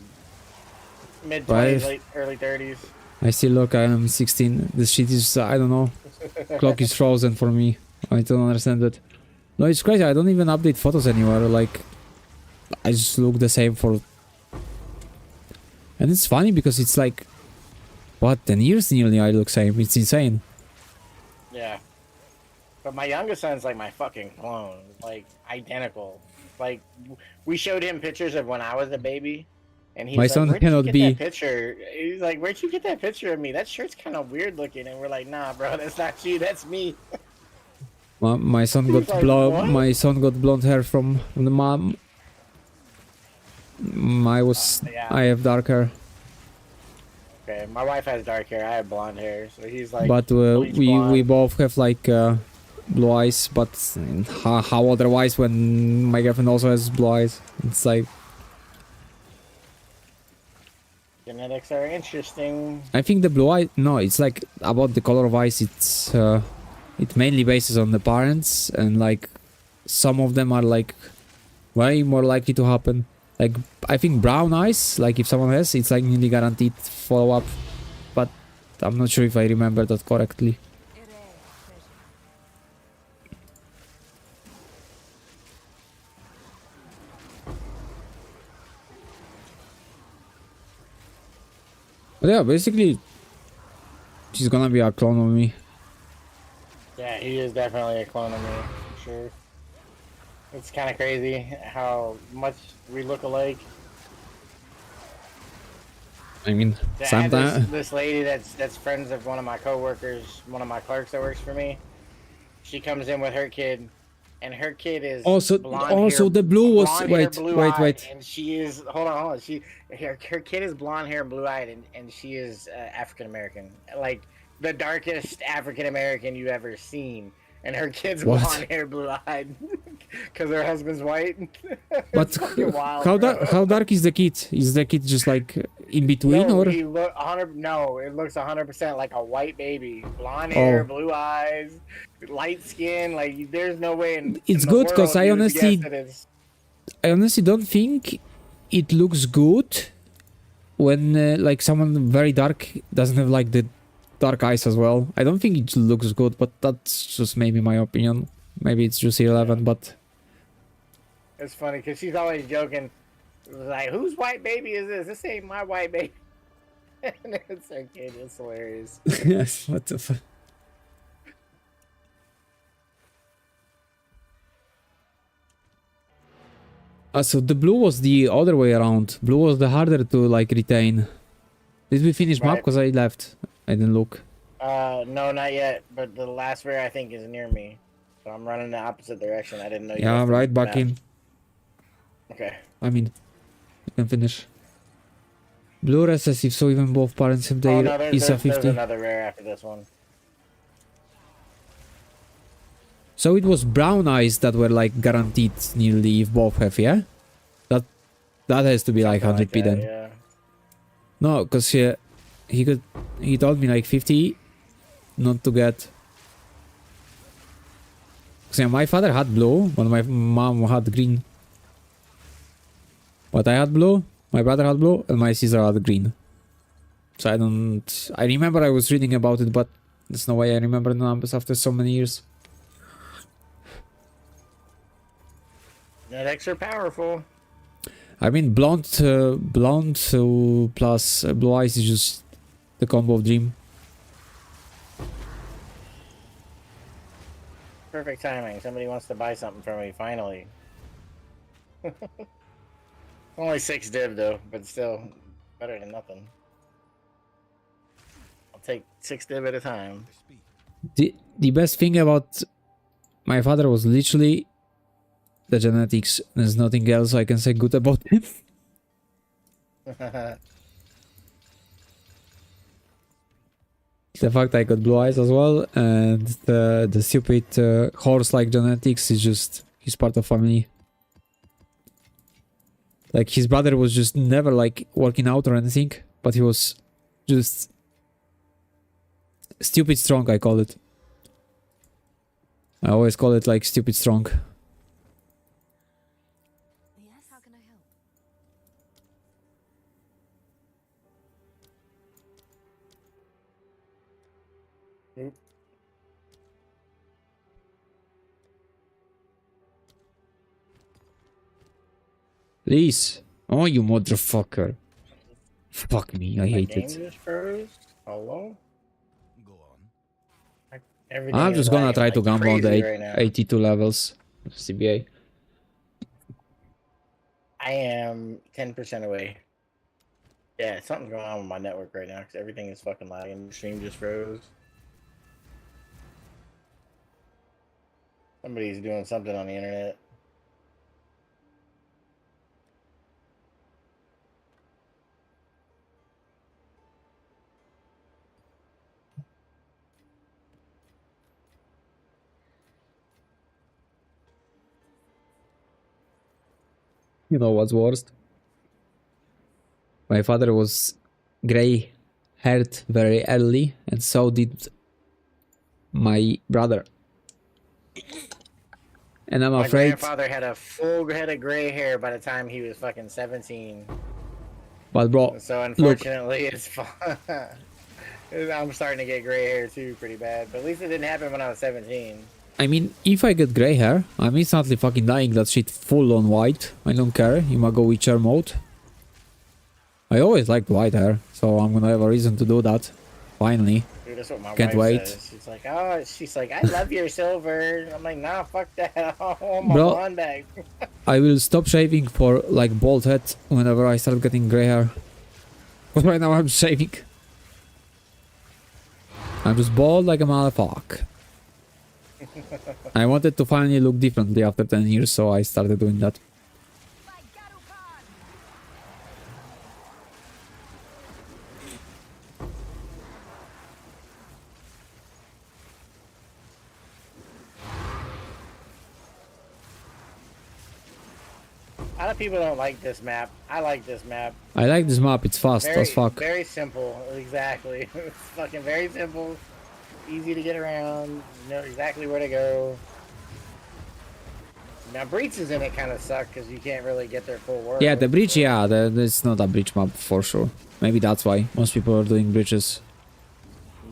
mid Right. 20s, early 30s. I still look. I am 16. This shit is. I don't know. Clock is frozen for me. I don't understand it. No, it's crazy. I don't even update photos anymore. Like, I just look the same for. And it's funny because it's like, what, 10 years nearly I look same. It's insane. Yeah. But my youngest son's like my fucking clone. Like, identical. Like, we showed him pictures of when I was a baby. And he's My like, son "Where'd you cannot get be- that picture?" He's like, "Where'd you get that picture of me? That shirt's kind of weird looking." And we're like, "Nah, bro, that's not you. That's me." My son got He's like, "What?" my son got blonde hair from the mom. Yeah. I have dark hair, Okay, my wife has dark hair. I have blonde hair, so he's like, but bleach we blonde. both have like blue eyes. But how otherwise when my girlfriend also has blue eyes? It's like Genetics are interesting. I think the blue eye. No, it's like about the color of eyes. It's it mainly bases on the parents, and like some of them are like way more likely to happen. Like I think brown eyes, like if someone has, it's like nearly guaranteed follow up. But I'm not sure if I remember that correctly. But yeah, basically, she's gonna be a clone of me. Yeah, he is definitely a clone of me, for sure. It's kind of crazy how much we look alike. I mean, I had sometimes. this lady that's friends of one of my coworkers, one of my clerks that works for me. She comes in with her kid, and her kid is Also, blonde hair, the blue was blonde hair, blue eyed, wait. and she is hold on. Her kid is blonde hair and blue eyed, and she is African American, like the darkest African American you ever seen. And her kid's What? blonde hair, blue eyed, because her husband's white. But It's fucking wild, how dark is the kid? Is the kid just like in between, no, or he look 100. No, it looks 100% like a white baby. Blonde hair, blue eyes, light skin. Like there's no way. It's good because I honestly don't think it looks good when like someone very dark doesn't have like the dark eyes as well. I don't think it looks good, but that's just maybe my opinion. Maybe it's just irrelevant, but It's funny because she's always joking, like, "Whose white baby is this? This ain't my white baby." And it's her kid. It's hilarious. yes, what the fuck. So the blue was the other way around. Blue was the harder to like retain. Did we finish map? Right. Because I left. I didn't look. No, not yet. But the last rare I think is near me, so I'm running the opposite direction. I didn't know. You Yeah, guys I'm right did back that. in. Okay. I mean, you can finish. Blue recessive, so even both parents have their Oh no, there's ISA 50. another rare after this one. So it was brown eyes that were like guaranteed nearly if both have, yeah? That has to be like Something 100p then. that, yeah. No, because he told me like 50 not to get. Cause yeah, my father had blue, but my mom had green. But I had blue, my brother had blue, and my sister had green. So I remember I was reading about it, but there's no way I remember the numbers after so many years. Genetics are powerful. I mean, blonde plus blue eyes is just the combo of dream. Perfect timing. Somebody wants to buy something from me, finally. Only 6 div though, but still better than nothing. I'll take 6 div at a time. The best thing about my father was literally the genetics. There's nothing else I can say good about him. The fact I got blue eyes as well, and the stupid horse-like genetics is just he's part of family. Like his brother was just never like working out or anything, but he was just stupid strong. I call it. I always call it like stupid strong. Yes, how can I help? Please. Oh, you motherfucker. Fuck me, I hate Game it. just froze. Hello? Go on. Everything I'm is just gonna lagging try to like gamble on the crazy right now. 82 levels of CBA. I am 10% away. Yeah, something's going on with my network right now because everything is fucking lagging. The stream just froze. Somebody's doing something on the internet. You know what's worst? My father was gray haired very early, and so did my brother. And I'm My afraid. grandfather had a full head of gray hair by the time he was fucking 17. But bro, So unfortunately, it's fun. I'm starting to get gray hair too, pretty bad. But at least it didn't happen when I was 17. I mean, if I get gray hair, I'm instantly fucking dying that shit full on white. I don't care. You might go Witcher mode. I always liked white hair, so I'm gonna have a reason to do that. Finally. Dude, that's what my Can't wife wait. says. She's like, I love your silver. I'm like, nah, fuck that. I want my Bro. blonde back. I will stop shaving for like bald head whenever I start getting gray hair. But right now I'm shaving. I'm just bald like a motherfucker. I wanted to finally look differently after 10 years, so I started doing that. A lot of people don't like this map. I like this map. I like this map, it's fast as fuck. Very simple. Exactly. It's fucking very simple. Easy to get around. You know exactly where to go. Now breaches in it kind of suck because you can't really get their full world. Yeah, the bridge, yeah, it's not a bridge map for sure. Maybe that's why most people are doing bridges.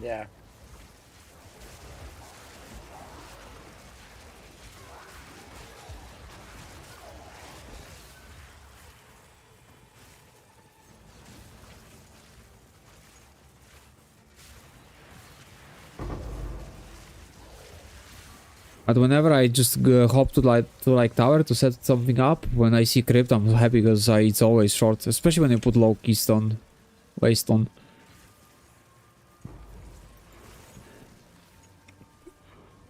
Yeah. But whenever I just hop to like tower to set something up, when I see crypt, I'm happy because it's always short, especially when you put low keystone, waystone.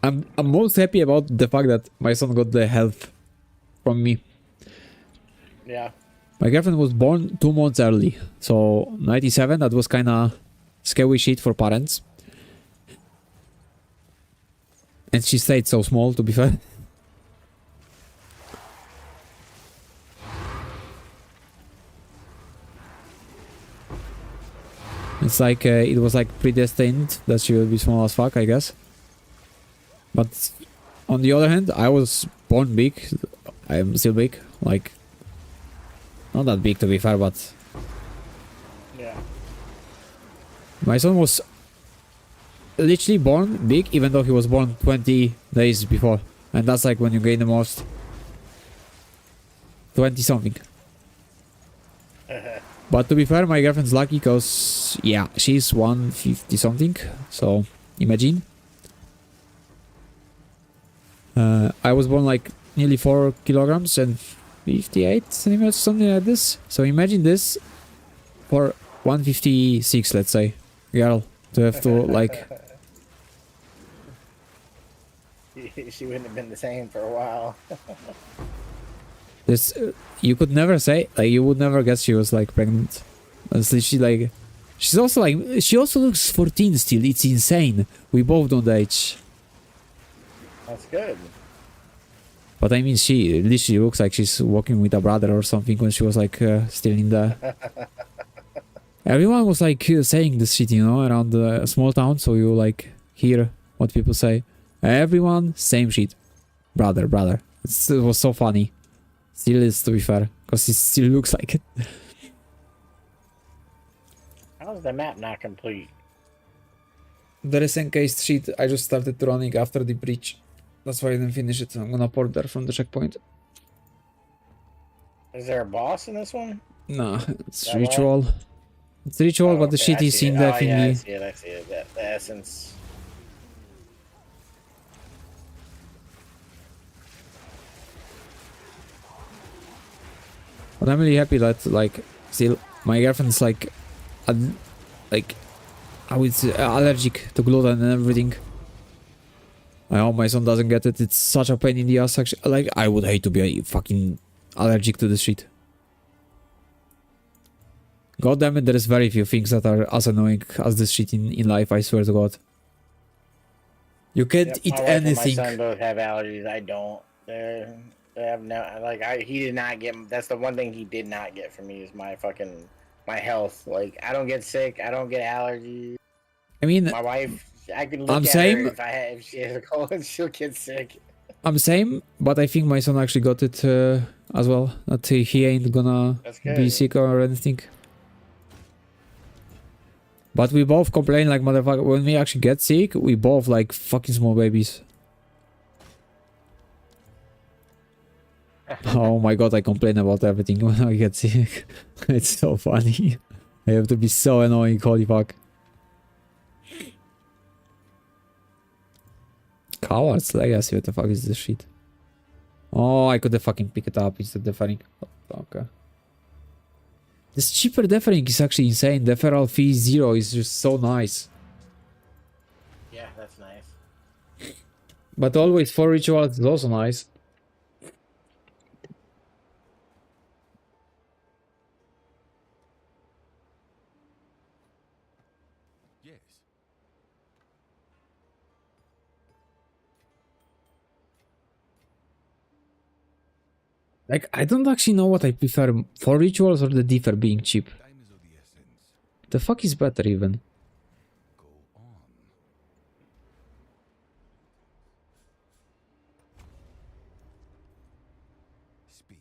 I'm most happy about the fact that my son got the health from me. Yeah. My girlfriend was born 2 months early, so 97. That was kind of scary shit for parents. And she stayed so small, to be fair. It's like, it was like predestined that she will be small as fuck, I guess. But on the other hand, I was born big. I am still big. Like, not that big to be fair, but... Yeah. My son was literally born big, even though he was born 20 days before. And that's like when you gain the most. 20 something. But to be fair, my girlfriend's lucky because, yeah, she's 150 something. So, imagine. I was born like nearly 4 kilograms and 58 centimeters, something like this. So imagine this for 156, let's say, girl, to have to like... She wouldn't have been the same for a while. This you could never say, like, you would never guess she was like pregnant. Honestly, she like, she's also like, she also looks 14 still. It's insane. We both don't age. That's good. But I mean, she literally looks like she's walking with a brother or something when she was like still in the... Everyone was like saying this shit, you know, around the small town, so you like hear what people say. Everyone, same shit. Brother, brother. It was so funny. Still is, to be fair, because it still looks like it. How is the map not complete? There is encased sheet. I just started running after the breach. That's why I didn't finish it. I'm gonna port there from the checkpoint. Is there a boss in this one? No, it's That ritual. It's ritual, but the okay, shit I is see in it. the Oh, yeah, I thingy. see it. I see it. The essence. But I'm really happy that, like, still My girlfriend's like, like, I would say allergic to gluten and everything. I hope my son doesn't get it. It's such a pain in the ass. Actually, like I would hate to be fucking allergic to this shit. God damn it, there is very few things that are as annoying as this shit in life. I swear to God. You can't eat my wife anything. And my son both have allergies. I don't. They have no like. He did not get. That's the one thing he did not get from me is my health. Like I don't get sick. I don't get allergies. I mean, My wife. I can look I'm at same. her if she has a cold, she'll get sick. I'm same, but I think my son actually got it as well. That he ain't gonna be sick or anything. But we both complain like motherfucker. When we actually get sick, we both like fucking small babies. Oh my god, I complain about everything when I get sick. It's so funny. I have to be so annoying, holy fuck. Coward's Legacy, what the fuck is this shit? Oh, I could have fucking pick it up instead of deferring. Okay. This cheaper deferring is actually insane. Deferral fee 0 is just so nice. Yeah, that's nice. But always 4 rituals is also nice. Yes. Like, I don't actually know what I prefer, 4 rituals or the differ being cheap. Time is of the essence. The fuck is better even? Go on. Speak.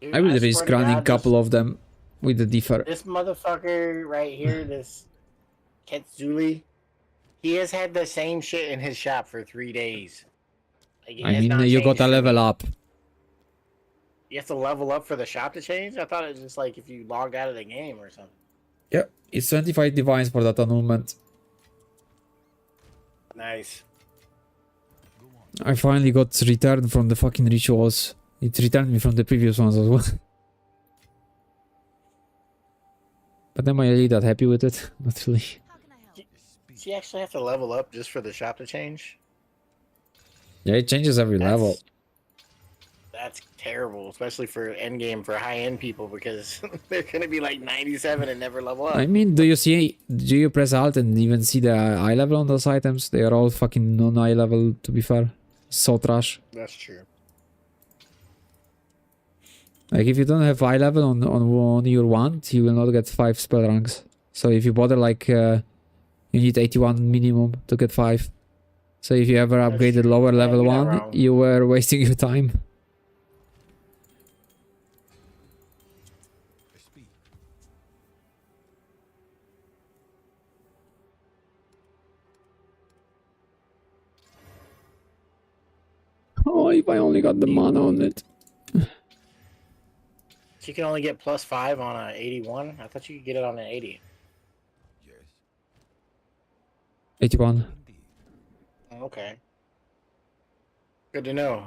Dude, I will swear risk to running God, couple of them with the differ. This motherfucker right here, this Ketsuli, he has had the same shit in his shop for 3 days. Like, it I has mean, not you changed gotta for level me. up. You have to level up for the shop to change? I thought it was just like if you logged out of the game or something. Yep, it's 25 divines for that annulment. Nice. Go on. I finally got returned from the fucking rituals. It returned me from the previous ones as well. But am I really that happy with it? Not really. How can I help? Does he actually have to level up just for the shop to change? Yeah, it changes every level. That's terrible, especially for endgame for high-end people because they're gonna be like 97 and never level up. I mean, do you press alt and even see the eye level on those items? They are all fucking non-eye level, to be fair. So trash. That's true. Like, if you don't have eye level on your wand, you will not get 5 spell ranks. So if you bother, like, you need 81 minimum to get 5. So if you ever That's upgraded true. lower Yeah, level you're not one, wrong. you were wasting your time. Speak. Oh, if I only got the mana on it. So you can only get +5 on a 81? I thought you could get it on an 80. Yes. 81. Indeed. Okay. Good to know.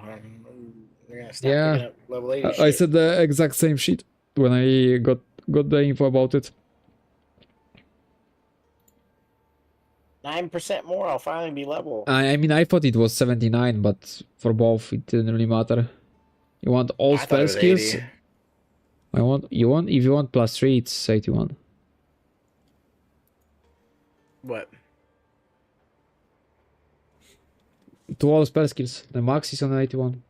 We're gonna stop Yeah. picking up level 80 I shit. said the exact same shit when I got the info about it. 9% more, I'll finally be level. I mean, I thought it was 79, but for both, it didn't really matter. You want all I thought spell it was skills? 80. If you want +3, it's 81. What? To all spell skills. The max is on 81.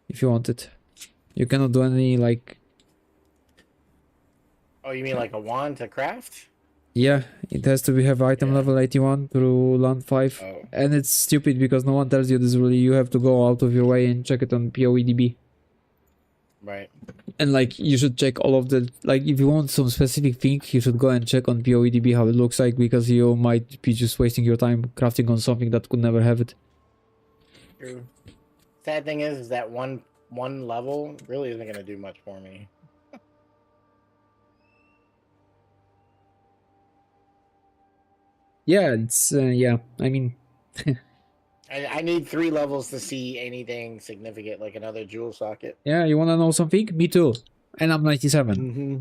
If you want it. You cannot do any, like... Oh, you mean like a wand to craft? Yeah, it has to have item Yeah. level 81 through land 5. Oh. And it's stupid because no one tells you this really. You have to go out of your way and check it on PoEDB. Right. And like, you should check all of the... Like, if you want some specific thing, you should go and check on PoEDB how it looks like, because you might be just wasting your time crafting on something that could never have it. True. Sad thing is that one level really isn't gonna do much for me. Yeah, it's... yeah, I mean... I need 3 levels to see anything significant, like another jewel socket. Yeah, you wanna know something? Me too. And I'm 97. Mm-hmm.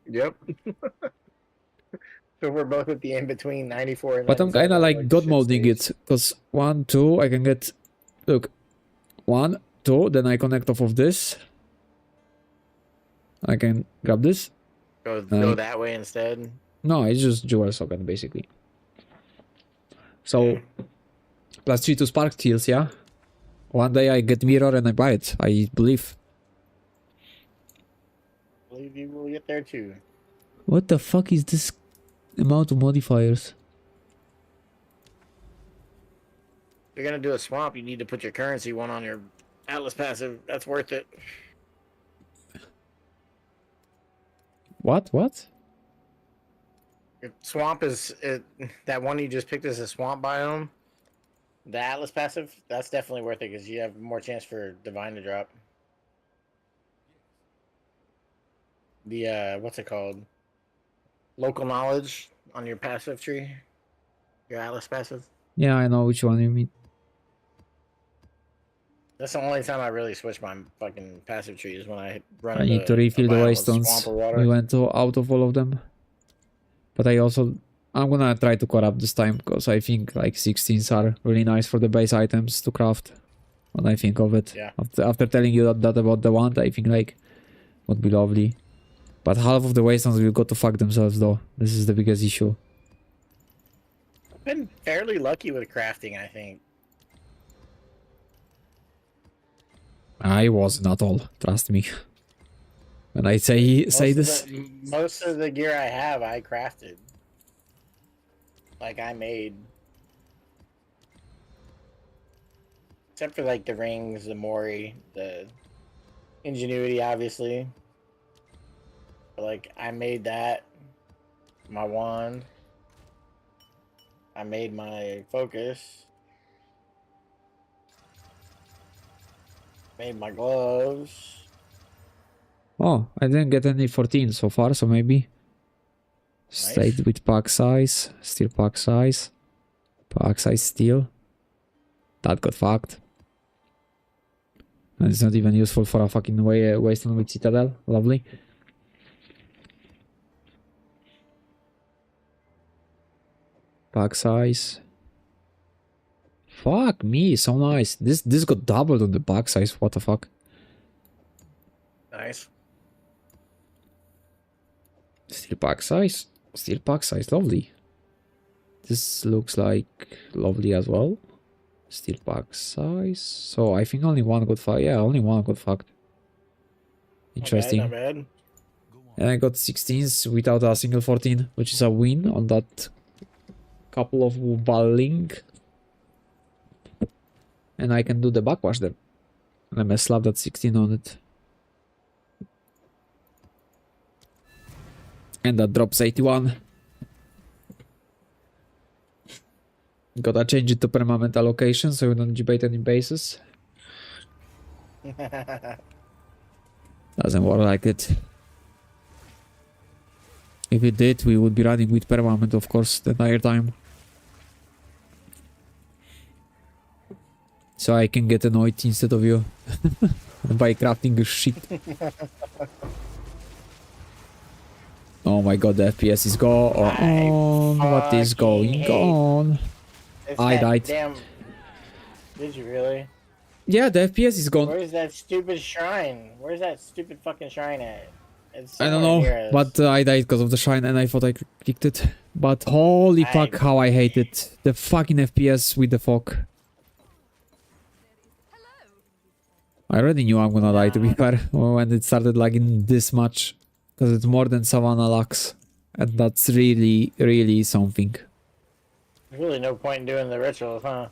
Yep. So we're both at the in between 94 and But I'm 97, kinda like god shit moding stage. it, because 1, 2, I can get, look, 1, 2, then I connect off of this. I can grab this. Go that way instead. No, it's just dual socket basically. So Yeah. plus 3 to spark steals, yeah. One day I get mirror and I buy it. I believe. I believe you will get there too. What the fuck is this amount of modifiers? If you're gonna do a swamp, you need to put your currency one on your Atlas passive. That's worth it. What? What? Your swamp is that one you just picked as a swamp biome. The Atlas passive, that's definitely worth it because you have more chance for divine to drop. The what's it called? Local knowledge on your passive tree. Your Atlas passive. Yeah, I know which one you mean. That's the only time I really switch my fucking passive tree is when I run I into need to a refill the biome with waystones. swamp or water. We went out of all of them. But I'm gonna try to core up this time because I think like 16s are really nice for the base items to craft. When I think of it. Yeah. After telling you that about the wand, I think like would be lovely. But half of the waystones will go to fuck themselves though. This is the biggest issue. I've been fairly lucky with crafting, I think. I wasn't at all, trust me. When I say this, Most of the gear I have, I crafted. Like I made. Except for like the rings, the Mori, the ingenuity, obviously. But like I made that. My wand. I made my focus. Made my gloves. oh, I didn't get any 14 so far, so maybe stayed with pack size, still pack size still. That got fucked. And it's not even useful for a fucking wasteland with Citadel. Lovely. Pack size. Fuck me, so nice. This got doubled on the pack size. What the fuck? Nice. Still pack size. Still pack size. Lovely. This looks like lovely as well. Still pack size. So I think only one got fucked. Yeah, only one got fucked. Interesting. Not bad, not bad. And I got 16s without a single 14, which is a win on that couple of balling. And I can do the backwash then. Let me slap that 16 on it. And that drops 81. Gotta change it to permanent allocation so we don't debate any bases. Doesn't work like it. If it did, we would be running with permanent, of course, the entire time. So I can get annoyed instead of you by crafting shit. Oh my god, the FPS is gone. What is going on? I died. Damn. Did you really? Yeah, the FPS is gone. Where's that stupid shrine? Where's that stupid fucking shrine at? It's I don't somewhere know, near us. but I died because of the shrine and I thought I kicked it. But holy fuck, how I hate it. The fucking FPS with the fog. I already knew I'm gonna die, to be fair, when it started lagging this much. Because it's more than Savannah Lux. And that's really, really something. There's really no point in doing the rituals, huh?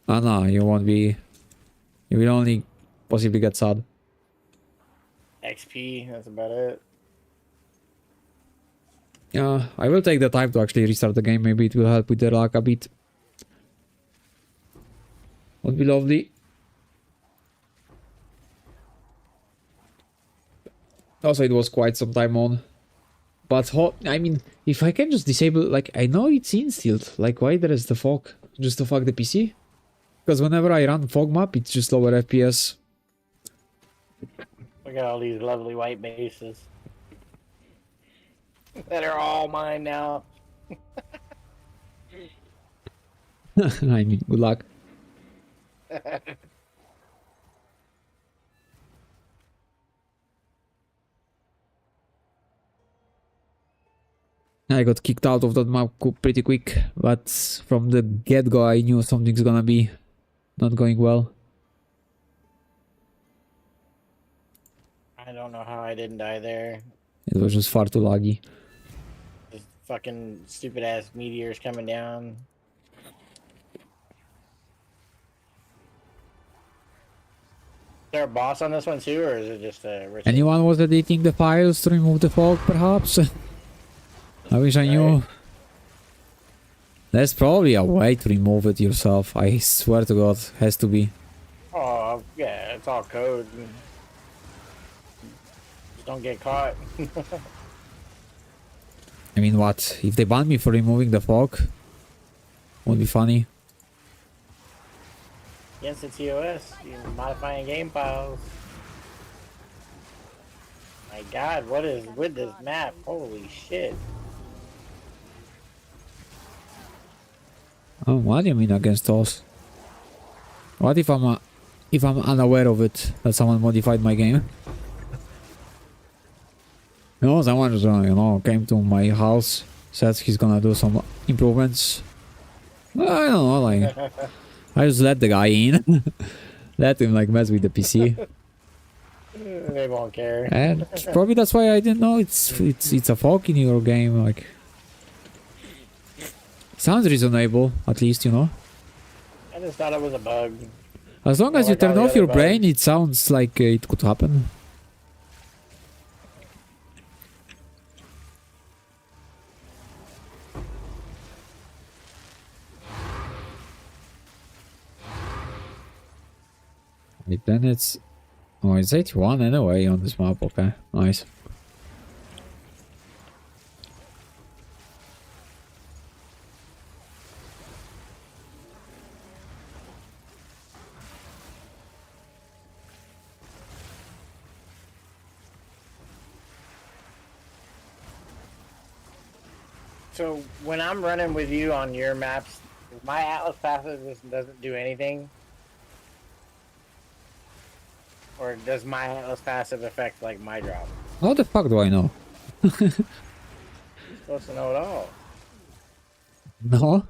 Ah, no, you won't be... You will only possibly get sad. XP, that's about it. Yeah, I will take the time to actually restart the game. Maybe it will help with the luck a bit. Would be lovely. Also, it was quite some time on. But, I mean, if I can just disable... Like, I know it's instilled. Like, why there is the fog? Just to fuck the PC? Because whenever I run fog map, it's just lower FPS. Look at all these lovely white bases. that are all mine now. I mean, good luck. I got kicked out of that map pretty quick, but from the get-go I knew something's gonna be not going well. I don't know how I didn't die there. It was just far too laggy. This fucking stupid ass meteors coming down. Is there a boss on this one too, or is it just a ritual? Anyone was editing the files to remove the fog, perhaps? I wish I knew. There's probably a way to remove it yourself. I swear to God, has to be. Oh, yeah, it's all code. Just don't get caught. I mean, what? If they ban me for removing the fog, would be funny. Against the TOS, you're modifying game files. My God, what is with this map? Holy shit. Oh, what do you mean against us? What if I'm unaware of it, that someone modified my game? You know, someone just, came to my house, said he's gonna do some improvements. I don't know, like, I just let the guy in. Let him, like, mess with the PC. They won't care. And probably that's why I didn't know it's a fog in your game, like. Sounds reasonable, at least, you know. I just thought it was a bug. As long as you Like all turn the off other your bugs. brain, it sounds like it could happen. Wait, then it's... Oh, it's 81 anyway on this map, okay. Nice. So when I'm running with you on your maps, my Atlas passive just doesn't do anything? Or does my Atlas passive affect like my drop? How the fuck do I know? You're supposed to know it all. No?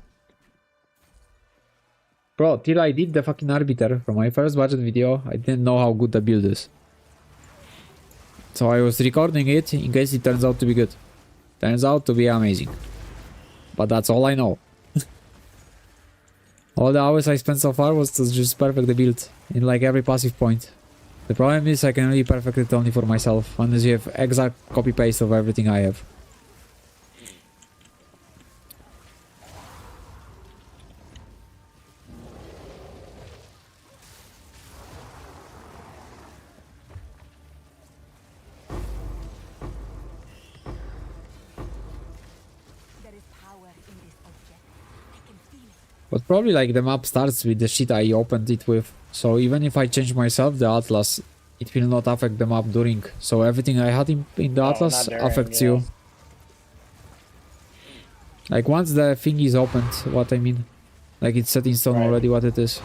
Bro, till I did the fucking Arbiter from my first budget video, I didn't know how good the build is. So I was recording it in case it turns out to be good. Turns out to be amazing. But that's all I know. All the hours I spent so far was to just perfect the build in like every passive point. The problem is I can only perfect it only for myself, unless you have exact copy-paste of everything I have. There is power in this object. I can feel it. But probably like the map starts with the shit I opened it with. So even if I change myself, the Atlas, it will not affect the map during. So everything I had in the No, Atlas not during, affects yeah. you. Like once the thing is opened, what I mean. Like it's set in stone Right. already what it is.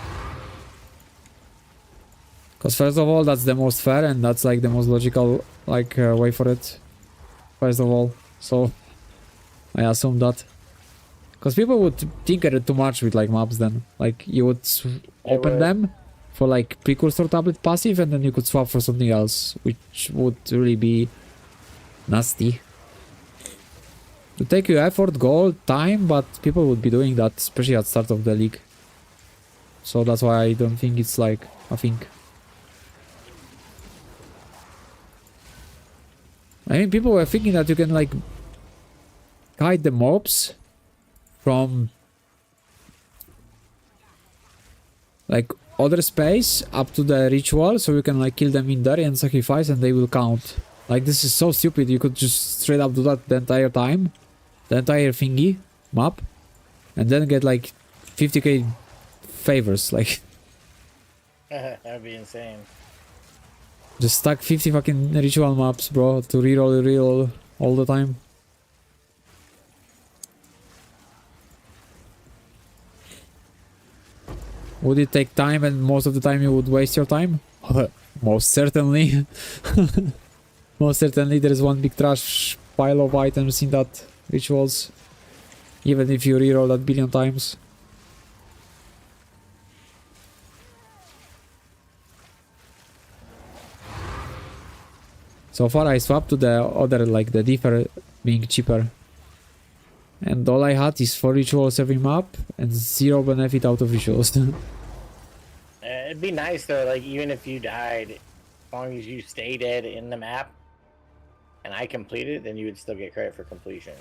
Because first of all, that's the most fair and that's like the most logical like way for it. First of all. So I assume that. Because people would tinker it too much with like maps then. Like you would open would. them for like precursor tablet passive and then you could swap for something else. Which would really be nasty. To take you effort, gold, time, but people would be doing that, especially at start of the league. So that's why I don't think it's like a thing. I mean, people were thinking that you can like hide the mobs from like other space up to the ritual, so you can like kill them in there and sacrifice and they will count. Like this is so stupid, you could just straight up do that the entire time, the entire thingy map, and then get like 50k favors, like That'd be insane. just stack 50 fucking ritual maps, bro, to reroll all the time. Would it take time and most of the time you would waste your time? Most certainly. Most certainly there is one big trash pile of items in that rituals. Even if you reroll that billion times. So far I swapped to the other, like the differ being cheaper. And all I had is 4 rituals every map and 0 benefit out of rituals. It'd be nice though, like even if you died, as long as you stay dead in the map and I completed it, then you would still get credit for completion.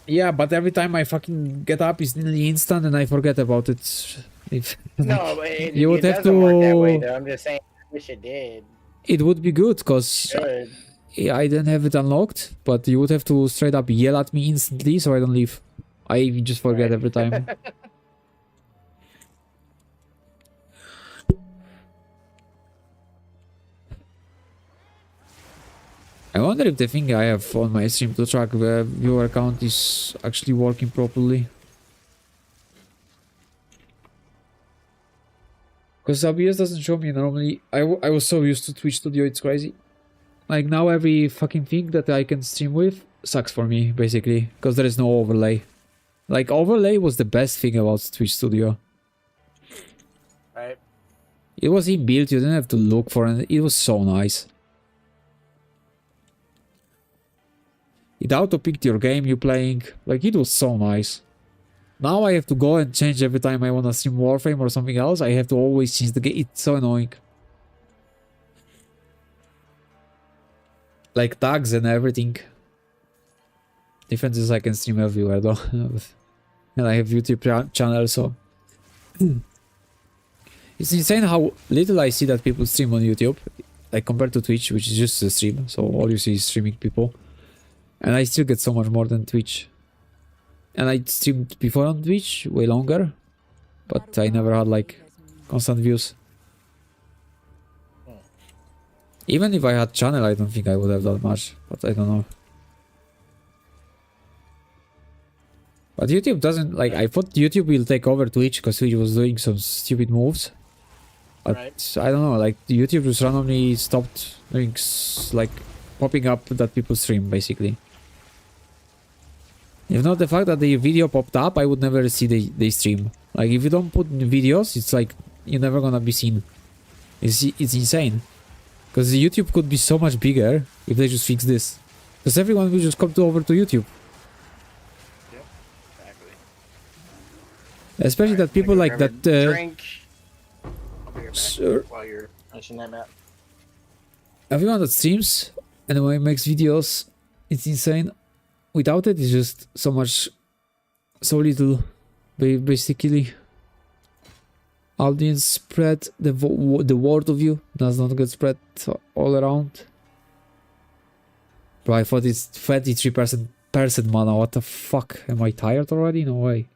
Yeah, but every time I fucking get up, it's nearly instant and I forget about it. If No, but it, you would it have doesn't work that way to. though. I'm just saying, I wish it did. It would be good because Good. I didn't have it unlocked, but you would have to straight up yell at me instantly so I don't leave. I just forget Right. every time. I wonder if the thing I have on my stream to track the viewer count is actually working properly. Because OBS doesn't show me normally. I was so used to Twitch Studio, it's crazy. Like now every fucking thing that I can stream with sucks for me, basically. Because there is no overlay. Like overlay was the best thing about Twitch Studio. Right. It was inbuilt, you didn't have to look for it. It was so nice. It auto-picked your game you're playing. Like, it was so nice. Now I have to go and change every time I want to stream Warframe or something else. I have to always change the game. It's so annoying. Like tags and everything. Difference is I can stream everywhere though. And I have YouTube channel, so... It's insane how little I see that people stream on YouTube. Like compared to Twitch, which is just a stream. So all you see is streaming people. And I still get so much more than Twitch. And I streamed before on Twitch, way longer. But I never had like constant views. Even if I had channel, I don't think I would have that much. But I don't know. But YouTube doesn't, like, I thought YouTube will take over Twitch because Twitch was doing some stupid moves. But Right. I don't know, like YouTube just randomly stopped doing like popping up that people stream basically. If not the fact that the video popped up, I would never see the stream. Like if you don't put videos, it's like you're never gonna be seen. It's insane. Because the YouTube could be so much bigger if they just fix this. Because everyone will just come over to YouTube. Yep. Exactly. Especially that people like that. Drink. I'll be right back Sure. while you're finishing that map. Everyone that streams and when he makes videos, it's insane. Without it, it's just so much, so little, basically. Audience spread, the word of you does not get spread all around. Bro, I thought it's 33% mana, what the fuck? Am I tired already? No way.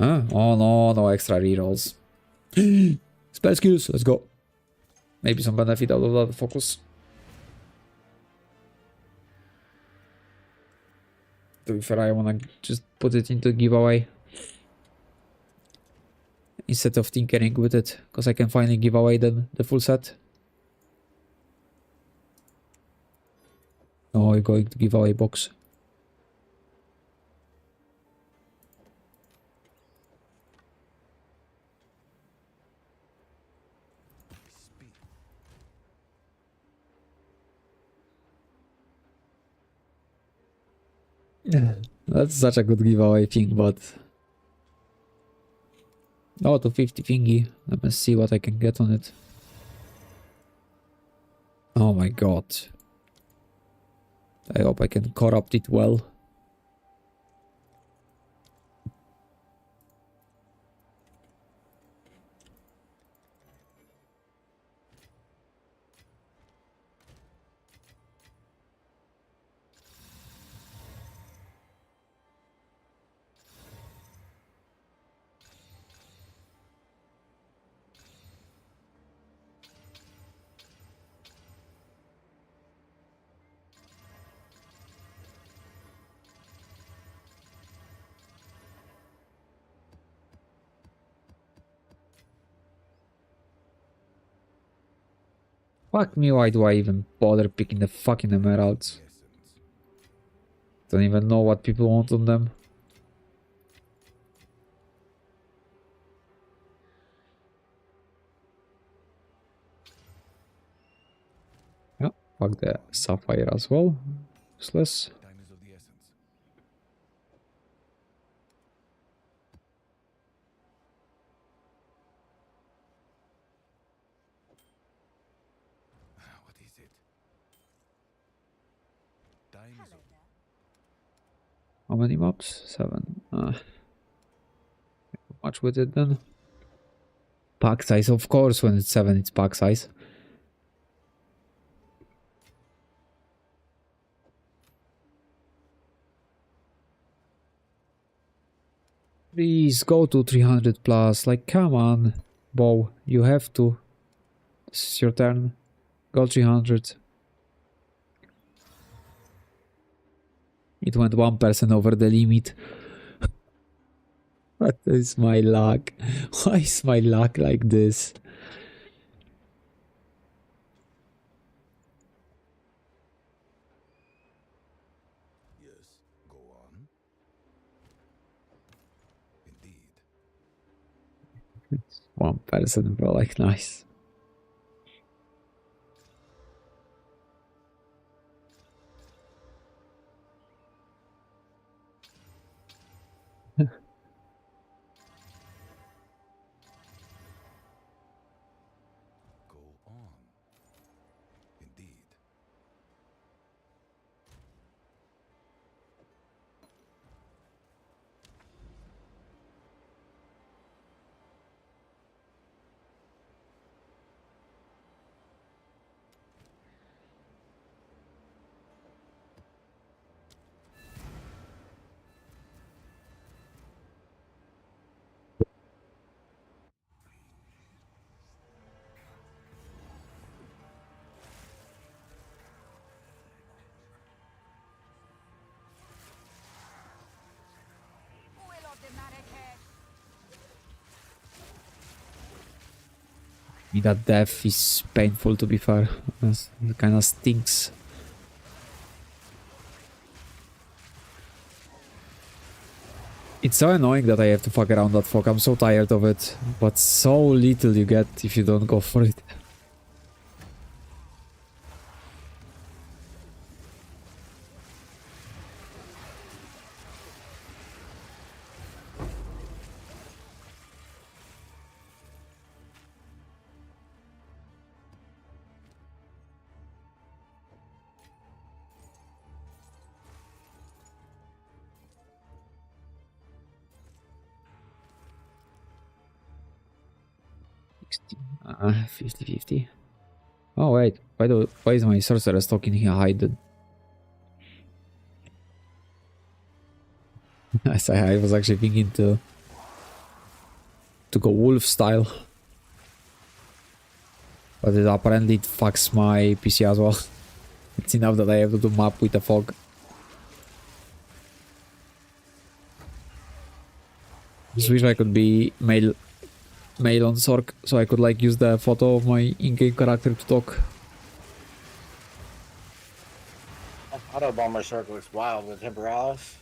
Huh? Oh no, no extra rerolls. Spell skills, let's go. Maybe some benefit out of that focus. To be fair, I wanna just put it into giveaway. Instead of tinkering with it, because I can finally give away the full set. Oh, we're going to give away box. That's such a good giveaway thing, but... Oh, to 50 thingy. Let me see what I can get on it. Oh my god. I hope I can corrupt it well. Fuck me, why do I even bother picking the fucking emeralds? Essence. Don't even know what people want on them. Yeah, fuck the sapphire as well. Useless. Time is of the essence. What is it? Time is of How many maps? 7. Much with it then. Pack size, of course, when it's 7, it's pack size. Please go to 300 plus. Like, come on, Bow, you have to. This is your turn. Go 300. It went 1% over the limit. What is my luck? Why is my luck like this? yes. Go on. Indeed. 1%, bro, like, nice. Go on. Indeed. That death is painful, to be fair. It kind of stinks. It's so annoying that I have to fuck around that fog. I'm so tired of it. But so little you get if you don't go for it. Uh, 50-50. Oh wait, why is my sorceress talking here hidden? I was actually thinking to go wolf style. But apparently it fucks my PC as well. It's enough that I have to do map with the fog. Just wish I could be male on Sork, so I could like use the photo of my in-game character to talk. Auto bomber circle looks wild with Temporalis.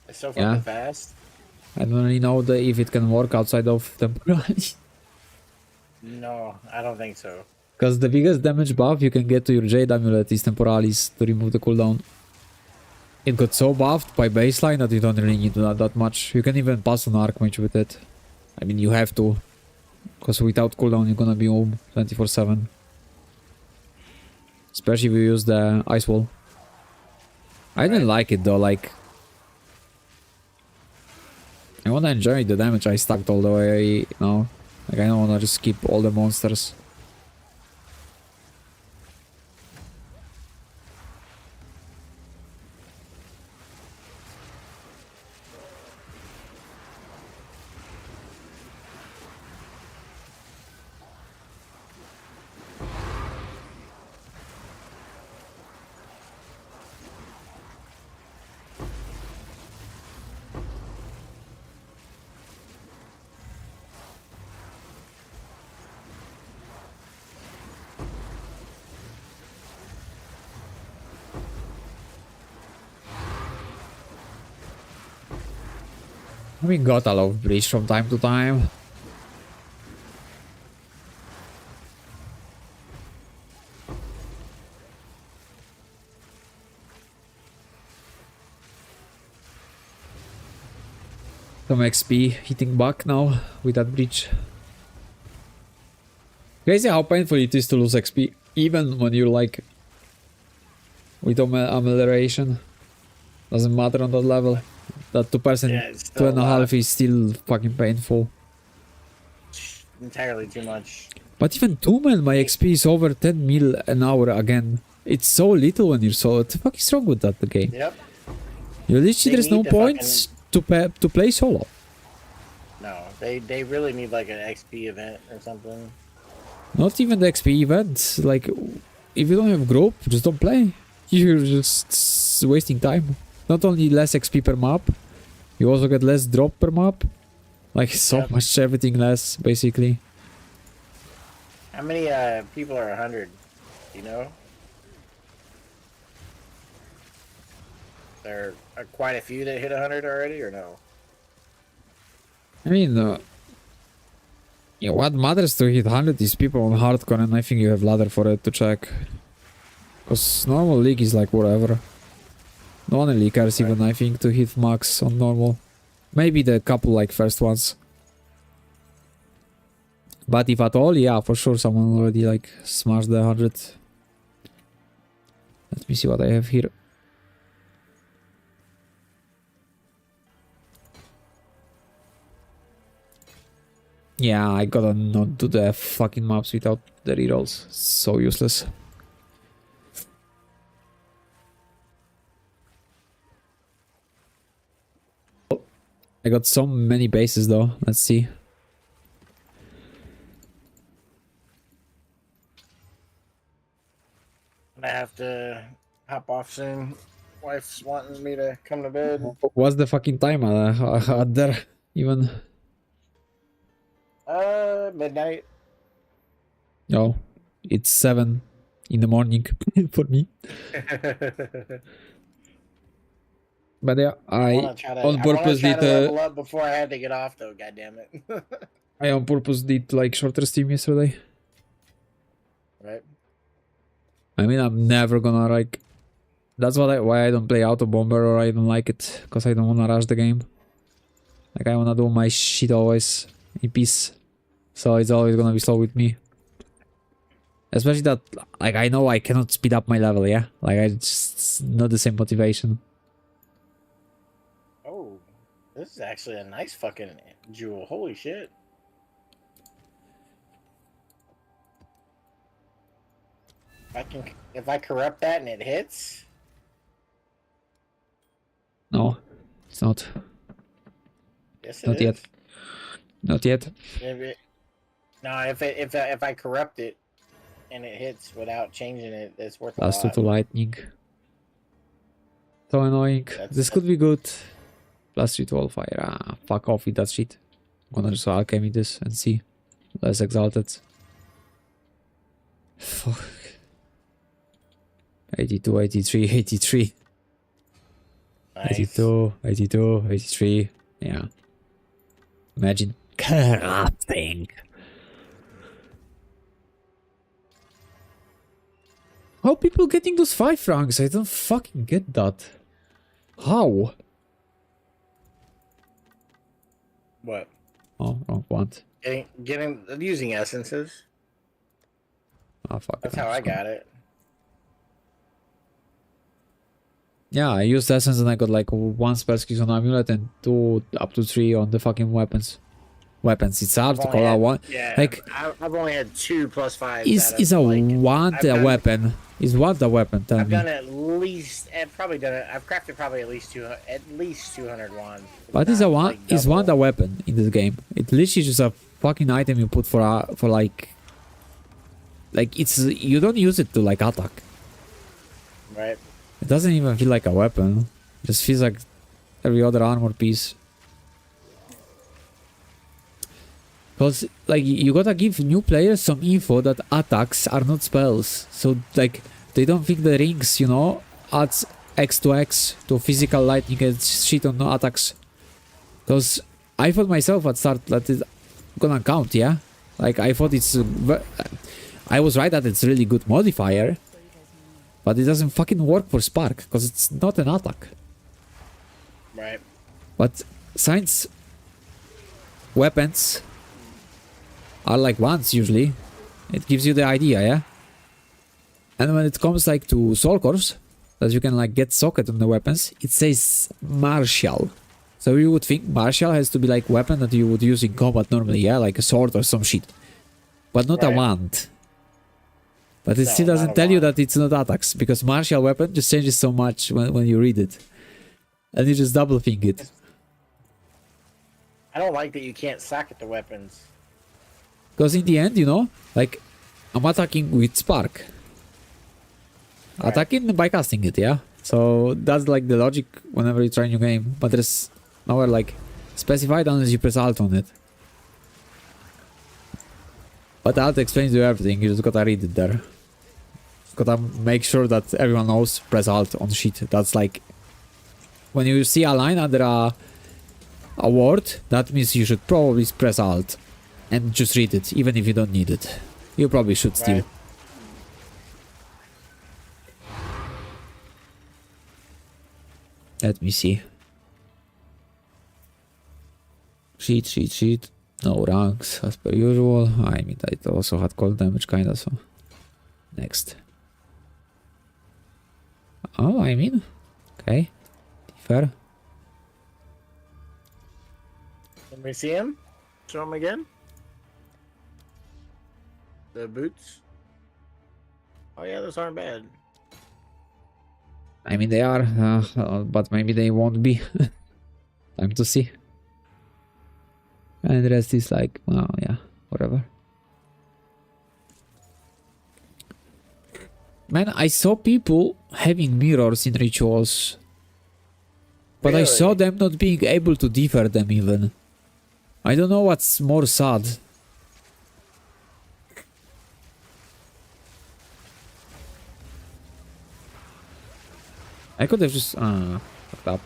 It's so fucking Yeah. fast. I don't really know if it can work outside of Temporalis. No, I don't think so. Because the biggest damage buff you can get to your Jade Amulet is Temporalis to remove the cooldown. It got so buffed by baseline that you don't really need to do that much. You can even pass an Archmage with it. I mean, you have to. Because without cooldown you're gonna be home 24/7. Especially if you use the Ice Wall. I didn't like it though, like... I wanna enjoy the damage I stacked all the way, you know? Like, I don't wanna just skip all the monsters. We got a lot of breach from time to time. Some XP hitting back now with that breach. Crazy how painful it is to lose XP, even when you're like with amelioration. Doesn't matter on that level. That 2%, Yeah, it's still 2.5 is still fucking painful. entirely too much. But even 2 man, my XP is over 10 mil an hour again. It's so little when you're solo. What the fuck is wrong with that game? Yep. You literally, there's no need to points to play solo. No, they really need like an XP event or something. Not even the XP event. Like, if you don't have group, just don't play. You're just wasting time. Not only less XP per map, you also get less drop per map. Like, so Yep. much everything less, basically. How many people are 100? You know? There are quite a few that hit 100 already, or no? I mean, yeah, what matters to hit 100 is people on hardcore, and I think you have ladder for it to check. Because normal league is like whatever. No one really cares even, I think, to hit max on normal. Maybe the couple like first ones. But if at all, yeah, for sure someone already like smashed the 100. Let me see what I have here. Yeah, I gotta not do the fucking maps without the rerolls. So useless. I got so many bases though. Let's see. I have to hop off soon. Wife's wanting me to come to bed. What's the fucking time at there? Even. Midnight. Oh, it's 7 in the morning for me. But yeah, I on purpose did. Level up before I had to get off, though. God damn it. I on purpose did like shorter stream yesterday. Right. I mean, I'm never gonna like. That's why I don't play Auto Bomber, or I don't like it, because I don't wanna rush the game. Like, I wanna do my shit always in peace, so it's always gonna be slow with me. Especially that, like, I know I cannot speed up my level, yeah? Like, I just not the same motivation. Oh, this is actually a nice fucking jewel. Holy shit. If I corrupt that and it hits. No, it's not. Yes, it Not is. yet. Not yet. If I corrupt it and it hits without changing it, it's worth a Plus 2 lot. to lightning. So annoying. This could be good. Plus 3 to all fire. Ah, fuck off with that shit. I'm gonna just alchemy this and see. Less exalted. Fuck. 82, 83, 83. Nice. 82, 82, 83. Yeah. Imagine corrupting. How people getting those 5 ranks? I don't fucking get that. How? What? Oh, wrong want. Using essences. Oh, fuck. That's how I got it. Yeah, I used essence and I got like 1 spell skills on amulet and 2 up to 3 on the fucking weapons. It's hard to call out one. Yeah, Like, I've only had 2 plus 5s. is a want a weapon? Is what a weapon? Tell I've me. done at least, I've probably done it. I've crafted probably at least 200 wands. But is want a weapon in this game? It literally just a fucking item you put for like it's, you don't use it to like attack. Right. It doesn't even feel like a weapon. It just feels like every other armor piece. Because, like, you gotta give new players some info that attacks are not spells. So, like, they don't think the rings, you know, adds X to X to physical lightning and shit on attacks. Because I thought myself at start that it's gonna count, yeah? Like, I thought it's... I was right that it's a really good modifier, but it doesn't fucking work for Spark, because it's not an attack. Right. But since weapons are like ones usually, it gives you the idea, yeah? And when it comes like to soul cores, that you can like get socket on the weapons, it says martial. So you would think martial has to be like weapon that you would use in combat normally, yeah? Like a sword or some shit. But not a wand. But it No, still not doesn't a tell you wand. that it's not attacks, because martial weapon just changes so much when you read it. And you just double think it. I don't like that you can't socket the weapons. Because in the end, you know, like, I'm attacking with Spark. Right. Attacking by casting it, yeah? So that's like the logic whenever you try a new game. But there's nowhere like specified unless you press Alt on it. But Alt explains you everything, you just gotta read it there. Just gotta make sure that everyone knows press Alt on shit. That's like... When you see a line under a word, that means you should probably press Alt. And just read it, even if you don't need it. You probably should still. Right. Let me see. Sheet. No ranks, as per usual. I mean, it also had cold damage, kinda, so... Next. Oh, I mean... Okay. Fair. Let me see him. Show him again. The boots. Oh yeah, those aren't bad. I mean, they are, but maybe they won't be. Time to see. And the rest is like, well, yeah, whatever. Man, I saw people having mirrors in rituals. But I saw Really? them not being able to defer them even. I don't know what's more sad. I could have just fucked up.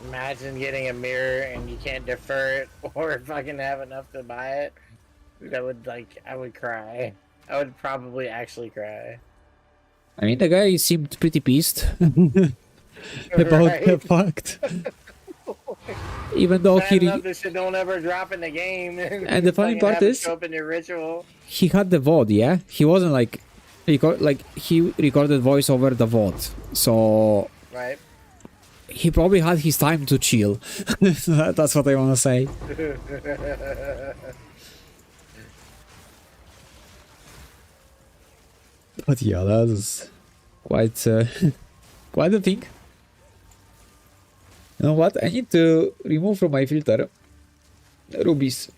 Imagine getting a mirror and you can't defer it or fucking have enough to buy it. That would I would cry. I would probably actually cry. I mean, the guy seemed pretty pissed about the Right? fact. Even though Bad enough this shit don't ever drop in the game. And the funny fucking part have it is- show up in your ritual. he had the VOD, yeah? He wasn't like... he recorded voice over the VOD. So... Right? He probably had his time to chill. That's what I want to say. But yeah, that's quite quite a thing. You know what? I need to remove from my filter rubies.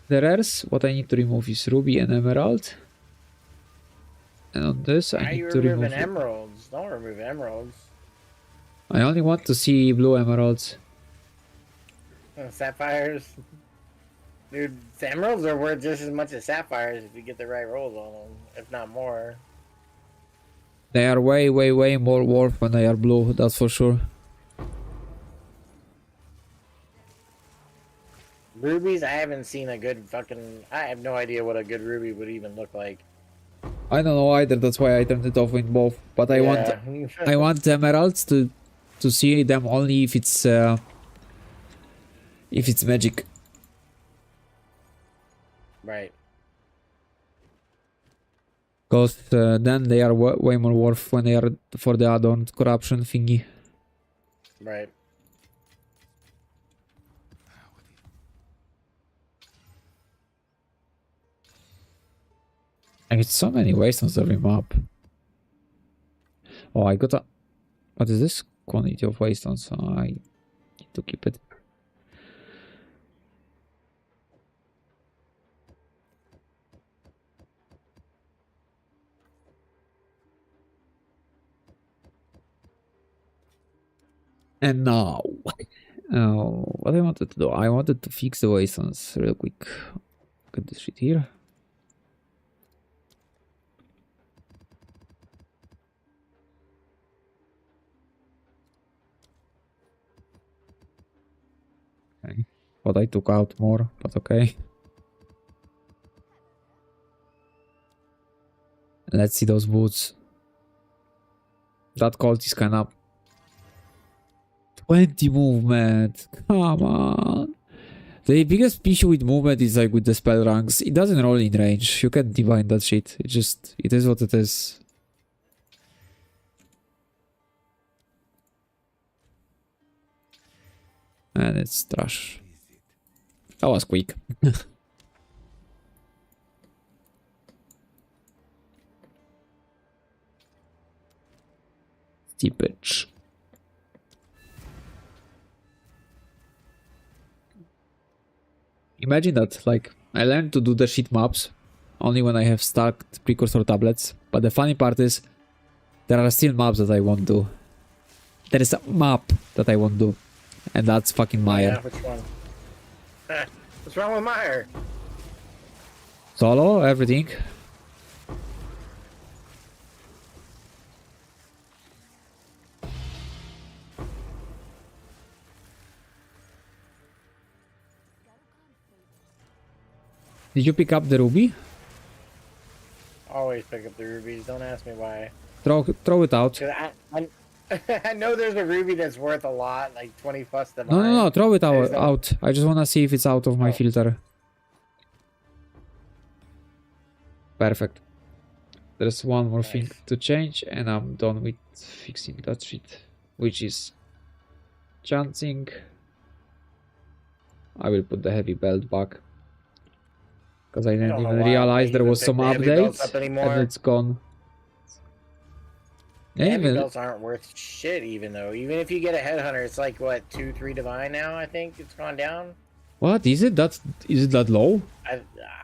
The rares, what I need to remove is ruby and emerald. And on this, Why I are you need to remove... removing emeralds? Don't remove emeralds. I only want to see blue emeralds. Sapphires. Dude, the emeralds are worth just as much as sapphires if you get the right rolls on them, if not more. They are way, way, way more worth when they are blue, that's for sure. Rubies, I haven't seen a good fucking... I have no idea what a good ruby would even look like. I don't know either, that's why I turned it off in both. But I want emeralds to see them only if it's magic. Right. Because then they are way more worth when they are for the add-on corruption thingy. Right. I get so many wastelands every map. Oh, I got a... What is this? Quantity of wastelands. I need to keep it. And now... Oh, what I wanted to do? I wanted to fix the wastelands real quick. Get this shit here. Okay. But I took out more, but okay. Let's see those boots. That cult is kind of 20 movement. Come on. The biggest issue with movement is like with the spell ranks. It doesn't roll in range. You can divine that shit. It is what it is. And it's trash. That was quick. Steepage. Imagine that, like, I learned to do the shit maps only when I have stacked precursor tablets, but the funny part is, there are still maps that I won't do. There is a map that I won't do, and that's fucking Mire. Yeah, which one? What's wrong with Mire? Solo, everything. Did you pick up the ruby? Always pick up the rubies. Don't ask me why. Throw it out. 'Cause I know there's a ruby that's worth a lot, like 20 plus the No, no, no, throw it There's out. I just wanna see if it's out of my Oh. filter. Perfect. There's one more thing Nice. to change and I'm done with fixing that shit, which is chancing. I will put the heavy belt back. Because I didn't don't know even why realize I there even was pick some the heavy belts updates up anymore. and it's gone. Heavy Even, belts aren't worth shit, even though. Even if you get a headhunter, it's like what 2-3 divine now. I think it's gone down. what is it? Is it that low?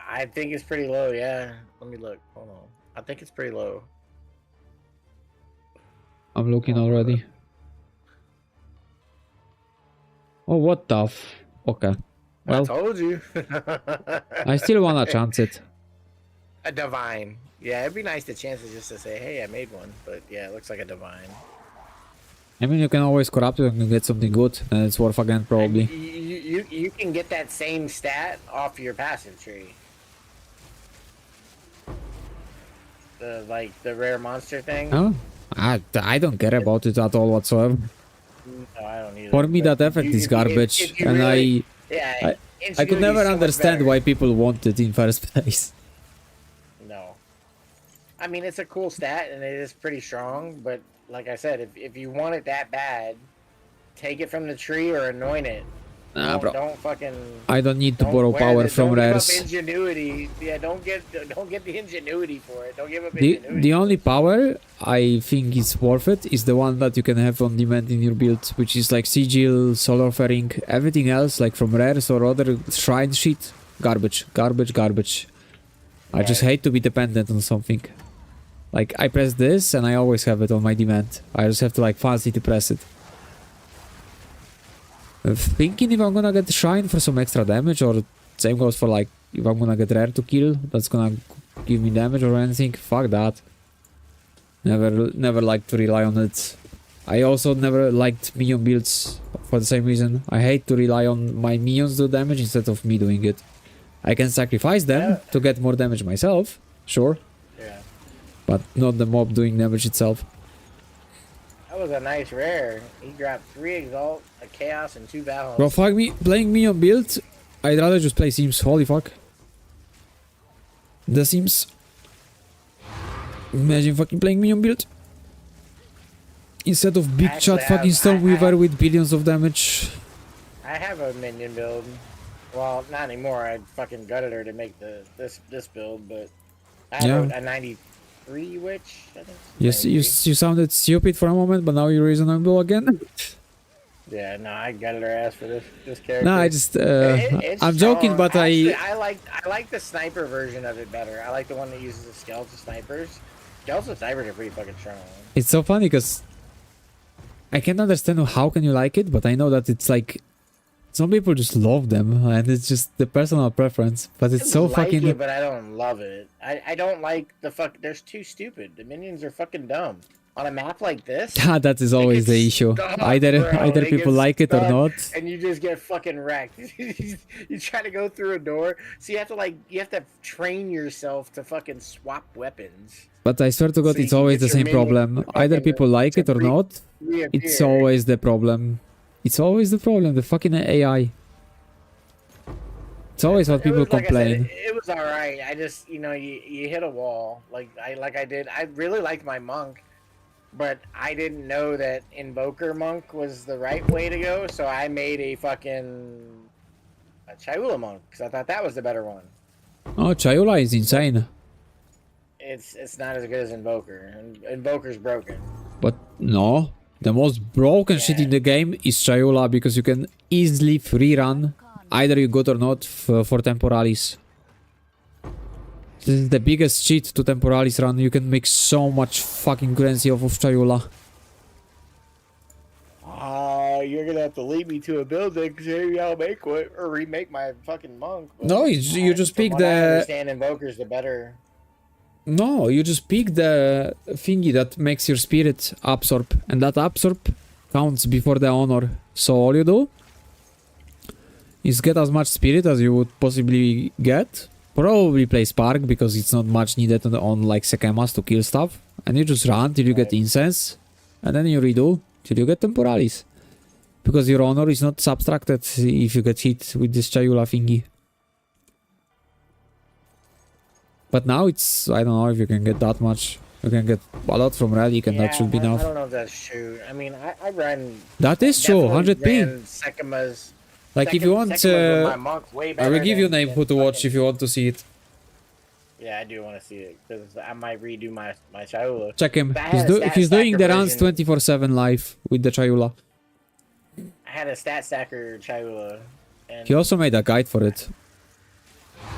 I think it's pretty low. Yeah. Let me look. Hold on. I think it's pretty low. I'm looking already. Oh, what the f... Okay. I Well, told you. I still wanna chance it. A divine. Yeah, it'd be nice to chance it just to say, hey, I made one. But yeah, it looks like a divine. I mean, you can always corrupt it and get something good, and it's worth again, probably. You can get that same stat off your passive tree. The rare monster thing. Oh, I don't care about it at all whatsoever. No, I don't either. For me, but that effect you- is if- garbage, if you and really- yeah, I ingenuity could never is so much understand better. why people want it in first place. No. I mean, it's a cool stat, and it is pretty strong, but like I said, if you want it that bad, take it from the tree or anoint it. Nah, bro. Don't fucking... I don't need to Don't borrow wear power the- from don't give up rares. ingenuity. Yeah, don't get the ingenuity for it. Don't give up The ingenuity. only power I think is worth it is the one that you can have on demand in your build, which is like sigil, solar fairing, everything else like from rares or other shrine shit. Garbage, garbage, garbage. I just hate to be dependent on something. Like I press this and I always have it on my demand. I just have to like fancy to press it. Thinking if I'm gonna get shrine for some extra damage, or same goes for like if I'm gonna get rare to kill that's gonna give me damage or anything. Fuck that. Never liked to rely on it. I also never liked minion builds for the same reason. I hate to rely on my minions to do damage instead of me doing it. I can sacrifice them to get more damage myself, sure, Yeah. but not the mob doing damage itself. That was a nice rare. He dropped 3 Exalt, a Chaos, and 2 Battles. Bro, fuck me. Playing minion build, I'd rather just play Sims. Holy fuck. The Sims. Imagine fucking playing minion build. Instead of big Actually, chat fucking Stormweaver with billions of damage. I have a minion build. Well, not anymore. I fucking gutted her to make this build, but I have Yeah. a 93 witch. I think. Yes, you 93. sounded stupid for a moment, but now you're reasonable again. Yeah, no, I gutted her ass for this character. No, I just It's I'm joking, strong. but Actually, I like the sniper version of it better. I like the one that uses the skeleton snipers. Skeleton snipers are pretty fucking strong. it's so funny because I can't understand how can you like it, but I know that it's like Some people just love them, and it's just the personal preference. But it's I so like fucking. it, but I don't love it. I don't like the fuck. They're too stupid. The minions are fucking dumb. On a map like this, That is always get the issue. stuck, Either bro. They people get like it or stuck, not. and you just get fucking wrecked. You try to go through a door, so you have to train yourself to fucking swap weapons. But I swear to God, So you it's can always get the your same minion problem. to Either fucking- people like to it or not. It's reappear. always the problem. It's always the problem. The fucking AI. It's always what It people was, like I said, complain. it was all right. I just, you hit a wall like I did. I really liked my monk, but I didn't know that Invoker monk was the right way to go. So I made a Chayula monk because I thought that was the better one. Oh, Chayula is insane. It's not as good as Invoker. Invoker's broken. But no. The most broken shit in the game is Chayula because you can easily free run. Either you good or not for Temporalis. This is the biggest cheat to Temporalis run. You can make so much fucking currency off of Chayula. You're gonna have to lead me to a building because maybe I'll make one or remake my fucking monk. But No, you just from pick what I the... understand Invoker's the better. No, you just pick the thingy that makes your spirit absorb. And that absorb counts before the honor. So all you do is get as much spirit as you would possibly get. Probably play Spark because it's not much needed on like Sekemas to kill stuff. And you just run till you get Incense. And then you redo till you get Temporalis. Because your honor is not subtracted if you get hit with this Chayula thingy. But now it's, I don't know if you can get that much. You can get a lot from Relic and that should be I enough. don't know if that's true. I mean, I ran. That is true, definitely 100p. ran Sekima's. Like if you want, Sekima's with my monk way I better will give you a than- name than who to watch fucking- if you want to see it. Yeah, I do want to see it because I might redo my Chayula. Check him. But I had a stat He's doing the stacker runs version. 24/7 live with the Chayula. I had a stat stacker Chayula, and He also made a guide for it.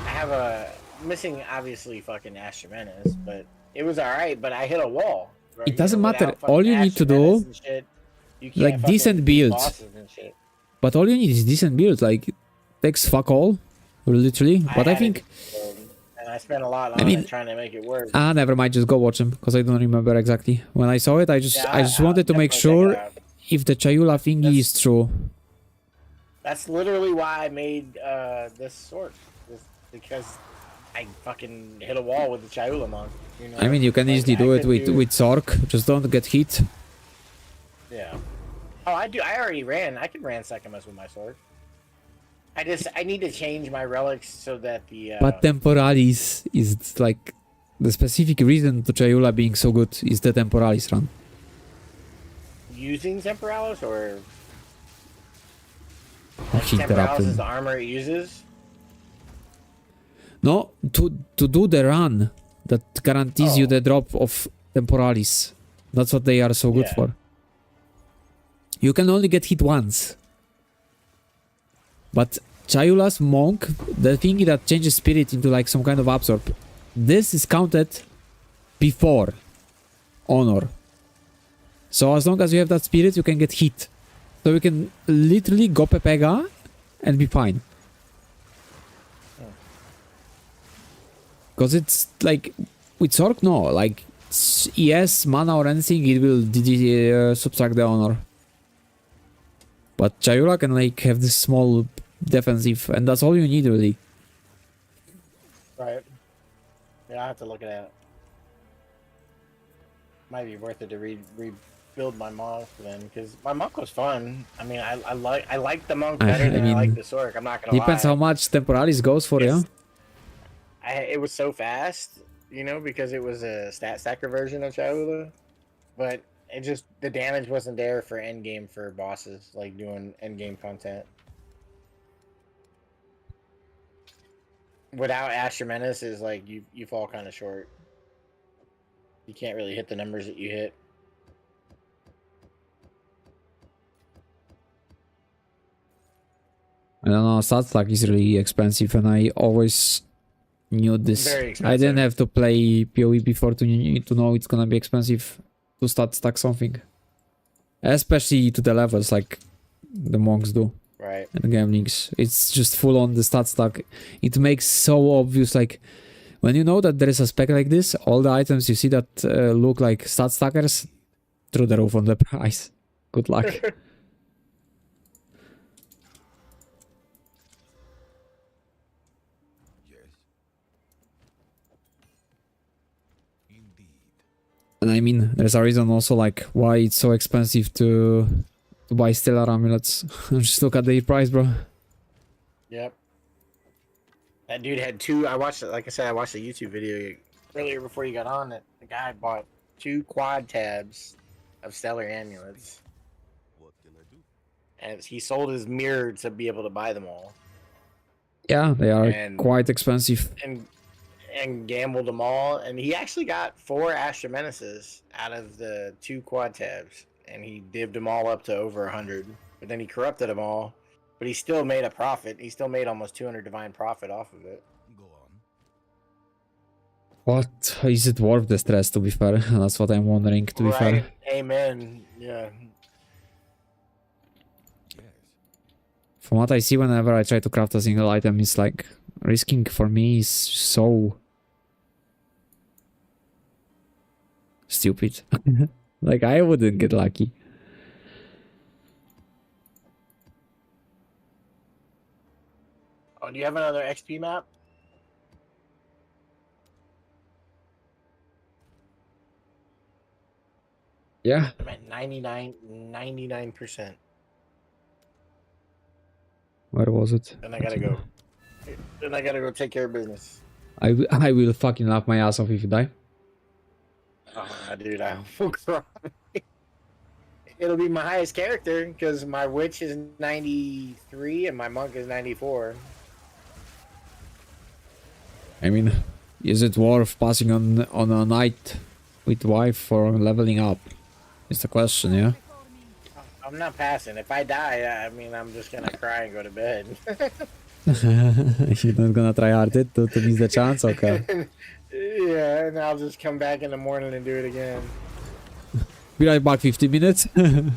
I have a missing obviously fucking Astra Menace, but it was all right. But I hit a wall. Right? It doesn't Without matter. fucking All you need to Astra do, Menace and shit, you can't like, fucking decent beat builds. bosses and shit. But all you need is decent build. Like, takes fuck all. Literally. But I had think... it, and I spent a lot on mean- it trying to make it work. Never mind. Just go watch him. Because I don't remember exactly. When I saw it, I just Yeah, wanted to I'll make definitely check sure it out. if the Chayula thingy is true. That's literally why I made this sword. Because I fucking hit a wall with the Chayula monk. You know? I mean, you can Like, easily I do it could with Zork. Just don't get hit. Yeah. Oh, I do. I already ran. I can ran Sekimas with my sword. I need to change my relics so that the. But Temporalis is like... The specific reason to Chayula being so good is the Temporalis run. using Temporalis or He Temporalis interrupted. is the armor it uses. No, to do the run that guarantees you Oh. the drop of Temporalis. That's what they are so good Yeah. for. You can only get hit once. But Chayula's monk, the thing that changes spirit into like some kind of absorb, this is counted before honor. So as long as you have that spirit, you can get hit. So you can literally go Pepega and be fine. Because it's like, with Zork, no, like, ES, mana or anything, it will subtract the honor. But Chayula can like have this small defensive, and that's all you need really. Right. Yeah, I have to look at that. Might be worth it to rebuild my monk then, because my monk was fun. I mean, I like the monk better than I mean, like the Sork. I'm not gonna Depends lie. how much Temporalis goes for, yeah? It was so fast, because it was a stat stacker version of Chayula, but it just the damage wasn't there for end game for bosses, like doing end game content. Without Astra Menace is like you fall kind of short. You can't really hit the numbers that you hit. I don't know, StatStack is really expensive, and I always knew this. Very I expensive. didn't have to play PoE before to know it's gonna be expensive to StatStack something. Especially to the levels like the monks do. Right. Right. and gamblings. It's just full on the stat stack. It makes so obvious, like when you know that there is a spec like this, all the items you see that look like stat stackers, through the roof on the price. Good luck. Yes. Indeed. And I mean, there's a reason also like why it's so expensive to buy stellar amulets. Just look at the price, bro. Yep. That dude had two. I watched it. Like I said, I watched a YouTube video earlier before you got on. That the guy bought 2 quad tabs of stellar amulets, What can I do? and he sold his mirror to be able to buy them all, Yeah, they are And- quite expensive. and gambled them all. And he actually got 4 Astra Menaces out of the 2 quad tabs, and he divvied them all up to over 100. But then he corrupted them all. But he still made a profit. He still made almost 200 divine profit off of it. Go on. What is it worth the stress? To be fair, that's what I'm wondering. To be fair, Amen. Yeah. Yes. from what I see, whenever I try to craft a single item, it's like risking for me is so stupid. Like I wouldn't get lucky. Oh, do you have another XP map? Yeah, I'm at 99%. where was it? Then I gotta go. Then I gotta go take care of business. I will fucking laugh my ass off if you die. Oh, dude, I will cry. It'll be my highest character because my witch is 93 and my monk is 94. I mean, is it worth passing on a night with wife for leveling up? It's the question, yeah. I'm not passing. If I die, I mean, I'm just gonna cry and go to bed. You're not gonna try hard to miss the chance, okay? Yeah, and I'll just come back in the morning and do it again. Be right back, 50 minutes. And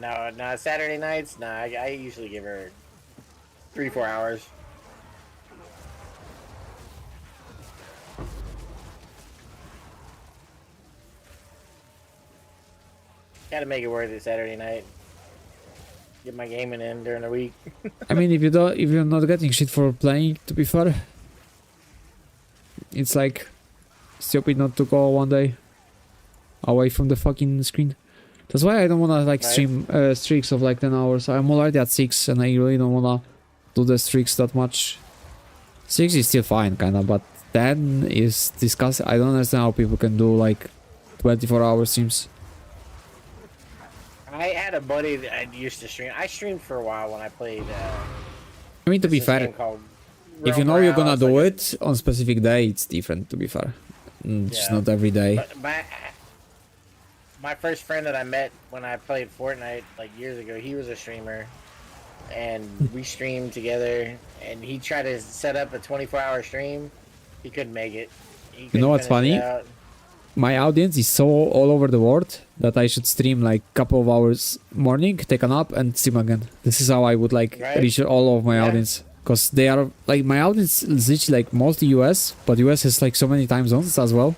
no, Saturday nights, I usually give her 3-4 hours. Gotta make it worth it Saturday night. Get my gaming in during the week. I mean, if you're not getting shit for playing, to be fair, it's like stupid not to go one day away from the fucking screen. That's why I don't wanna like stream streaks of like 10 hours. I'm already at 6 and I really don't wanna do the streaks that much. 6 is still fine, kinda, but 10 is disgusting. I don't understand how people can do like 24-hour streams. I had a buddy that I used to stream. I streamed for a while when I played. I mean, to be this fair, game called if you Realm know you're gonna Royale. do It's it on specific day, it's different, to be fair. Just Yeah. not every day. But my first friend that I met when I played Fortnite like years ago, he was a streamer, and we streamed together. And he tried to set up a 24-hour stream. He couldn't make it. He You know couldn't what's finish it funny? out. My audience is so all over the world that I should stream like couple of hours morning, take a nap, and stream again. This is how I would like Right. reach all of my Yeah. audience, because they are like my audience is literally like mostly US, but US has like so many time zones as well.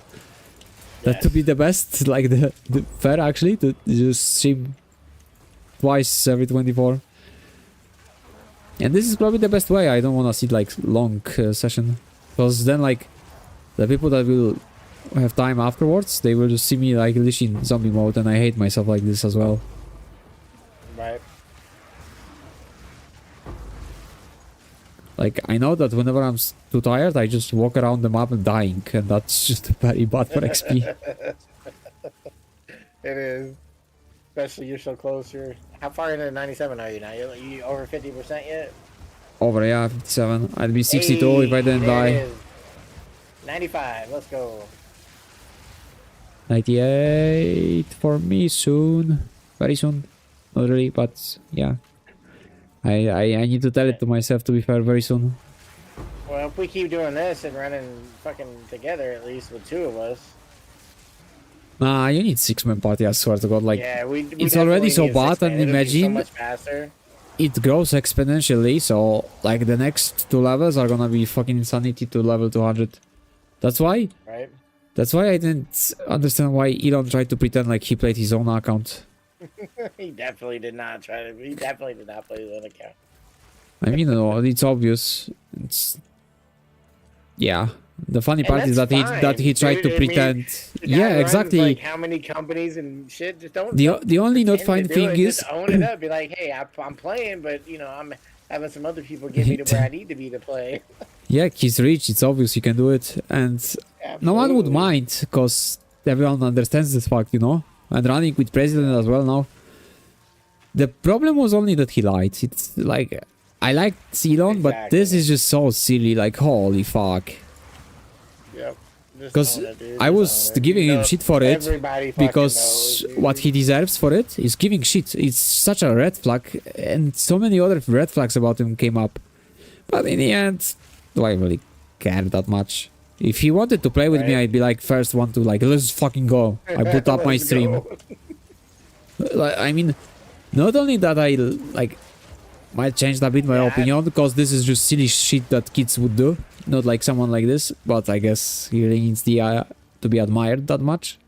That to Yes. be the best, like the fair actually, to just stream twice every 24. And this is probably the best way. I don't want to see like long session, because then like the people that will have time afterwards, they will just see me like literally in zombie mode, and I hate myself like this as well. Right. Like I know that whenever I'm too tired, I just walk around the map and dying, and that's just very bad for XP. It is. Especially you're so close. How far into 97 are you now? You over 50% yet? Over, yeah, 57. I'd be 62 if I didn't there it die. is. 95. Let's go. 98 for me soon, very soon. Not really, but yeah. I need to tell it to myself, to be fair, very soon. Well, if we keep doing this and running fucking together, at least with 2 of us, Nah, you need 6-man party, I swear to god. Like, yeah, we it's already definitely so need a bad, 6-man. and It'll be so imagine much faster. it grows exponentially, so like the next 2 levels are gonna be fucking insanity to level 200. That's why Right? I didn't understand why Elon tried to pretend like he played his own account. He definitely did not try to. He definitely did not play his own account. I mean, no, it's obvious. It's yeah. The funny And part is that's that he fine, tried dude. to I mean, pretend. The guy Yeah, runs, exactly. Like how many companies and shit? Just don't. The only not pretend fine to do thing it, is just own it up. Be like, hey, I'm playing, but you know, I'm having some other people get me to where I need to be to play. yeah, he's rich. It's obvious he can do it, and no one would Absolutely. mind because everyone understands this fact, you know. And running with president as well now. The problem was only that he lied. It's like I like Elon, but this Exactly. is just so silly. Like holy fuck. Yep. Just 'Cause own it, dude. I Just was own it. giving You him know, shit for it everybody fucking because knows, what dude. he deserves for it is giving shit. It's such a red flag, and so many other red flags about him came up. But in the end, do I really care that much? If he wanted to play with me, Right. I'd be like first one to like let's fucking go. I put up my Let's stream. go. Like, I mean, not only that I like might change a bit my Yeah, opinion because this is just silly shit that kids would do, not like someone like this. But I guess he really needs the to be admired that much.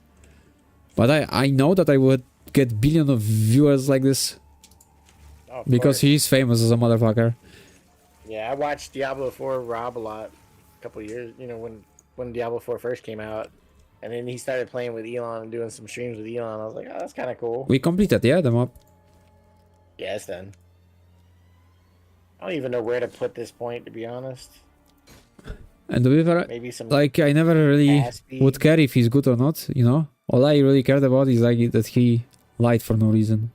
But I know that I would get billion of viewers like this Oh, of because course. he's famous as a motherfucker. Yeah, I watched Diablo 4 Rob a lot a couple of years, you know, when Diablo 4 first came out. And then he started playing with Elon and doing some streams with Elon. I was like, oh, that's kind of cool. We completed, yeah, the map. Yeah, it's done. I don't even know where to put this point, to be honest. And to be fair, Maybe some like I never really fast speed. would care if he's good or not, you know. All I really cared about is like that he lied for no reason.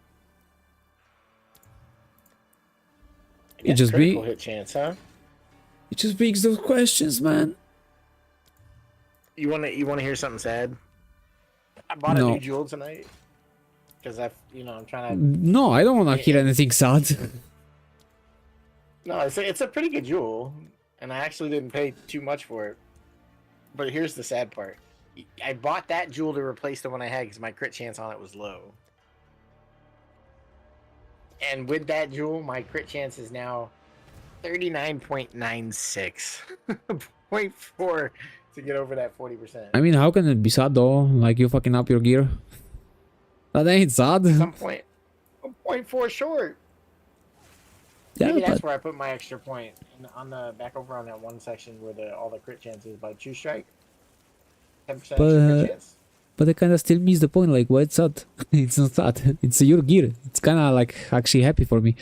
Yeah, it just critical be- hit chance, huh? It just begs those questions, man. You wanna hear something sad? I bought a No. new jewel tonight because I'm trying to. No, I don't want to hear anything sad. No, it's a pretty good jewel, and I actually didn't pay too much for it. But here's the sad part: I bought that jewel to replace the one I had because my crit chance on it was low. And with that jewel, my crit chance is now 39.96, 0.4 to get over that 40%. I mean, how can it be sad though? Like you fucking up your gear. That ain't sad. Some point, 0.4 short. Yeah, Maybe that's but where I put my extra point on the back over on that one section where all the crit chances by True Strike. 10% extra crit chance. but I kind of still miss the point. Like, why it's sad? It's not sad. It's your gear. It's kind of like actually happy for me.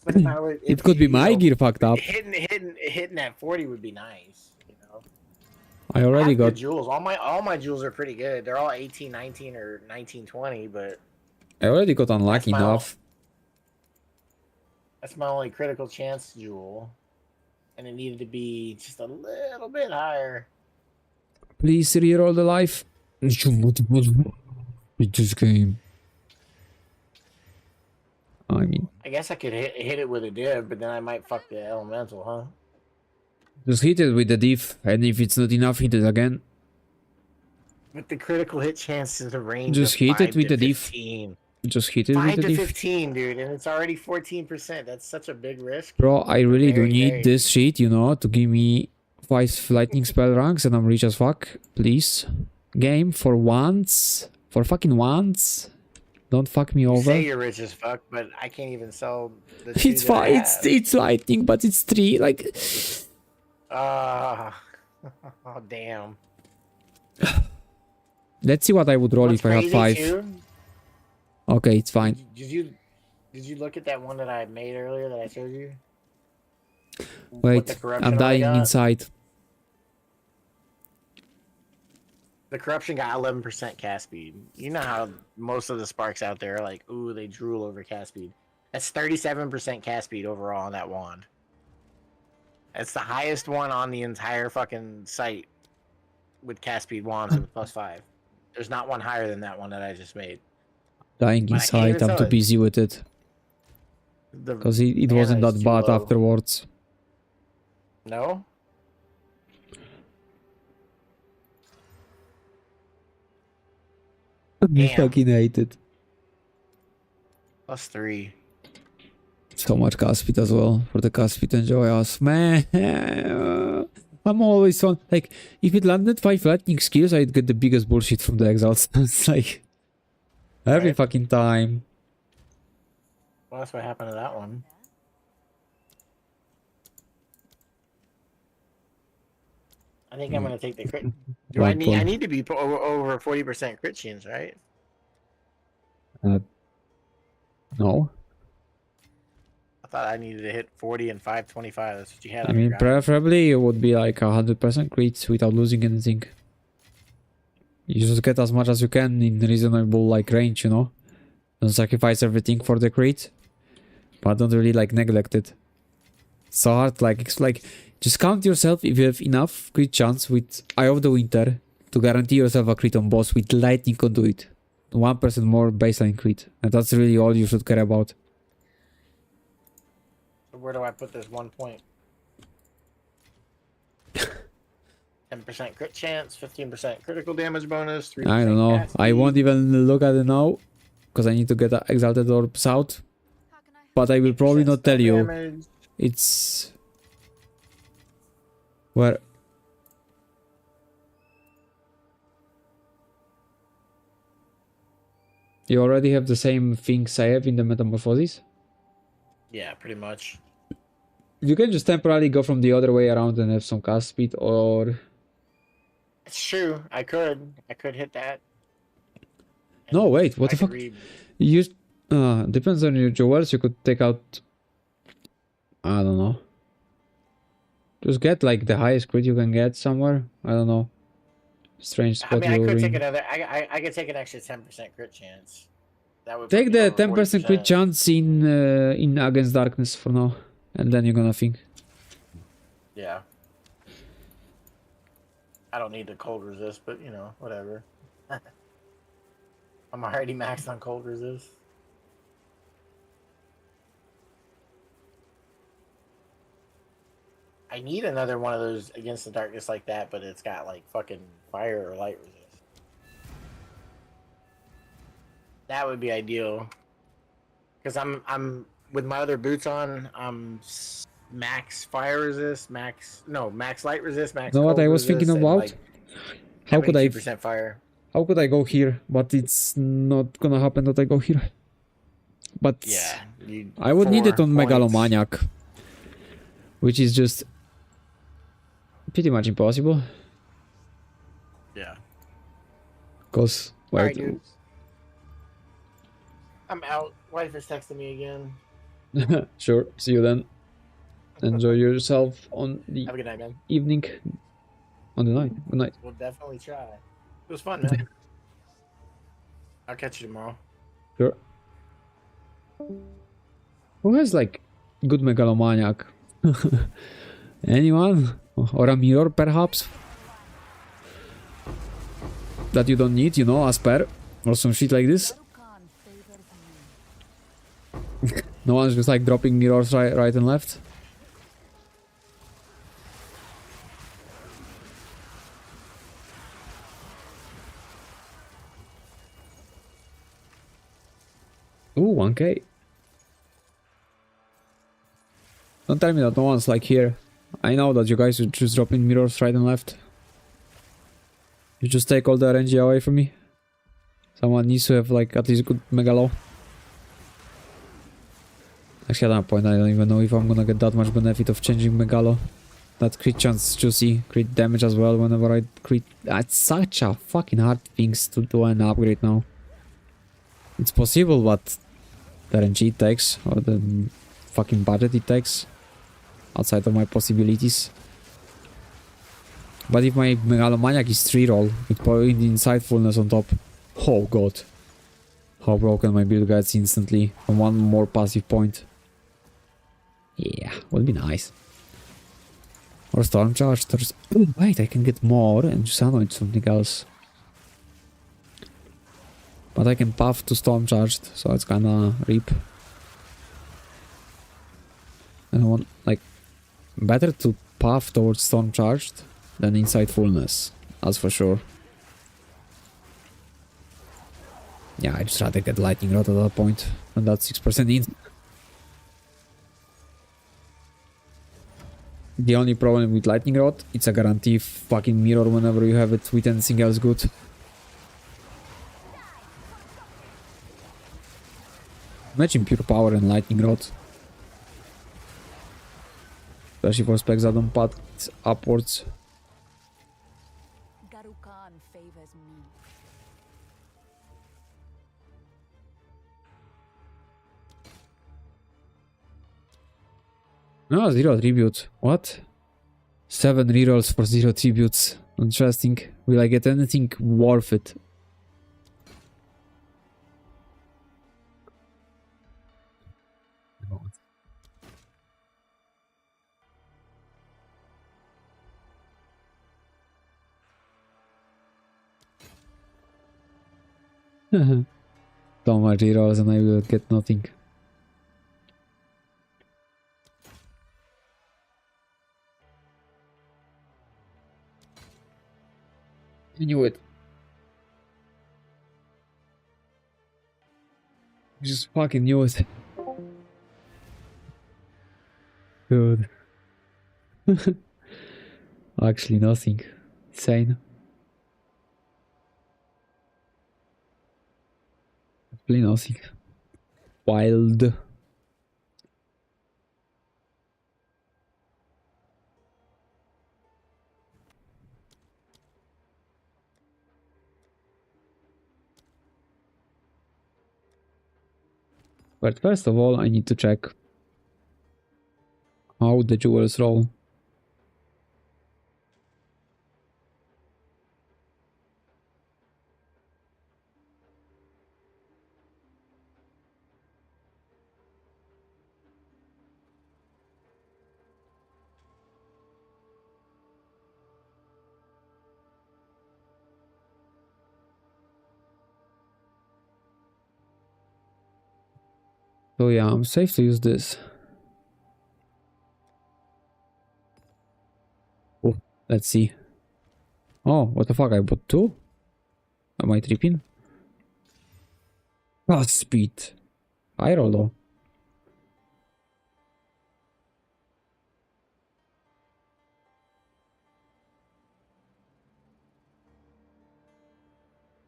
But if I would- It if could be you my know, gear fucked up. hitting that 40 would be nice. You know, I already have good got. jewels. All my jewels are pretty good. They're all 18, 19, or 19, 20. But I already got unlucky That's my enough. that's my only critical chance jewel, and it needed to be just a little bit higher. Please reroll the life. With this game. I mean, I guess I could hit it with a div, but then I might fuck the elemental, huh? just hit it with the div, and if it's not enough, hit it again. With the critical hit chance is the range. Just of hit it 5 with to the div. 15. Just hit it 5 with the to div. 15, dude, and it's already 14%. That's such a big risk. Bro, I really do Very, need very- this shit, you know, to give me 5 lightning spell ranks and I'm rich as fuck. Please. Game, for once. For fucking once. Don't fuck me You over. say you're rich as fuck, but I can't even sell the two It's that I fine. have. It's lightning, but it's 3. Like, Oh, damn. let's see what I would roll What's if I had crazy, 5. too, Okay, it's fine. did you look at that one that I made earlier that I showed you? With Wait, the corruption I'm on it dying got? inside. The corruption got 11% cast speed. You know how most of the sparks out there are like, ooh, they drool over cast speed. That's 37% cast speed overall on that wand. That's the highest one on the entire fucking site with cast speed wands with +5. There's not one higher than that one that I just made. Dying But I can't inside. even I'm sell too it. busy with it. The Because it mana wasn't is that too bad low. afterwards. No? I Damn. fucking hate it. +3. So much cast speed as well for the cast speed enjoy us. Man, I'm always on. Like, if it landed 5 lightning skills, I'd get the biggest bullshit from the exiles. It's like every Right. fucking time. Well, that's what happened to that one. I think I'm gonna take the crit. Do I One need? I point. need to be over 40% crit chance, right? No. I thought I needed to hit 40 and 525. That's what you had. I on your mean, guide. preferably it would be like 100% crits without losing anything. You just get as much as you can in reasonable like range, you know? Don't sacrifice everything for the crit, but don't really like neglect it. So hard, like it's like just count yourself if you have enough crit chance with Eye of the Winter to guarantee yourself a crit on boss with lightning conduit. 1% more baseline crit, and that's really all you should care about. So where do I put this 1 point? 10% crit chance, 15% critical damage bonus, 3%. I don't know. cast I speed. won't even look at it now because I need to get Exalted Orbs out. But I will probably 8% not tell spell you. damage. It's where you already have the same things I have in the Metamorphosis. Yeah, pretty much. You can just temporarily go from the other way around and have some cast speed, or It's true. I could hit that. no, wait, what I the could fuck? read- You depends on your jewels. You could take out. I don't know. Just get like the highest crit you can get somewhere. I don't know. Strange I spot mean, I you're could take in. another. I could take an extra 10% crit chance. That would Take put me the over 10% crit 40%. chance in Against Darkness for now, and then you're gonna think. Yeah. I don't need the cold resist, but you know, whatever. I'm already maxed on cold resist. I need another one of those against the darkness like that, but it's got like fucking fire or light resist. That would be ideal. Cause I'm with my other boots on. I'm max fire resist, max light resist, max. Know what cold I was thinking resist, and, about? like, How could I? 72% fire? How could I go here? But it's not gonna happen that I go here. But Yeah, I would need it 4 on points. Megalomaniac, which is just pretty much impossible. Yeah. Cause Alright, wait, dudes. I'm out. Wife is texting me again. sure. See you then. Enjoy yourself on the Have a good night, man. evening. On the night. Good night. We'll definitely try. It was fun, man. I'll catch you tomorrow. Sure. Who has like good Megalomaniac? Anyone? Or a mirror perhaps? That you don't need, you know, a spare or some shit like this. No one's just like dropping mirrors right and left. Ooh, 1k. Don't tell me that no one's like here. I know that you guys are just dropping mirrors right and left. You just take all the RNG away from me. Someone needs to have like at least good megalo. Actually, at that point I don't even know if I'm gonna get that much benefit of changing megalo. That crit chance juicy, crit damage as well whenever I crit. It's such a fucking hard things to do an upgrade now. It's possible, but the RNG it takes, or the fucking budget it takes, outside of my possibilities. But if my Megalomaniac is 3-roll with point insightfulness on top, oh god, how broken my build gets instantly from one more passive point. Yeah, would be nice. Or Storm Charge. Wait, I can get more and just anoint something else. But I can puff to Storm Charged, so it's kinda rip. And I want, like, better to puff towards Storm Charged than Insightfulness, that's for sure. Yeah, I just rather get lightning rod at that point, and that's 6% in. The only problem with lightning rod, it's a guarantee fucking mirror whenever you have it with anything else good. Imagine pure power and lightning rod. Especially for specs that don't pad upwards. Garukan favors me. No, 0 tribute. What? 7 rerolls for 0 tributes. Interesting. Will I get anything worth it? So much rerolls and I will get nothing. I knew it. I just fucking knew it. Good. Actually nothing. Insane. Actually nothing. Wild. But first of all, I need to check how the jewels roll. So yeah, I'm safe to use this. Oh, let's see. Oh, what the fuck, I bought 2? Am I tripping? Fast speed. I roll though.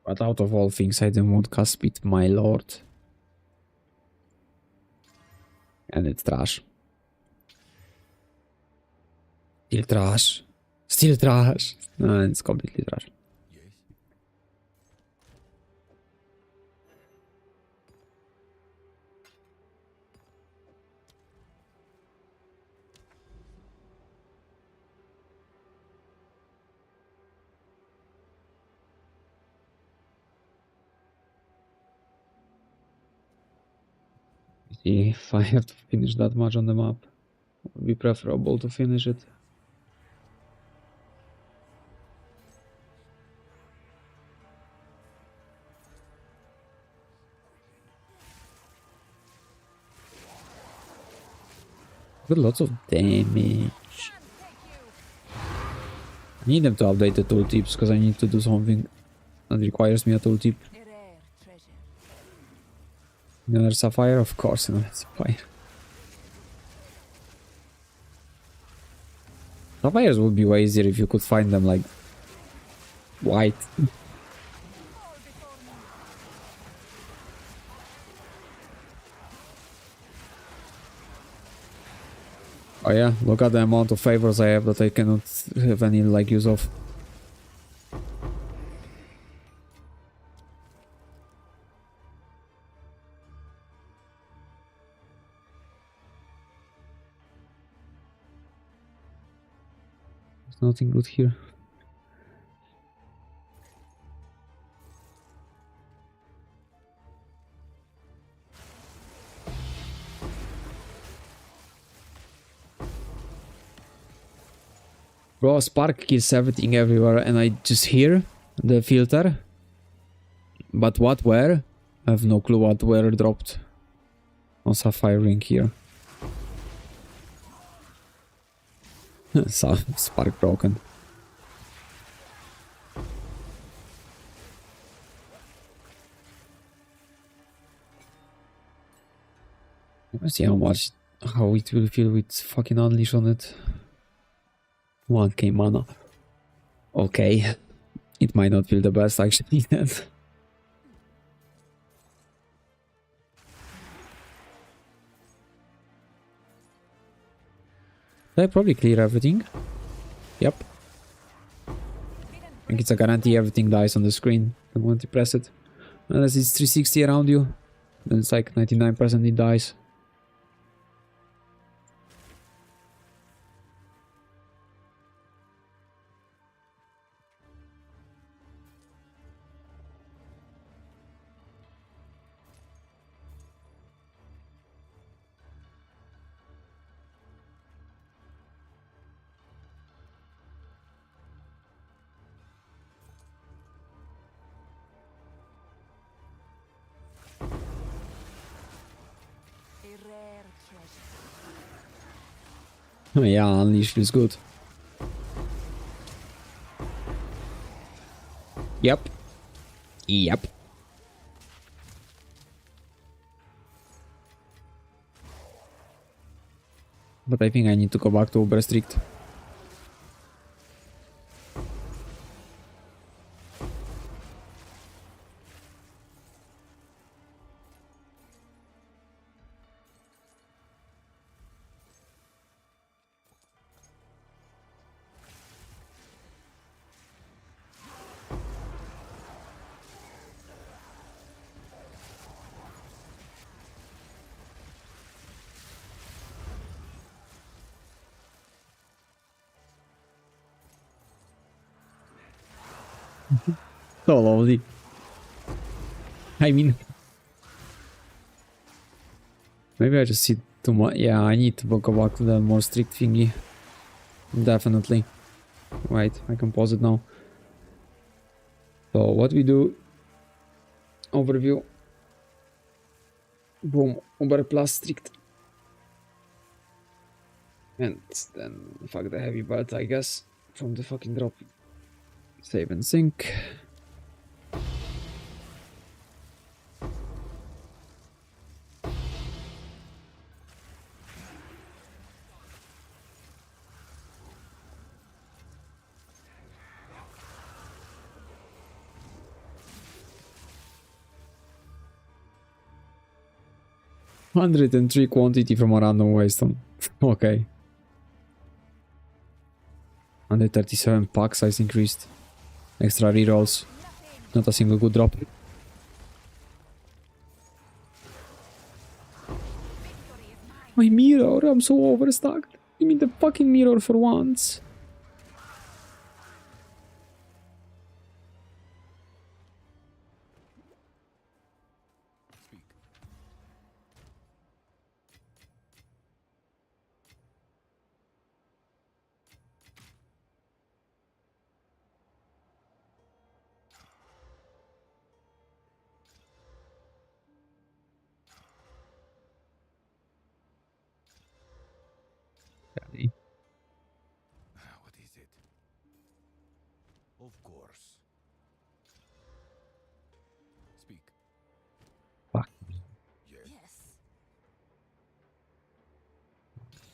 But out of all things, I don't want cast speed, my lord. And it's trash. Still trash. Still trash. No, it's completely trash. Yes. See, if I have to finish that much on the map, it would be preferable to finish it. Got lots of damage. I need them to update the tooltips because I need to do something that requires me a tooltip. A rare treasure. Another sapphire? Of course, another sapphire. Sapphires would be way easier if you could find them like white. Oh yeah, look at the amount of favors I have that I cannot have any like use of. There's nothing good here. Bro, Spark kills everything everywhere and I just hear the filter. But what where? I have no clue what where dropped. On Sapphire Ring here. So, Spark broken. Let's see how it will feel with fucking Unleash on it. 1k mana. Okay. It might not feel the best actually then. Did I probably clear everything? Yep. I think it's a guarantee everything dies on the screen the moment you press it. Unless it's 360 around you, then it's like 99% it dies. A rare treasure. Oh yeah, Unleash feels good. Yep. Yep. But I think I need to go back to Uber Strict. So lovely. I mean, maybe I just see too much. Yeah, I need to go back to the more strict thingy. Definitely. Right, I can pause it now. So what we do? Overview. Boom. Uber plus strict. And then fuck the heavy belt, I guess, from the fucking drop. Save and sync. $103 quantity from a random waystone. Okay. 137 pack size increased. Extra rerolls. Not a single good drop. My mirror, I'm so overstacked. Give me the fucking mirror for once. Speak. What is it? Of course. Speak. Fuck. Yes.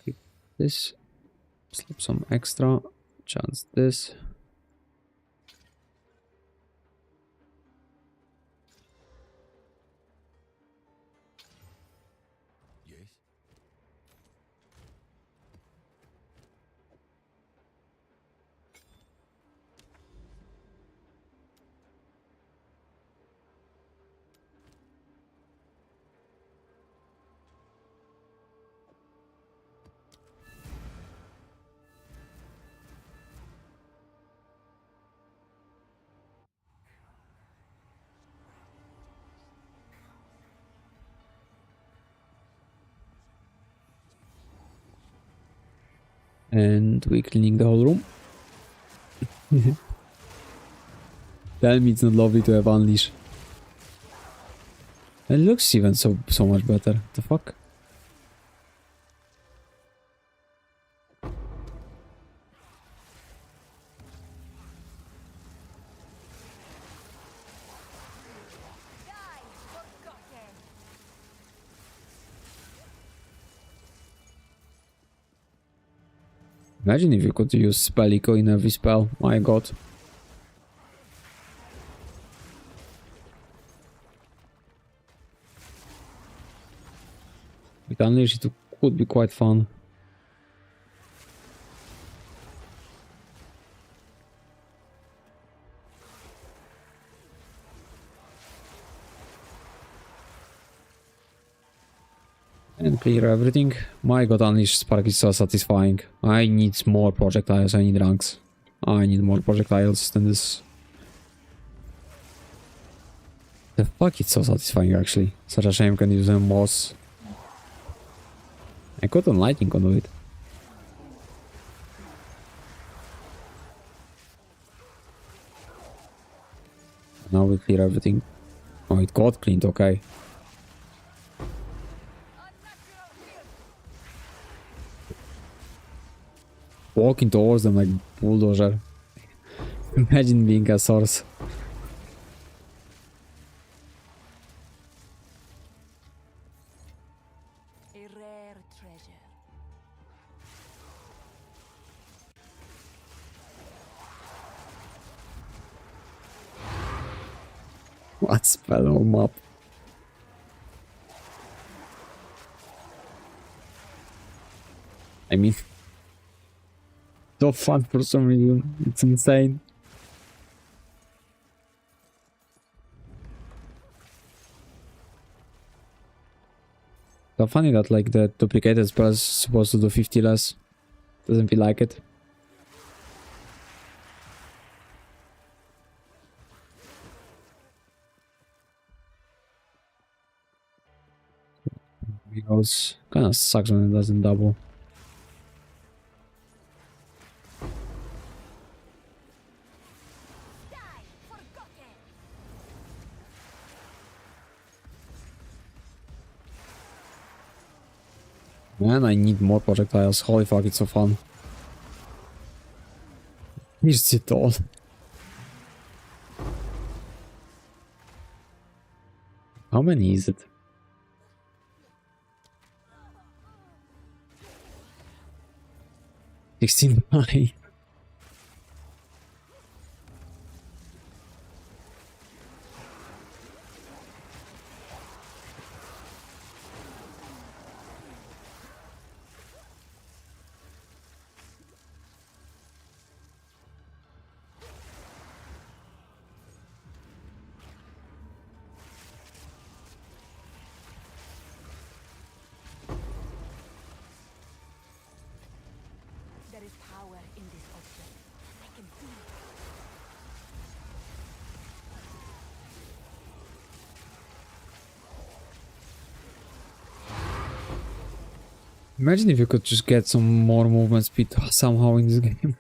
Yes. This. Slap some extra. Chance this. Yes. And we're cleaning the whole room. Tell me it's not lovely to have Unleash. It looks even so much better. The fuck? Die, forgotten. Imagine if you could use spell eco in every spell. My god. With Unleash it could be quite fun. And clear everything. My god, Unleash Spark is so satisfying. I need more projectiles, I need ranks. I need more projectiles than this. The fuck, it's so satisfying actually. Such a shame can use a moss. I got on lightning conduit. Now we clear everything. Oh, it got cleaned, okay. Walking towards them like bulldozer. Imagine being a source. A rare treasure. What spell or map? I mean, so fun for some reason. It's insane. So funny that like the duplicated spell is supposed to do 50 less. Doesn't feel like it. Because kinda sucks when it doesn't double. Man, I need more projectiles. Holy fuck, it's so fun. Here's it all. How many is it? 69. There is power in this object. I can feel it. Imagine if you could just get some more movement speed somehow in this game.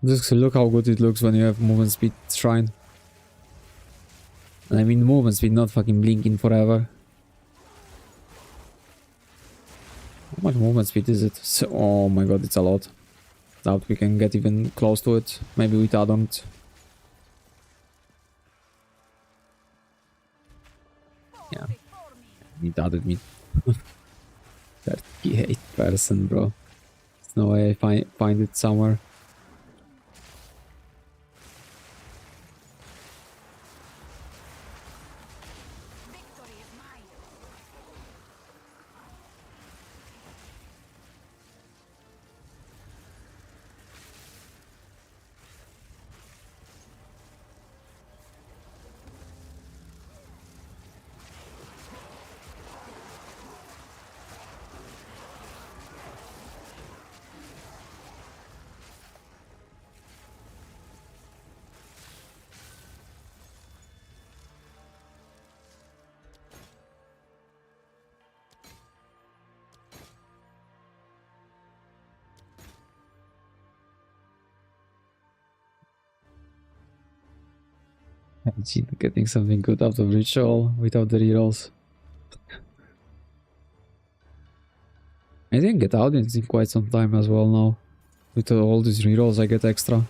Just look how good it looks when you have movement speed shrine. And I mean movement speed, not fucking blinking forever. How much movement speed is it? So, oh my god, it's a lot. Doubt we can get even close to it. Maybe with add-ons. Yeah. It added me 38%, bro. There's no way I find it somewhere. Victory is mine. Imagine getting something good out of ritual without the rerolls. I didn't get audience in quite some time as well now. With all these rerolls I get extra.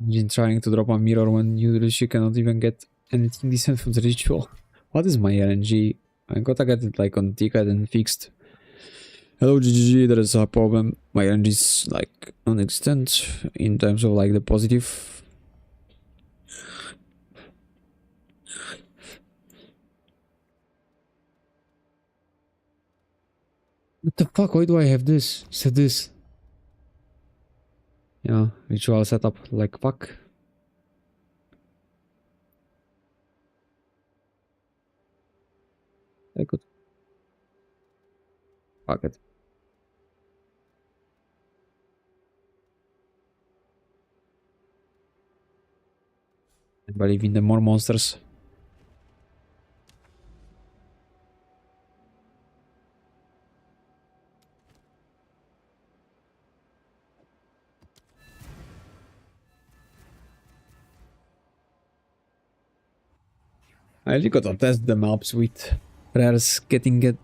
Imagine trying to drop a mirror when you literally cannot even get anything decent from the ritual. What is my RNG? I gotta get it like on ticket and fixed. Hello GGG, there is a problem. My RNG is like non-existent in terms of like the positive. What the fuck? Why do I have this? Said this. Yeah, ritual setup. Like fuck. I could. Fuck it. I believe in the more monsters. I really gotta test the maps with rares getting it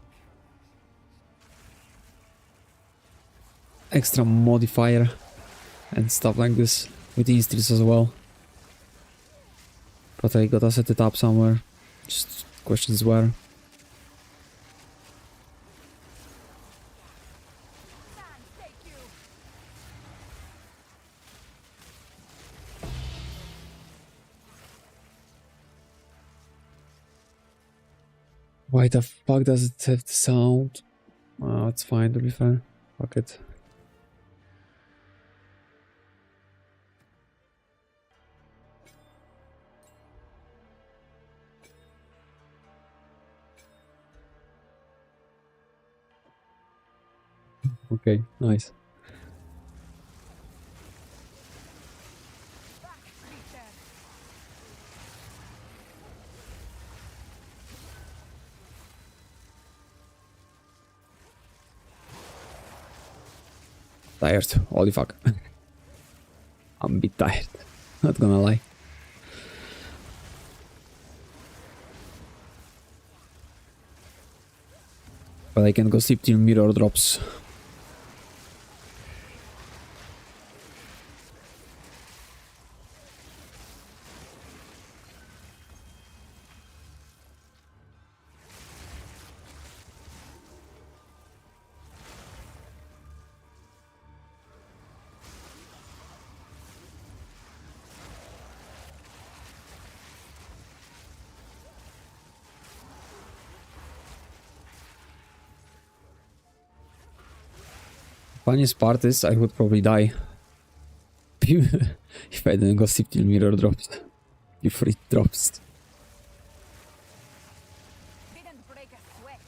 extra modifier and stuff like this with instants as well. But I gotta set it up somewhere. Just questions where. Why the fuck does it have the sound? Oh, it's fine to be fair. Fuck it. Okay, nice. Tired. Holy fuck. I'm a bit tired. Not gonna lie. But I can go sleep till mirror drops. Funniest part is I would probably die if I didn't go sleep till mirror drops. Before it drops. Didn't break a sweat.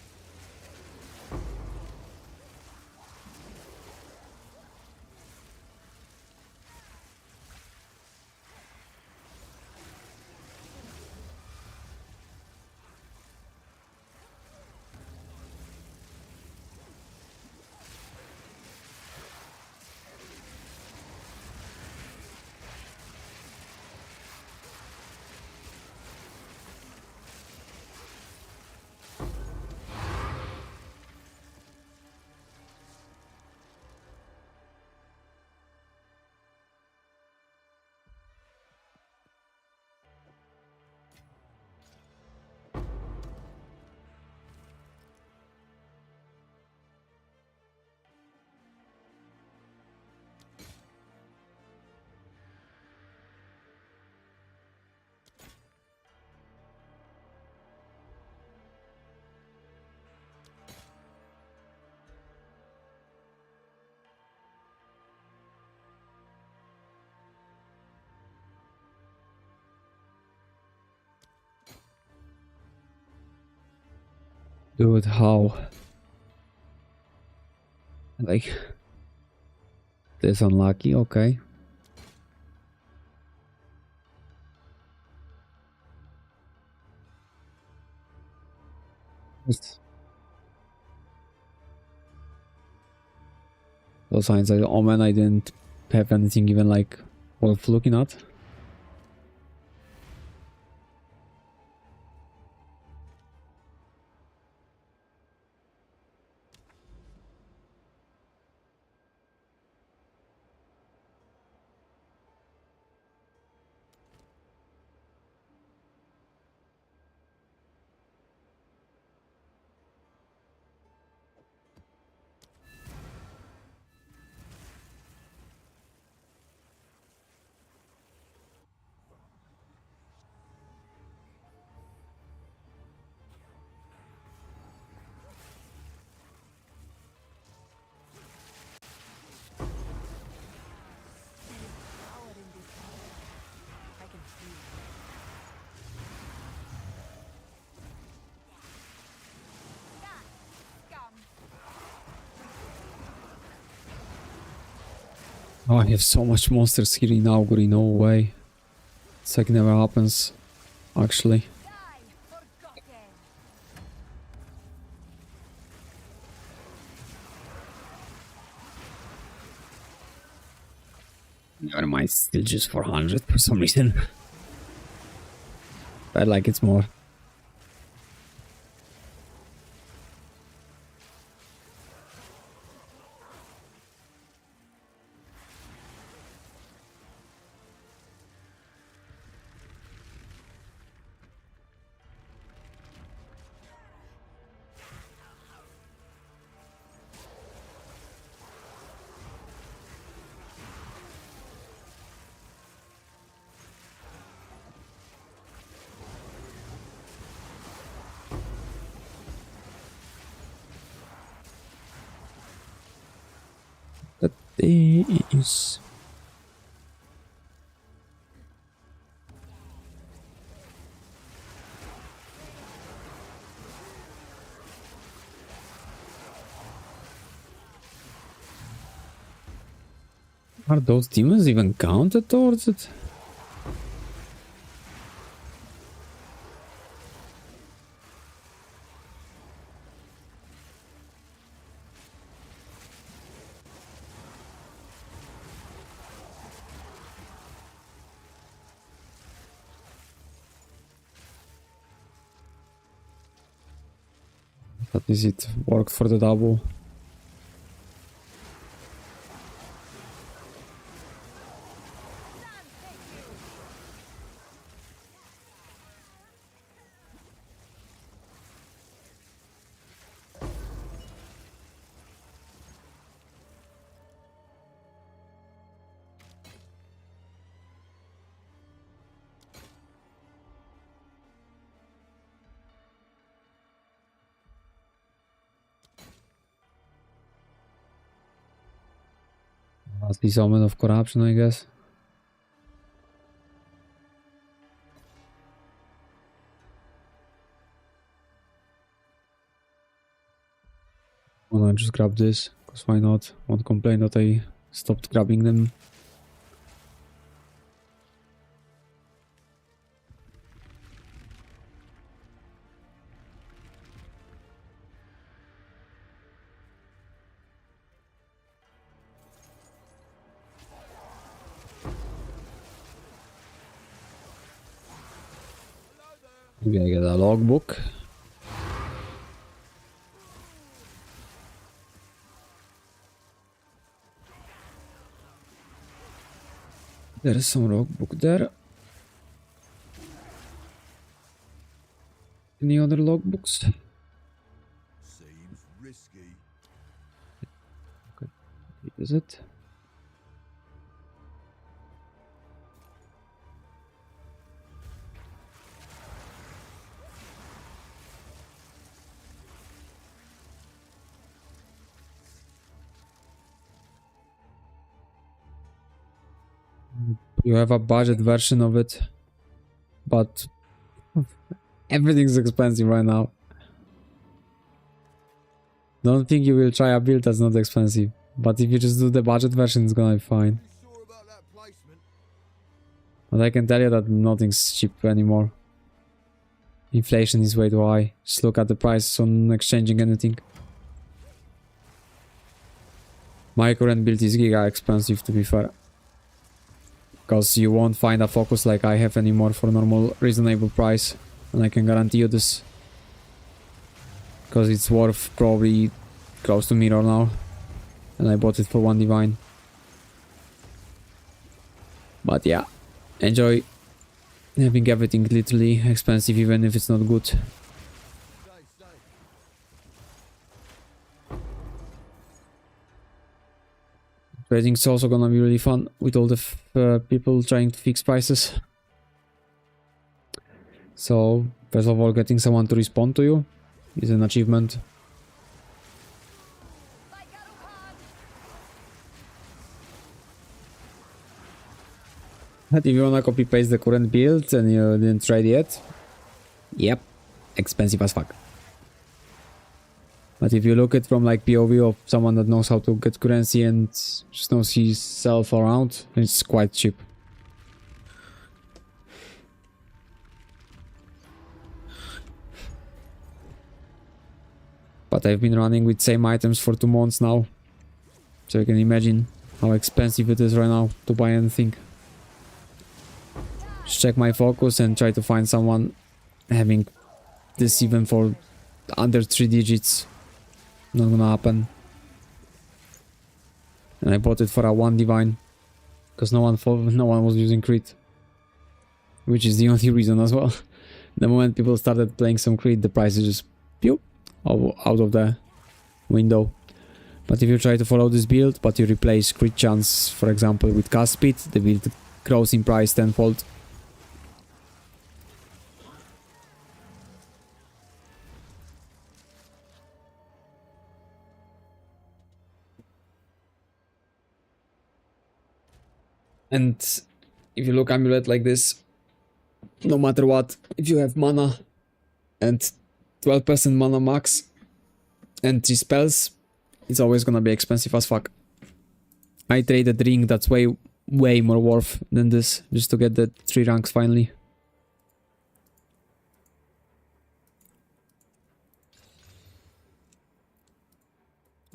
Dude, how? Like, this unlucky, okay. Just those signs like, oh man, I didn't have anything even like worth looking at. Oh, I have so much monsters here in Augury, no way. It's like never happens, actually. Die forgotten. Never mind, still just 400 for some reason. I like it more. That is... Are those demons even counted towards it? That is it, worked for the double. That's the omen of corruption, I guess. Wanna just grab this, because why not? Won't complain that I stopped grabbing them. Maybe I get a logbook. There is some logbook there. Any other logbooks? Seems risky. Is it? You have a budget version of it, but everything's expensive right now. Don't think you will try a build that's not expensive, but if you just do the budget version, it's gonna be fine. You sure about that placement? But I can tell you that nothing's cheap anymore. Inflation is way too high. Just look at the prices on exchanging anything. My current build is giga expensive, to be fair. Because you won't find a focus like I have anymore for normal reasonable price. And I can guarantee you this. Because it's worth probably close to mirror now. And I bought it for 1 divine. But yeah, enjoy having everything literally expensive even if it's not good. Stay safe. Trading's also gonna be really fun with all the people trying to fix prices. So, first of all, getting someone to respond to you is an achievement. But if you wanna copy paste the current build and you didn't trade yet, yep, expensive as fuck. But if you look at from like POV of someone that knows how to get currency and just knows himself around, it's quite cheap. But I've been running with same items for 2 months now. So you can imagine how expensive it is right now to buy anything. Just check my focus and try to find someone having this even for under 3 digits. Not gonna happen. And I bought it for a 1 divine. Because no one was using crit. Which is the only reason as well. The moment people started playing some crit, the price is just pew, out of the window. But if you try to follow this build, but you replace crit chance, for example, with cast speed, the build grows in price tenfold. And if you look amulet like this, no matter what, if you have mana and 12% mana max and 3 spells, it's always gonna be expensive as fuck. I traded ring that's way more worth than this, just to get the 3 ranks finally.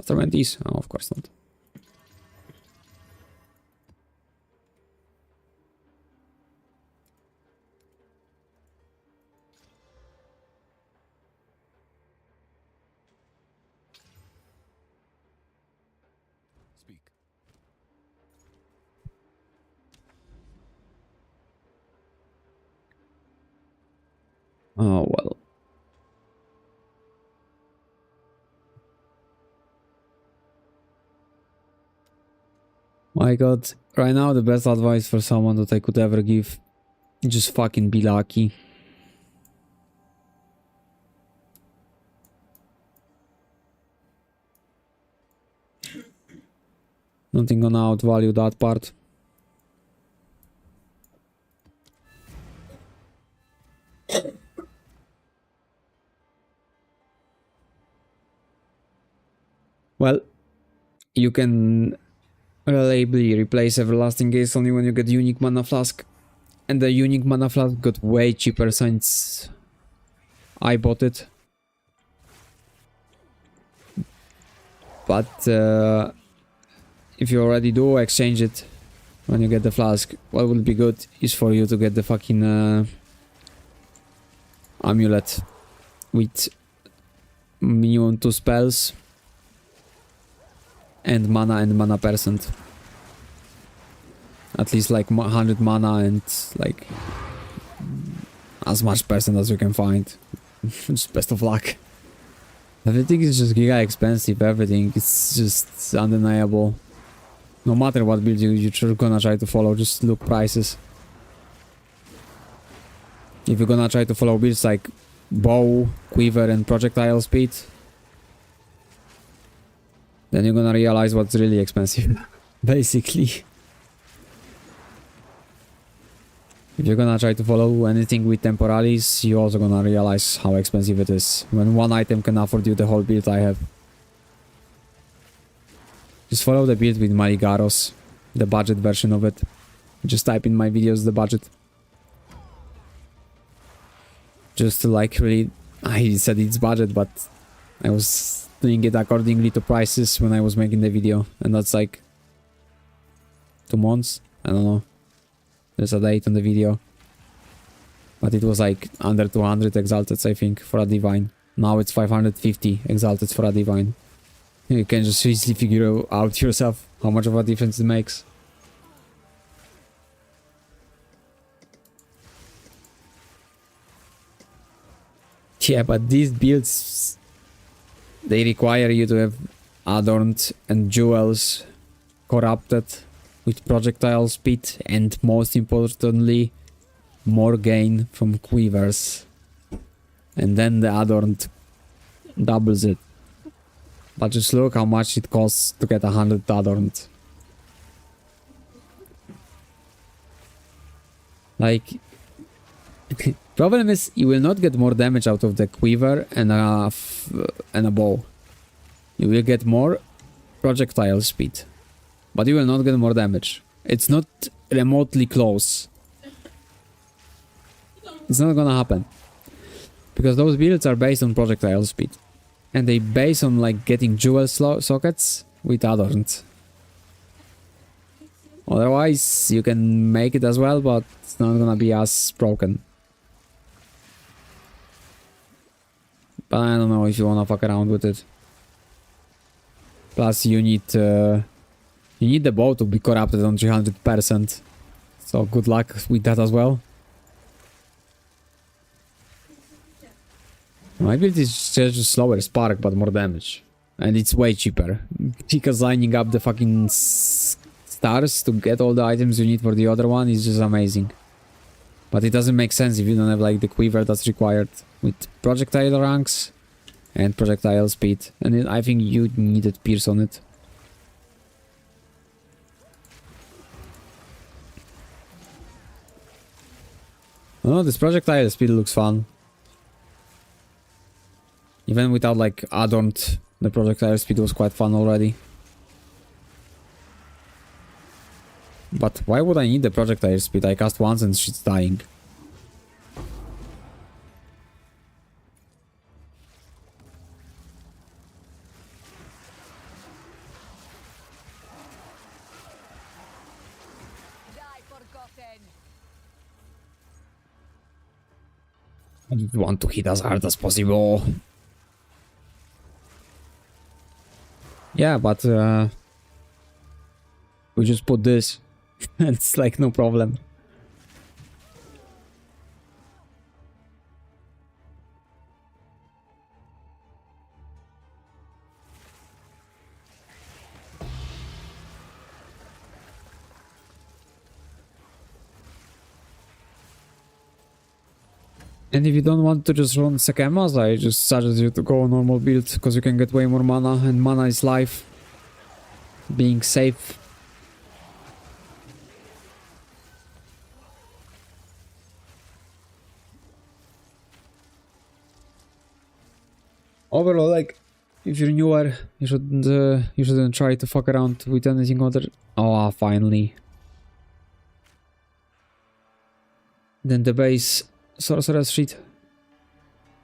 After went these? Oh, of course not. Speak. Oh well. My god, right now the best advice for someone that I could ever give, just fucking be lucky. Nothing gonna outvalue that part. Well, you can reliably replace Everlasting Gaze only when you get unique mana flask. And the unique mana flask got way cheaper since I bought it. But if you already do exchange it when you get the flask, what will be good is for you to get the fucking amulet with minimum 2 spells and mana percent. At least like 100 mana and like as much percent as you can find. Just best of luck. Everything is just giga expensive, everything. It's just undeniable. No matter what build you're gonna try to follow, just look prices. If you're gonna try to follow builds like bow, quiver and projectile speed, then you're gonna realize what's really expensive. Basically. If you're gonna try to follow anything with temporalis, you're also gonna realize how expensive it is. When one item can afford you the whole build I have. Just follow the build with Maligaros, the budget version of it. Just type in my videos the budget. Just to like really... I said it's budget, but I was doing it accordingly to prices when I was making the video. And that's like 2 months? I don't know. There's a date on the video. But it was like under 200 exalted, I think, for a divine. Now it's 550 exalted for a divine. You can just easily figure out yourself how much of a difference it makes. Yeah, but these builds, they require you to have adorned and jewels corrupted with projectile speed and most importantly more gain from quivers, and then the adorned doubles it. But just look how much it costs to get 100 adorned. Like, problem is you will not get more damage out of the quiver and a bow. You will get more projectile speed, but you will not get more damage. It's not remotely close. It's not gonna happen. Because those builds are based on projectile speed. And they base on like getting jewel sockets with adorns. Otherwise, you can make it as well, but it's not gonna be as broken. But I don't know if you wanna fuck around with it. Plus, you need the bow to be corrupted on 300%. So good luck with that as well. My build is just slower spark, but more damage. And it's way cheaper. Because lining up the fucking stars to get all the items you need for the other one is just amazing. But it doesn't make sense if you don't have like the quiver that's required with projectile ranks and projectile speed. And I think you needed pierce on it. Oh, this projectile speed looks fun. Even without like adorned, the projectile speed was quite fun already. But why would I need the projectile speed? I cast once and she's dying. Die forgotten. I just want to hit as hard as possible. Yeah, but we just put this. It's like no problem. And if you don't want to just run Sekemas, I just suggest you to go normal build, because you can get way more mana, and mana is life. Being safe. Overall, like, if you're newer, you shouldn't try to fuck around with anything other. Oh, finally. Then the base sorcerer's sheet.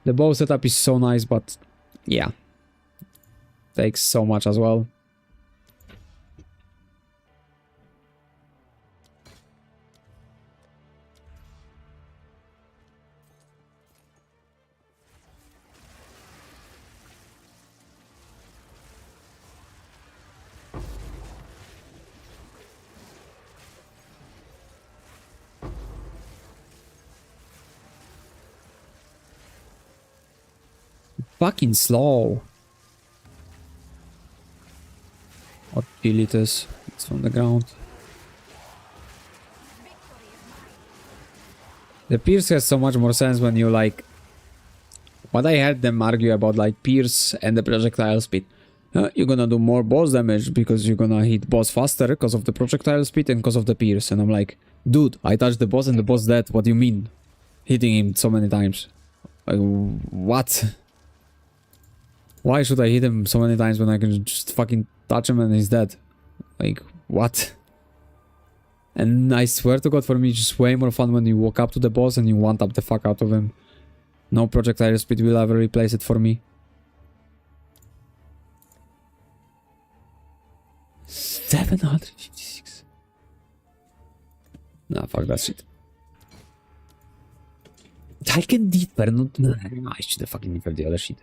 The bow setup is so nice, but yeah, takes so much as well. Fucking slow. What kill it is? It's on the ground. The Pierce has so much more sense when you like... What I heard them argue about like Pierce and the projectile speed. You're gonna do more boss damage because you're gonna hit boss faster because of the projectile speed and because of the Pierce. And I'm like, dude, I touched the boss and the boss dead. What do you mean? Hitting him so many times. Like, what? Why should I hit him so many times when I can just fucking touch him and he's dead? Like, what? And I swear to God, for me, it's just way more fun when you walk up to the boss and you one-tap the fuck out of him. No projectile speed will ever replace it for me. 756. Nah, fuck that shit. I can deeper, not... No, I should have fucking deeper the other shit.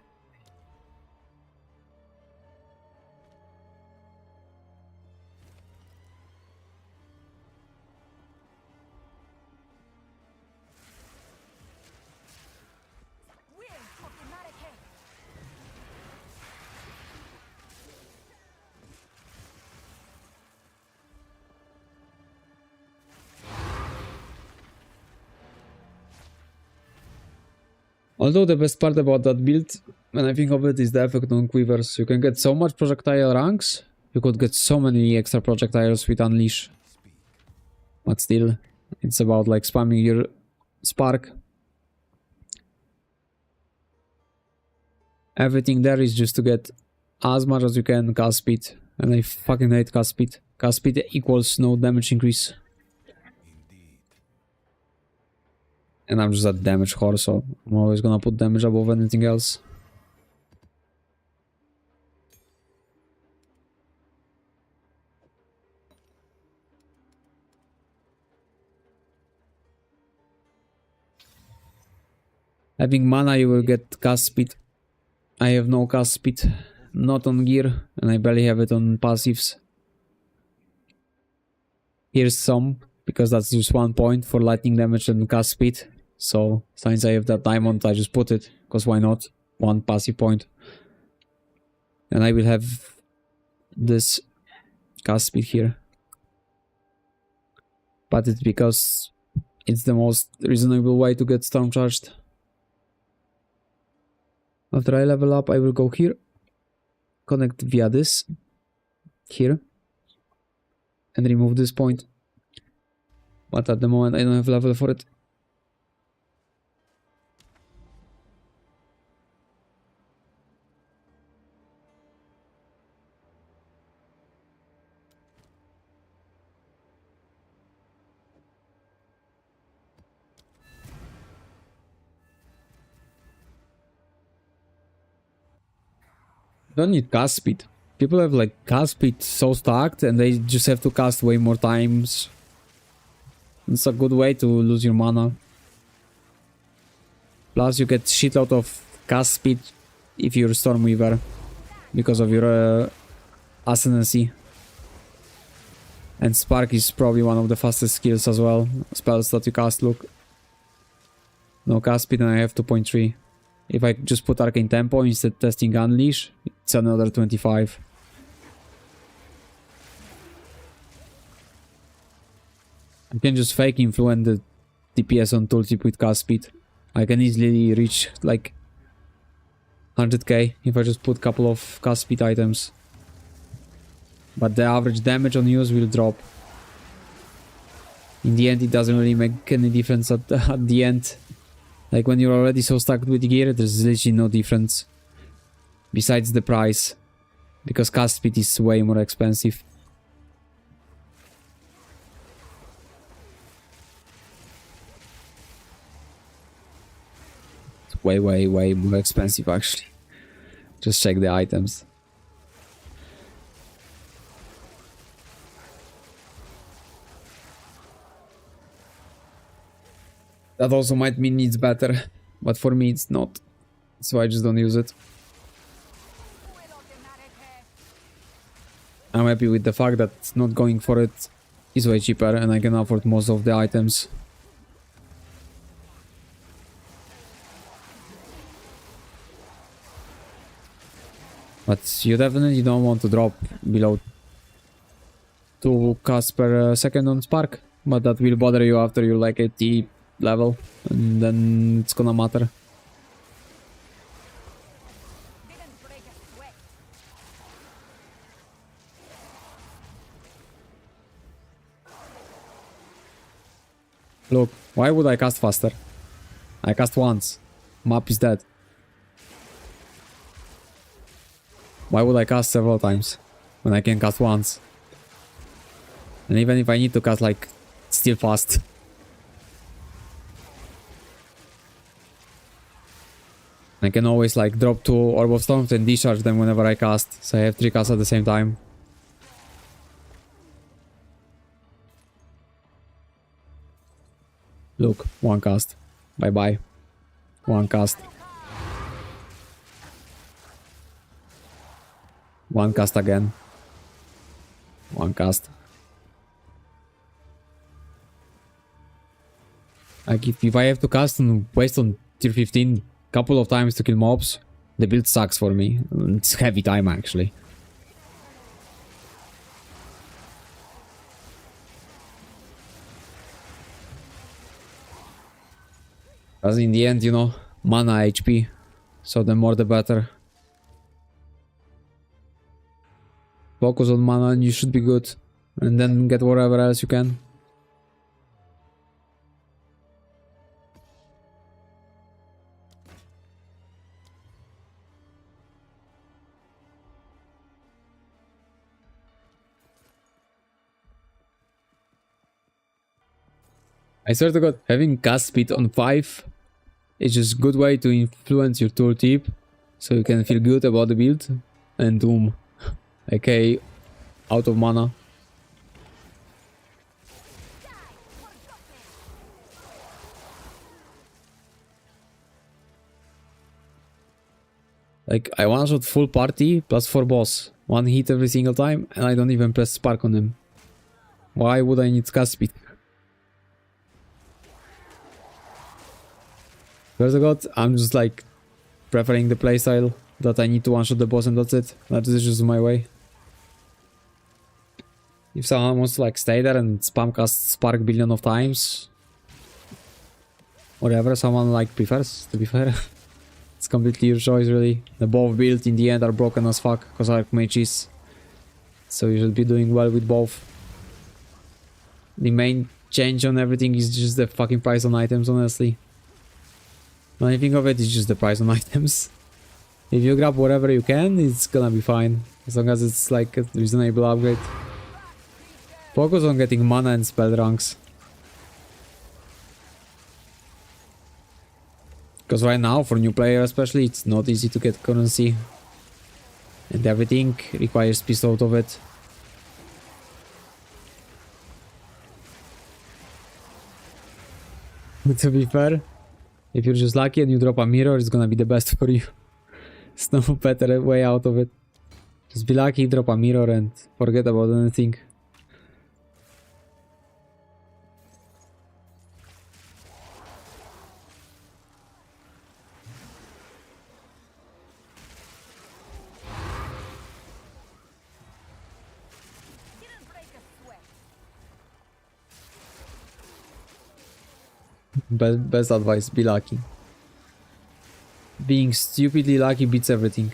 Although the best part about that build, when I think of it, is the effect on quivers. You can get so much projectile ranks, you could get so many extra projectiles with Unleash. But still, it's about like spamming your spark. Everything there is just to get as much as you can cast speed. And I fucking hate cast speed. Cast speed equals no damage increase. Indeed. And I'm just a damage whore, so I'm always gonna put damage above anything else. Having mana, you will get cast speed. I have no cast speed, not on gear, and I barely have it on passives. Here's some, because that's just 1 point for lightning damage and cast speed. So, since I have that diamond, I just put it, because why not? 1 passive point. And I will have this cast speed here. But it's because it's the most reasonable way to get storm charged. After I level up, I will go here, connect via this, here, and remove this point. But at the moment, I don't have level for it. Don't need cast speed. People have like cast speed so stacked and they just have to cast way more times. It's a good way to lose your mana. Plus you get shitload of cast speed if you're Stormweaver because of your ascendancy. And Spark is probably one of the fastest skills as well. Spells that you cast, look. No cast speed and I have 2.3. If I just put Arcane Tempo instead testing Unleash, it's another 25. I can just fake influence the DPS on tooltip with cast speed. I can easily reach like 100k if I just put a couple of cast speed items. But the average damage on use will drop. In the end, it doesn't really make any difference at the end. Like when you're already so stuck with gear, there's literally no difference. Besides the price. Because cast speed is way more expensive. It's way more expensive actually. Just check the items. That also might mean it's better, but for me it's not. So I just don't use it. I'm happy with the fact that not going for it is way cheaper and I can afford most of the items. But you definitely don't want to drop below 2 casts per second on Spark. But that will bother you after you're like 80 level, and then it's gonna matter. Look, why would I cast faster? I cast once. Map is dead. Why would I cast several times when I can cast once? And even if I need to cast, like, still fast. I can always like drop 2 Orb of Storms and discharge them whenever I cast, so I have 3 casts at the same time. Look, 1 cast. Bye bye. 1 cast. 1 cast again. 1 cast. Like if I have to cast and waste on tier 15 couple of times to kill mobs, the build sucks for me. It's heavy time actually. Because in the end, you know, mana HP, so the more the better. Focus on mana and you should be good. And then get whatever else you can. I swear to god, having cast speed on 5 is just good way to influence your tooltip, so you can feel good about the build, and doom, aka out of mana. Like, I one-shot full party plus 4 boss, 1 hit every single time, and I don't even press spark on them. Why would I need cast speed? First of all, I'm just like preferring the playstyle that I need to one-shot the boss and that's it. That is just my way. If someone wants to like stay there and spam cast spark billion of times, whatever someone like prefers, to be fair. It's completely your choice, really. The both builds in the end are broken as fuck, because Archmage is. So you should be doing well with both. The main change on everything is just the fucking price on items, honestly. When I think of it, it's just the price on items. If you grab whatever you can, it's gonna be fine. As long as it's like a reasonable upgrade. Focus on getting mana and spell ranks. Because right now, for new player especially, it's not easy to get currency. And everything requires piece out of it. To be fair, if you're just lucky and you drop a mirror, it's gonna be the best for you. There's no better way out of it. Just be lucky, drop a mirror and forget about anything. Best advice, be lucky. Being stupidly lucky beats everything.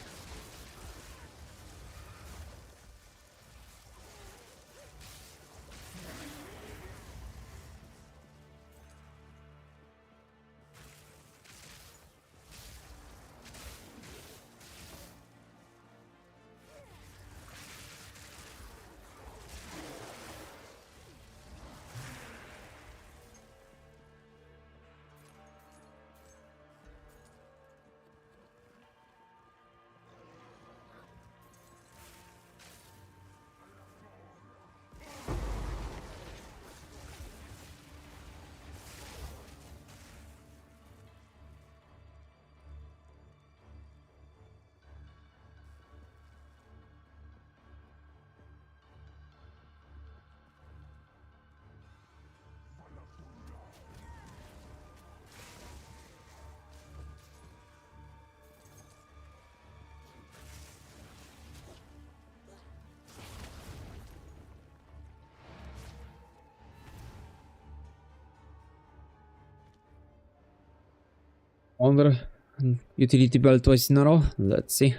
Wonder, utility belt twice in a row. Let's see.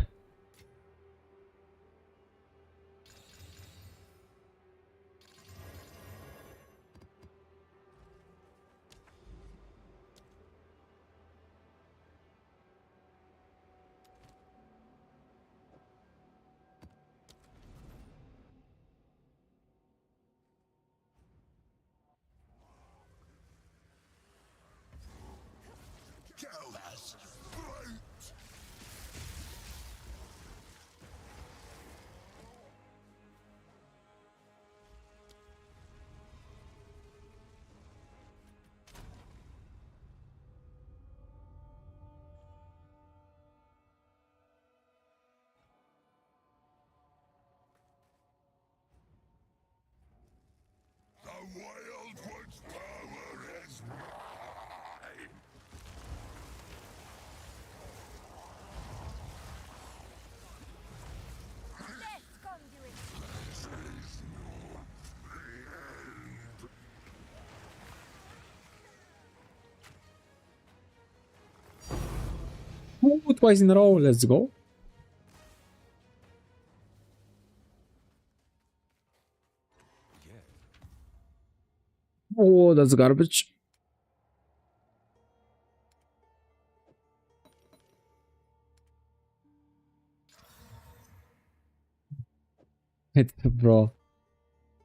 Kill us, brute! The Wildwood's power is mine! Ooh, twice in a row. Let's go. Oh, that's garbage. It, bro.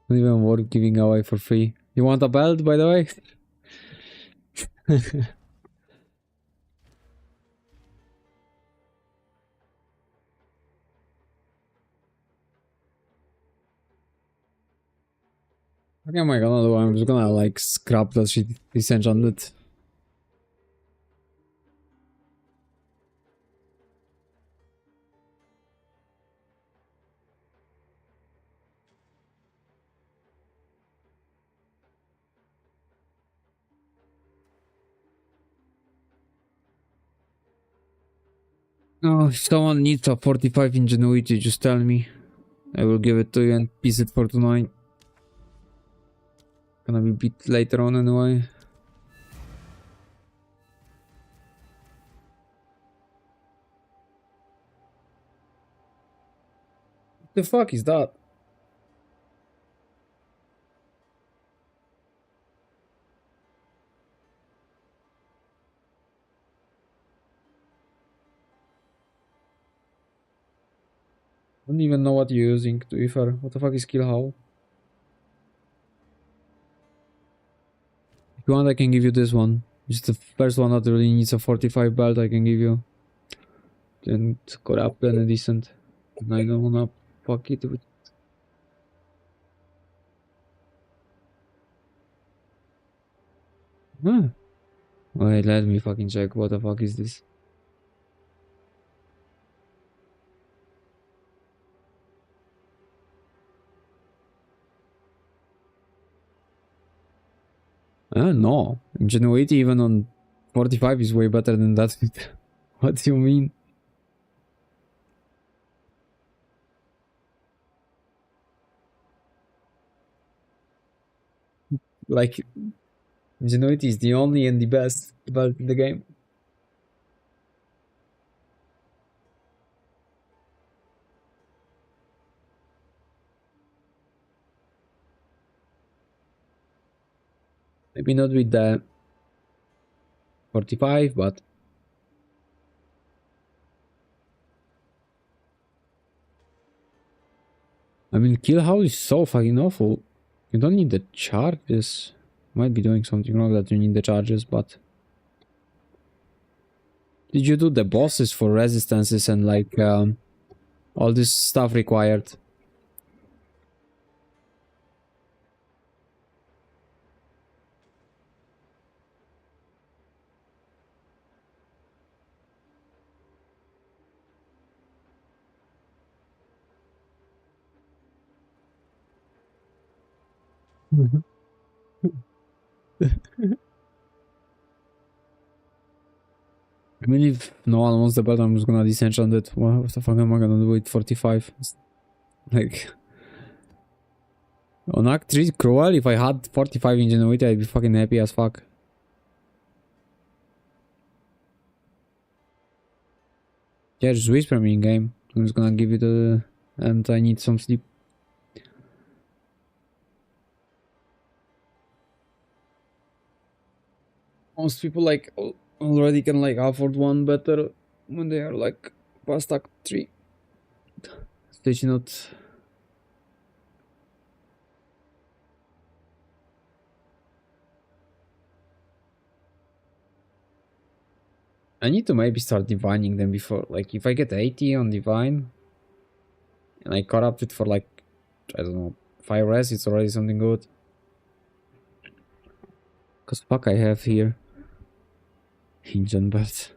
Not even worth giving away for free. You want a belt, by the way? What am I gonna do? I'm just gonna like scrap that shit disenchanted. Oh, if someone needs a 45 ingenuity, just tell me. I will give it to you and piece it for tonight. Gonna be bit later on anyway. What the fuck is that? I don't even know what you're using, to be fair. What the fuck is kill how? If you want, I can give you this one. It's the first one that really needs a 45 belt, I can give you. And corrupt and decent. And I don't wanna fuck it with. Huh. Wait, let me fucking check. What the fuck is this? No. Ingenuity even on 45 is way better than that. What do you mean? Like, Ingenuity is the only and the best belt in the game. Maybe not with the 45, but I mean, kill house is so fucking awful. You don't need the charges. Might be doing something wrong that you need the charges, but did you do the bosses for resistances and like all this stuff required? I mean, if no one wants the belt, I'm just gonna disenchant it. What the fuck am I gonna do with 45? Like, on Act 3 Cruel, if I had 45 ingenuity, I'd be fucking happy as fuck. Yeah, just whisper me in game. I'm just gonna give it a... and I need some sleep. Most people like already can like afford one better when they are like past Act 3. Stage not... I need to maybe start divining them before, like if I get 80 on divine and I corrupt it for like, I don't know, 5 res, it's already something good. Cause fuck I have here. Engine belt.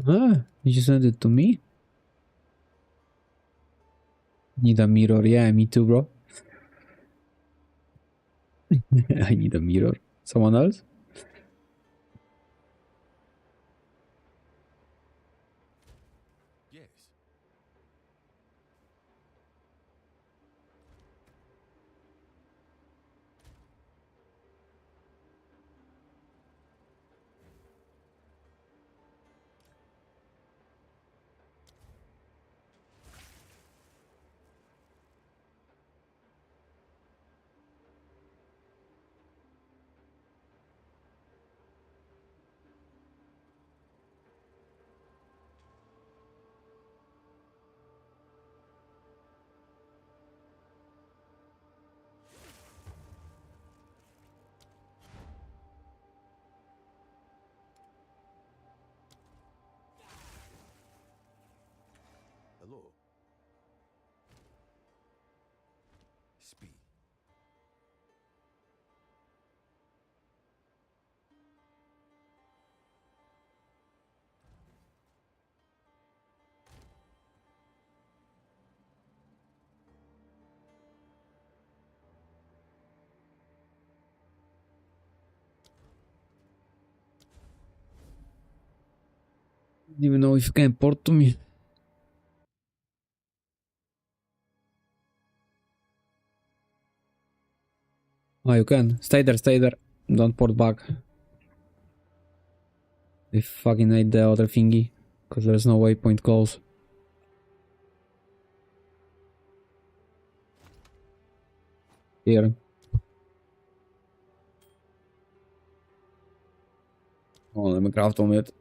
Ah, you sent it to me? Need a mirror, yeah, me too, bro. I need a mirror. Someone else? Yes. Hello. Speed. Didn't even know if you can port to me. Oh, you can. Stay there, stay there. Don't port back. I fucking hate the other thingy. Because there's no waypoint close. Here. Oh, let me craft on it.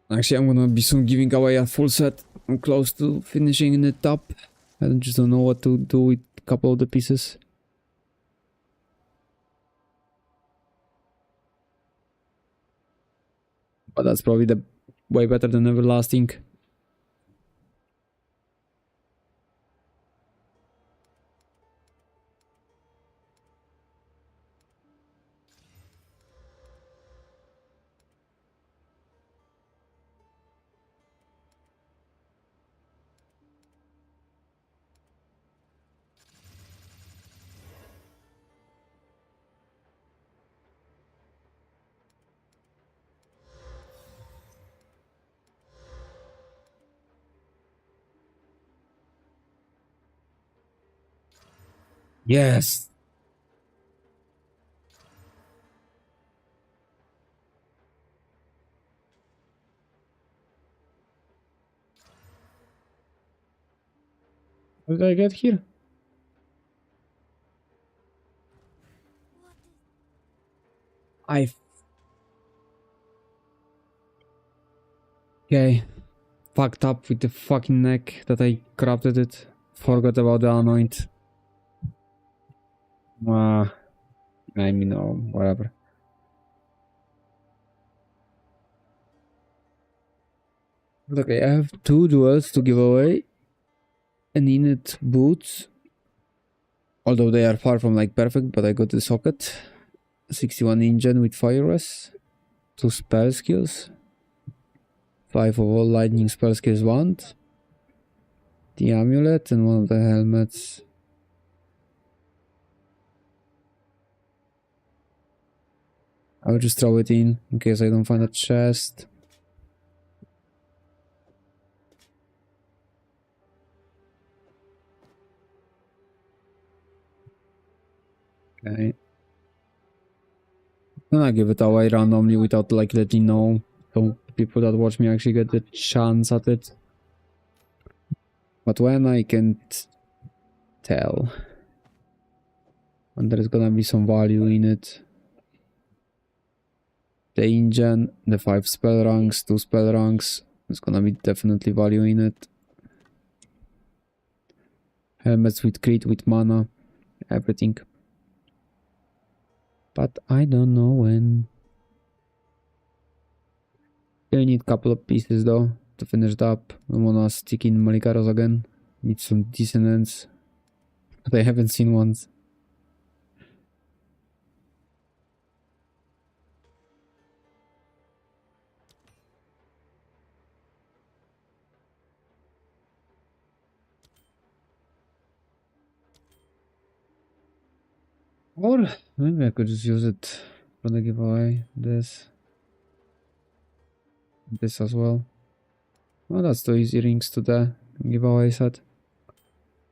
Actually, I'm gonna be soon giving away a full set. I'm close to finishing in the top. I just don't know what to do with a couple of the pieces. But that's probably the way better than everlasting. Yes. What did I get here? I... Okay. Fucked up with the fucking neck that I crafted it. Forgot about the anoint. I mean, oh, whatever. But okay, I have 2 duels to give away. An init boots. Although they are far from like perfect, but I got the socket. 61 engine with fire rest. 2 spell skills. 5 of all lightning spell skills wand. The amulet and 1 of the helmets. I'll just throw it in case I don't find a chest. Okay. Then I give it away randomly without like letting know. So people that watch me actually get the chance at it. But when I can't tell. And there's gonna be some value in it. The engine, the 5 spell ranks, 2 spell ranks. There's gonna be definitely value in it. Helmets with crit, with mana, everything. But I don't know when. I need a couple of pieces though to finish it up. I wanna stick in Malikaros again. Need some dissonance. But I haven't seen ones. Or maybe I could just use it for the giveaway. This as well. Well, that's the easy rings to the giveaway set.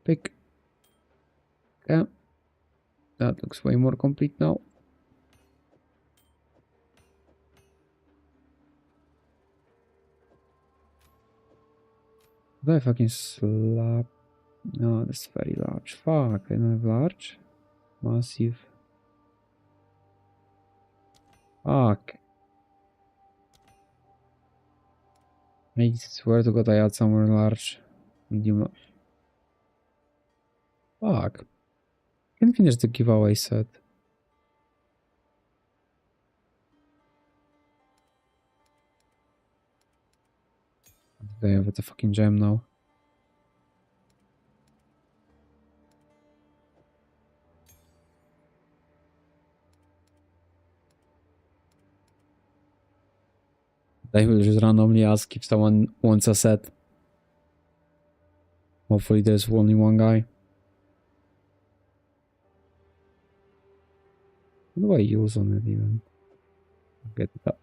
Pick. Yeah. That looks way more complete now. Did I fucking slap? No, that's very large. Fuck, I don't have large. Massive. Fuck. I swear to God I had somewhere large. Medium. Fuck. Can finish the giveaway set. They have the fucking gem now. They will just randomly ask if someone wants a set. Hopefully there's only one guy. What do I use on it even? Get it up.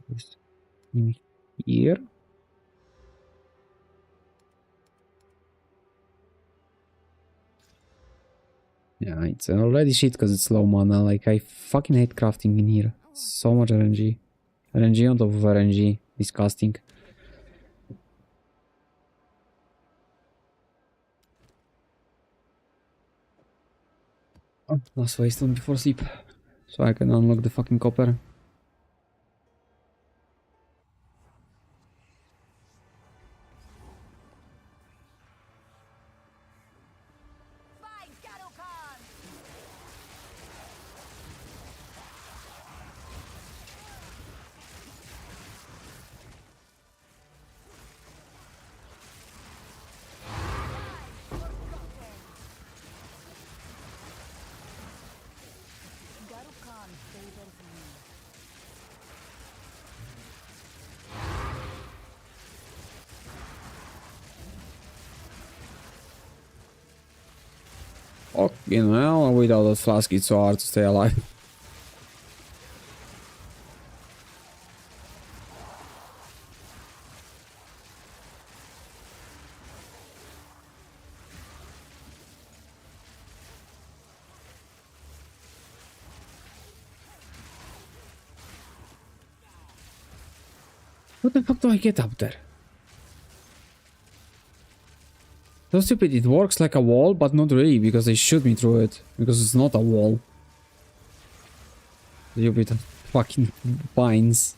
This in here. Yeah, it's already shit because it's low mana. Like, I fucking hate crafting in here. So much RNG. RNG on top of RNG. Disgusting. Oh, last wasteland before sleep. So I can unlock the fucking copper. By Garukan! Garukan favors me. Fucking hell, without that flask it's so hard to stay alive. What the fuck do I get up there? So stupid, it works like a wall, but not really, because they shoot me through it. Because it's not a wall. Stupid fucking vines.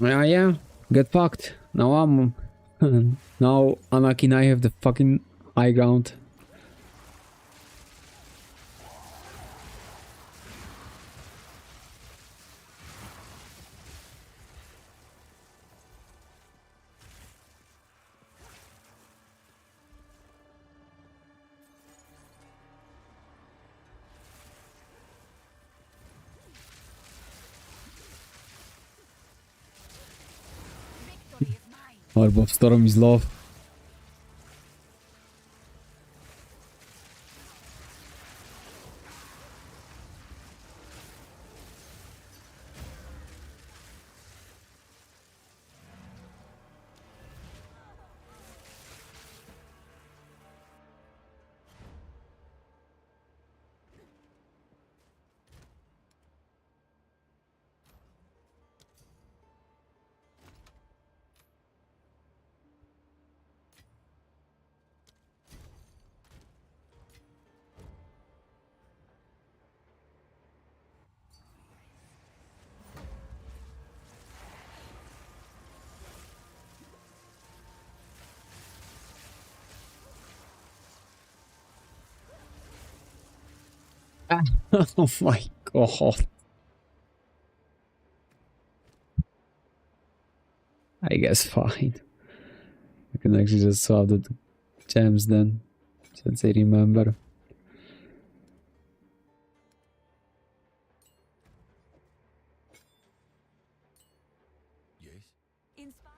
Yeah, get fucked. Now I'm... now Anakin and I have the fucking high ground. Victory is mine. Orb of Storm is love. Oh my god. I guess fine. I can actually just swap the gems then, since I remember. Yes? Inspire.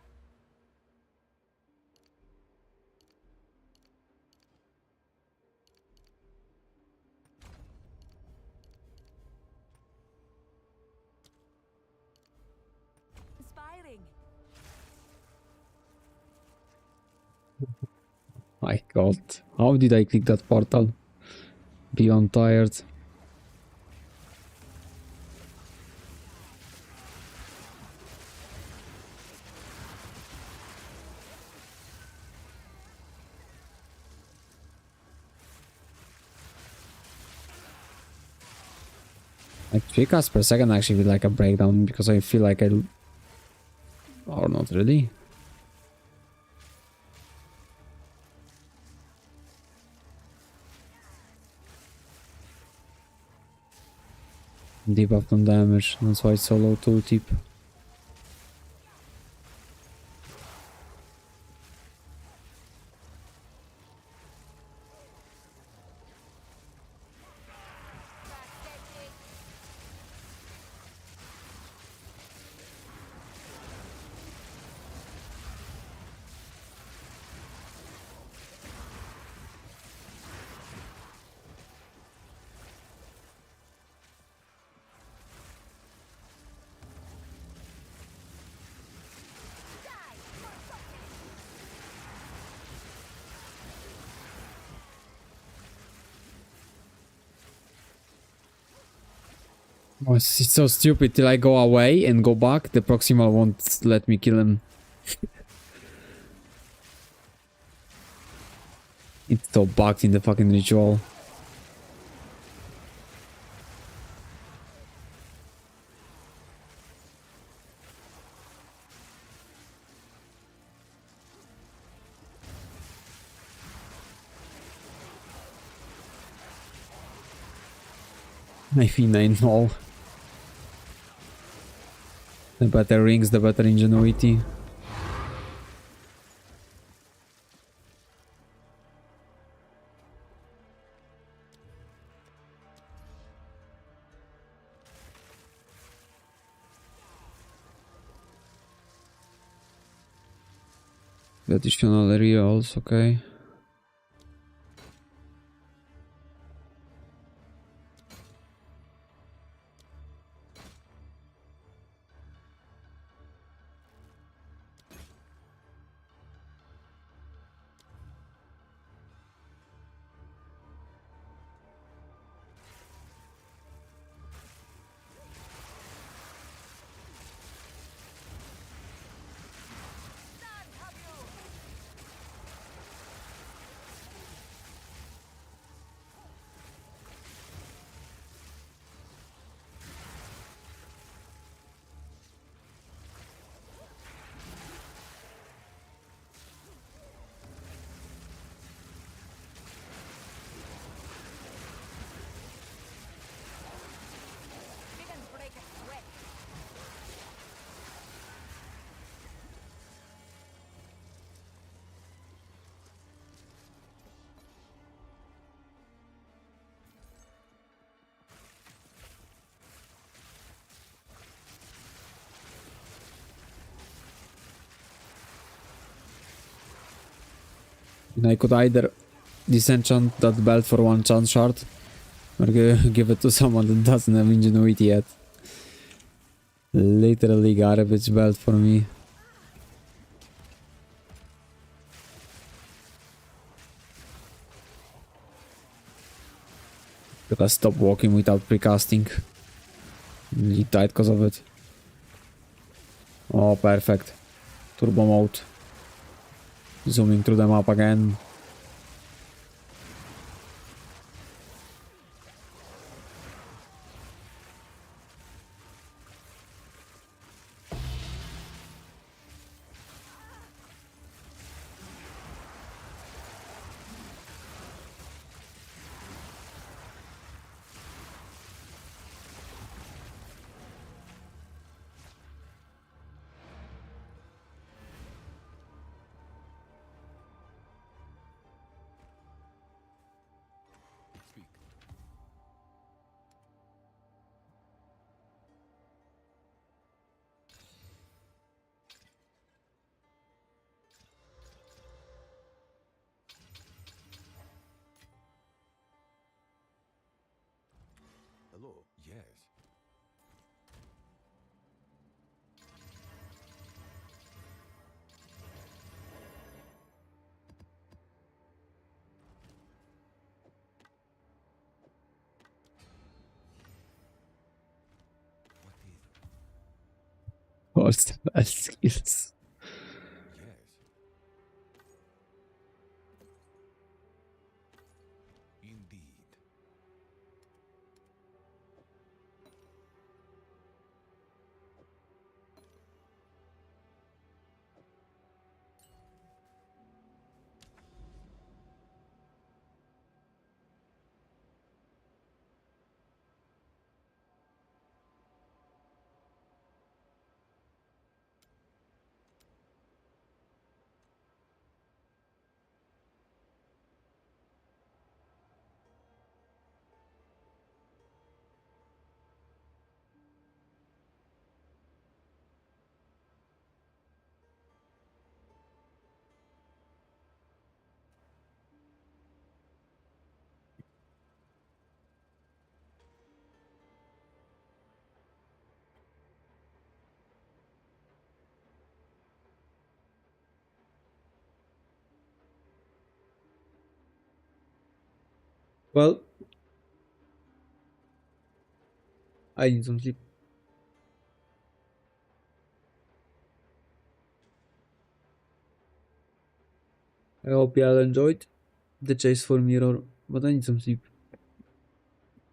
Inspiring. My god. How did I click that portal? Beyond tired. Like 3 casts per second actually with like a breakdown because I feel like I Or not really. Debuff on damage, that's why it's so low tooltip. Oh, it's so stupid. Till I go away and go back, the proximal won't let me kill him. It's so bugged in the fucking ritual. I think I know. The better rings, the better ingenuity. Additional reals, okay. Didn't break a sweat. And I could either disenchant that belt for one chance shard, or give it to someone that doesn't have ingenuity yet. Literally garbage belt for me. Gotta stop walking without precasting. Really tight because of it. Oh, perfect. Turbo mode. Zooming through the map again. Speak. Hello. Yes. What is it? What's the best skills? Yes. Indeed. Well, I need some sleep. I hope you all enjoyed the chase for mirror, but I need some sleep.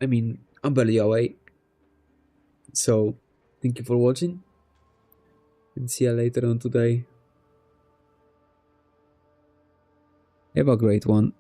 I mean, I'm barely awake. So, thank you for watching, and see you later on today. Have a great one.